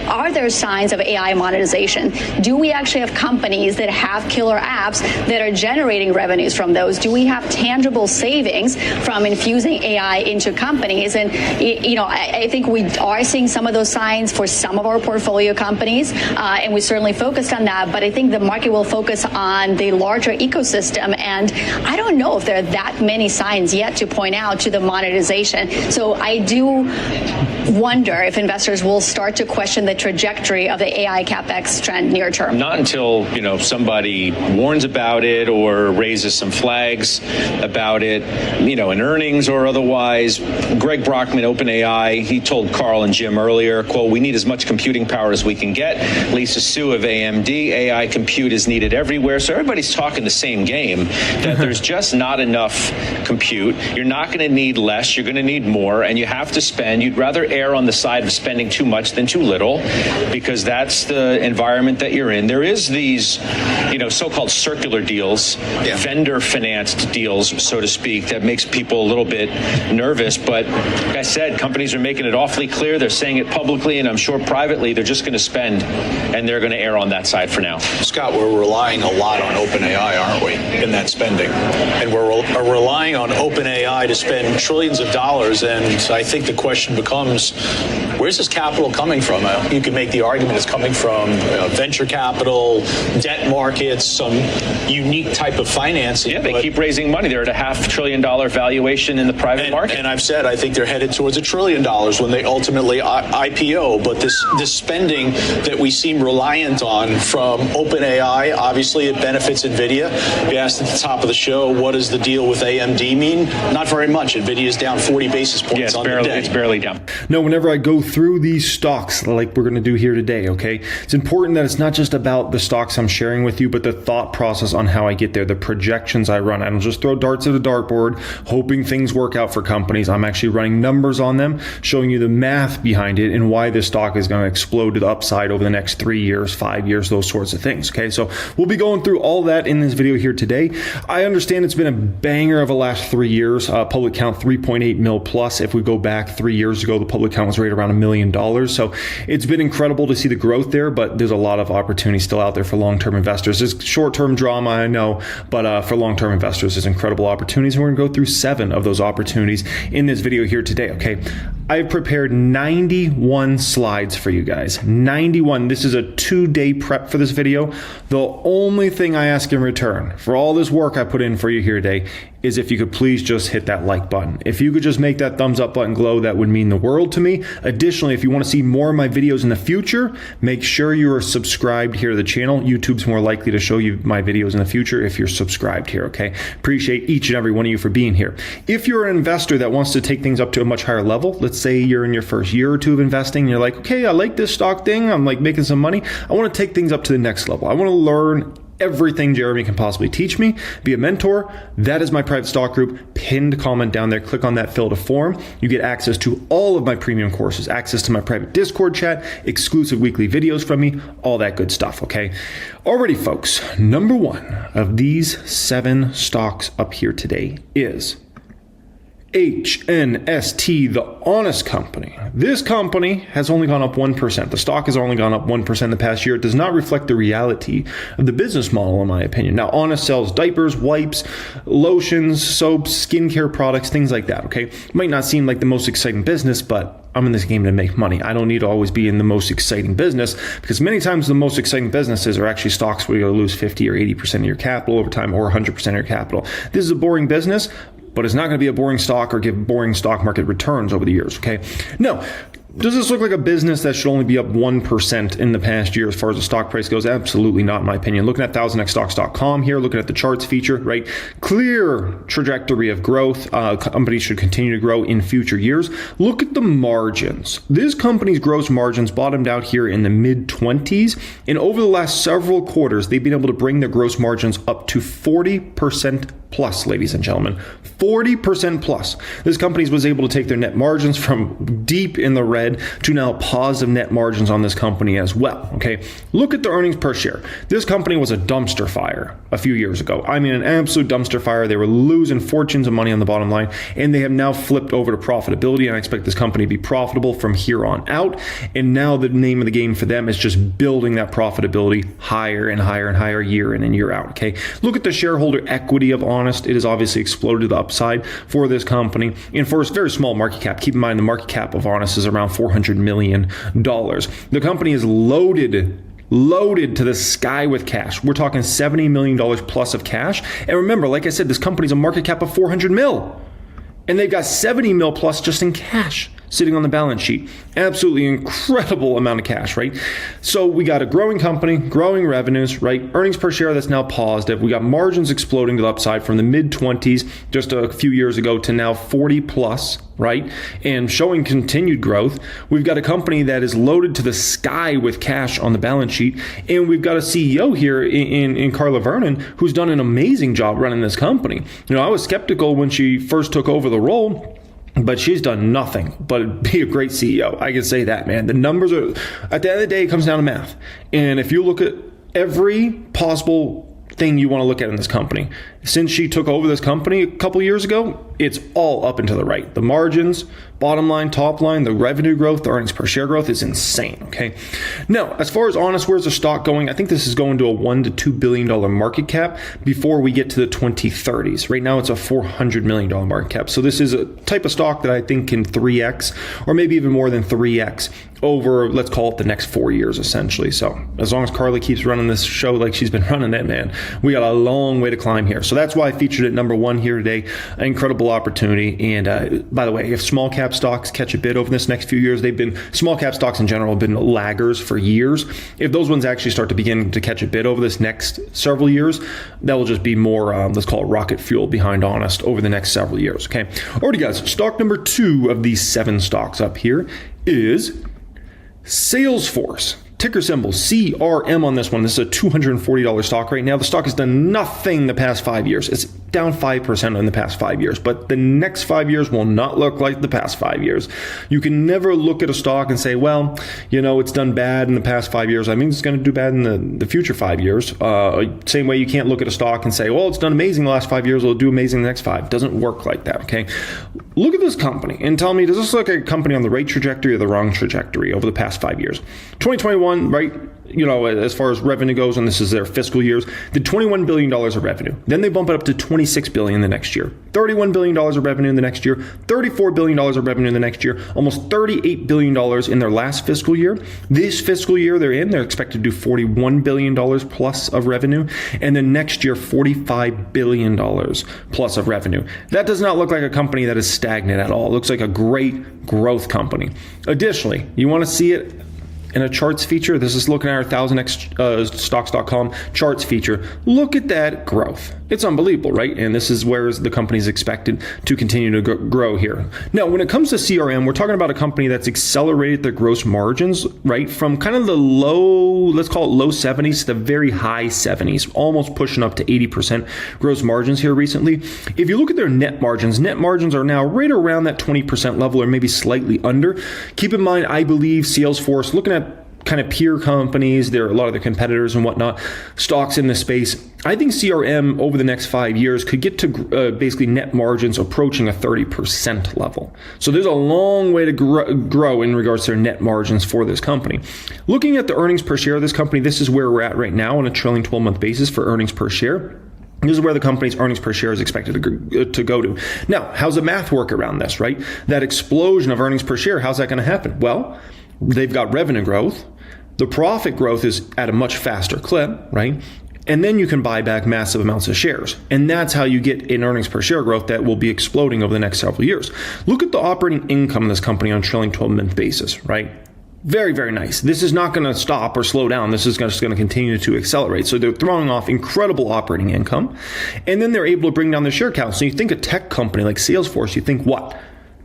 are there signs of AI monetization? Do we actually have companies that have killer apps that are generating revenues from those? Do we have tangible savings from infusing AI into companies? And I think we are seeing some of those signs for some of our portfolio companies, and we certainly focused on that, but I think the market will focus on the larger ecosystem, and I don't know if there are that many signs yet to point out to the monetization. So I do wonder if investors will start to question the trajectory of the AI CapEx trend near term. Not until, somebody warns about it or raises some flags about it, in earnings or otherwise. Greg Brockman, OpenAI, he told Carl and Jim earlier, quote, "We need as much computing power as we can get." Lisa Su of AMD AMD. AI compute is needed everywhere. So everybody's talking the same game, that there's just not enough compute. You're not going to need less. You're going to need more. And you have to spend. You'd rather err on the side of spending too much than too little, because that's the environment that you're in. There is these, so-called circular deals, vendor financed deals, so to speak, that makes people a little bit nervous. But like I said, companies are making it awfully clear. They're saying it publicly, and I'm sure privately, they're just going to spend, and they're going to err on that side for now. Scott, we're relying a lot on OpenAI, aren't we, in that spending? And we're relying on OpenAI to spend trillions of dollars, and I think the question becomes, where's this capital coming from? You can make the argument it's coming from venture capital, debt markets, some unique type of financing. Yeah, they keep raising money. They're at a $500 billion valuation in the private market. And I've said I think they're headed towards $1 trillion when they ultimately IPO. But this spending that we seem reliant on from OpenAI, obviously it benefits Nvidia. You asked at the top of the show, what does the deal with AMD mean? Not very much. Nvidia is down 40 basis points on the day. It's barely down. No, whenever I go through these stocks like we're going to do here today, okay, it's important that it's not just about the stocks I'm sharing with you, but the thought process on how I get there, the projections I run. I don't just throw darts at a dartboard hoping things work out for companies. I'm actually running numbers on them, showing you the math behind it and why this stock is going to explode to the upside over the next 3 years, 5 years, those sorts of things. Okay, so we'll be going through all that in this video here today. I understand it's been a banger of the last 3 years. Public count 3.8 mil plus. If we go back 3 years ago, the public count was right around $1 million. So it's been incredible to see the growth there, but there's a lot of opportunity still out there for long-term investors. There's short-term drama, I know, but for long-term investors, there's incredible opportunities, and we're going to go through 7 of those opportunities in this video here today, okay? I've prepared 91 slides for you guys. 91. This is a 2-day prep for this video. The only thing I ask in return for all this work I put in for you here today is if you could please just hit that like button. If you could just make that thumbs up button glow, that would mean the world to me. Additionally, if you want to see more of my videos in the future, make sure you are subscribed here to the channel. YouTube's more likely to show you my videos in the future if you're subscribed here, okay? Appreciate each and every one of you for being here. If you're an investor that wants to take things up to a much higher level, let's say you're in your first year or two of investing, and you're like, okay, I like this stock thing, I'm like making some money, I want to take things up to the next level. I want to learn everything Jeremy can possibly teach me, be a mentor. That is my private stock group. Pinned comment down there. Click on that, fill out a form. You get access to all of my premium courses, access to my private Discord chat, exclusive weekly videos from me, all that good stuff, okay? Alrighty, folks. Number 1 of these 7 stocks up here today is HNST, the Honest Company. This company has only gone up 1%. The stock has only gone up 1% in the past year. It does not reflect the reality of the business model, in my opinion. Now, Honest sells diapers, wipes, lotions, soaps, skincare products, things like that, okay? It might not seem like the most exciting business, but I'm in this game to make money. I don't need to always be in the most exciting business, because many times the most exciting businesses are actually stocks where you'll lose 50 or 80% of your capital over time, or 100% of your capital. This is a boring business, but it's not going to be a boring stock or give boring stock market returns over the years, okay? No. Does this look like a business that should only be up 1% in the past year as far as the stock price goes? Absolutely not, in my opinion. Looking at 1000xstocks.com here, looking at the charts feature, right? Clear trajectory of growth. Companies should continue to grow in future years. Look at the margins. This company's gross margins bottomed out here in the mid-20s. And over the last several quarters, they've been able to bring their gross margins up to 40% plus, ladies and gentlemen. 40% plus. This company was able to take their net margins from deep in the red to now positive net margins on this company as well, okay? Look at the earnings per share. This company was a dumpster fire a few years ago. I mean, an absolute dumpster fire. They were losing fortunes of money on the bottom line, and they have now flipped over to profitability, and I expect this company to be profitable from here on out. And now the name of the game for them is just building that profitability higher and higher and higher year in and year out, okay? Look at the shareholder equity of Honest. It has obviously exploded to the upside for this company. And for a very small market cap, keep in mind the market cap of Honest is around $400 million. The company is loaded to the sky with cash. We're talking $70 million plus of cash. And remember, like I said, this company's a market cap of 400 mil. And they've got 70 mil plus just in cash. sitting on the balance sheet. Absolutely incredible amount of cash, right? So we got a growing company, growing revenues, right? Earnings per share that's now positive. We got margins exploding to the upside from the mid-20s just a few years ago to now 40 plus, right? And showing continued growth. We've got a company that is loaded to the sky with cash on the balance sheet. And we've got a CEO here in Carla Vernon who's done an amazing job running this company. You know, I was skeptical when she first took over the role, but she's done nothing but be a great CEO. I can say that, man. The numbers are, at the end of the day, it comes down to math. And if you look at every possible thing you want to look at in this company, since she took over this company a couple years ago, it's all up and to the right. The margins, bottom line, top line, the revenue growth, the earnings per share growth is insane, okay? Now, as far as Honest, where's the stock going? I think this is going to a $1 to $2 billion market cap before we get to the 2030s. Right now, it's a $400 million market cap. So this is a type of stock that I think can 3x or maybe even more than 3x over, let's call it the next 4 years, essentially. So as long as Carla keeps running this show like she's been running it, man, we got a long way to climb here. So that's why I featured it number one here today. An incredible opportunity. And by the way, if small cap stocks catch a bid over this next few years, small cap stocks in general have been laggers for years. If those ones actually start to begin to catch a bid over this next several years, that will just be more, let's call it rocket fuel behind Honest over the next several years. Okay. Alrighty, guys. Stock number 2 of these 7 stocks up here is Salesforce. Ticker symbol CRM on this one. This is a $240 stock right now. The stock has done nothing the past 5 years. It's down 5% in the past 5 years, but the next 5 years will not look like the past 5 years. You can never look at a stock and say, well, you know, it's done bad in the past 5 years. I mean, it's going to do bad in the future 5 years. Same way you can't look at a stock and say, well, it's done amazing the last 5 years. It'll do amazing in the next 5. It doesn't work like that, okay? Look at this company and tell me, does this look like a company on the right trajectory or the wrong trajectory over the past 5 years? 2021, right? You know, as far as revenue goes, and this is their fiscal years, did $21 billion of revenue. Then they bump it up to $26 billion the next year, $31 billion of revenue in the next year, $34 billion of revenue in the next year, almost $38 billion in their last fiscal year. This fiscal year they're expected to do $41 billion plus of revenue, and then next year, $45 billion plus of revenue. That does not look like a company that is stagnant at all. It looks like a great growth company. Additionally, you want to see it in a charts feature. This is looking at our 1000xstocks.com charts feature. Look at that growth. It's unbelievable, right? And this is where the company is expected to continue to grow here. Now, when it comes to CRM, we're talking about a company that's accelerated their gross margins, right? From kind of the low, let's call it low 70s to the very high 70s, almost pushing up to 80% gross margins here recently. If you look at their net margins are now right around that 20% level or maybe slightly under. Keep in mind, I believe Salesforce, looking at kind of peer companies, there are a lot of the competitors and whatnot, stocks in this space. I think CRM over the next 5 years could get to basically net margins approaching a 30% level. So there's a long way to grow in regards to their net margins for this company. Looking at the earnings per share of this company, this is where we're at right now on a trailing 12-month basis for earnings per share. This is where the company's earnings per share is expected to go to. Now, how's the math work around this, right? That explosion of earnings per share, how's that going to happen? Well, they've got revenue growth. The profit growth is at a much faster clip, right? And then you can buy back massive amounts of shares. And that's how you get an earnings per share growth that will be exploding over the next several years. Look at the operating income of this company on a trailing 12-month basis, right? Very, very nice. This is not going to stop or slow down. This is just going to continue to accelerate. So they're throwing off incredible operating income. And then they're able to bring down the share count. So you think a tech company like Salesforce, you think what?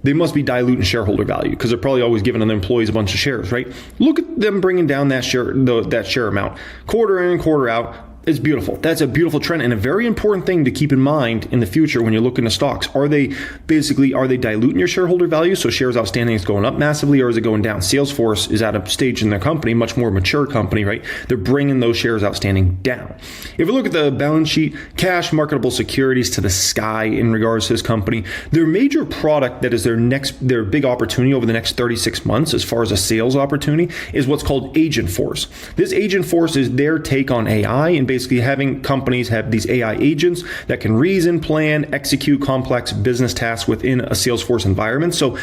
They must be diluting shareholder value because they're probably always giving their employees a bunch of shares, right? Look at them bringing down that share amount, quarter in and quarter out. It's beautiful. That's a beautiful trend and a very important thing to keep in mind in the future when you're looking at stocks. Are they diluting your shareholder value? So shares outstanding is going up massively, or is it going down? Salesforce is at a stage in their company, much more mature company, right? They're bringing those shares outstanding down. If we look at the balance sheet, cash, marketable securities to the sky in regards to this company, their major product that is their big opportunity over the next 36 months as far as a sales opportunity is what's called Agent Force. This Agent Force is their take on AI and basically having companies have these AI agents that can reason, plan, execute complex business tasks within a Salesforce environment. So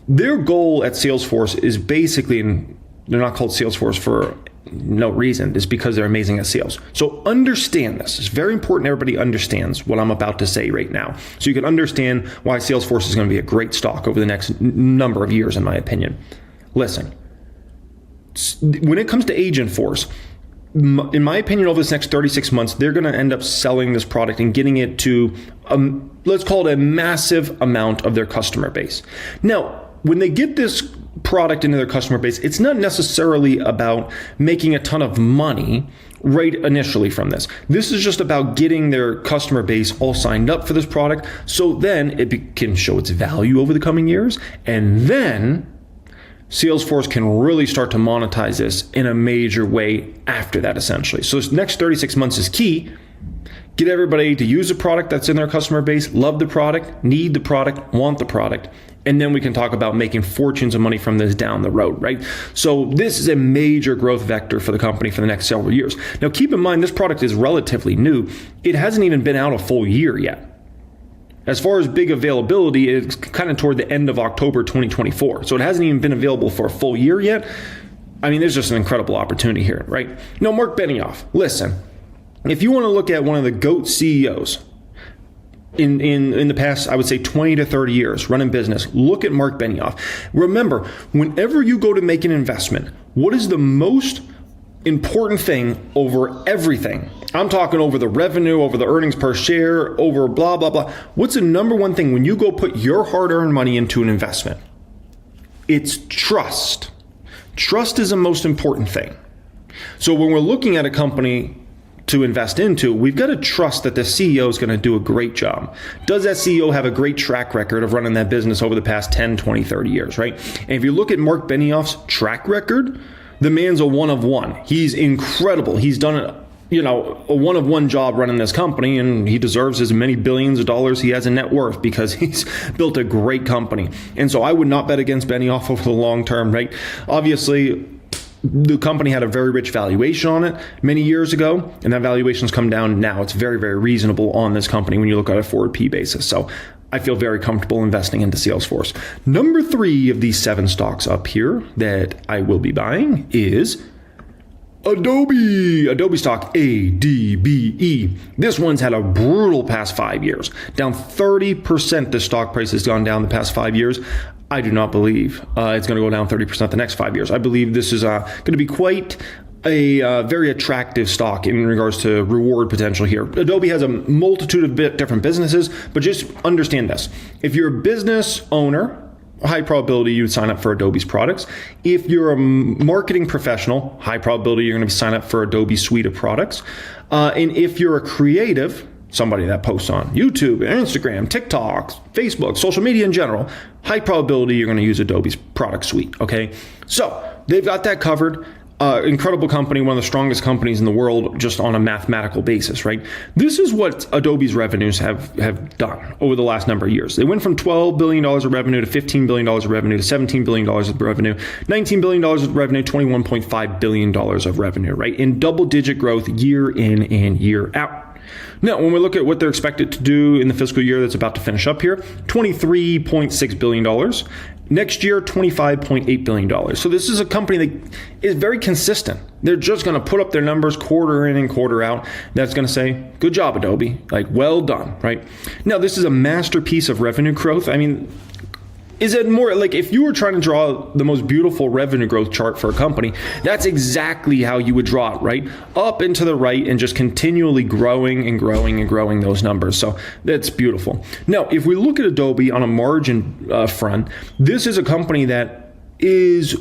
their goal at Salesforce is basically, and they're not called Salesforce for no reason. It's because they're amazing at sales. So understand this. It's very important everybody understands what I'm about to say right now. So you can understand why Salesforce is going to be a great stock over the next number of years, in my opinion. Listen, when it comes to Agentforce, in my opinion, over this next 36 months, they're going to end up selling this product and getting it to, let's call it a massive amount of their customer base. Now, when they get this product into their customer base, it's not necessarily about making a ton of money right initially from this. This is just about getting their customer base all signed up for this product, so then it can show its value over the coming years, and then Salesforce can really start to monetize this in a major way after that, essentially. So this next 36 months is key. Get everybody to use the product that's in their customer base, love the product, need the product, want the product, and then we can talk about making fortunes of money from this down the road, right? So this is a major growth vector for the company for the next several years. Now, keep in mind, this product is relatively new. It hasn't even been out a full year yet. As far as big availability, it's kind of toward the end of October 2024. So it hasn't even been available for a full year yet. I mean, there's just an incredible opportunity here, right? Now, Mark Benioff, listen, if you want to look at one of the GOAT CEOs in the past, I would say 20 to 30 years running business, look at Mark Benioff. Remember, whenever you go to make an investment, what is the most important thing over everything? I'm talking over the revenue, over the earnings per share, over blah, blah, blah. What's the number one thing when you go put your hard-earned money into an investment? It's trust. Trust is the most important thing. So when we're looking at a company to invest into, we've got to trust that the CEO is going to do a great job. Does that CEO have a great track record of running that business over the past 10, 20, 30 years, right? And if you look at Mark Benioff's track record, the man's a one of one. He's incredible. He's done a one of one job running this company, and he deserves as many billions of dollars he has in net worth because he's built a great company. And so I would not bet against Benioff over the long term, right? Obviously, the company had a very rich valuation on it many years ago, and that valuation's come down now. It's very, very reasonable on this company when you look at a forward P basis. So I feel very comfortable investing into Salesforce. Number 3 of these 7 stocks up here that I will be buying is Adobe. Adobe stock, ADBE. This one's had a brutal past 5 years. Down 30%, the stock price has gone down the past 5 years. I do not believe it's going to go down 30% the next 5 years. I believe this is going to be quite a very attractive stock in regards to reward potential here. Adobe has a multitude of different businesses, but just understand this. If you're a business owner, high probability you would sign up for Adobe's products. If you're a marketing professional, high probability you're going to sign up for Adobe's suite of products. And if you're a creative, somebody that posts on YouTube, Instagram, TikTok, Facebook, social media in general, high probability you're going to use Adobe's product suite, okay? So they've got that covered. Incredible company, one of the strongest companies in the world just on a mathematical basis, right? This is what Adobe's revenues have done over the last number of years. They went from $12 billion of revenue to $15 billion of revenue to $17 billion of revenue, $19 billion of revenue, $21.5 billion of revenue, right? In double-digit growth year in and year out. Now, when we look at what they're expected to do in the fiscal year that's about to finish up here, $23.6 billion. Next year, $25.8 billion. So this is a company that is very consistent. They're just going to put up their numbers quarter in and quarter out. That's going to say, good job, Adobe. Like, well done, right? Now, this is a masterpiece of revenue growth. I mean, is it more like if you were trying to draw the most beautiful revenue growth chart for a company, that's exactly how you would draw it, right? Up and to the right and just continually growing and growing and growing those numbers. So that's beautiful. Now, if we look at Adobe on a margin front, this is a company that is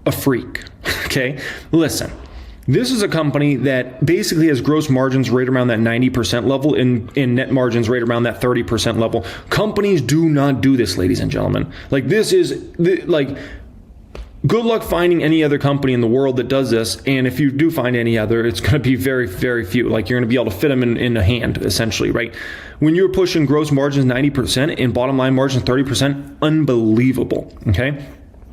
a freak, okay? Listen. This is a company that basically has gross margins right around that 90% level and net margins right around that 30% level. Companies do not do this, ladies and gentlemen. Like, this is like, good luck finding any other company in the world that does this. And if you do find any other, it's going to be very, very few. Like, you're going to be able to fit them in a hand, essentially, right? When you're pushing gross margins 90% and bottom line margins 30%, unbelievable, okay?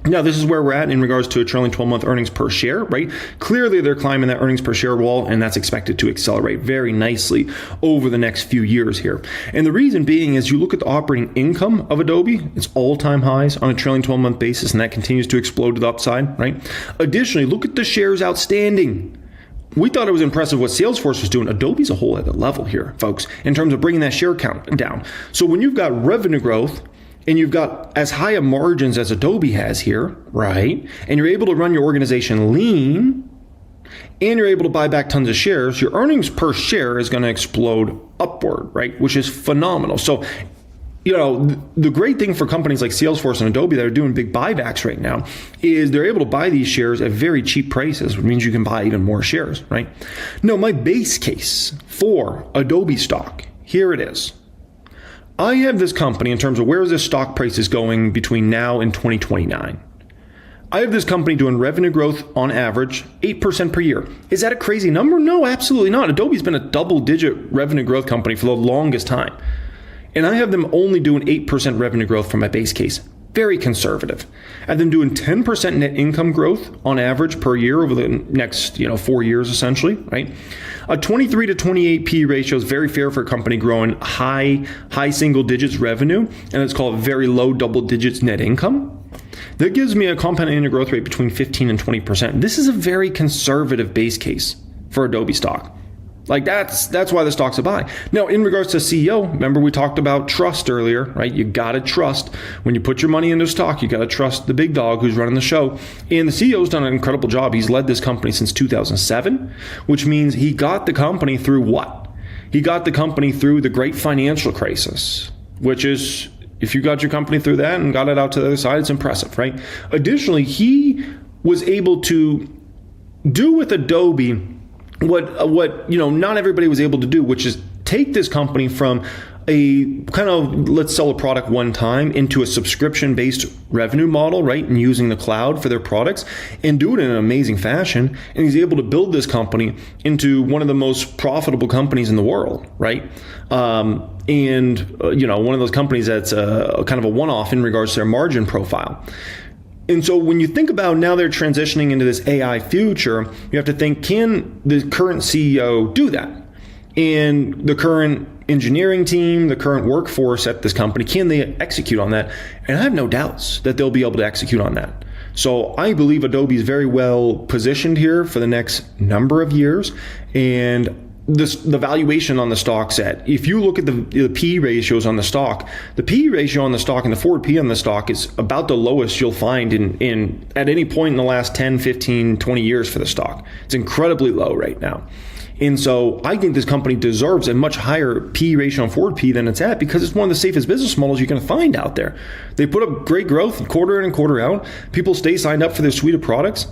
Now, this is where we're at in regards to a trailing 12-month earnings per share, right? Clearly, they're climbing that earnings per share wall, and that's expected to accelerate very nicely over the next few years here. And the reason being is you look at the operating income of Adobe, it's all-time highs on a trailing 12-month basis, and that continues to explode to the upside, right? Additionally, look at the shares outstanding. We thought it was impressive what Salesforce was doing. Adobe's a whole other level here, folks, in terms of bringing that share count down. So when you've got revenue growth, and you've got as high a margins as Adobe has here, right? And you're able to run your organization lean, and you're able to buy back tons of shares, your earnings per share is going to explode upward, right? Which is phenomenal. So, you know, the great thing for companies like Salesforce and Adobe that are doing big buybacks right now is they're able to buy these shares at very cheap prices, which means you can buy even more shares, right? No, my base case for Adobe stock, here it is. I have this company in terms of where this stock price is going between now and 2029. I have this company doing revenue growth on average 8% per year. Is that a crazy number? No, absolutely not. Adobe's been a double-digit revenue growth company for the longest time. And I have them only doing 8% revenue growth for my base case. Very conservative. I have them doing 10% net income growth on average per year over the next 4 years essentially, right? A 23 to 28 P ratio is very fair for a company growing high single digits revenue, and it's called very low double digits net income. That gives me a compound annual growth rate between 15 and 20%. This is a very conservative base case for Adobe stock. Like that's why the stock's a buy. Now, in regards to CEO, remember we talked about trust earlier, right? You got to trust when you put your money into stock. You got to trust the big dog who's running the show. And the CEO's done an incredible job. He's led this company since 2007, which means he got the company through what? He got the company through the great financial crisis, which is, if you got your company through that and got it out to the other side, it's impressive, right? Additionally, he was able to do with Adobe what not everybody was able to do, which is take this company from a kind of let's sell a product one time into a subscription-based revenue model, right? And using the cloud for their products and do it in an amazing fashion. And he's able to build this company into one of the most profitable companies in the world, right? One of those companies that's kind of a one-off in regards to their margin profile. And so when you think about now they're transitioning into this AI future, you have to think, can the current CEO do that? And the current engineering team, the current workforce at this company, can they execute on that? And I have no doubts that they'll be able to execute on that. So I believe Adobe is very well positioned here for the next number of years. And the valuation on the stock set, if you look at the P ratios on the stock, the P ratio on the stock and the forward P on the stock is about the lowest you'll find in at any point in the last 10, 15, 20 years for the stock. It's incredibly low right now. And so I think this company deserves a much higher P ratio on forward P than it's at because it's one of the safest business models you're going to find out there. They put up great growth quarter in and quarter out. People stay signed up for their suite of products.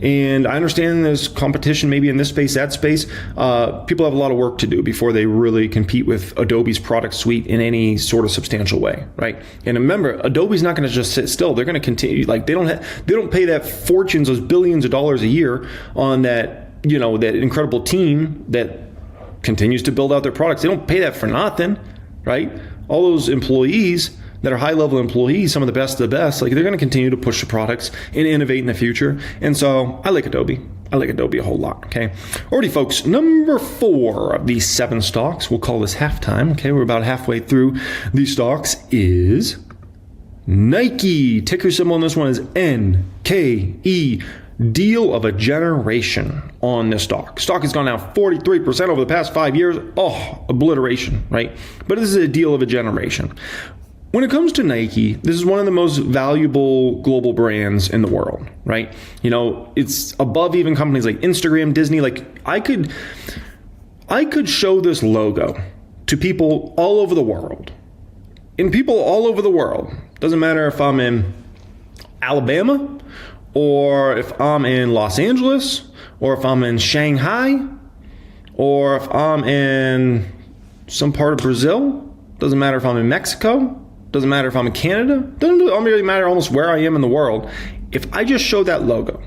And I understand there's competition maybe in this space, that space. People have a lot of work to do before they really compete with Adobe's product suite in any sort of substantial way, right? And remember, Adobe's not going to just sit still. They're going to continue. Like they don't pay that fortunes, those billions of dollars a year on that, that incredible team that continues to build out their products. They don't pay that for nothing, right? All those employees that are high-level employees, some of the best of the best, like they're going to continue to push the products and innovate in the future. And so I like Adobe. I like Adobe a whole lot, okay? Alrighty, folks, number 4 of these 7 stocks, we'll call this halftime, okay? We're about halfway through these stocks, is Nike. Ticker symbol on this one is NKE. Deal of a generation on this stock. Stock has gone down 43% over the past 5 years. Oh, obliteration, right? But this is a deal of a generation. When it comes to Nike, this is one of the most valuable global brands in the world, right? It's above even companies like Instagram, Disney. Like I could show this logo to people all over the world. And people all over the world, doesn't matter if I'm in Alabama or if I'm in Los Angeles or if I'm in Shanghai or if I'm in some part of Brazil, doesn't matter if I'm in Mexico, doesn't matter if I'm in Canada, doesn't really matter almost where I am in the world. If I just show that logo,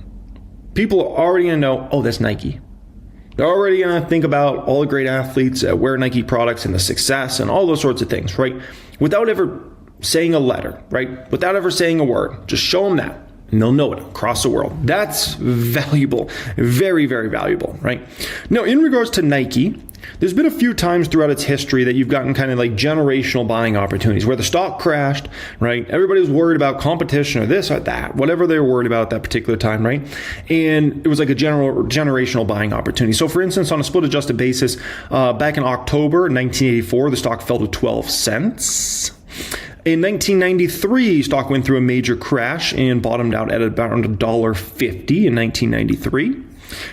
people are already going to know, oh, that's Nike. They're already going to think about all the great athletes that wear Nike products and the success and all those sorts of things, right? Without ever saying a letter, right? Without ever saying a word, just show them that. and they'll know it across the world. That's valuable, very, very valuable, right? Now, in regards to Nike, there's been a few times throughout its history that you've gotten kind of like generational buying opportunities where the stock crashed, right? Everybody was worried about competition or this or that, whatever they were worried about at that particular time, right? And it was like a generational buying opportunity. So for instance, on a split adjusted basis, back in October 1984, the stock fell to 12 cents. In 1993, stock went through a major crash and bottomed out at about $1.50 in 1993.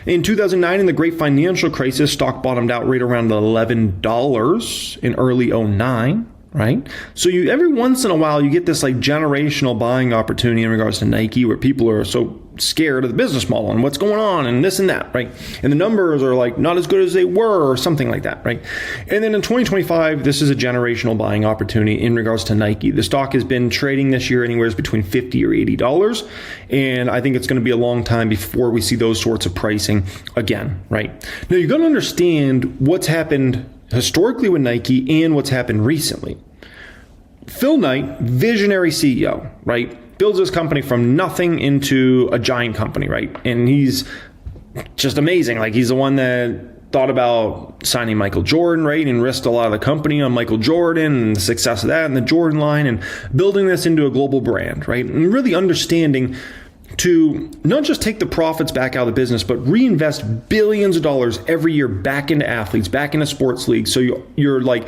In 2009, in the great financial crisis, stock bottomed out right around $11 in early 2009, right? So you every once in a while, you get this like generational buying opportunity in regards to Nike where people are so scared of the business model and what's going on and this and that, right? And the numbers are like not as good as they were or something like that, right? And then in 2025, this is a generational buying opportunity in regards to Nike. The stock has been trading this year anywhere between $50 or $80. And I think it's going to be a long time before we see those sorts of pricing again, right? Now, you've got to understand what's happened historically with Nike and what's happened recently. Phil Knight, visionary CEO, right? Builds his company from nothing into a giant company, right? And he's just amazing. Like he's the one that thought about signing Michael Jordan, right? And risked a lot of the company on Michael Jordan and the success of that and the Jordan line and building this into a global brand, right? And really understanding to not just take the profits back out of the business, but reinvest billions of dollars every year back into athletes, back into sports leagues. So you're like,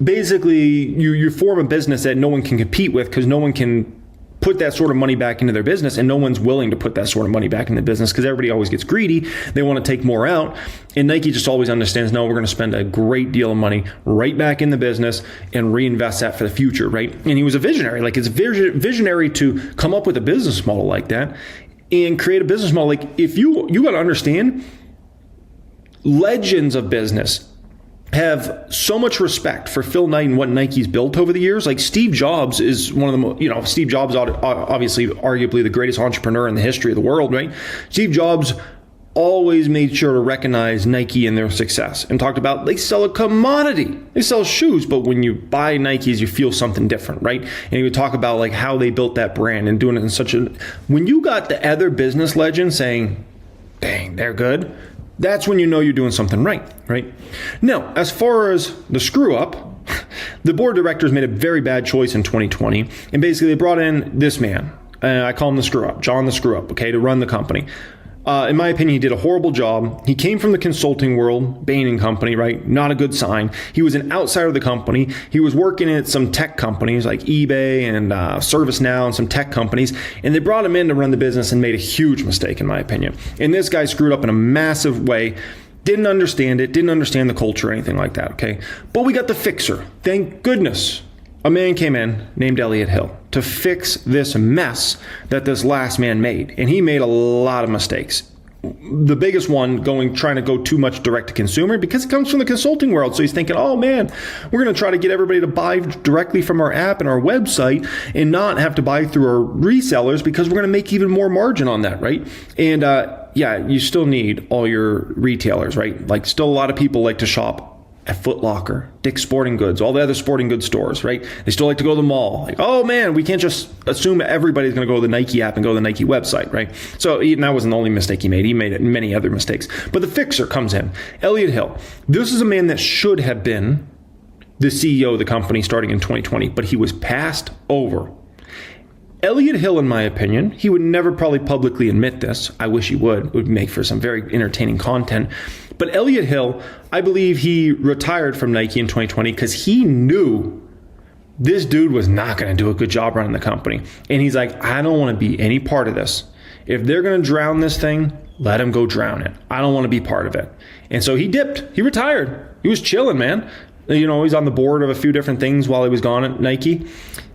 basically you form a business that no one can compete with because no one can put that sort of money back into their business, and no one's willing to put that sort of money back into business because everybody always gets greedy. They want to take more out. And Nike just always understands, no, we're going to spend a great deal of money right back in the business and reinvest that for the future, right? And he was a visionary. Like it's visionary to come up with a business model like that and create a business model. Like if you got to understand, legends of business have so much respect for Phil Knight and what Nike's built over the years. Like Steve Jobs is one of the most, Steve Jobs, obviously, arguably the greatest entrepreneur in the history of the world, right? Steve Jobs always made sure to recognize Nike and their success and talked about they sell a commodity. They sell shoes, but when you buy Nikes, you feel something different, right? And he would talk about like how they built that brand and doing it in such a, when you got the other business legends saying, dang, they're good, that's when you know you're doing something right? Now, as far as the screw up, the board of directors made a very bad choice in 2020. And basically they brought in this man. I call him the screw up, John the screw up, okay, to run the company. In my opinion, he did a horrible job. He came from the consulting world, Bain & Company, right? Not a good sign. He was an outsider of the company. He was working at some tech companies like eBay and ServiceNow and some tech companies. And they brought him in to run the business and made a huge mistake, in my opinion. And this guy screwed up in a massive way. Didn't understand it. Didn't understand the culture or anything like that, okay? But we got the fixer. Thank goodness. A man came in named Elliott Hill to fix this mess that this last man made. And he made a lot of mistakes. The biggest one trying to go too much direct to consumer because it comes from the consulting world. So he's thinking, oh man, we're going to try to get everybody to buy directly from our app and our website and not have to buy through our resellers because we're going to make even more margin on that, right? And yeah, you still need all your retailers, right? Like still a lot of people like to shop at Foot Locker, Dick's Sporting Goods, all the other sporting goods stores, right? They still like to go to the mall. Like, oh man, we can't just assume everybody's going to go to the Nike app and go to the Nike website, right? So that wasn't the only mistake he made. He made many other mistakes. But the fixer comes in, Elliott Hill. This is a man that should have been the CEO of the company starting in 2020, but he was passed over. Elliott Hill, in my opinion, he would never probably publicly admit this. I wish he would. It would make for some very entertaining content. But Elliott Hill, I believe he retired from Nike in 2020 because he knew this dude was not going to do a good job running the company. And he's like, I don't want to be any part of this. If they're going to drown this thing, let him go drown it. I don't want to be part of it. And so he dipped. He retired. He was chilling, man. He's on the board of a few different things while he was gone at Nike.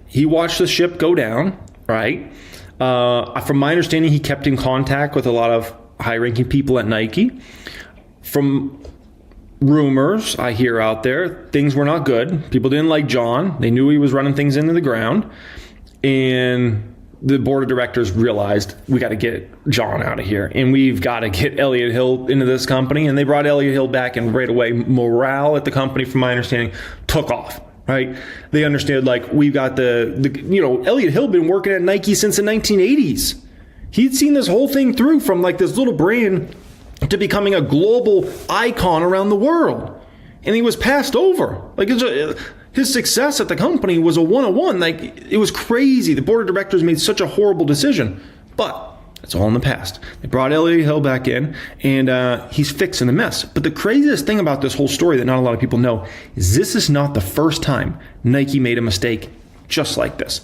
He watched the ship go down. Right. From my understanding, he kept in contact with a lot of high-ranking people at Nike. From rumors I hear out there, things were not good. People didn't like John. They knew he was running things into the ground. And the board of directors realized we got to get John out of here. And we've got to get Elliott Hill into this company. And they brought Elliott Hill back, and right away, morale at the company, from my understanding, took off. Right? They understood, like, we've got Elliott Hill been working at Nike since the 1980s. He'd seen this whole thing through from like this little brand to becoming a global icon around the world. And he was passed over. Like his success at the company was a 101. Like it was crazy. The board of directors made such a horrible decision. But it's all in the past. They brought Elliott Hill back in, and he's fixing the mess. But the craziest thing about this whole story that not a lot of people know is this is not the first time Nike made a mistake just like this.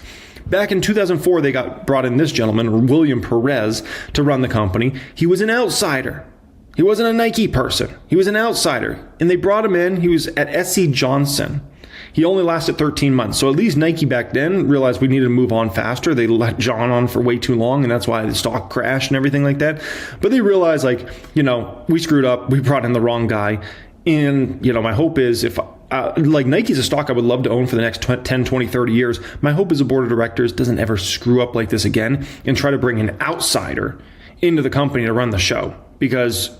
Back in 2004, they brought in this gentleman, William Perez, to run the company. He was an outsider. He wasn't a Nike person. He was an outsider. And they brought him in. He was at SC Johnson. He only lasted 13 months. So at least Nike back then realized we needed to move on faster. They let John on for way too long, and that's why the stock crashed and everything like that. But they realized, like, we screwed up. We brought in the wrong guy. And, my hope is if like Nike's a stock I would love to own for the next 10, 20, 30 years. My hope is the board of directors doesn't ever screw up like this again and try to bring an outsider into the company to run the show, because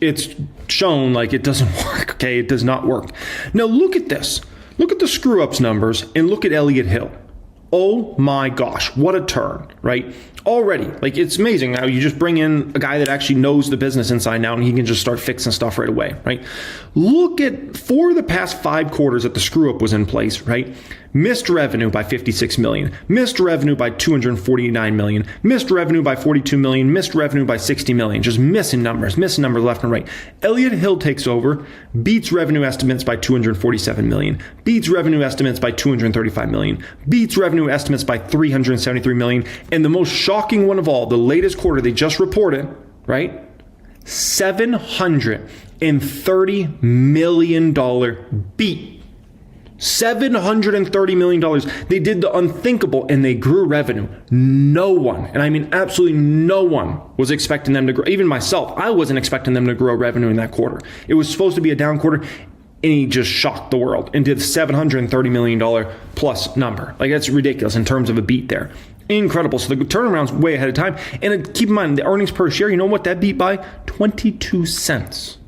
it's shown like it doesn't work. Okay, it does not work. Now look at this. Look at the screw-ups numbers and look at Elliott Hill. Oh my gosh, what a turn, right? Already, like it's amazing how you just bring in a guy that actually knows the business inside and out and he can just start fixing stuff right away, right? Look at, for the past 5 quarters that the screw-up was in place, right? Missed revenue by 56 million, missed revenue by 249 million, missed revenue by 42 million, missed revenue by 60 million, just missing numbers left and right. Elliott Hill takes over, beats revenue estimates by 247 million, beats revenue estimates by 235 million, beats revenue estimates by 373 million, and the most shocking one of all, the latest quarter they just reported, right? $730 million beat. $730 million. They did the unthinkable and they grew revenue. No one, and I mean absolutely no one, was expecting them to grow. Even myself, I wasn't expecting them to grow revenue in that quarter. It was supposed to be a down quarter, and he just shocked the world and did $730 million plus number. Like, that's ridiculous in terms of a beat there. Incredible. So the turnaround's way ahead of time. And keep in mind, the earnings per share, you know what that beat by? 22 cents.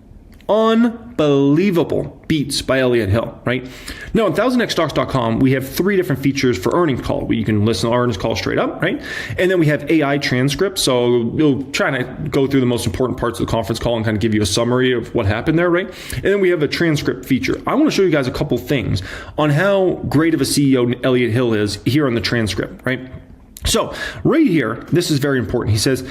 Unbelievable beats by Elliott Hill, right? Now, on 1000xstocks.com, we have 3 different features for earnings call, where you can listen to earnings call straight up, right? And then we have AI transcripts. So we'll try to go through the most important parts of the conference call and kind of give you a summary of what happened there, right? And then we have a transcript feature. I want to show you guys a couple things on how great of a CEO Elliott Hill is here on the transcript, right? So right here, this is very important. He says,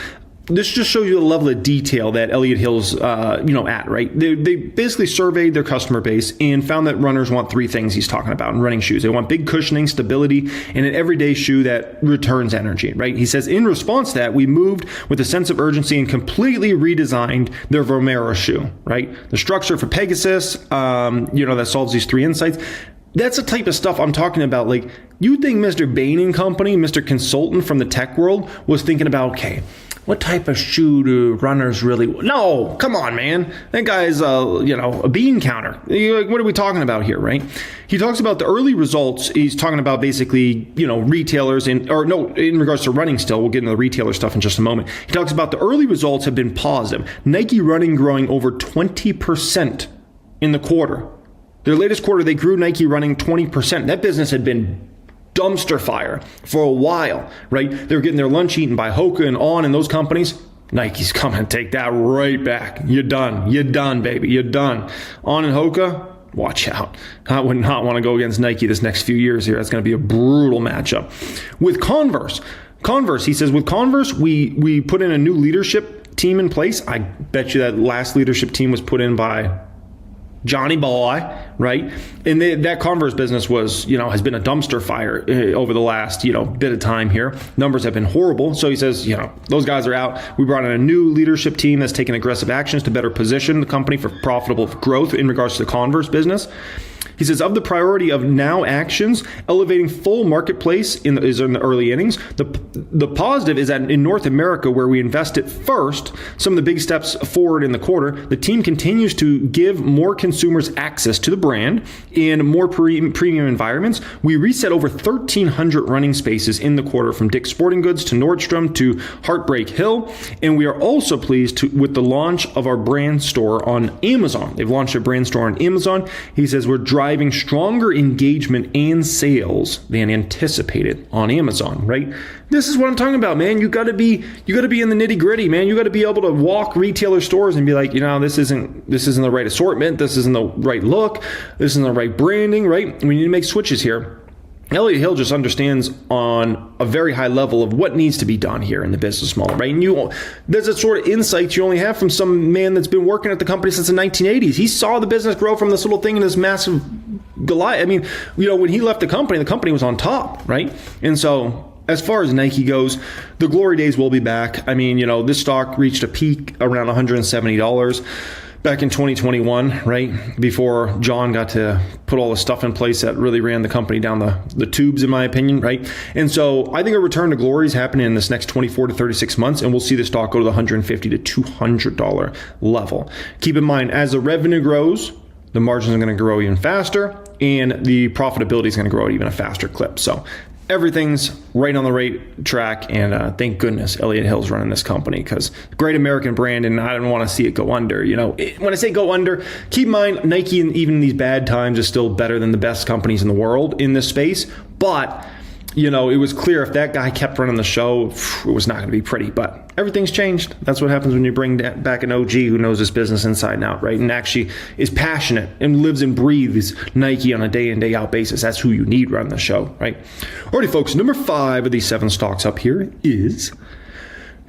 this just shows you the level of detail that Elliott Hill's, at, right? They basically surveyed their customer base and found that runners want 3 things he's talking about in running shoes. They want big cushioning, stability, and an everyday shoe that returns energy, right? He says, in response to that, we moved with a sense of urgency and completely redesigned their Vomero shoe, right? The structure for Pegasus, that solves these 3 insights. That's the type of stuff I'm talking about. Like, you think Mr. Bain and Company, Mr. Consultant from the tech world, was thinking about, okay, what type of shoe do runners really want? No, come on, man. That guy's, a bean counter. What are we talking about here, right? He talks about the early results. He's talking about basically, retailers in regards to running still. We'll get into the retailer stuff in just a moment. He talks about the early results have been positive. Nike Running growing over 20% in the quarter. Their latest quarter, they grew Nike Running 20%. That business had been dumpster fire for a while, right? They were getting their lunch eaten by Hoka and On and those companies. Nike's coming to take that right back. You're done, baby. You're done. On and Hoka, watch out. I would not want to go against Nike this next few years here. That's going to be a brutal matchup. With Converse, he says, with Converse, we put in a new leadership team in place. I bet you that last leadership team was put in by Johnny Boy, right? And that Converse business was, has been a dumpster fire over the last, bit of time here. Numbers have been horrible. So he says, those guys are out. We brought in a new leadership team that's taken aggressive actions to better position the company for profitable growth in regards to the Converse business. He says, of the priority of now actions, elevating full marketplace is in the early innings. The positive is that in North America, where we invested first, some of the big steps forward in the quarter, the team continues to give more consumers access to the brand in more premium environments. We reset over 1,300 running spaces in the quarter, from Dick's Sporting Goods to Nordstrom to Heartbreak Hill. And we are also pleased with the launch of our brand store on Amazon. They've launched a brand store on Amazon. He says, we're driving driving stronger engagement and sales than anticipated on Amazon, right? This is what I'm talking about, man. You got to be in the nitty gritty, man. You got to be able to walk retailer stores and be like, this isn't the right assortment. This isn't the right look. This isn't the right branding, right? We need to make switches here. Elliott Hill just understands on a very high level of what needs to be done here in the business model, right? And there's a sort of insights you only have from some man that's been working at the company since the 1980s. He saw the business grow from this little thing in this massive Goliath. I mean, when he left the company was on top, right? And so as far as Nike goes, the glory days will be back. I mean, this stock reached a peak around $170. Back in 2021, right, before John got to put all the stuff in place that really ran the company down the tubes, in my opinion, right? And so I think a return to glory is happening in this next 24 to 36 months, and we'll see the stock go to the $150 to $200 level. Keep in mind, as the revenue grows, the margins are going to grow even faster, and the profitability is going to grow at even a faster clip. So everything's right on the right track, and thank goodness Elliott Hill's running this company, because great American brand, and I don't want to see it go under. When I say go under, keep in mind Nike, even in these bad times, is still better than the best companies in the world in this space. But it was clear if that guy kept running the show, it was not going to be pretty. But everything's changed. That's what happens when you bring back an OG who knows this business inside and out, right? And actually is passionate and lives and breathes Nike on a day in, day out basis. That's who you need running the show, right? Alrighty, folks, number 5 of these 7 stocks up here is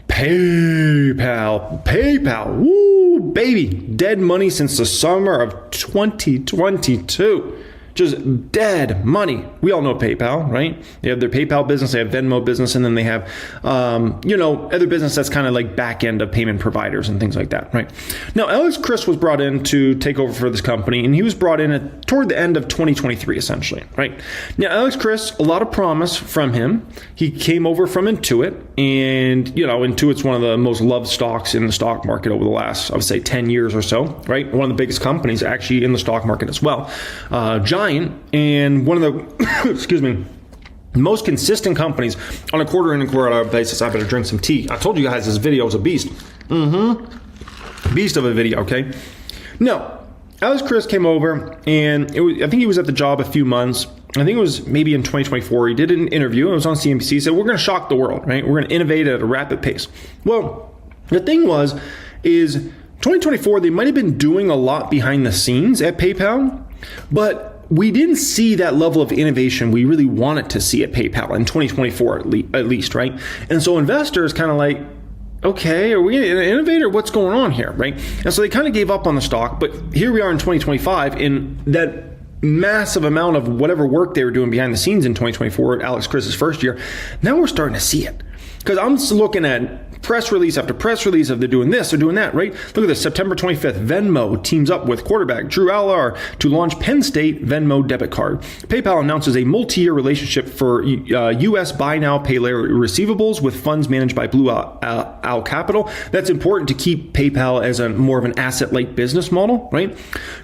PayPal. PayPal, woo, baby. Dead money since the summer of 2022. Just dead money. We all know PayPal, right? They have their PayPal business, they have Venmo business, and then they have, other business that's kind of like back end of payment providers and things like that, right? Now, Alex Chriss was brought in to take over for this company, and he was brought in toward the end of 2023, essentially, right? Now, Alex Chriss, a lot of promise from him. He came over from Intuit, and, Intuit's one of the most loved stocks in the stock market over the last, I would say, 10 years or so, right? One of the biggest companies actually in the stock market as well. Giant, and one of the most consistent companies on a quarter in and quarter out basis. I better drink some tea. I told you guys this video is a beast. Beast of a video, okay? No, Alex Chriss came over, and I think he was at the job a few months. I think it was maybe in 2024. He did an interview. It was on CNBC. He said, we're going to shock the world, right? We're going to innovate at a rapid pace. Well, the thing is 2024, they might have been doing a lot behind the scenes at PayPal, but we didn't see that level of innovation we really wanted to see at PayPal in 2024 at least, right? And so investors kind of like, okay, are we an innovator? What's going on here, right? And so they kind of gave up on the stock, but here we are in 2025, in that massive amount of whatever work they were doing behind the scenes in 2024, Alex Chriss' first year. Now we're starting to see it. Because I'm just looking at press release after press release of they're doing this, they're doing that, right? Look at this, September 25th, Venmo teams up with quarterback Drew Aller to launch Penn State Venmo debit card. PayPal announces a multi-year relationship for U.S. buy now, pay later receivables with funds managed by Blue Owl Capital. That's important to keep PayPal as a more of an asset-light business model, right?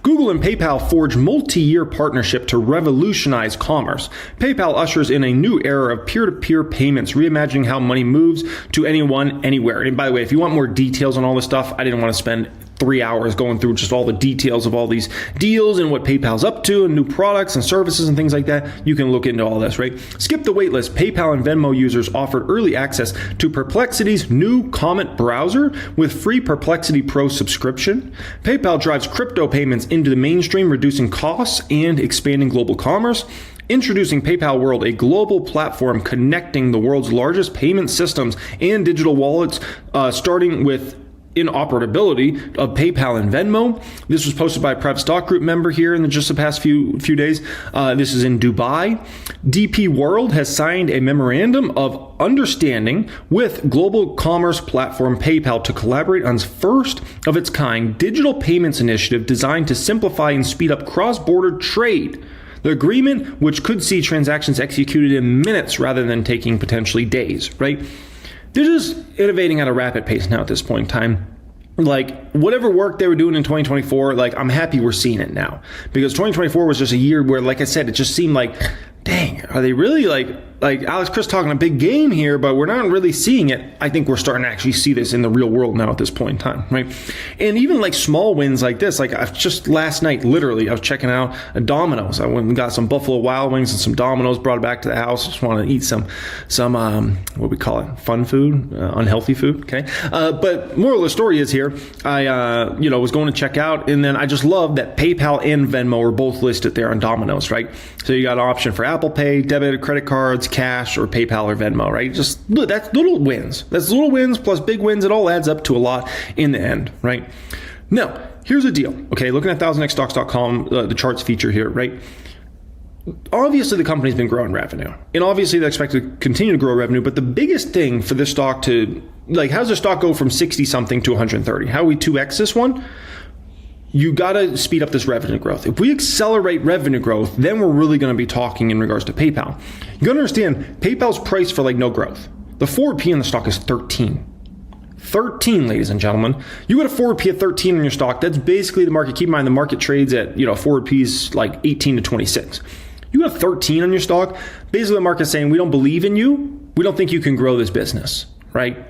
Google and PayPal forge multi-year partnership to revolutionize commerce. PayPal ushers in a new era of peer-to-peer payments, reimagining how money moves to anyone, anywhere. And by the way, if you want more details on all this stuff, I didn't want to spend 3 hours going through just all the details of all these deals and what PayPal's up to and new products and services and things like that. You can look into all this, right? Skip the wait list. PayPal and Venmo users offered early access to Perplexity's new Comet browser with free Perplexity Pro subscription. PayPal drives crypto payments into the mainstream, reducing costs and expanding global commerce. Introducing PayPal World, a global platform connecting the world's largest payment systems and digital wallets, starting with interoperability of PayPal and Venmo. This was posted by a private stock group member here in just the past few days. This is in Dubai. DP World has signed a memorandum of understanding with global commerce platform PayPal to collaborate on its first of its kind digital payments initiative designed to simplify and speed up cross-border trade. The agreement, which could see transactions executed in minutes rather than taking potentially days, right? They're just innovating at a rapid pace now at this point in time. Like, whatever work they were doing in 2024, like, I'm happy we're seeing it now. Because 2024 was just a year where, like I said, it just seemed like, dang, are they really, like, like Alex Chris talking a big game here, but we're not really seeing it. I think we're starting to actually see this in the real world now at this point in time, right? And even like small wins like this, like I've just last night, literally, I was checking out a Domino's. I went and got some Buffalo Wild Wings and some Domino's, brought it back to the house. Just wanted to eat some what we call it, fun food, unhealthy food, okay? But moral of the story is here, I was going to check out, and then I just love that PayPal and Venmo are both listed there on Domino's, right? So you got an option for Apple Pay, debit, credit cards, cash, or PayPal or Venmo, right? Just look, that's little wins. That's little wins plus big wins. It all adds up to a lot in the end, right? Now, here's the deal. Okay, looking at 1000xstocks.com, the charts feature here, right? Obviously, the company's been growing revenue, and obviously they expect to continue to grow revenue. But the biggest thing for this stock to, like, how does the stock go from 60 something to 130? How do we 2x this one? You got to speed up this revenue growth. If we accelerate revenue growth, then we're really going to be talking in regards to PayPal. You got to understand, PayPal's priced for like no growth. The forward P in the stock is 13. 13, ladies and gentlemen. You got a forward P at 13 in your stock. That's basically the market. Keep in mind, the market trades at, forward P's like 18 to 26. You got 13 on your stock. Basically, the market's saying, we don't believe in you. We don't think you can grow this business, right?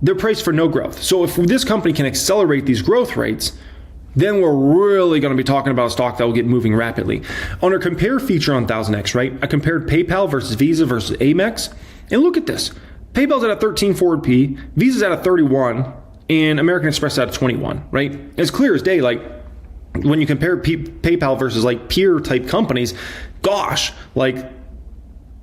They're priced for no growth. So if this company can accelerate these growth rates, then we're really going to be talking about a stock that will get moving rapidly. On our compare feature on 1000X, right, I compared PayPal versus Visa versus Amex. And look at this. PayPal's at a 13 forward P, Visa's at a 31, and American Express at a 21, right? It's clear as day, like, when you compare PayPal versus like peer type companies, gosh, like,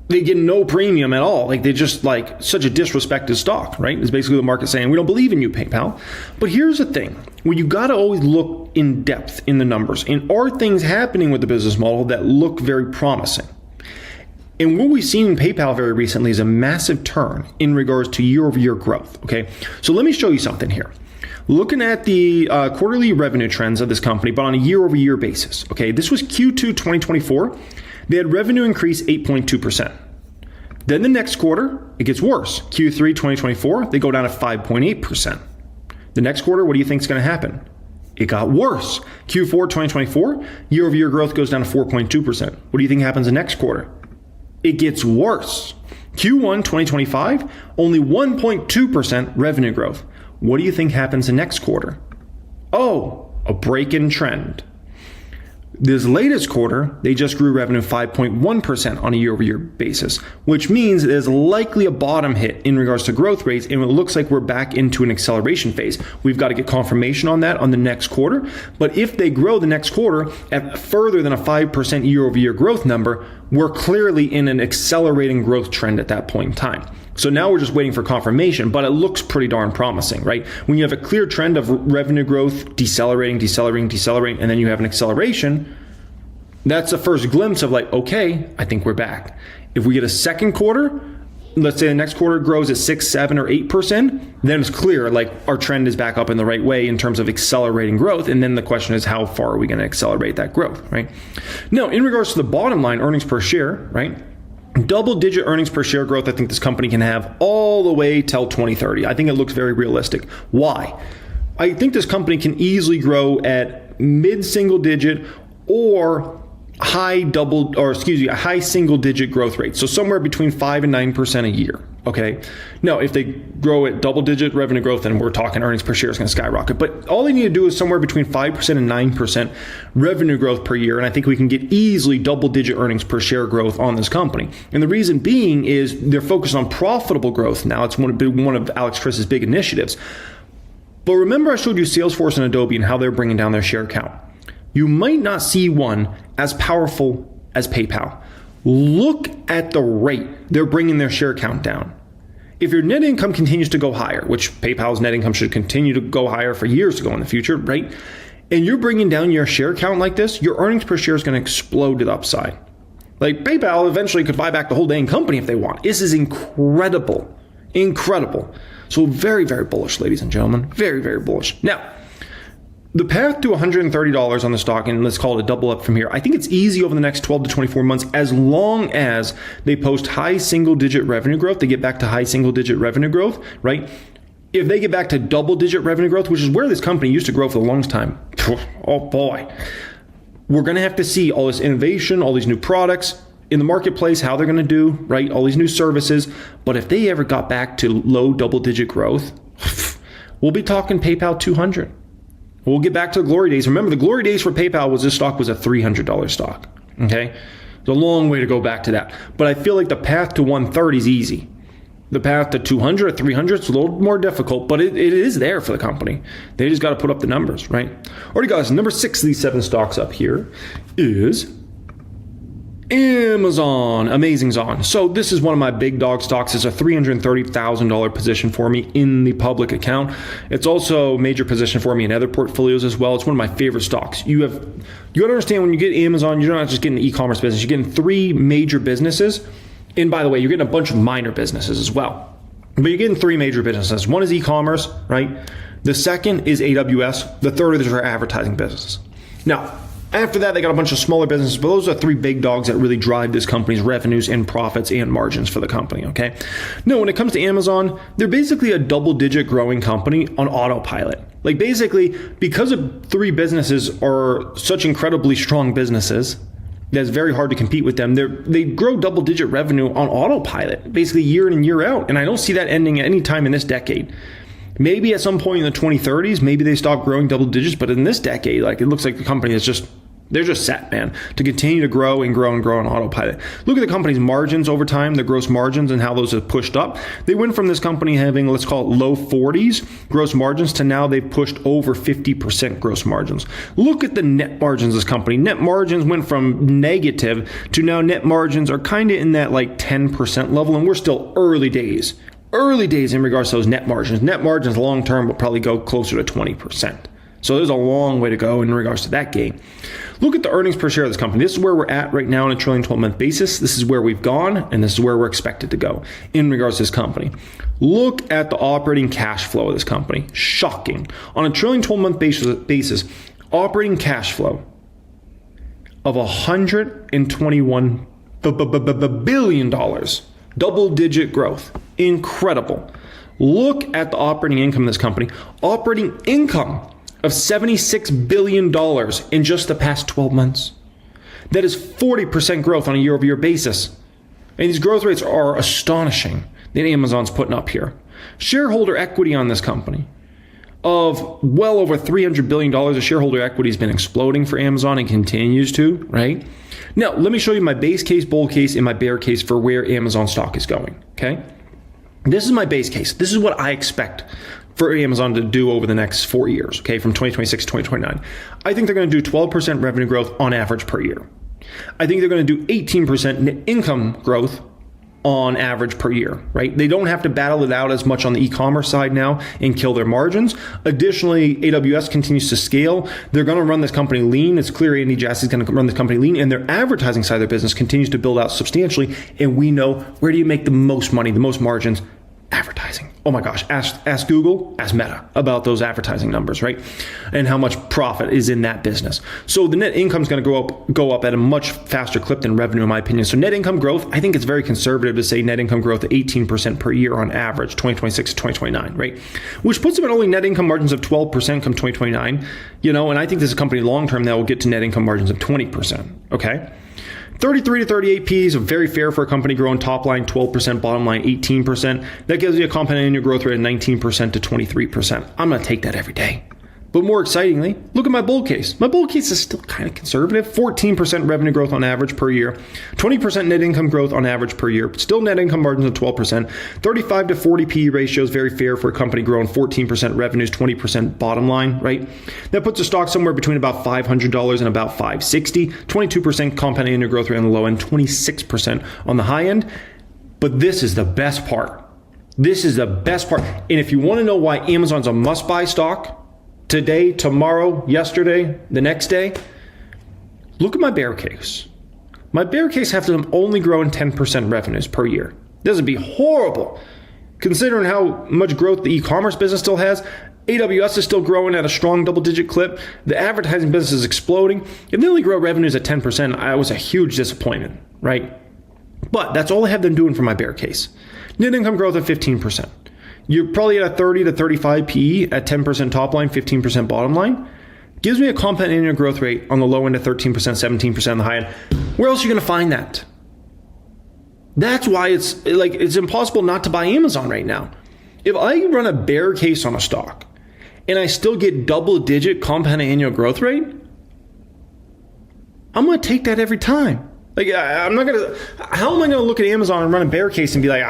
they get no premium at all. Like, they just like such a disrespected stock, right? It's basically the market saying, we don't believe in you, PayPal. But here's the thing. Well, you got to always look in depth in the numbers. And are things happening with the business model that look very promising? And what we've seen in PayPal very recently is a massive turn in regards to year-over-year growth, okay? So let me show you something here. Looking at the quarterly revenue trends of this company, but on a year-over-year basis, okay? This was Q2 2024. They had revenue increase 8.2%. Then the next quarter, it gets worse. Q3 2024, they go down to 5.8%. The next quarter, what do you think is going to happen? It got worse. Q4 2024, year-over-year growth goes down to 4.2%. What do you think happens the next quarter? It gets worse. Q1 2025, only 1.2% revenue growth. What do you think happens the next quarter? Oh, a break in trend. This latest quarter, they just grew revenue 5.1% on a year-over-year basis, which means there's likely a bottom hit in regards to growth rates, and it looks like we're back into an acceleration phase. We've got to get confirmation on that on the next quarter, but if they grow the next quarter at further than a 5% year-over-year growth number, we're clearly in an accelerating growth trend at that point in time. So now we're just waiting for confirmation, but it looks pretty darn promising, right? When you have a clear trend of revenue growth decelerating, and then you have an acceleration, that's the first glimpse of like, okay, I think we're back. If we get a second quarter, let's say the next quarter grows at 6, 7, or 8%, then it's clear like our trend is back up in the right way in terms of accelerating growth. And then the question is, how far are we going to accelerate that growth, right? Now, in regards to the bottom line, earnings per share, right? Double-digit earnings per share growth, I think this company can have all the way till 2030. I think it looks very realistic. Why? I think this company can easily grow at mid-single digit or high single-digit growth rate. So somewhere between 5 and 9% a year. Okay. Now, if they grow at double-digit revenue growth, then we're talking earnings per share is going to skyrocket. But all they need to do is somewhere between 5% and 9% revenue growth per year, and I think we can get easily double-digit earnings per share growth on this company. And the reason being is they're focused on profitable growth now. It's one of Alex Chris's big initiatives. But remember, I showed you Salesforce and Adobe and how they're bringing down their share count. You might not see one as powerful as PayPal. Look at the rate they're bringing their share count down. If your net income continues to go higher, which PayPal's net income should continue to go higher for years to go in the future, right? And you're bringing down your share count like this, your earnings per share is going to explode to the upside. Like, PayPal eventually could buy back the whole dang company if they want. This is incredible. Incredible. So very, very bullish, ladies and gentlemen. Very, very bullish. Now, the path to $130 on the stock, and let's call it a double up from here, I think it's easy over the next 12 to 24 months as long as they post high single-digit revenue growth. They get back to high single-digit revenue growth, right? If they get back to double-digit revenue growth, which is where this company used to grow for the longest time, oh boy, we're going to have to see all this innovation, all these new products, in the marketplace, how they're going to do, right? All these new services. But if they ever got back to low double-digit growth, we'll be talking PayPal 200. We'll get back to the glory days. Remember, the glory days for PayPal was this stock was a $300 stock, okay? It's a long way to go back to that. But I feel like the path to 130 is easy. The path to 200 or 300 is a little more difficult, but it is there for the company. They just got to put up the numbers, right? Alrighty, guys, number 6 of these 7 stocks up here is Amazon. Amazing's on. So this is one of my big dog stocks. It's a $330,000 position for me in the public account. It's also a major position for me in other portfolios as well. It's one of my favorite stocks. You got to understand, when you get Amazon, you're not just getting the e-commerce business. You're getting 3 major businesses. And by the way, you're getting a bunch of minor businesses as well. But you're getting 3 major businesses. One is e-commerce, right? The second is AWS. The third is our advertising business. Now, after that, they got a bunch of smaller businesses, but those are 3 big dogs that really drive this company's revenues and profits and margins for the company, okay? Now, when it comes to Amazon, they're basically a double-digit growing company on autopilot. Like, basically, because of 3 businesses are such incredibly strong businesses, that's very hard to compete with them. They grow double-digit revenue on autopilot, basically year in and year out, and I don't see that ending at any time in this decade. Maybe at some point in the 2030s, maybe they stop growing double digits, but in this decade, like, it looks like the company is they're just set, man, to continue to grow and grow and grow on autopilot. Look at the company's margins over time, the gross margins and how those have pushed up. They went from this company having, let's call it low 40s gross margins to now they've pushed over 50% gross margins. Look at the net margins of this company. Net margins went from negative to now net margins are kind of in that like 10% level, and we're still early days in regards to those net margins. Net margins long term will probably go closer to 20%. So there's a long way to go in regards to that game. Look at the earnings per share of this company. This is where we're at right now on a trailing 12-month basis. This is where we've gone, and this is where we're expected to go in regards to this company. Look at the operating cash flow of this company. Shocking. On a trailing 12-month basis, operating cash flow of $121 billion. Double-digit growth. Incredible. Look at the operating income of this company. Operating income of $76 billion in just the past 12 months. That is 40% growth on a year-over-year basis. And these growth rates are astonishing that Amazon's putting up here. Shareholder equity on this company of well over $300 billion of shareholder equity has been exploding for Amazon and continues to, right? Now, let me show you my base case, bull case, and my bear case for where Amazon stock is going, okay? This is my base case. This is what I expect for Amazon to do over the next 4 years, okay, from 2026 to 2029. I think they're going to do 12% revenue growth on average per year. I think they're going to do 18% net income growth on average per year, right? They don't have to battle it out as much on the e-commerce side now and kill their margins. Additionally, AWS continues to scale. They're going to run this company lean. It's clear Andy Jassy is going to run this company lean, and their advertising side of their business continues to build out substantially. And we know, where do you make the most money, the most margins? Advertising. Oh my gosh, ask Google, ask Meta about those advertising numbers, right? And how much profit is in that business. So the net income is going to go up at a much faster clip than revenue, in my opinion. So net income growth, I think it's very conservative to say net income growth at 18% per year on average, 2026 to 2029, right? Which puts them at only net income margins of 12% come 2029, and I think this is a company long-term that will get to net income margins of 20%, okay? 33 to 38 P is very fair for a company growing top line 12%, bottom line 18%. That gives you a compound annual growth rate of 19% to 23%. I'm going to take that every day. But more excitingly, look at my bull case. My bull case is still kind of conservative. 14% revenue growth on average per year. 20% net income growth on average per year. Still net income margins of 12%. 35 to 40 PE ratio is very fair for a company growing 14% revenues, 20% bottom line, right? That puts the stock somewhere between about $500 and about $560. 22% compound annual growth rate on the low end, 26% on the high end. But this is the best part. This is the best part. And if you want to know why Amazon's a must-buy stock, today, tomorrow, yesterday, the next day, look at my bear case. My bear case has them only growing 10% revenues per year. This would be horrible, considering how much growth the e-commerce business still has. AWS is still growing at a strong double-digit clip. The advertising business is exploding. If they only grow revenues at 10%, I was a huge disappointment, right? But that's all I have them doing for my bear case. Net income growth of 15%. You're probably at a 30 to 35 PE at 10% top line, 15% bottom line. Gives me a compound annual growth rate on the low end of 13%, 17% on the high end. Where else are you going to find that? That's why it's impossible not to buy Amazon right now. If I run a bear case on a stock and I still get double-digit compound annual growth rate, I'm going to take that every time. Like, I'm not going to, how am I going to look at Amazon and run a bear case and be like,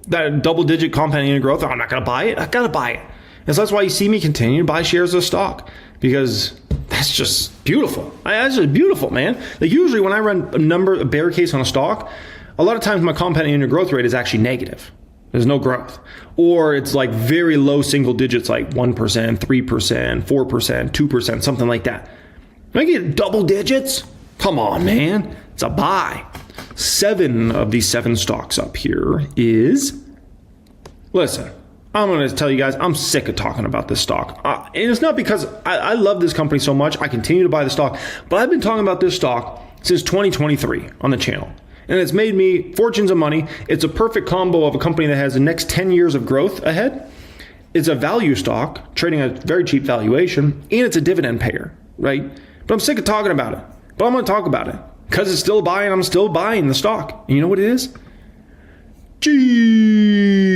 that double-digit compound annual growth, I'm not going to buy it. I got to buy it. And so that's why you see me continue to buy shares of stock, because that's just beautiful. That's just beautiful, man. Like, usually when I run a bear case on a stock, a lot of times my compound annual growth rate is actually negative. There's no growth. Or it's like very low single digits, like 1%, 3%, 4%, 2%, something like that. When I get double digits, come on, man. It's a buy. 7 of these 7 stocks up here is, listen, I'm going to tell you guys, I'm sick of talking about this stock. And it's not because I love this company so much. I continue to buy the stock. But I've been talking about this stock since 2023 on the channel. And it's made me fortunes of money. It's a perfect combo of a company that has the next 10 years of growth ahead. It's a value stock, trading at a very cheap valuation. And it's a dividend payer, right? But I'm sick of talking about it. But I'm going to talk about it. Because it's still a buy, and I'm still buying the stock. And you know what it is? Cheesecake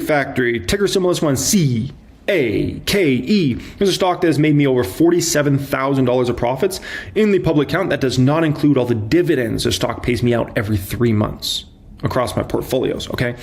Factory, ticker symbol is CAKE. Here's a stock that has made me over $47,000 of profits in the public count. That does not include all the dividends the stock pays me out every 3 months across my portfolios, okay?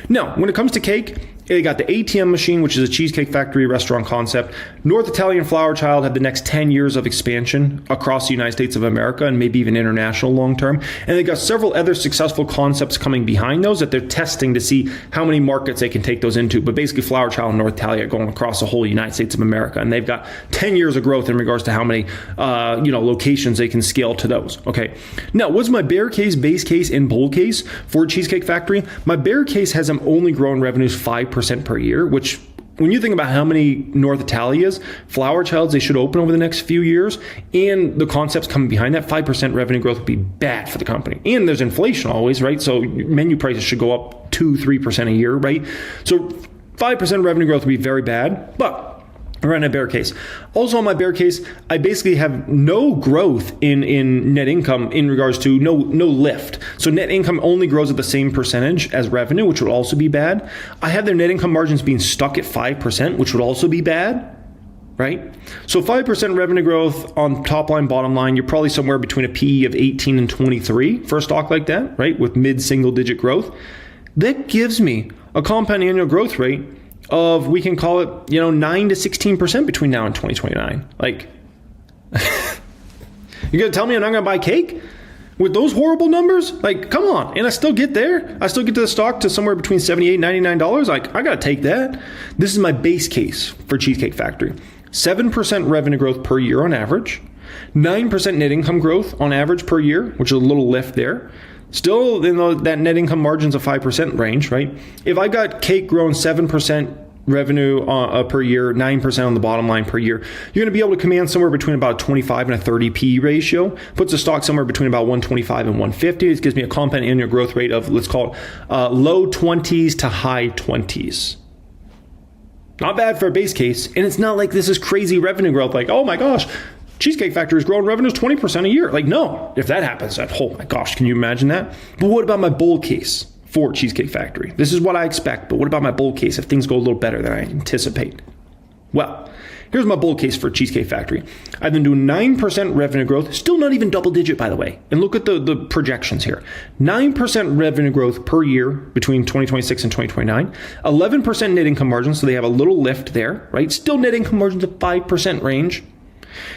Now, when it comes to cake, they got the ATM machine, which is a Cheesecake Factory restaurant concept. North Italian Flour Child have the next 10 years of expansion across the United States of America and maybe even international long term. And they got several other successful concepts coming behind those that they're testing to see how many markets they can take those into. But basically, Flour Child and North Italia are going across the whole United States of America. And they've got 10 years of growth in regards to how many locations they can scale to those. Okay. Now, what's my bear case, base case, and bull case for Cheesecake Factory? My bear case has them only growing revenues 5% per year, which when you think about how many North Italias, Flour Childs they should open over the next few years, and the concepts coming behind that, 5% revenue growth would be bad for the company. And there's inflation always, right? So menu prices should go up 2-3% a year, right? So 5% revenue growth would be very bad, but we're in a bear case. Also on my bear case, I basically have no growth in net income in regards to no lift. So net income only grows at the same percentage as revenue, which would also be bad. I have their net income margins being stuck at 5%, which would also be bad, right? So 5% revenue growth on top line, bottom line, you're probably somewhere between a PE of 18 and 23 for a stock like that, right? With mid-single digit growth. That gives me a compound annual growth rate of, we can call it, 9 to 16% between now and 2029. Like, you're going to tell me I'm not going to buy cake with those horrible numbers? Like, come on. And I still get there. I still get to the stock to somewhere between $78 and $99. Like, I got to take that. This is my base case for Cheesecake Factory. 7% revenue growth per year on average. 9% net income growth on average per year, which is a little lift there. Still in that net income margins of 5% range, right? If I got cake growing 7% revenue per year, 9% on the bottom line per year, you're going to be able to command somewhere between about a 25 and a 30 PE ratio. Puts the stock somewhere between about 125 and 150. It gives me a compound annual growth rate of, let's call it low 20s to high 20s. Not bad for a base case. And it's not like this is crazy revenue growth. Like, oh my gosh, Cheesecake Factory is growing revenues 20% a year. Like, no, if that happens, oh my gosh, can you imagine that? But what about my bull case for Cheesecake Factory? This is what I expect, but what about my bull case if things go a little better than I anticipate? Well, here's my bull case for Cheesecake Factory. I've been doing 9% revenue growth, still not even double digit, by the way. And look at the projections here. 9% revenue growth per year between 2026 and 2029. 11% net income margin, so they have a little lift there, right? Still net income margins of 5% range.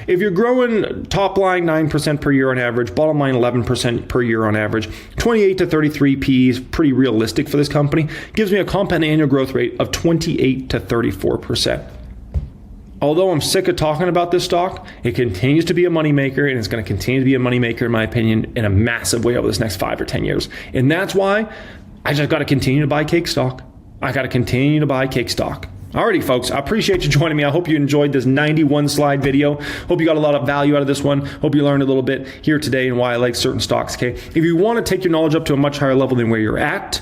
If you're growing top line 9% per year on average, bottom line 11% per year on average, 28 to 33 P is pretty realistic for this company. Gives me a compound annual growth rate of 28 to 34%. Although I'm sick of talking about this stock, it continues to be a moneymaker, and it's going to continue to be a moneymaker, in my opinion, in a massive way over this next 5 or 10 years. And that's why I just got to continue to buy cake stock. I got to continue to buy cake stock. Alrighty, folks, I appreciate you joining me. I hope you enjoyed this 91 slide video. Hope you got a lot of value out of this one. Hope you learned a little bit here today and why I like certain stocks, okay? If you want to take your knowledge up to a much higher level than where you're at,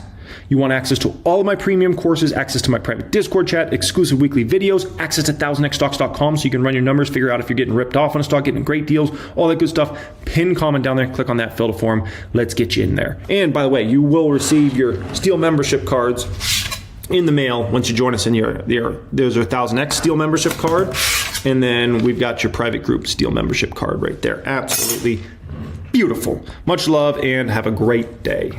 You want access to all of my premium courses, access to my private Discord chat, exclusive weekly videos, access to 1000xstocks.com so you can run your numbers, figure out if you're getting ripped off on a stock, getting great deals, all that good stuff. Pin comment down there, click on that, fill the form. Let's get you in there. And by the way, you will receive your Steel membership cards in the mail once you join us in there's our 1000X Steel membership card, and then we've got your private group Steel membership card right there. Absolutely beautiful. Much love and have a great day.